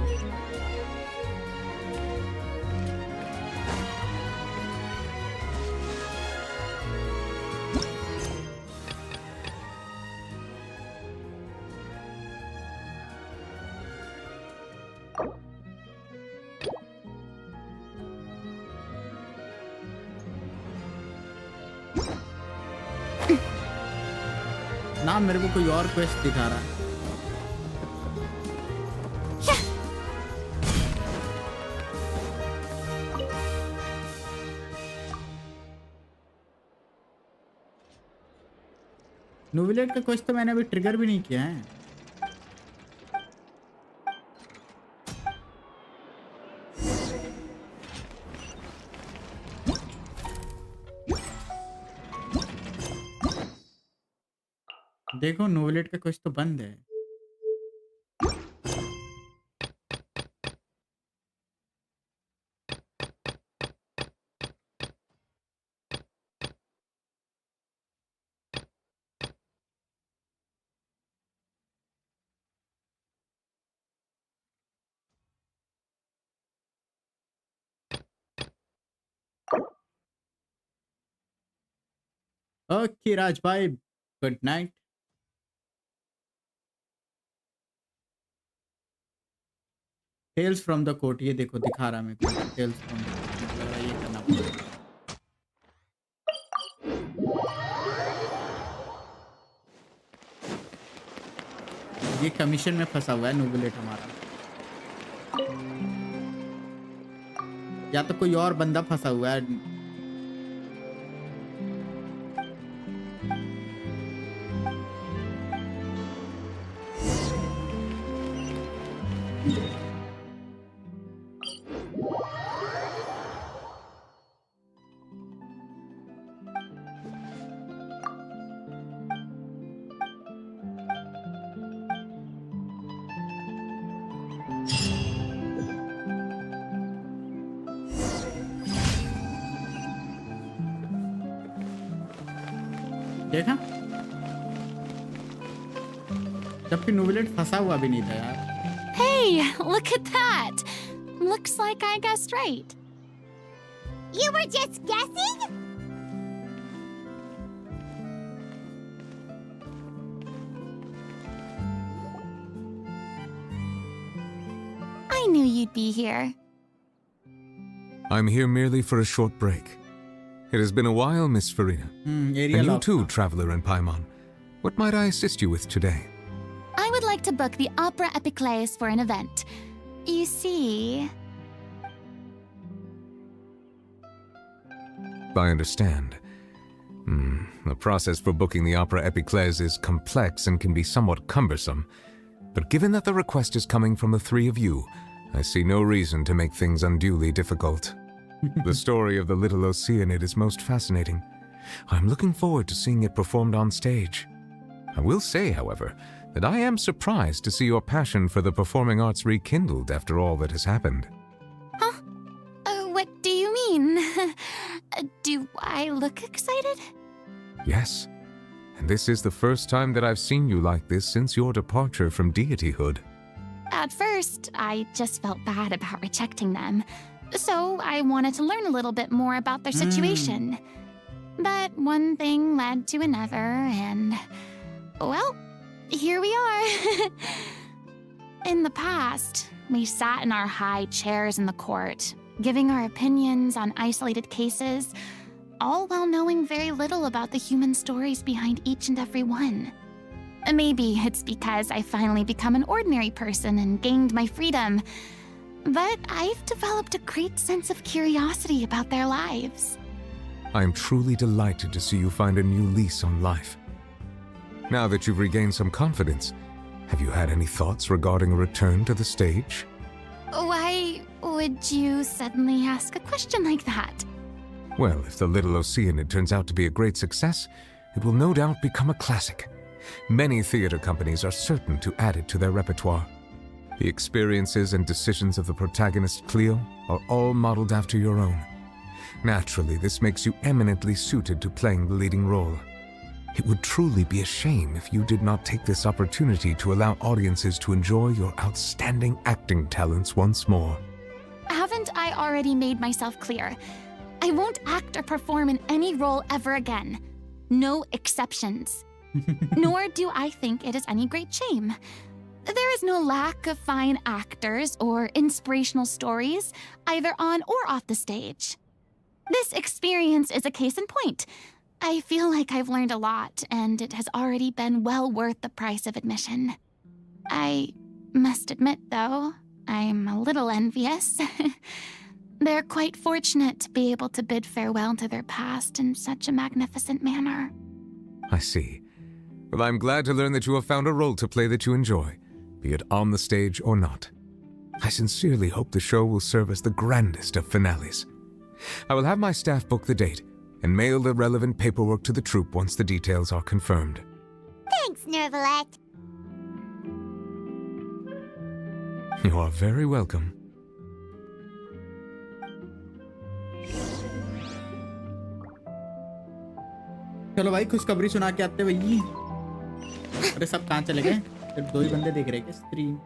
ना मेरे को कोई और क्वेस्ट दिखा रहा है नोवलेट का क्वेश्चन तो मैंने अभी ट्रिगर भी नहीं किया है देखो नोवलेट का क्वेश्चन तो बंद है ओके राज भाई, good night. Tales from the court, ये देखो दिखा रहा मेरे को, टेल्स फ्रॉम द कोर्ट, ये करना पड़ेगा। ये कमीशन में फंसा हुआ है नोबुलेट हमारा, या तो कोई और बंदा फंसा हुआ है। देखा, जबकि नोबुलेट फंसा हुआ भी नहीं था यार। Hey, look at that! Looks like I guessed right. You were just guessing? I knew you'd be here. I'm here merely for a short break. It has been a while, Miss Furina. And you too, traveler in Paimon. What might I assist you with today? I would like to book the Opera Epiclese for an event. You see... I understand. The process for booking the Opera Epiclese is complex and can be somewhat cumbersome. But given that the request is coming from the three of you, I see no reason to make things unduly difficult. The story of the little Oceanid is most fascinating. I'm looking forward to seeing it performed on stage. I will say, however, that I am surprised to see your passion for the performing arts rekindled after all that has happened. Huh? What do you mean? Do I look excited? Yes. And this is the first time that I've seen you like this since your departure from deityhood. At first, I just felt bad about rejecting them. So I wanted to learn a little bit more about their situation. But one thing led to another, and... well, here we are. In the past, we sat in our high chairs in the court, giving our opinions on isolated cases, all while knowing very little about the human stories behind each and every one. Maybe it's because I finally become an ordinary person and gained my freedom, but I've developed a great sense of curiosity about their lives. I am truly delighted to see you find a new lease on life. Now that you've regained some confidence, have you had any thoughts regarding a return to the stage? Why would you suddenly ask a question like that? Well, if the Little Oceanid turns out to be a great success, it will no doubt become a classic. Many theater companies are certain to add it to their repertoire. The experiences and decisions of the protagonist Cleo are all modeled after your own. Naturally, this makes you eminently suited to playing the leading role. It would truly be a shame if you did not take this opportunity to allow audiences to enjoy your outstanding acting talents once more. Haven't I already made myself clear? I won't act or perform in any role ever again. No exceptions. Nor do I think it is any great shame. There is no lack of fine actors or inspirational stories, either on or off the stage. This experience is a case in point. I feel like I've learned a lot, and it has already been well worth the price of admission. I must admit, though, I'm a little envious. They're quite fortunate to be able to bid farewell to their past in such a magnificent manner. I see. Well, I'm glad to learn that you have found a role to play that you enjoy, be it on the stage or not. I sincerely hope the show will serve as the grandest of finales. I will have my staff book the date and mail the relevant paperwork to the troupe once the details are confirmed. Thanks, Nervalette. You are very welcome. चलो भाई खुशखबरी सुना के आते भाई। अरे सब कहाँ चले गए? सिर्फ दो ही बंदे देख रहे हैं स्ट्रीम।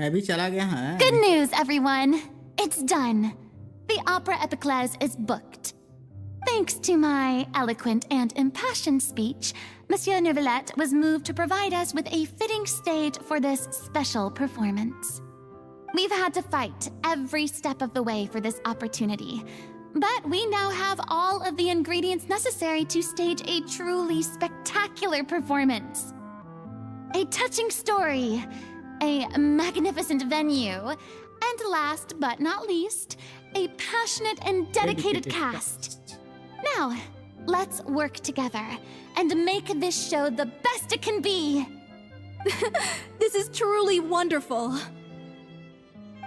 मैं भी चला गया हाँ. Good news, everyone. It's done. The Opera Epiclese is booked. Thanks to my eloquent and impassioned speech, Monsieur Neuvillette was moved to provide us with a fitting stage for this special performance. We've had to fight every step of the way for this opportunity, but we now have all of the ingredients necessary to stage a truly spectacular performance. A touching story, a magnificent venue, and last but not least, a passionate and dedicated cast. Now, let's work together and make this show the best it can be. This is truly wonderful.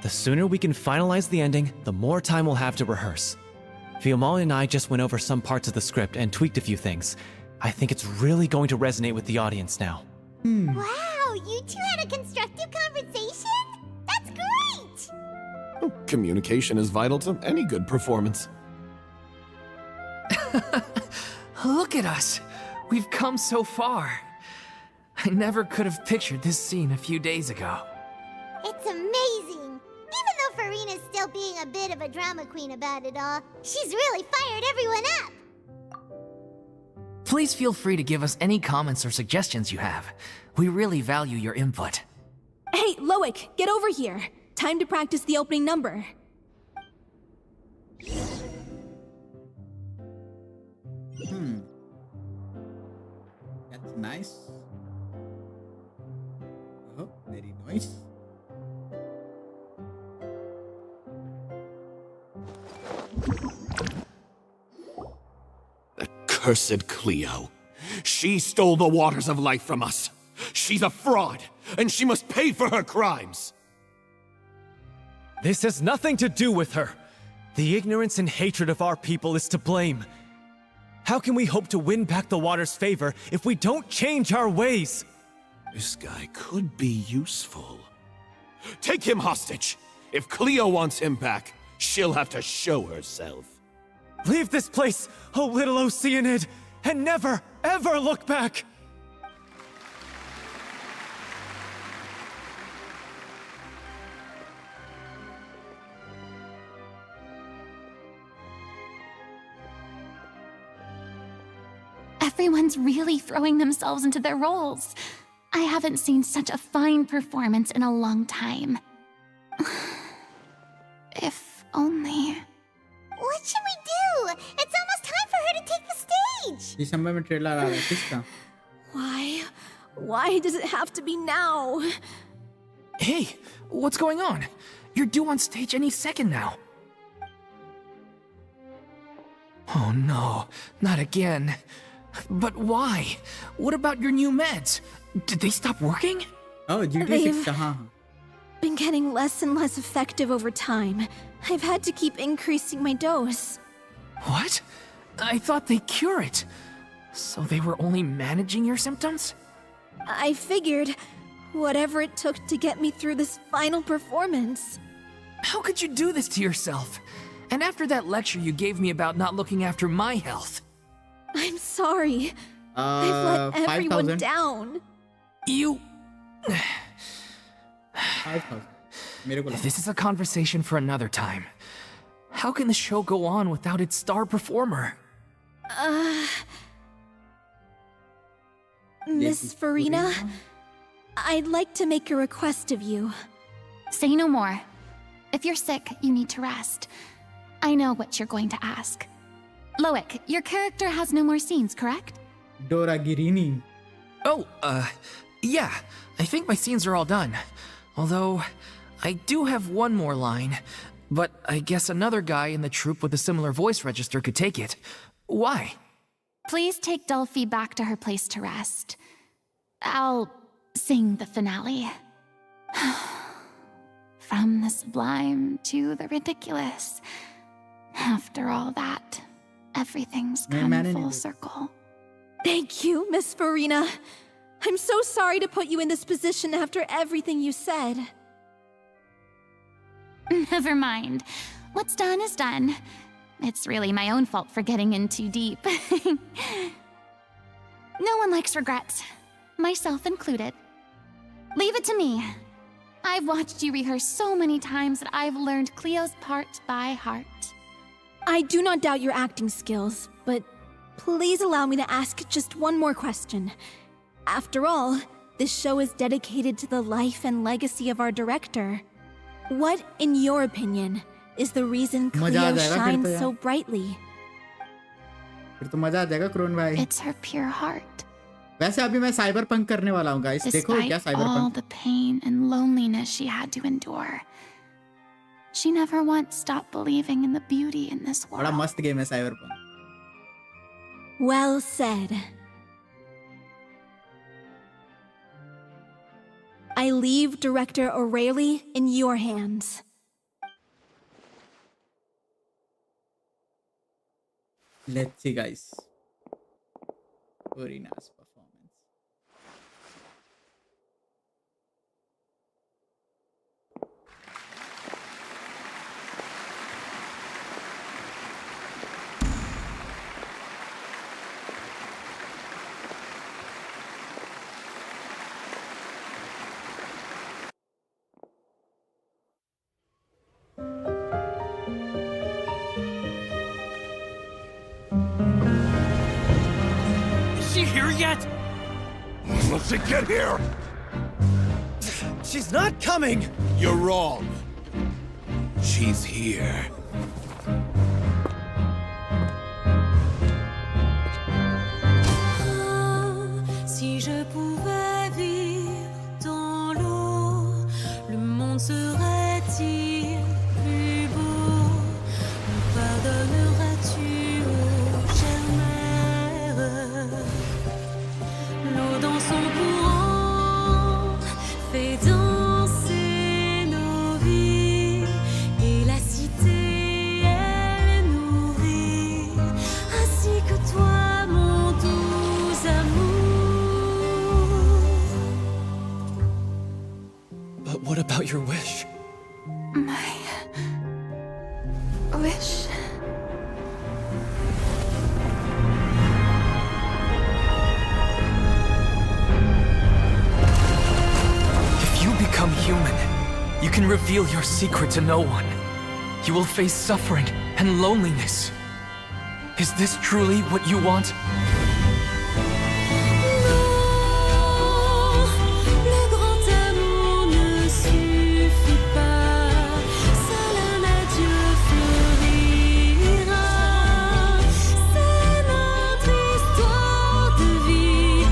The sooner we can finalize the ending, the more time we'll have to rehearse. Fiamma and I just went over some parts of the script and tweaked a few things. I think it's really going to resonate with the audience now. Wow, you two had a constructive conversation? That's great! Communication is vital to any good performance. Look at us! We've come so far. I never could have pictured this scene a few days ago. It's amazing! Even though Furina's still being a bit of a drama queen about it all, she's really fired everyone up! Please feel free to give us any comments or suggestions you have. We really value your input. Hey, Loic, get over here. Time to practice the opening number. That's nice. Oh, very nice. Cursed Cleo. She stole the waters of life from us. She's a fraud, and she must pay for her crimes. This has nothing to do with her. The ignorance and hatred of our people is to blame. How can we hope to win back the water's favor if we don't change our ways? This guy could be useful. Take him hostage. If Cleo wants him back, she'll have to show herself. Leave this place, O little Oceanid, and never, ever look back! Everyone's really throwing themselves into their roles. I haven't seen such a fine performance in a long time. If only... What should we do? It's almost time for her to take the stage! दिसंबर में trailer आ रहा है किसका? Why does it have to be now? Hey, what's going on? You're due on stage any second now. Oh no, not again. But why? What about your new meds? Did they stop working? Oh, They've been getting less and less effective over time. I've had to keep increasing my dose. What? I thought they cure it. So they were only managing your symptoms? I figured whatever it took to get me through this final performance. How could you do this to yourself? And after that lecture you gave me about not looking after my health. I'm sorry. I've let everyone 5,000. down. You... 5,000. मेरे को लगा. This is a conversation for another time. How can the show go on without its star performer? Miss Furina, I'd like to make a request of you. Say no more. If you're sick, you need to rest. I know what you're going to ask. Loic, your character has no more scenes, correct? Dora Girini. Oh, yeah. I think my scenes are all done. Although, I do have one more line. But I guess another guy in the troupe with a similar voice register could take it. Why? Please take Delphi back to her place to rest. I'll sing the finale. From the sublime to the ridiculous. After all that, everything's come full circle. Thank you, Miss Furina. I'm so sorry to put you in this position after everything you said. Never mind. What's done is done. It's really my own fault for getting in too deep. No one likes regrets, myself included. Leave it to me. I've watched you rehearse so many times that I've learned Cleo's part by heart. I do not doubt your acting skills, but please allow me to ask just one more question. After all, this show is dedicated to the life and legacy of our director. What, in your opinion, is the reason Cleo shines so brightly? फिर तो मजा आ जाएगा crown भाई. It's her pure heart. वैसे अभी मैं cyber punk करने वाला हूँ गाइस. देखो क्या Despite cyber all punk. the pain and loneliness she had to endure, she never once stopped believing in the beauty in this बड़ा world. मस्त गेम है cyber punk. Well said. I leave Director O'Reilly in your hands. Let's see guys. Furina's performance. Is she here yet? Let's get here! She's not coming! You're wrong. She's here. Si je pouvais vivre dans l'eau, le monde serait-il plus beau? Me pardonneras-tu, ô chère mère? L'eau dans son courant fait danser nos vies, et la cité elle nourrit, ainsi que toi mon doux amour. But what about your wish? My wish. If you become human, you can reveal your secret to no one. You will face suffering and loneliness. Is this truly what you want? Le grand amour ne suffit pas, seul un adieu fleurira. C'est notre histoire de vie,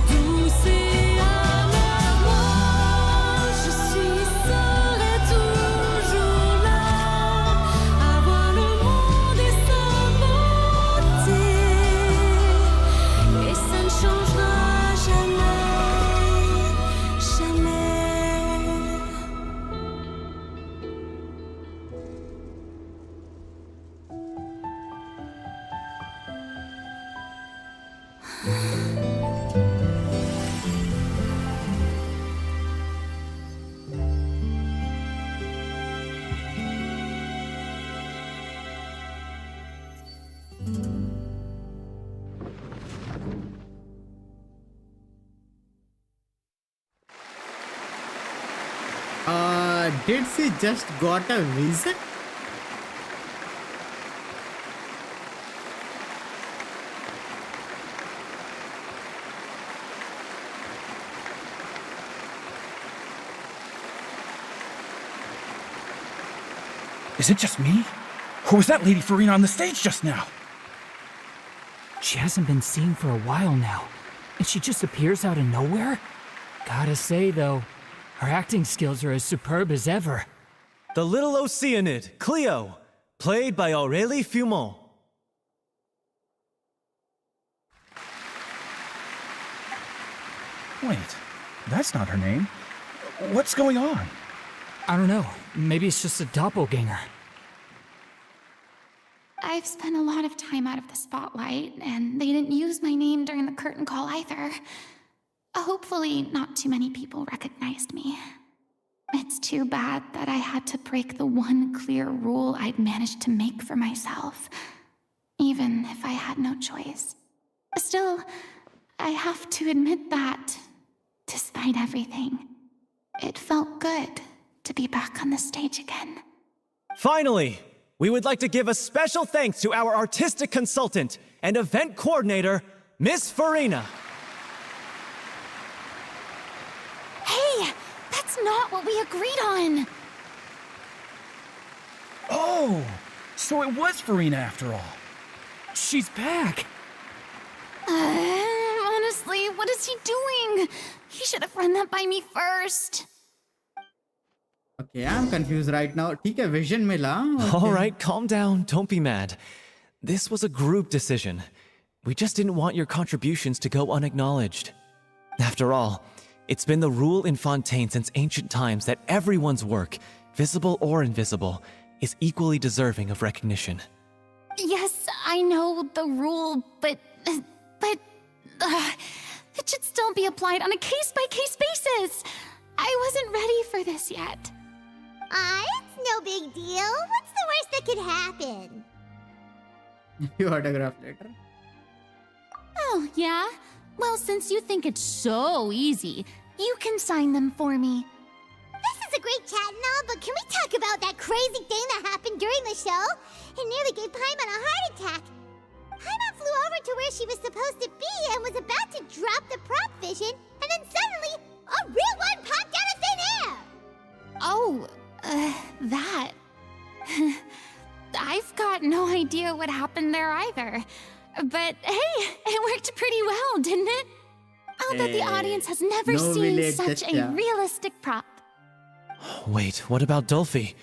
douce et amère. Moi, je serai toujours là, à voir le monde et sa beauté, et ça ne changera jamais, jamais. Did she just got a reason? Is it just me? Or was that Lady Furina on the stage just now? She hasn't been seen for a while now, and she just appears out of nowhere? Gotta say, though, her acting skills are as superb as ever. The Little Oceanid, Cleo, played by Aurélie Fumont. Wait, that's not her name. What's going on? I don't know. Maybe it's just a doppelganger. I've spent a lot of time out of the spotlight, and they didn't use my name during the curtain call either. Hopefully, not too many people recognized me. It's too bad that I had to break the one clear rule I'd managed to make for myself, even if I had no choice. Still, I have to admit that, despite everything, It felt good to be back on the stage again. Finally, we would like to give a special thanks to our artistic consultant and event coordinator, Miss Furina. Hey, that's not what we agreed on. Oh, so it was Furina after all. She's back. Honestly, what is he doing? He should have run that by me first. Okay, I'm confused right now. ठीक है, vision मिला. Okay. All right, calm down. Don't be mad. This was a group decision. We just didn't want your contributions to go unacknowledged. After all, it's been the rule in Fontaine since ancient times that everyone's work, visible or invisible, is equally deserving of recognition. Yes, I know the rule, but it should still be applied on a case-by-case basis. I wasn't ready for this yet. It's no big deal. What's the worst that could happen? Your autograph letter. Oh, yeah? Well, since you think it's so easy, you can sign them for me. This is a great chat and all, but can we talk about that crazy thing that happened during the show? It nearly gave Paimon a heart attack. Paimon flew over to where she was supposed to be and was about to drop the prop vision, and then suddenly, a real one popped out of thin air! Oh, that. I've got no idea what happened there either. But hey, it worked pretty well, didn't it? I'll bet the audience has never seen such a realistic prop. Wait, what about Dolphy?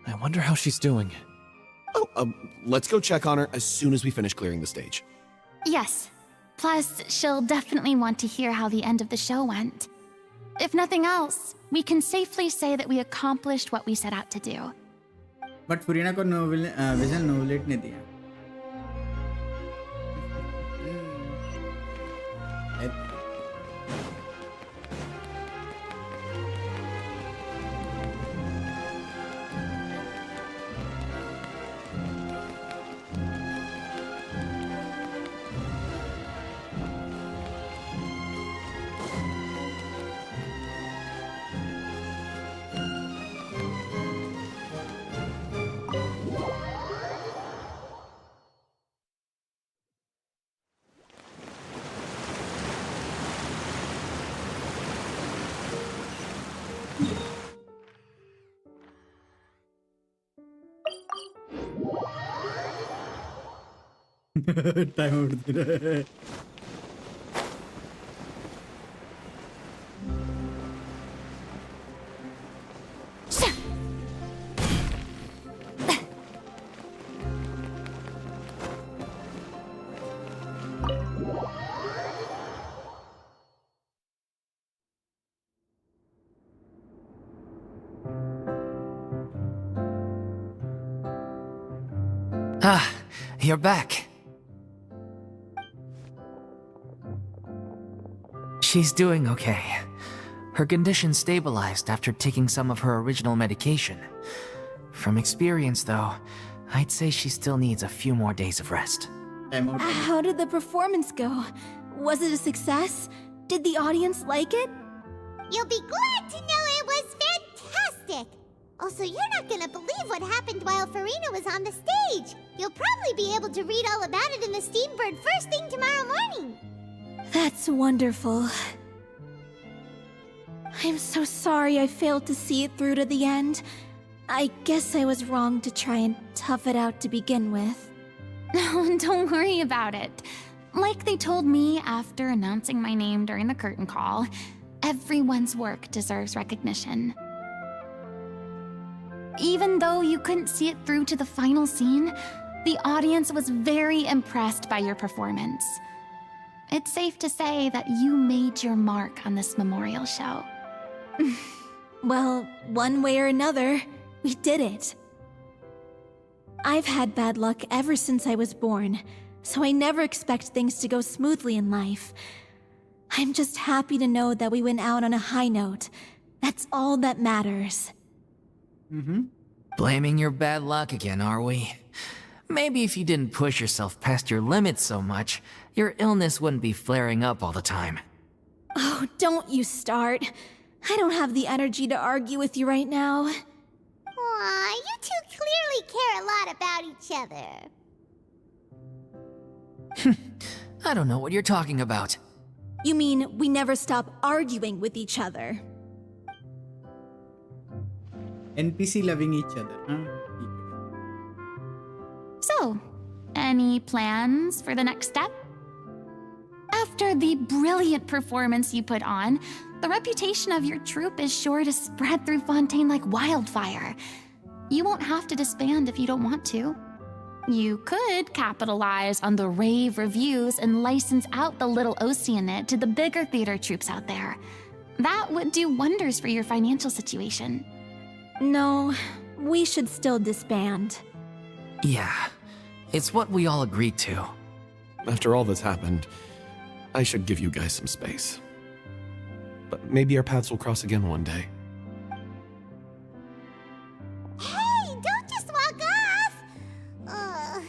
I wonder how she's doing. Oh, let's go check on her as soon as we finish clearing the stage. Yes. Plus, she'll definitely want to hear how the end of the show went. If nothing else, we can safely say that we accomplished what we set out to do. But Furina को vision novelate नहीं दिया. Time out दे रहा है. Ah, you're back. She's doing okay. Her condition stabilized after taking some of her original medication. From experience, though, I'd say she still needs a few more days of rest. How did the performance go? Was it a success? Did the audience like it? You'll be glad to know it was fantastic! Also, you're not gonna believe what happened while Furina was on the stage. You'll probably be able to read all about it in the Steambird first thing tomorrow morning. That's wonderful. I'm so sorry I failed to see it through to the end. I guess I was wrong to try and tough it out to begin with. No, don't worry about it. Like they told me after announcing my name during the curtain call, everyone's work deserves recognition. Even though you couldn't see it through to the final scene, the audience was very impressed by your performance. It's safe to say that you made your mark on this memorial show. Well, one way or another, we did it. I've had bad luck ever since I was born, so I never expect things to go smoothly in life. I'm just happy to know that we went out on a high note. That's all that matters. Blaming your bad luck again, are we? Maybe if you didn't push yourself past your limits so much, your illness wouldn't be flaring up all the time. Oh, don't you start. I don't have the energy to argue with you right now. Aw, you two clearly care a lot about each other. I don't know what you're talking about. You mean we never stop arguing with each other? NPC loving each other, huh? So, any plans for the next step? After the brilliant performance you put on, the reputation of your troupe is sure to spread through Fontaine like wildfire. You won't have to disband if you don't want to. You could capitalize on the rave reviews and license out the little Oceanid to the bigger theater troupes out there. That would do wonders for your financial situation. No, we should still disband. Yeah, it's what we all agreed to. After all that's happened, I should give you guys some space. But maybe our paths will cross again one day. Hey, don't just walk off!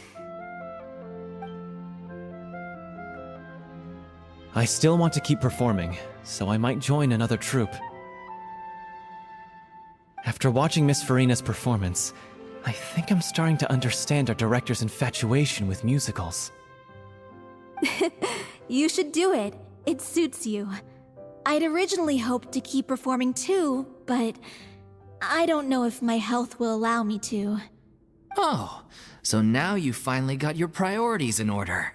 I still want to keep performing, so I might join another troupe. After watching Miss Furina's performance, I think I'm starting to understand our director's infatuation with musicals. You should do it. It suits you. I'd originally hoped to keep performing too, but I don't know if my health will allow me to. Oh, so now you finally got your priorities in order.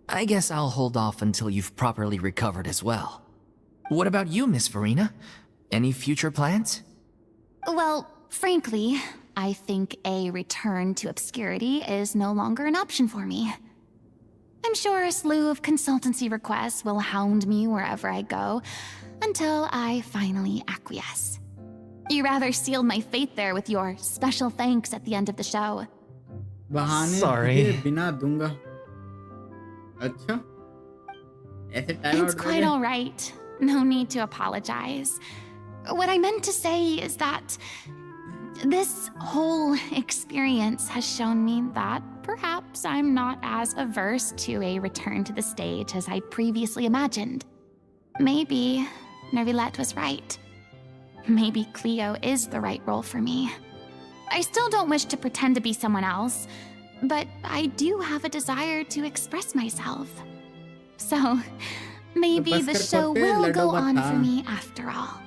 I guess I'll hold off until you've properly recovered as well. What about you, Miss Furina? Any future plans? Well, frankly, I think a return to obscurity is no longer an option for me. I'm sure a slew of consultancy requests will hound me wherever I go, until I finally acquiesce. You rather sealed my fate there with your special thanks at the end of the show. Sorry. It's quite alright. No need to apologize. What I meant to say is that this whole experience has shown me that perhaps I'm not as averse to a return to the stage as I previously imagined. Maybe Nervilette was right. Maybe Cleo is the right role for me. I still don't wish to pretend to be someone else, but I do have a desire to express myself. So, maybe the show will go on for me after all.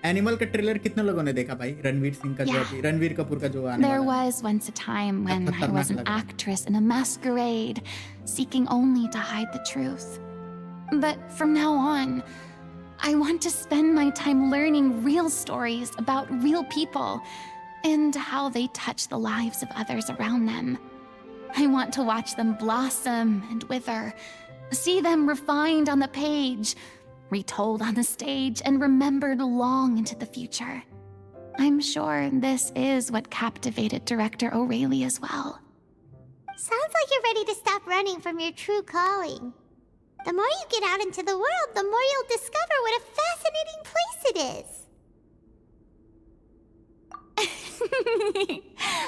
Animal का trailer कितने लोगों ने देखा भाई? रणवीर सिंह का जो अभी रणवीर कपूर का जो आने There वाला was once a time when I was an actress in a masquerade, seeking only to hide the truth. But from now on, I want to spend my time learning real stories about real people and how they touch the lives of others around them. I want to watch them blossom and wither, see them refined on the page, retold on the stage, and remembered long into the future. I'm sure this is what captivated director O'Reilly as well. Sounds like you're ready to stop running from your true calling. The more you get out into the world, the more you'll discover what a fascinating place it is.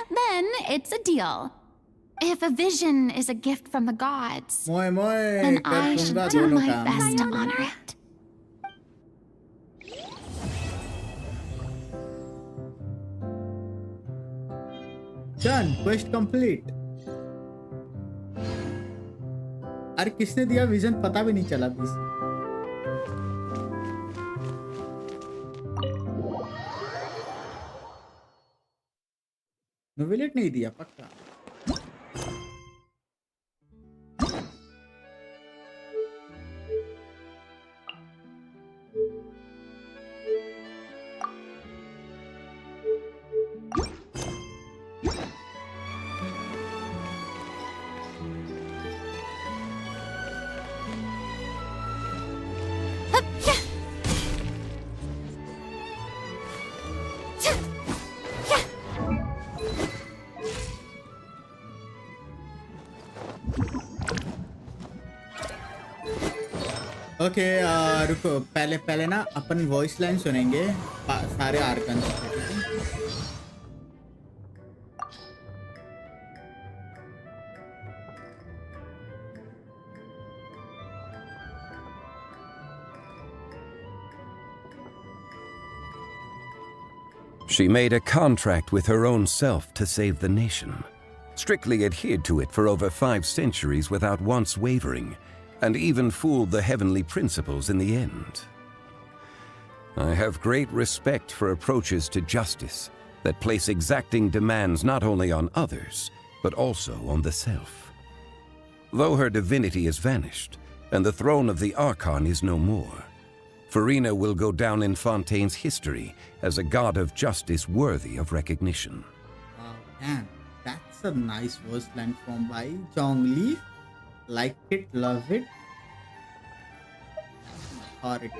Then it's a deal. If a vision is a gift from the gods, then I should do my best to honor it. Done. Quest complete. अरे किसने दिया vision पता भी नहीं चला बीस. नोवेलेट नहीं दिया पक्का. ओके रुको पहले ना अपन वॉइस लाइन सुनेंगे सारे Arkan. She made a contract with her own self to save the nation, strictly adhered to it for over 5 centuries without once wavering, and even fooled the heavenly principles in the end. I have great respect for approaches to justice that place exacting demands not only on others, but also on the self. Though her divinity has vanished, and the throne of the Archon is no more, Furina will go down in Fontaine's history as a god of justice worthy of recognition. Wow, damn, that's a nice verse line from by Zhongli. Like it, love it. Authority.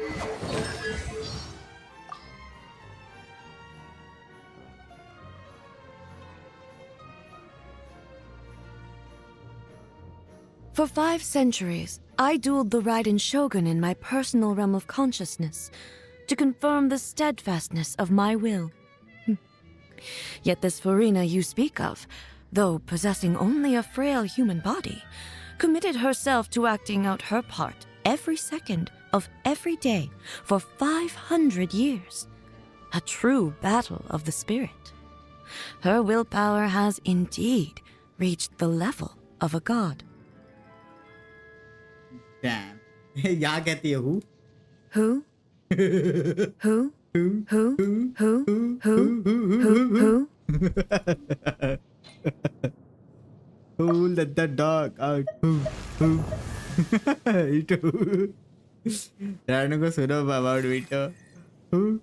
For 5 centuries, I dueled the Raiden Shogun in my personal realm of consciousness to confirm the steadfastness of my will. Yet this Furina you speak of, though possessing only a frail human body, committed herself to acting out her part every second of every day for 500 years. A true battle of the spirit. Her willpower has indeed reached the level of a god. Damn. यहाँ कहती है who? Who? Who? Who? Who? Who let the dog out? Who? Ito. Ranu को सुनो about Vito. Who?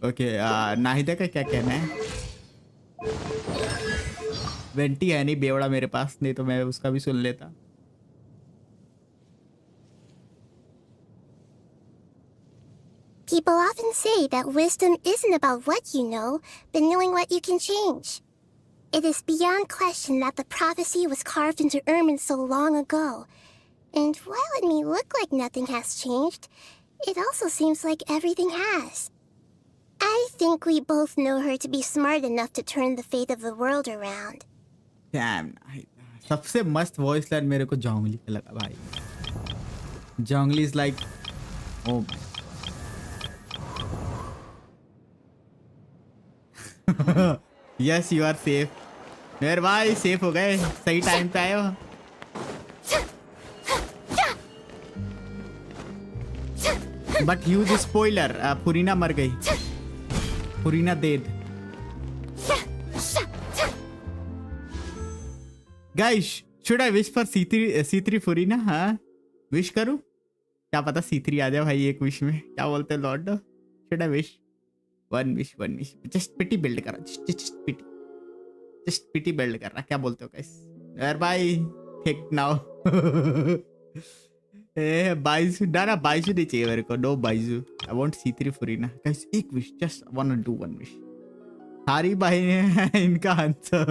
Okay. Nahida का क्या कहना है? Vanity है नहीं बेवड़ा मेरे पास, नहीं तो मैं उसका भी सुन लेता. People often say that wisdom isn't about what you know, but knowing what you can change. It is beyond question that the prophecy was carved into ermine so long ago. And while it may look like nothing has changed, it also seems like everything has. I think we both know her to be smart enough to turn the fate of the world around. Damn. सबसे मस्त voice line मेरे को जोंगली का लगा भाई. जोंगली is like, oh. Yes, you are safe. मेरे भाई safe हो गए, सही टाइम पे आए हो. But huge spoiler, फुरीना मर गई. फुरीना dead. Guys, should I wish for C3 फुरीना? हाँ, विश करूं? क्या पता C3 आ जाए भाई एक विश में. क्या बोलते हैं Lord? Should I wish? One wish. Just pity build करा. Just pity build कर रहा. क्या बोलते हो guys? यार भाई, take now. बाइजू ना बाइजू नहीं चाहिए मेरे को. No Byju. I want C3 फुरीना. Guys, एक wish. Just wanna do one wish. हारी भाई ने इनका आंसर.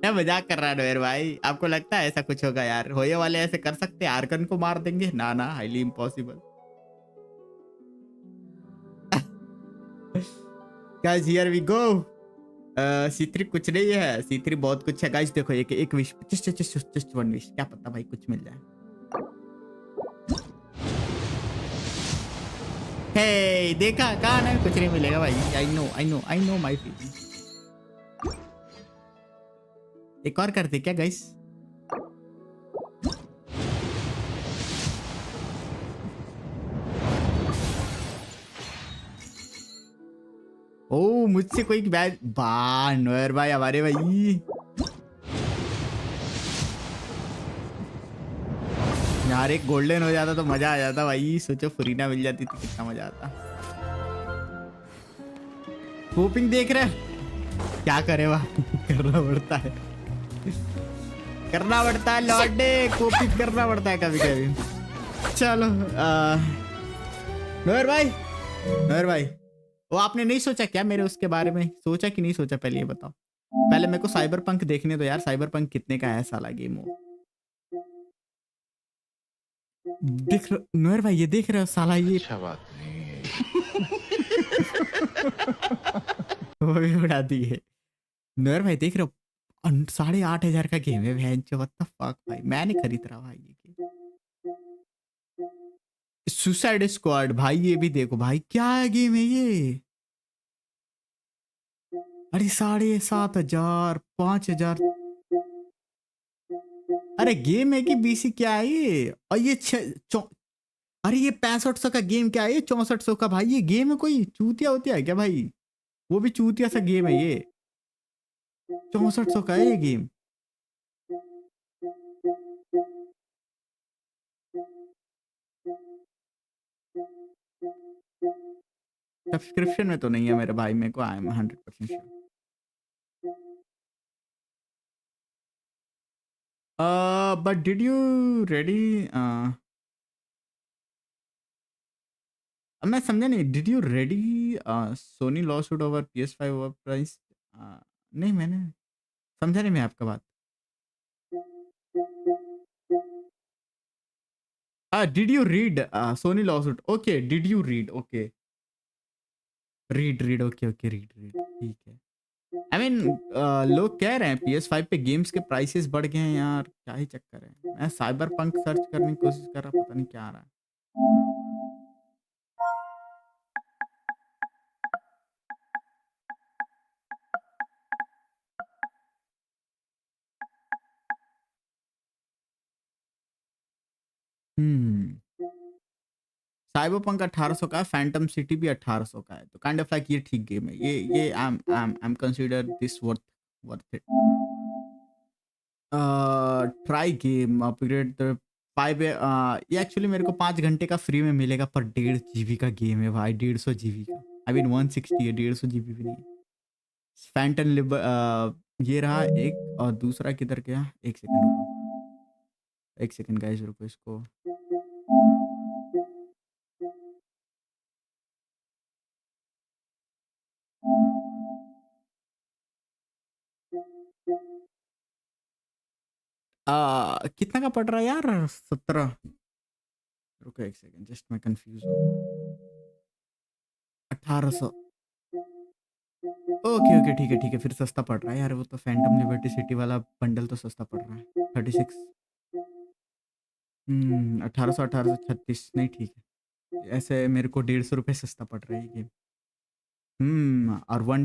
मैं मजाक कर रहा हूँ मेरे भाई. आपको लगता है ऐसा कुछ होगा यार? होए वाले ऐसे कर सकते हैं? आर्कन को मार देंगे? ना, highly impossible. Guys, here we go. C3 कुछ नहीं है. C3 बहुत कुछ है guys. देखो एक विश. just one wish. क्या पता भाई कुछ मिल जाए. Hey, देखा कहाँ ना कुछ नहीं मिलेगा भाई. I know my feelings. एक और करते क्या guys? ओ मुझसे कोई बैच नोयर भाई हमारे भाई यार. एक गोल्डन हो जाता तो मजा आ जाता भाई. सोचो फुरीना मिल जाती तो कितना मजा आता. होपिंग देख रहे क्या करे वाह. करना पड़ता है लॉर्डे. कोपिंग करना पड़ता है कभी कभी. चलो नोयर भाई वो आपने नहीं सोचा क्या मेरे उसके बारे में? सोचा कि नहीं सोचा पहले ये बताओ. पहले मेरे को साइबर पंक देखने दो यार. साइबर पंक कितने का है साला गेम वो. देख नोयर भाई ये देख रहे हो साला ये. अच्छा बात नहीं. वो भी उड़ा दी है. नोयर भाई देख रहे हो 8,500 का गेम है. व्हाट द फक भाई. मैं नहीं खरीद रहा भाई ये गेम. सुसाइड स्क्वाड भाई ये भी देखो भाई क्या गेम है ये. अरे 7,500 5,000। अरे गेम है कि बीसी क्या है ये? और ये अरे ये 6500 का गेम क्या है? ये 6400 का भाई, ये गेम है कोई? चूतिया होती है क्या भाई? वो भी चूतिया सा गेम है ये। 6400 का है ये गेम। सब्सक्रिप्शन में तो नहीं है मेरे भाई, मेरे को I am 100% sure. But did you ready? मैं समझा नहीं, did you ready Sony lawsuit over PS5 over price? नहीं, मैंने समझा नहीं मैं आपका बात। Did you read Sony lawsuit? Okay, did you read? Okay, read okay read ठीक है। आई मीन लोग कह रहे हैं PS5 पे गेम्स के प्राइसेस बढ़ गए हैं यार, क्या ही चक्कर है। मैं साइबर पंक सर्च करने की कोशिश कर रहा, पता नहीं क्या आ रहा है। साइबर पंक 1800 का है, फैंटम सिटी भी 1800 का है, तो काइंड ऑफ लाइक ये ठीक गेम है। ये I am consider this worth it. Try game upgrade the 5। ये एक्चुअली मेरे को 5 घंटे का फ्री में मिलेगा, पर 1.5 GB का गेम है भाई, 150 GB का। आई मीन 160 है, 150 GB भी नहीं है। फैंटम ये रहा एक, और दूसरा किधर गया? एक सेकंड रुको, एक सेकंड गाइस रुको इसको। कितना का पड़ रहा है यार? 17। रुको एक सेकंड, जस्ट मैं कंफ्यूज हूँ। 1800। ओके ठीक है, फिर सस्ता पड़ रहा है यार। वो तो फैंटम लिबर्टी सिटी वाला बंडल तो सस्ता पड़ रहा है, 36। 1800 1836 नहीं, ठीक है। ऐसे मेरे को 150 रुपये सस्ता पड़ रहा है ये गेम। और वन।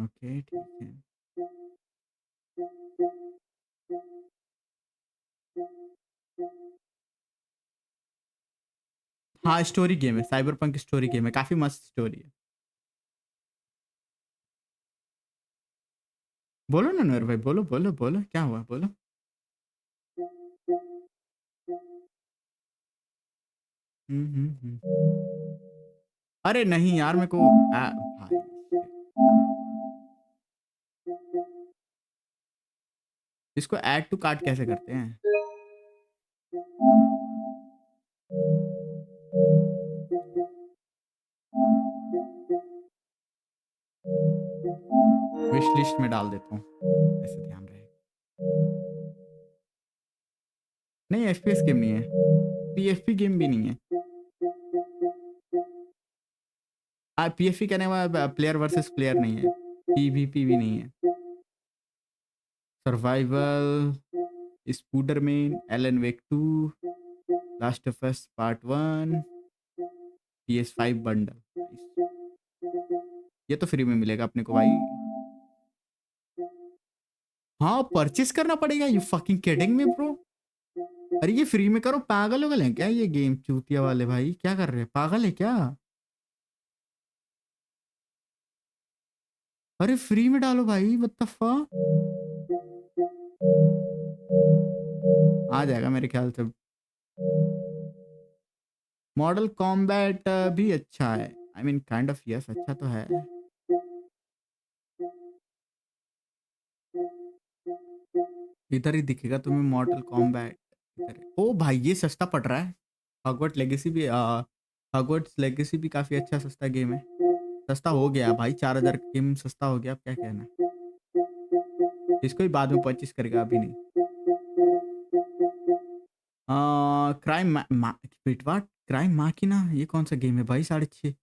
ओके ठीक है। हाँ, स्टोरी गेम है, साइबर पंक स्टोरी गेम है, काफी मस्त स्टोरी है। बोलो ना नूर भाई, बोलो बोलो बोलो, क्या हुआ बोलो। अरे नहीं यार, मेरे को भाई इसको ऐड टू कार्ट कैसे करते हैं? विश लिस्ट में डाल देता हूँ, ऐसे ध्यान रहे। नहीं, FPS गेम नहीं है, PFP गेम भी नहीं है। PFP कहने वाला प्लेयर वर्सेस प्लेयर नहीं है, PvP भी नहीं है। Survival, Spooderman, Alan Wake 2, last of us part 1, PS5 bundle. ये तो फ्री में मिलेगा अपने को भाई। हाँ, परचेस करना पड़ेगा। You fucking kidding me bro? अरे ये फ्री में करो, पागल हो गए क्या ये गेम चूतिया वाले भाई? क्या कर रहे हैं, पागल है क्या? अरे फ्री में डालो भाई, व्हाट द फक। आ जाएगा मेरे ख्याल से। मॉडल कॉम्बैट भी अच्छा है, आई मीन काइंड ऑफ यस, अच्छा तो है। इधर ही दिखेगा तुम्हें मॉडल कॉम्बैट। ओ भाई ये सस्ता पड़ रहा है। हॉगवर्ट्स लेगेसी भी काफी अच्छा सस्ता गेम है। सस्ता हो गया भाई, 4000 गेम सस्ता हो गया, अब क्या कहना। इसको ही बाद में परचेस करेगा, अभी नहीं। क्राइम माकिना, ये कौन सा गेम है भाई? 6.5।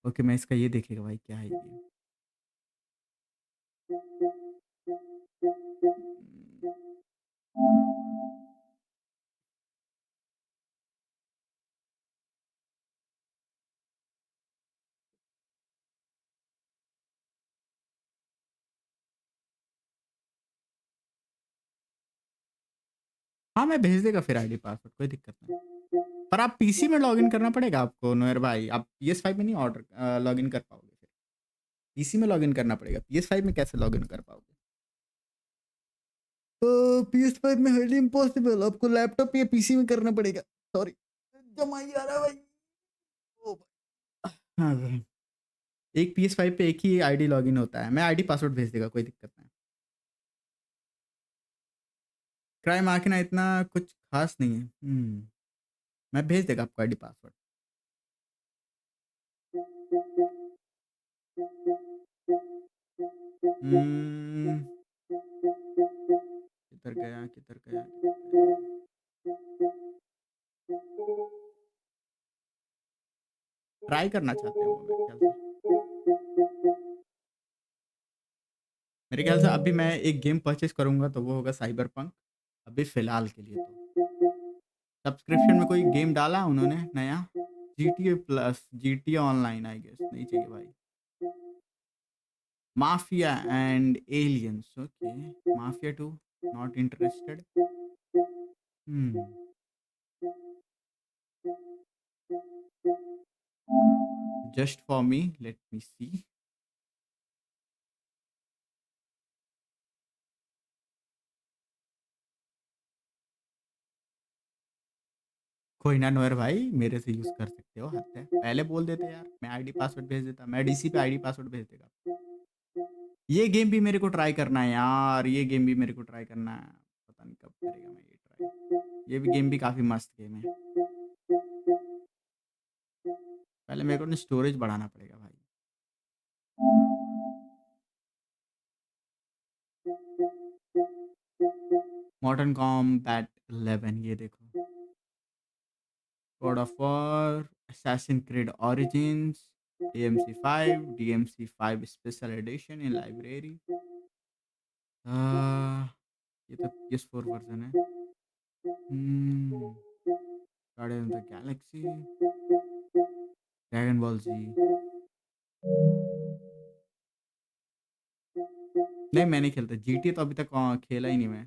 ओके, मैं इसका ये देखेगा भाई, क्या है ये। हाँ मैं भेज देगा फिर आईडी पासवर्ड, कोई दिक्कत नहीं। पर आप पीसी में लॉगिन करना पड़ेगा आपको नोयर भाई, आप PS5 में नहीं ऑर्डर लॉगिन कर पाओगे, फिर पीसी में लॉगिन करना पड़ेगा। PS5 में कैसे लॉगिन कर पाओगे? तो PS5 में हाईली इम्पॉसिबल, आपको लैपटॉप या पीसी में करना पड़ेगा। सॉरी जमाई आ रहा भाई। ओ भाई हाँ भाई, एक PS5 पे एक ही आईडी लॉगिन होता है। मैं आईडी पासवर्ड भेज देगा, कोई दिक्कत नहीं। क्राइम आखिर इतना कुछ खास नहीं है। मैं भेज देगा आपको आईडी पासवर्ड। किधर गया किधर गया? ट्राई करना चाहते हो मेरे ख्याल से अभी मैं एक गेम परचेस करूंगा तो वो होगा साइबरपंक, अभी फिलहाल के लिए। तो सब्सक्रिप्शन में कोई गेम डाला उन्होंने नया? GTA plus, GTA online I guess नहीं चाहिए भाई। Mafia and aliens, okay. Mafia 2 not interested. Just for me, let me see. कोई ना नोयर भाई, मेरे से यूज कर सकते हो, हद है। पहले बोल देते यार, मैं आईडी पासवर्ड भेज देता। मैं डीसी पे आईडी पासवर्ड भेज देगा। ये गेम भी मेरे को ट्राई करना है यार, ये गेम भी मेरे को ट्राई करना है। पता नहीं कब करेगा मैं ये ट्राई। ये भी गेम भी काफी मस्त गेम है। पहले मेरे को स्टोरेज बढ़ाना पड़ेगा भाई। मॉडर्न कॉम्बैट 11, ये देखो। God of War, Assassin's Creed Origins, DMC5 special edition in library. ये तो PS4 वर्जन है। Guardian of the Galaxy, Dragon Ball Z. नहीं मैं नहीं खेलता GTA, तो अभी तक खेला ही नहीं मैं।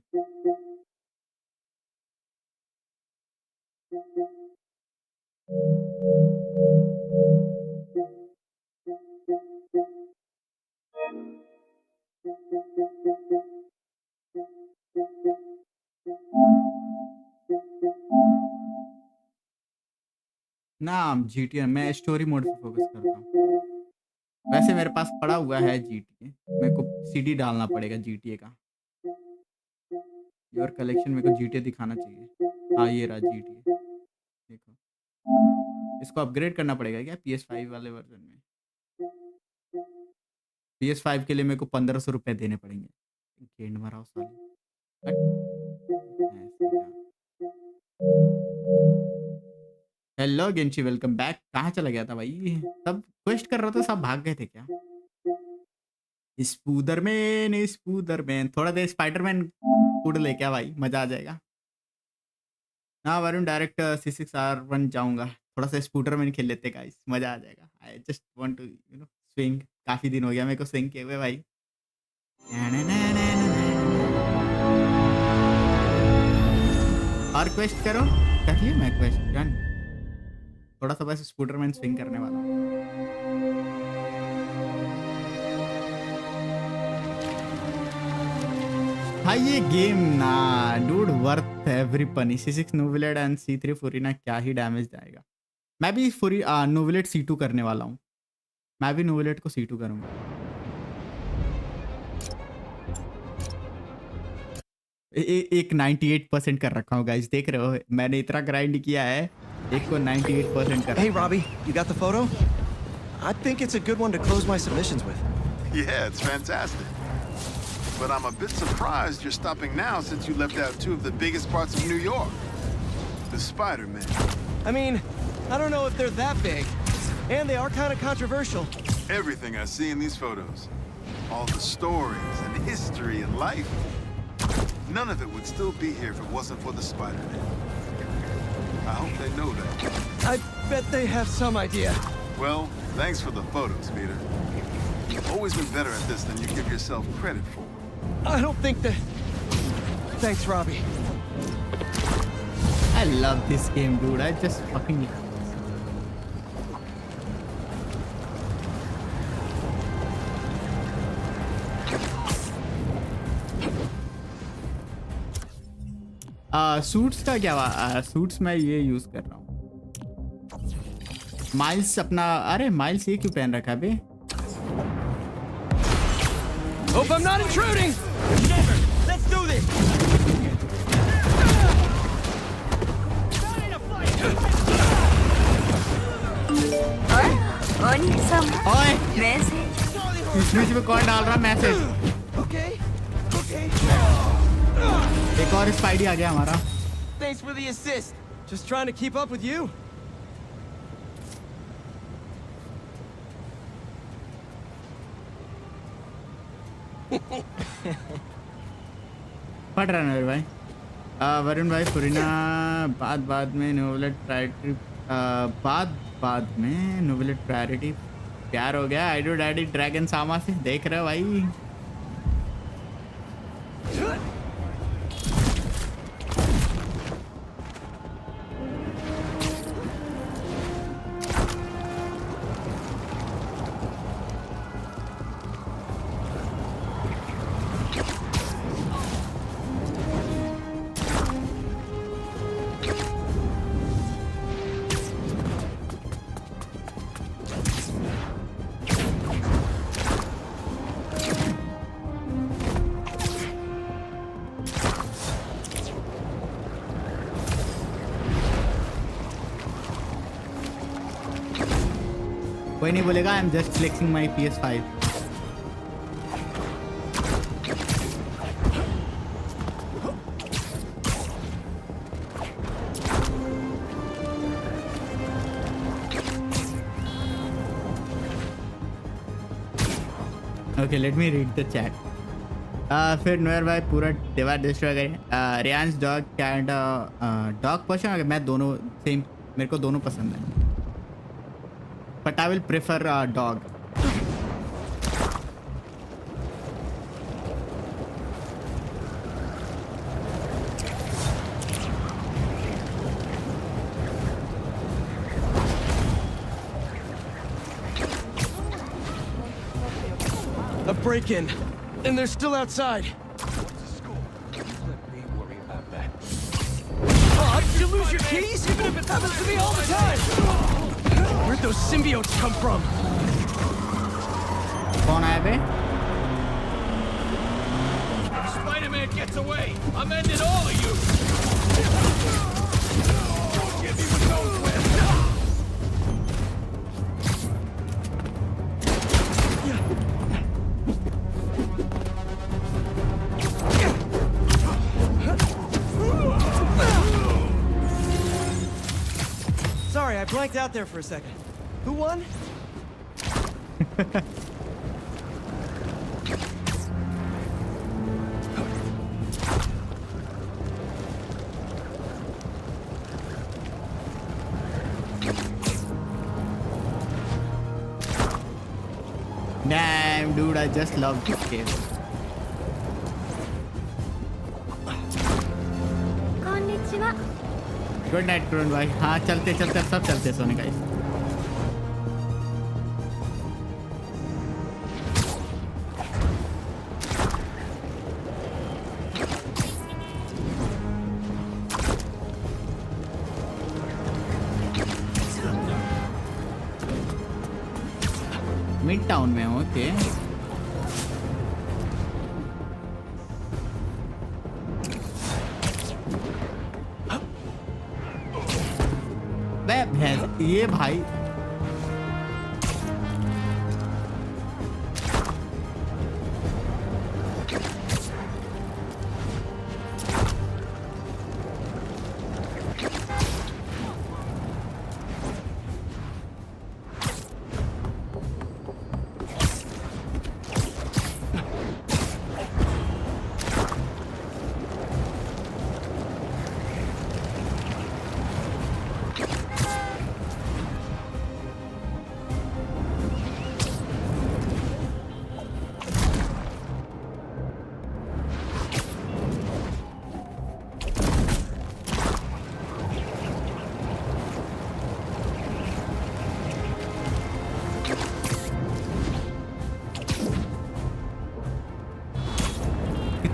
ना GTA मैं स्टोरी मोड पे फोकस करता हूँ। वैसे मेरे पास पड़ा हुआ है GTA, मेरे को CD डालना पड़ेगा GTA का। योर कलेक्शन मेरे को GTA दिखाना चाहिए। हाँ ये रहा GTA, देखो। इसको अपग्रेड करना पड़ेगा क्या PS5 वाले वर्जन में? PS5 के लिए मेरे को 1500 रुपये देने पड़ेंगे। गेंड मारा उस वाले। हेलो गेंशी, वेलकम बैक। कहाँ चला गया था भाई? सब क्वेस्ट कर रहा था, सब भाग गए थे क्या? स्पूदरमैन थोड़ा देर स्पाइडरमैन फूड ले क्या भाई, मजा आ जाएगा। हाँ वरुण, डायरेक्ट C6R1 जाऊंगा। थोड़ा सा स्पूदरमैन खेल लेते गाइस, मजा आ जाएगा। I just want to swing. काफी दिन हो गया मेरे को स्विंग किए हुए भाई। और क्वेस्ट करो, कर लिया मैं क्वेस्ट डन। थोड़ा सा बस स्पूदरमैन स्विंग करने वाला हूँ। भाई ये गेम ना डूड वर्थ एवरी पनी। C6 नोविलेट एंड C3 फुरीना क्या ही डैमेज जाएगा। मैं भी नोविलेट C2 करने वाला हूँ। मैं भी नोविलेट को C2 करूँगा। एक 98% कर रखा हूँ गाइस, देख रहे हो मैंने इतना ग्राइंड किया है। एक को 98% कर। Hey Robbie, you got the photo? I think it's a good one to close my submissions with. Yeah, it's fantastic. But I'm a bit surprised you're stopping now since you left out two of the biggest parts of New York. The Spider-Man. I mean, I don't know if they're that big. And they are kind of controversial. Everything I see in these photos. All the stories and history and life. None of it would still be here if it wasn't for the Spider-Man. I hope they know that. I bet they have some idea. Well, thanks for the photos, Peter. You've always been better at this than you give yourself credit for. I don't think that... Thanks, Robbie. I love this game, dude. I just fucking love it. Suits का क्या हुआ? Suits मैं ये use कर रहा हूँ. Miles अपना, अरे माइल्स ये क्यों पहन रखा है बे? Hope I'm not intruding. Never. Let's do this. ओए, इस बीच में कौन डाल रहा मैसेज? Okay. Okay. एक और स्पाइडी आ गया हमारा. Thanks for the assist. Just trying to keep up with you. पढ़ रहा है भाई. वरुण भाई फुरीना बाद में नोवेलेट प्रायोरिटी, बाद में नोवेलेट प्रायोरिटी. प्यार हो गया आई डू डैडी ड्रैगन सामा से. देख रहे हो भाई. कोई नहीं बोलेगा I am just flexing my PS5. Okay let me read the chat. फिर नोयर भाई पूरा डिवाइड डिस्ट्रॉय करें. रियांश डॉग कैट डॉग पसंद. मैं दोनों सेम, मेरे को दोनों पसंद है. But I will prefer dog. A break-in, and they're still outside. Oh, did you lose your keys? Even if it happens to me all the time. Where'd those symbiotes come from? कौन आया बे? If Spider-Man gets away, I'm ending all of you. Don't give me with those webs. Sorry, I blanked out there for a second. Who won? Damn, dude, I just love this game. Konnichiwa. Good night Karun भाई. हाँ चलते चलते सब चलते सोने का. Mid town में हूँ. ओके ये भाई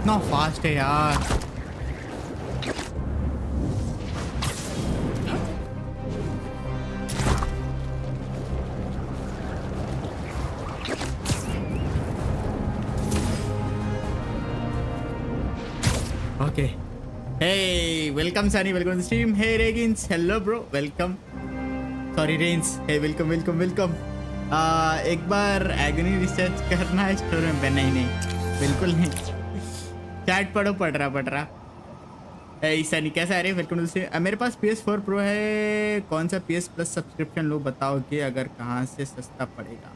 कितना फास्ट है यार। Okay, hey welcome Sunny, welcome stream. Hey रेगिंस, हेलो ब्रो, वेलकम। सॉरी रेंस, हे वेलकम वेलकम वेलकम। एक बार एगनी रिसर्च करना है स्टोर में। नहीं नहीं बिल्कुल नहीं, चैट पढ़ो, पढ़ रहा। ऐसा नहीं, कैसा है रे, वेलकम टू। मेरे पास PS4 Pro है, कौन सा PS Plus सब्सक्रिप्शन लो बताओ कि अगर कहाँ से सस्ता पड़ेगा।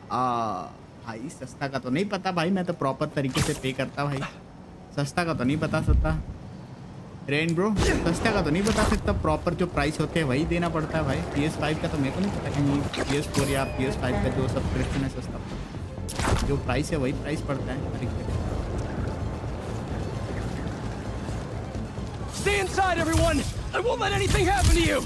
भाई सस्ता का तो नहीं पता भाई, मैं तो प्रॉपर तरीके से पे करता भाई, सस्ता का तो नहीं बता सकता। रेन ब्रो, सस्ता का तो नहीं बता सकता, प्रॉपर जो प्राइस होते हैं वही देना पड़ता है भाई। PS5 का तो मेरे को नहीं पता कि PS4 या PS5 का जो सब्सक्रिप्शन है सस्ता पड़ता है, जो प्राइस है वही प्राइस पड़ता है हर एक जगह। Stay inside, everyone! I won't let anything happen to you!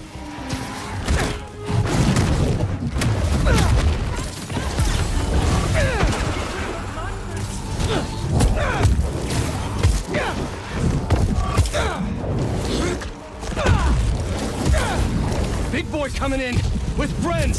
Big boy coming in with friends!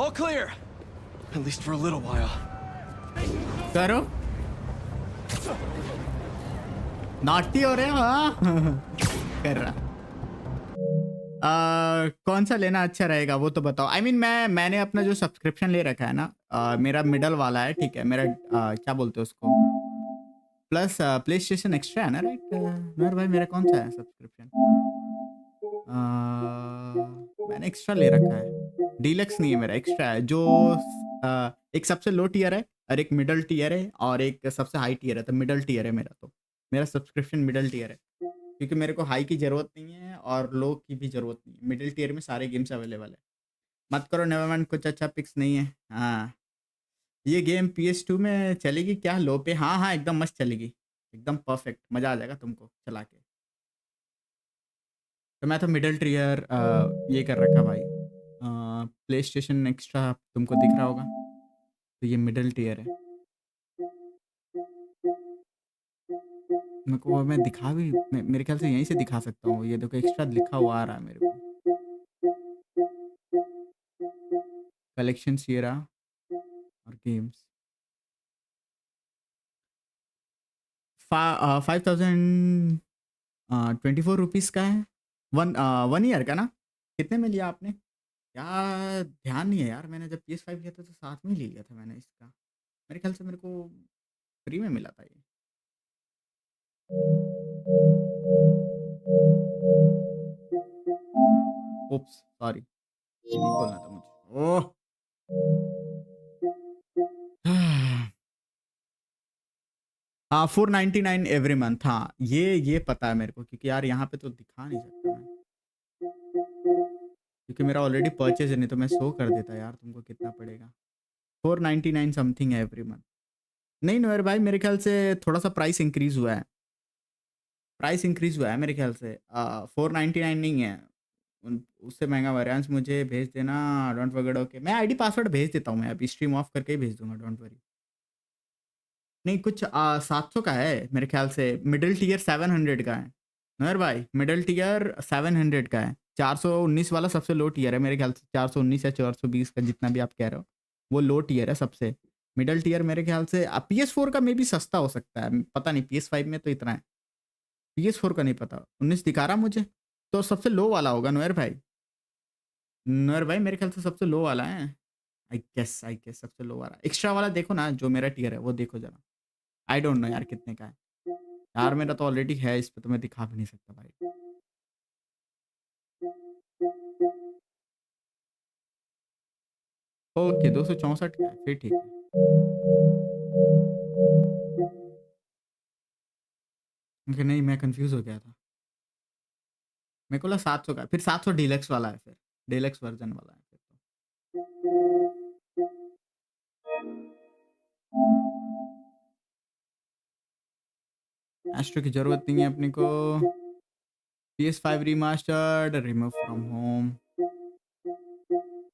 All clear, at least for a little while. करो, नाटी हो रहे हो। हाँ कर रहा। कौन सा लेना अच्छा रहेगा वो तो बताओ। I mean, मैंने अपना जो सब्सक्रिप्शन ले रखा है ना, मेरा मिडल वाला है, ठीक है। मेरा क्या बोलते हैं उसको, प्लस प्ले स्टेशन एक्स्ट्रा है ना, राइट मेरे भाई। मेरा कौन सा है सब्सक्रिप्शन, मैंने एक्स्ट्रा ले रखा है, डीलक्स नहीं है मेरा, एक्स्ट्रा है। जो एक सबसे लो टियर है और एक मिडल टियर है और एक सबसे हाई टियर है, तो मिडल टियर है मेरा। तो मेरा सब्सक्रिप्शन मिडल टियर है, क्योंकि मेरे को हाई की ज़रूरत नहीं है और लो की भी ज़रूरत नहीं है। मिडिल टियर में सारे गेम्स अवेलेबल है। मत करो नेवरमाइंड, कुछ अच्छा पिक्स नहीं है। हाँ, ये गेम PS2 में चलेगी क्या लो पे? हाँ हाँ एकदम मस्त चलेगी, एकदम परफेक्ट, मज़ा आ जाएगा तुमको चला के। तो मैं तो मिडिल टियर ये कर रखा भाई, प्ले स्टेशन एक्स्ट्रा तुमको दिख रहा होगा, तो ये मिडिल टियर है। मेरे को मैं दिखा भी, मेरे ख्याल से यहीं से दिखा सकता हूँ। ये देखो एक्स्ट्रा लिखा हुआ आ रहा है मेरे को, कलेक्शन सियरा और गेम्स। 5024 का है, वन ईयर का ना। कितने में लिया आपने? यार ध्यान नहीं है यार, मैंने जब PS5 लिया था तो साथ में ही ले लिया था मैंने इसका। मेरे ख्याल से मेरे को फ्री में मिला था ये। ओप्स सॉरी, ये नहीं बोलना था मुझे। ओह हाँ 499 एवरी मंथ। हाँ ये पता है मेरे को, क्योंकि यार यहाँ पे तो दिखा नहीं सकता मैं, क्योंकि मेरा ऑलरेडी परचेज है, नहीं तो मैं शो कर देता यार तुमको कितना पड़ेगा। 499 समथिंग है एवरी मंथ। नहीं नोयर भाई, मेरे ख्याल से थोड़ा सा प्राइस इंक्रीज हुआ है, प्राइस इंक्रीज हुआ है मेरे ख्याल से। 499 नहीं है, उससे महंगा वेरिएंस मुझे भेज देना, डोंट फॉरगेट। ओके मैं आईडी पासवर्ड भेज देता हूँ, मैं अभी स्ट्रीम ऑफ करके ही भेज दूंगा, डोंट वरी। नहीं कुछ 700 का है मेरे ख्याल से, मिडिल टियर 700 का है नोयर भाई, मिडिल टियर 700 का है। 419 वाला सबसे लो टियर है मेरे ख्याल से, 419 या 420 का जितना भी आप कह रहे हो वो लो टियर है सबसे। मिडिल टियर मेरे ख्याल से PS4 का मे भी सस्ता हो सकता है, पता नहीं। PS5 में तो इतना है, PS4 का नहीं पता। 19 दिखा रहा मुझे, तो सबसे लो वाला होगा नोयर भाई। नोयर भाई मेरे ख्याल से सबसे लो वाला है, आई गेस सबसे लो वाला। एक्स्ट्रा वाला देखो ना, जो मेरा टियर है वो देखो जरा। आई डोंट नो यार कितने का है यार, मेरा तो ऑलरेडी है इस पे, तो मैं दिखा भी नहीं सकता भाई। ओके 264 का है, फिर ठीक है। नहीं, मैं कंफ्यूज हो गया था। मेरे को लगा 700 का, फिर 700 डीलक्स वाला है, फिर डीलक्स वर्जन वाला है फिर तो। एस्ट्रो की जरूरत नहीं है अपने को। PS5 remastered, remove from home.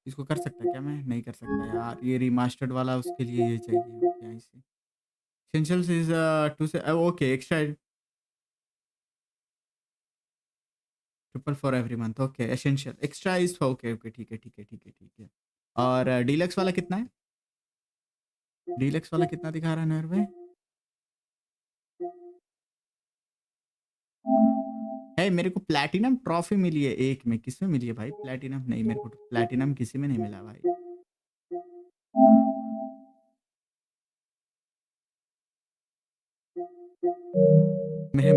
इसको कर सकता क्या मैं? नहीं कर सकता यार, ये रिमास्टर्ड वाला उसके लिए ये चाहिए क्या इसे। एसेंशियल्स इज टू से okay, extra triple for every month. Okay, essential extra is okay okay, ठीक है ठीक है ठीक है ठीक है। और डीलक्स वाला कितना है? डीलक्स वाला कितना दिखा रहा है नर भाई? है मेरे को प्लैटिनम ट्रॉफी मिली है एक में। किसमें मिली है भाई प्लैटिनम? नहीं, मेरे को प्लैटिनम किसी में नहीं मिला भाई।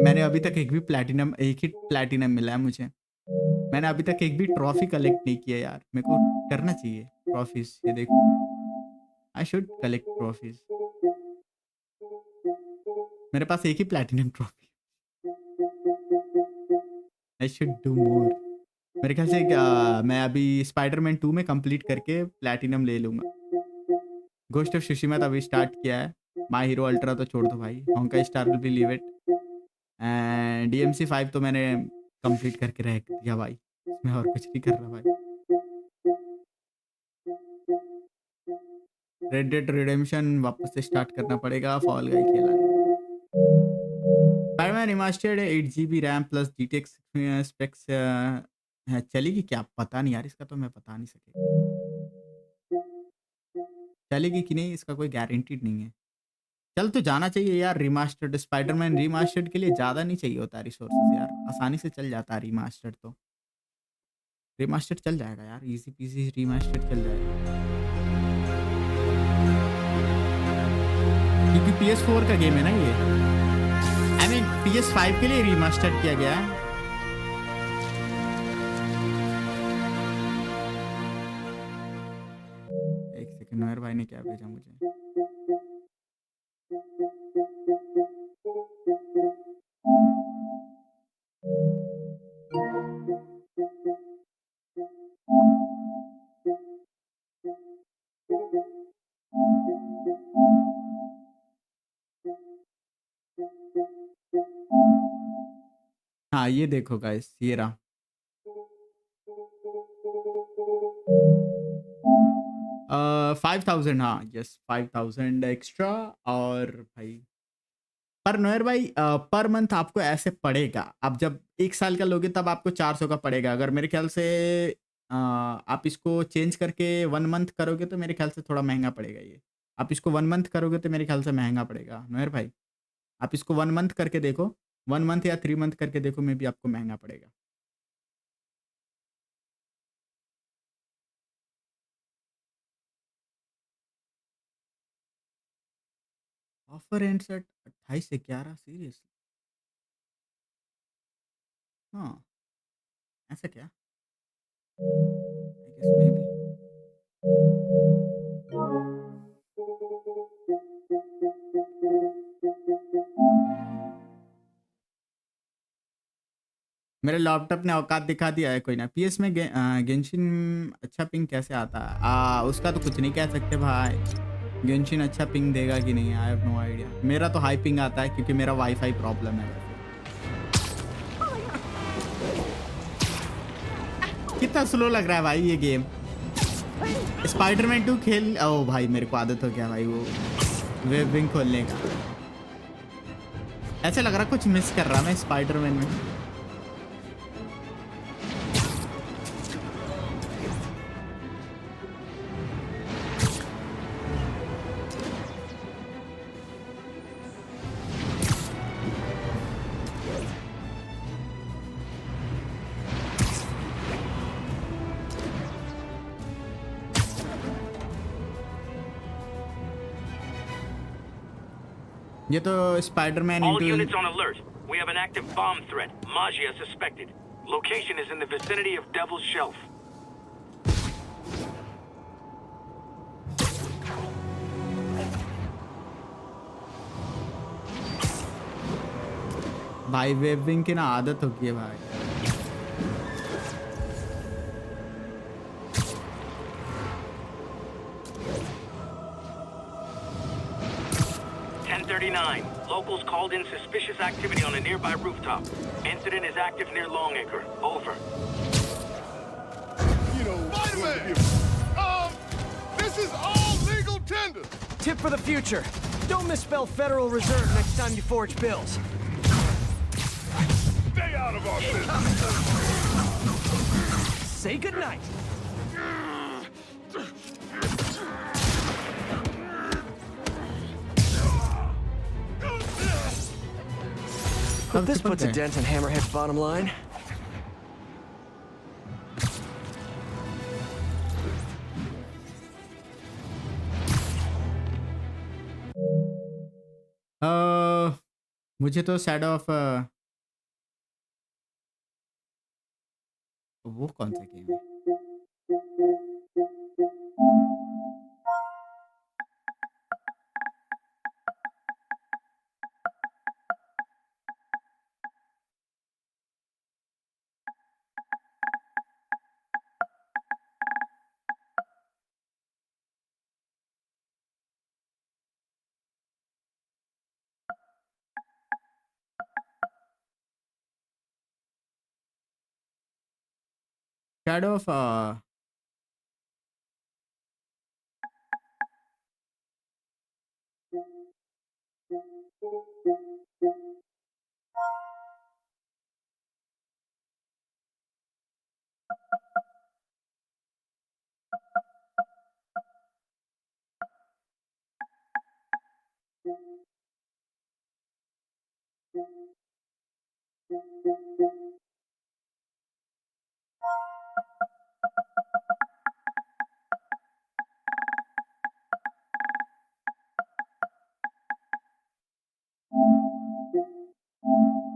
मैंने अभी तक एक भी प्लैटिनम, एक ही प्लैटिनम मिला है मुझे। मैंने अभी तक एक भी ट्रॉफी कलेक्ट नहीं किया यार। मेरे को करना चाहिए ट्रॉफीज। ये देखो, आई शुड कलेक्ट ट्रॉफीज। मेरे पास एक ही platinum trophy. I should do more. मेरे ख्याल से मैं अभी स्पाइडरमैन 2 में कंप्लीट करके प्लैटिनम ले लूँगा। घोस्ट ऑफ सुशिमा तो अभी स्टार्ट किया है। माय हीरो अल्ट्रा तो छोड़ दो भाई। Honkai star will be leave it. And DMC 5 तो मैंने कंप्लीट करके रह दिया भाई। मैं और कुछ नहीं कर रहा भाई। रेड डेड रिडेम्पशन वापस से स्टार्ट करना पड़ेगा। फॉल गाई खेला नहीं। Spiderman remastered 8GB RAM plus GTX specs है, चलेगी क्या पता नहीं यार। इसका तो मैं बता नहीं सके चलेगी कि नहीं, इसका कोई गारंटीड नहीं है। चल तो जाना चाहिए यार। रिमास्टर्ड स्पाइडरमैन रिमास्टर्ड के लिए ज़्यादा नहीं चाहिए होता रिसोर्सेज यार, आसानी से चल जाता है रिमास्टर्ड। तो रिमास्टर्ड चल जाएगा यार, इजी पीजी रिमास्टर्ड चल जाएगा क्योंकि PS4 का गेम है ना ये। आई मीन PS5 के लिए रिमास्टर्ड किया गया है। एक सेकंड, नोयर भाई ने क्या भेजा मुझे? हाँ ये देखो गाइस, ये रहा। uh, 5000, हाँ यस 5000 एक्स्ट्रा। और भाई पर नोयर भाई पर मंथ आपको ऐसे पड़ेगा। आप जब 1 साल का लोगे तब आपको 400 का पड़ेगा। अगर मेरे ख्याल से आप इसको चेंज करके 1 मंथ करोगे तो मेरे ख्याल से थोड़ा महंगा पड़ेगा ये। आप इसको 1 मंथ करोगे तो मेरे ख्याल से महंगा पड़ेगा नोयर भाई। आप इसको 1 मंथ करके देखो, 1 मंथ या 3 मंथ करके देखो, मे भी आपको महंगा पड़ेगा। ऑफर एंड्स एट 28 से 11 सीरियसली? हाँ ऐसा क्या? I guess maybe. मेरे लैपटॉप ने औकात दिखा दिया है। कोई ना, PS में गेंशिन अच्छा पिंग कैसे आता है? उसका तो कुछ नहीं कह सकते भाई। गेंशिन अच्छा पिंग देगा कि नहीं, आई हैव नो आइडिया। मेरा तो हाई पिंग आता है क्योंकि मेरा वाईफाई प्रॉब्लम है। कितना स्लो लग रहा है भाई ये गेम। स्पाइडरमैन 2 खेल, ओ भाई मेरे को आदत हो गया भाई वो वेब विंग खोलने का। ऐसे लग रहा कुछ मिस कर रहा मैं स्पाइडरमैन में। ये तो Spiderman All units on alert. We have an active bomb threat. Magia suspected. Location is in the vicinity of Devil's Shelf. भाई वेविंग की ना आदत होगी है भाई। Locals called in suspicious activity on a nearby rooftop. Incident is active near Longacre. Over. You know, Spider-Man! This is all legal tender! Tip for the future. Don't misspell Federal Reserve next time you forge bills. Stay out of our business! Say goodnight. But this puts a dent in Hammerhead's bottom line. मुझे तो sad of वो कौन सा game है? Shadow of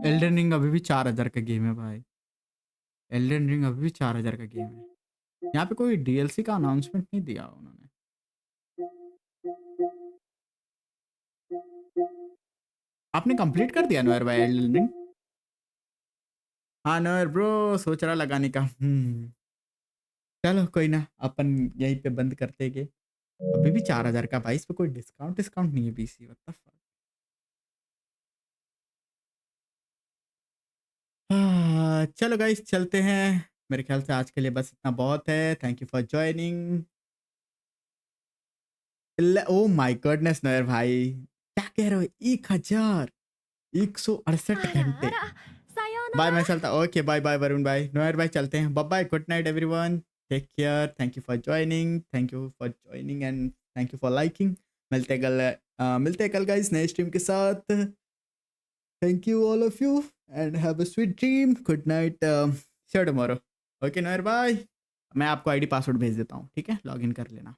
Elden ring अभी भी 4000 का game है भाई। एल्डन रिंग अभी भी 4000 का गेम है। यहाँ पे कोई डीएलसी का अनाउंसमेंट नहीं दिया उन्होंने। आपने कंप्लीट कर दिया नोयर भाई एल्डन रिंग? हाँ नोयर ब्रो सोच रहा लगाने का। चलो कोई ना, अपन यहीं पे बंद करते हैं। अभी भी 4000 का भाई, इस पे कोई डिस्काउंट नहीं है पीसी। What the fuck. चलो गाइस चलते हैं। मेरे ख्याल से आज के लिए बस इतना बहुत है। Thank you for joining. Oh my goodness Noire भाई, क्या कह रहे हो? 1168 घंटे। बाय मैं चलता। ओके बाय बाय वरुण भाई, नोयर भाई चलते हैं। Bye bye, good night everyone, take care. Thank you for joining and thank you for liking. मिलते कल गाइस नए स्ट्रीम के साथ। Thank you all of you and have a sweet dream. Good night, see you tomorrow. Okay Noir bye. मैं आपको ID password भेज देता हूँ, ठीक है? लॉगिन कर लेना।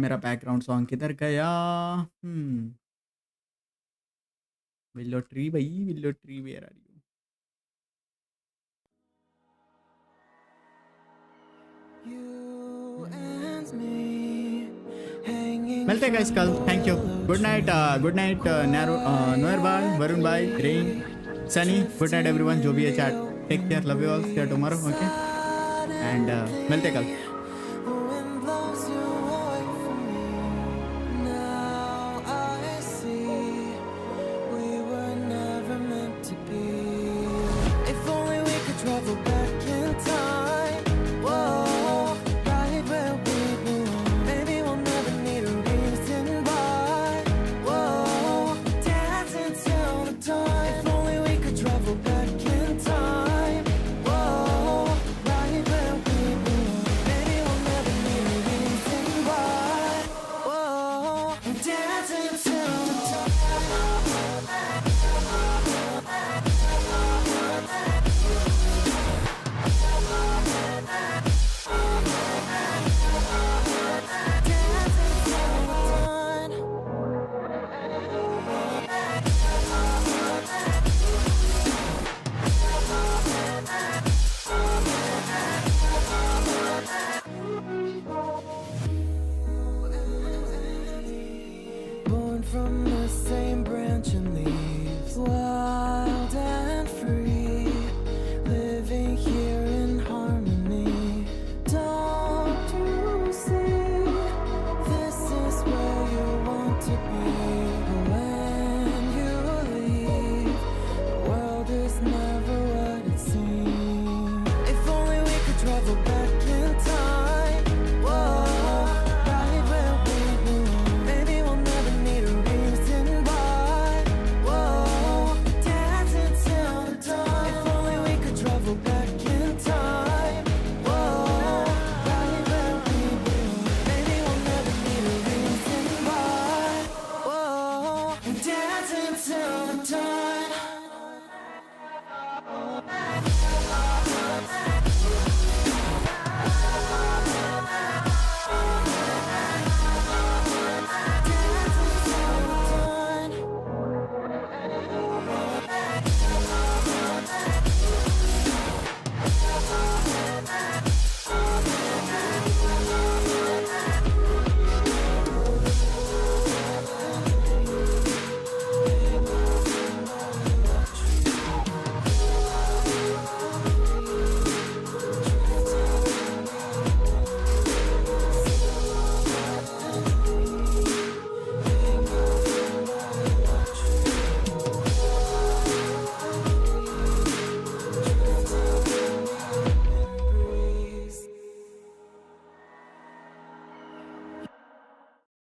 मेरा बैकग्राउंड सॉन्ग किधर गया? विलो ट्री भाई, willow tree where are you? मिलते हैं गाइस कल। Thank you. गुड नाइट नोयर भाई, वरुण भाई, Rain, Sunny. Good night everyone जो भी है chat. Take care, love you all, see you tomorrow. Okay and मिलते हैं कल।